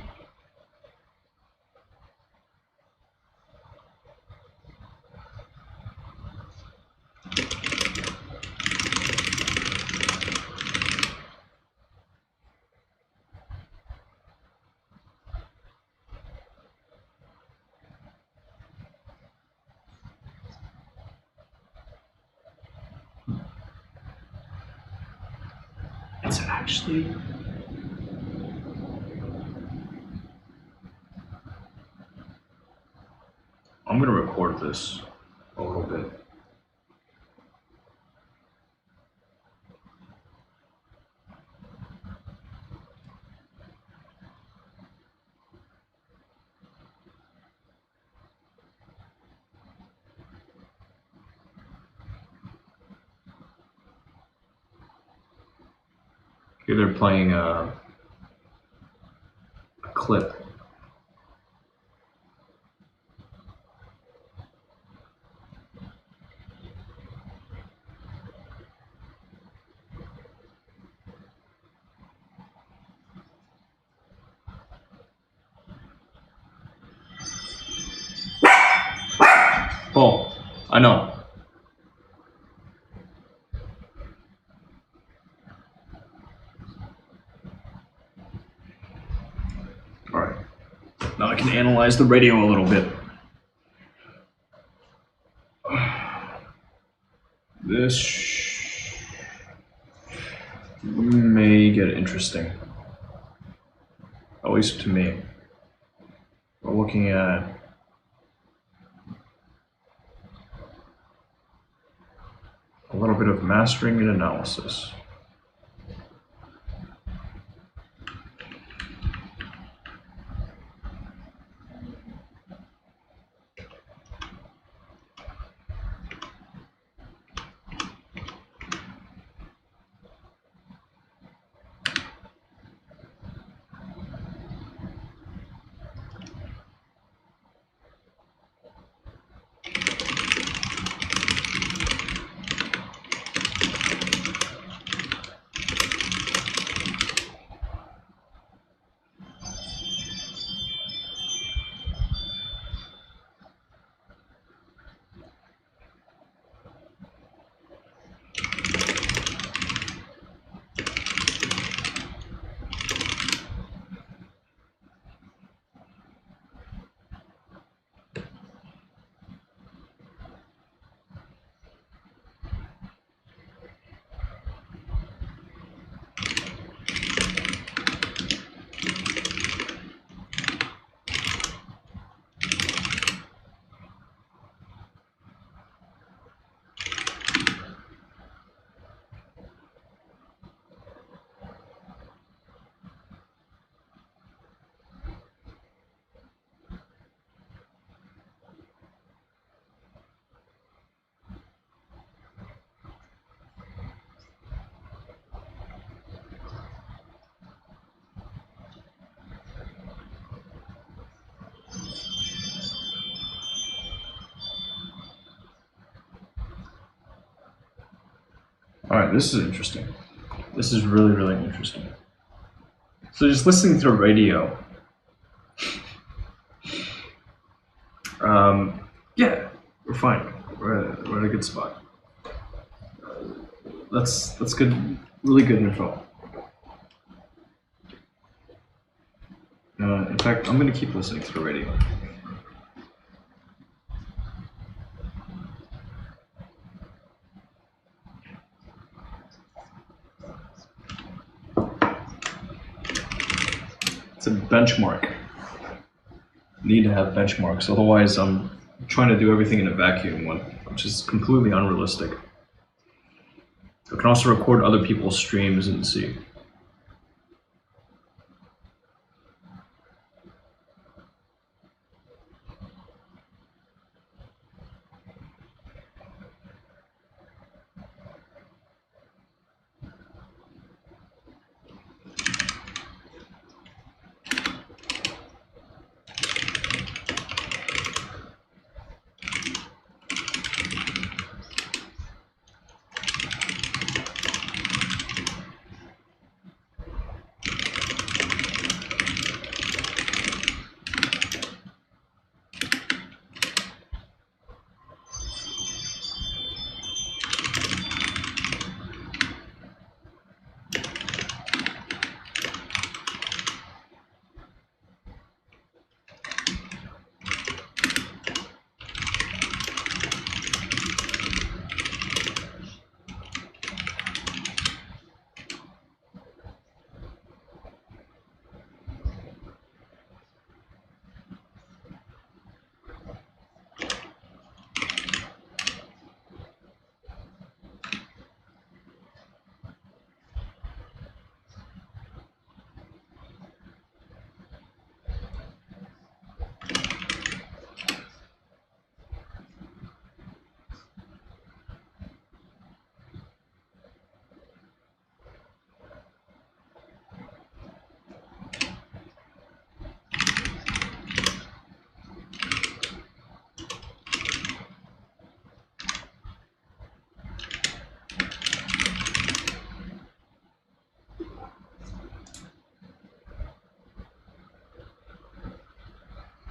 It's actually... I'm gonna record this a little bit. Okay, they're playing a clip. Oh, I know. All right. Now I can analyze the radio a little bit. This may get interesting. At least to me. We're looking at a little bit of mastering and analysis. All right, this is interesting. This is really, really interesting. So just listening to the radio, yeah, we're fine. We're at a good spot. that's good. Really good info. In fact, I'm going to keep listening to the radio. It's a benchmark. Need to have benchmarks, otherwise I'm trying to do everything in a vacuum, which is completely unrealistic. I can also record other people's streams and see.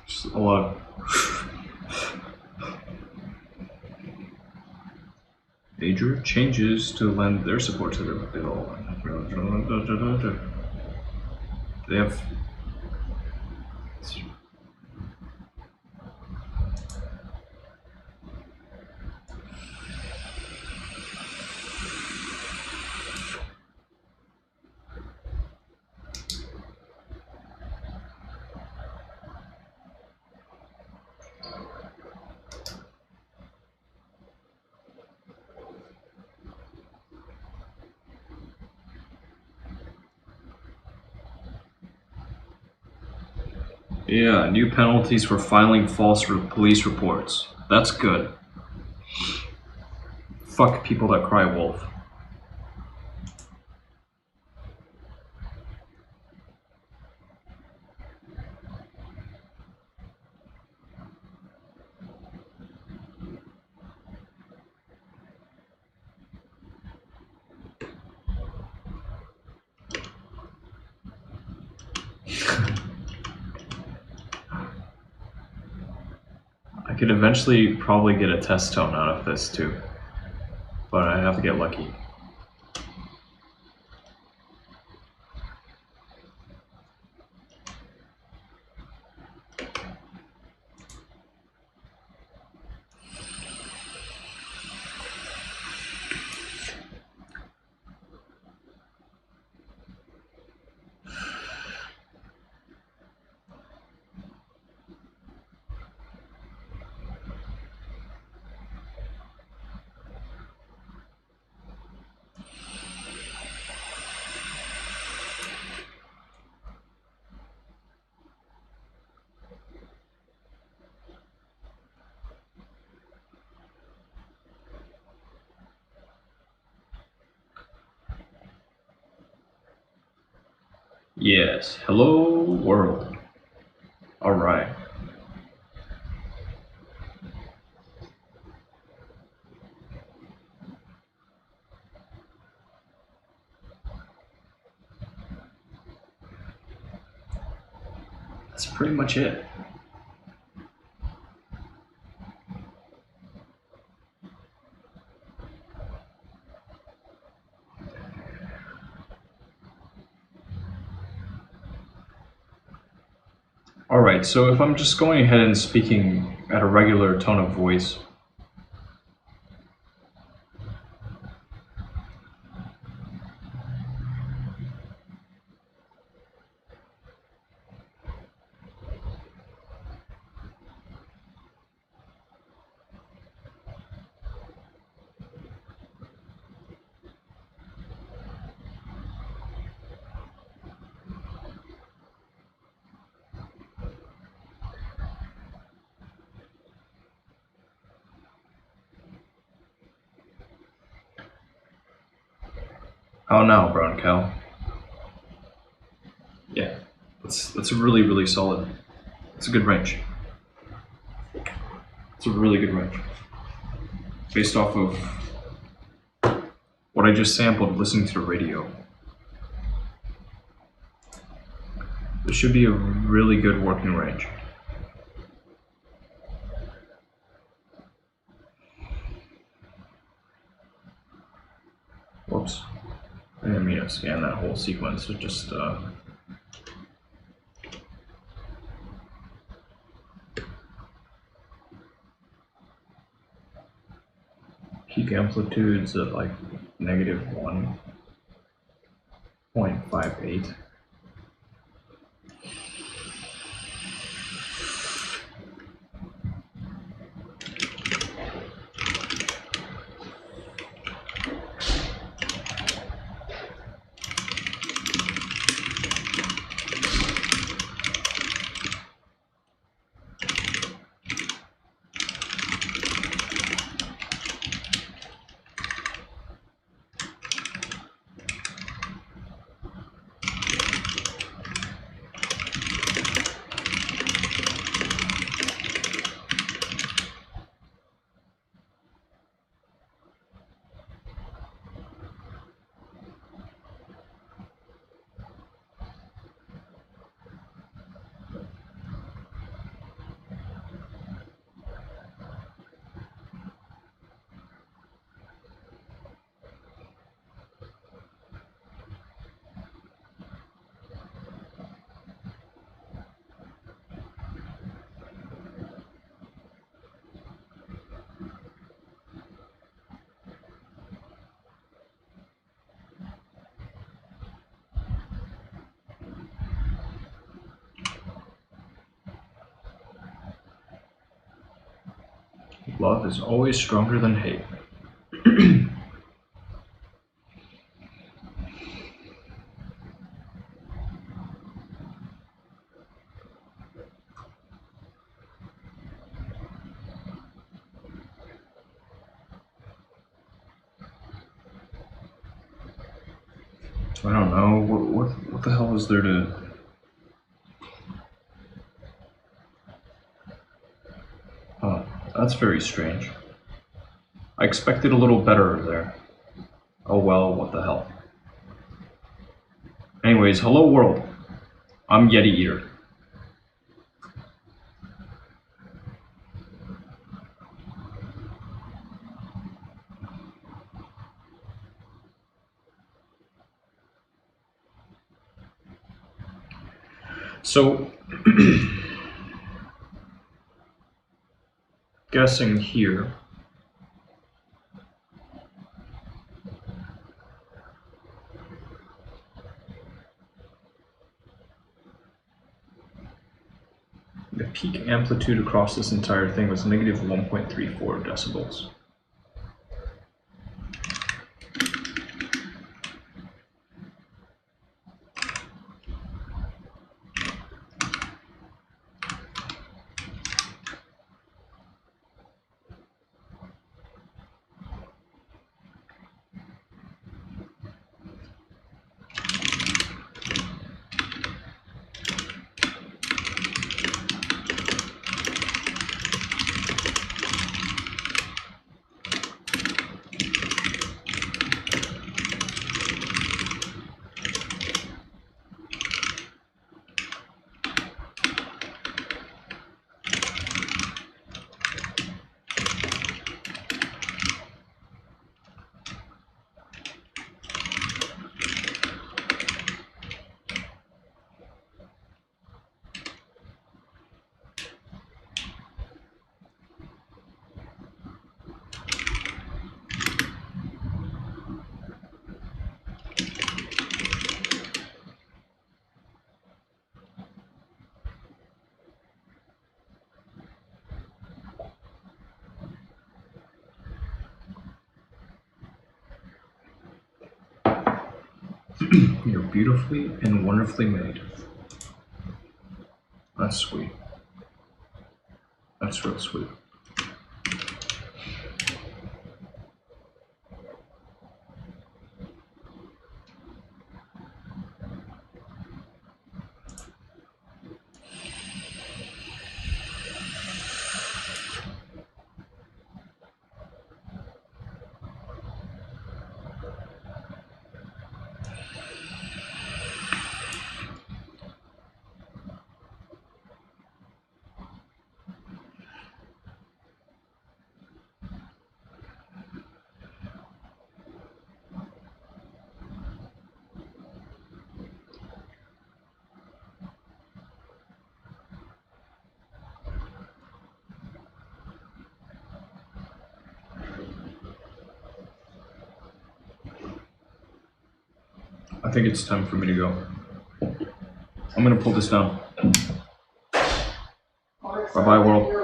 Just a lot. Major changes to lend their support to the bill. They have. Yeah, new penalties for filing false police reports. That's good. Fuck people that cry wolf. I could eventually probably get a test tone out of this too, but I have to get lucky. Yes, hello world. All right. That's pretty much it. Alright, so if I'm just going ahead and speaking at a regular tone of voice, how now, brown cow? Yeah, that's a really, really solid. It's a good range. It's a really good range. Based off of what I just sampled listening to the radio. This should be a really good working range. Whoops. I didn't mean to scan that whole sequence. It just peak amplitudes at like -1.58. Love is always stronger than hate. I don't know, what the hell is there to... Oh, that's very strange. I expected a little better there. Oh well, what the hell. Anyways, hello world. I'm Yeti Eater. So, guessing here, the peak amplitude across this entire thing was -1.34 decibels. You're beautifully and wonderfully made. That's sweet. That's real sweet. I think it's time for me to go. I'm gonna pull this down. Bye-bye, world.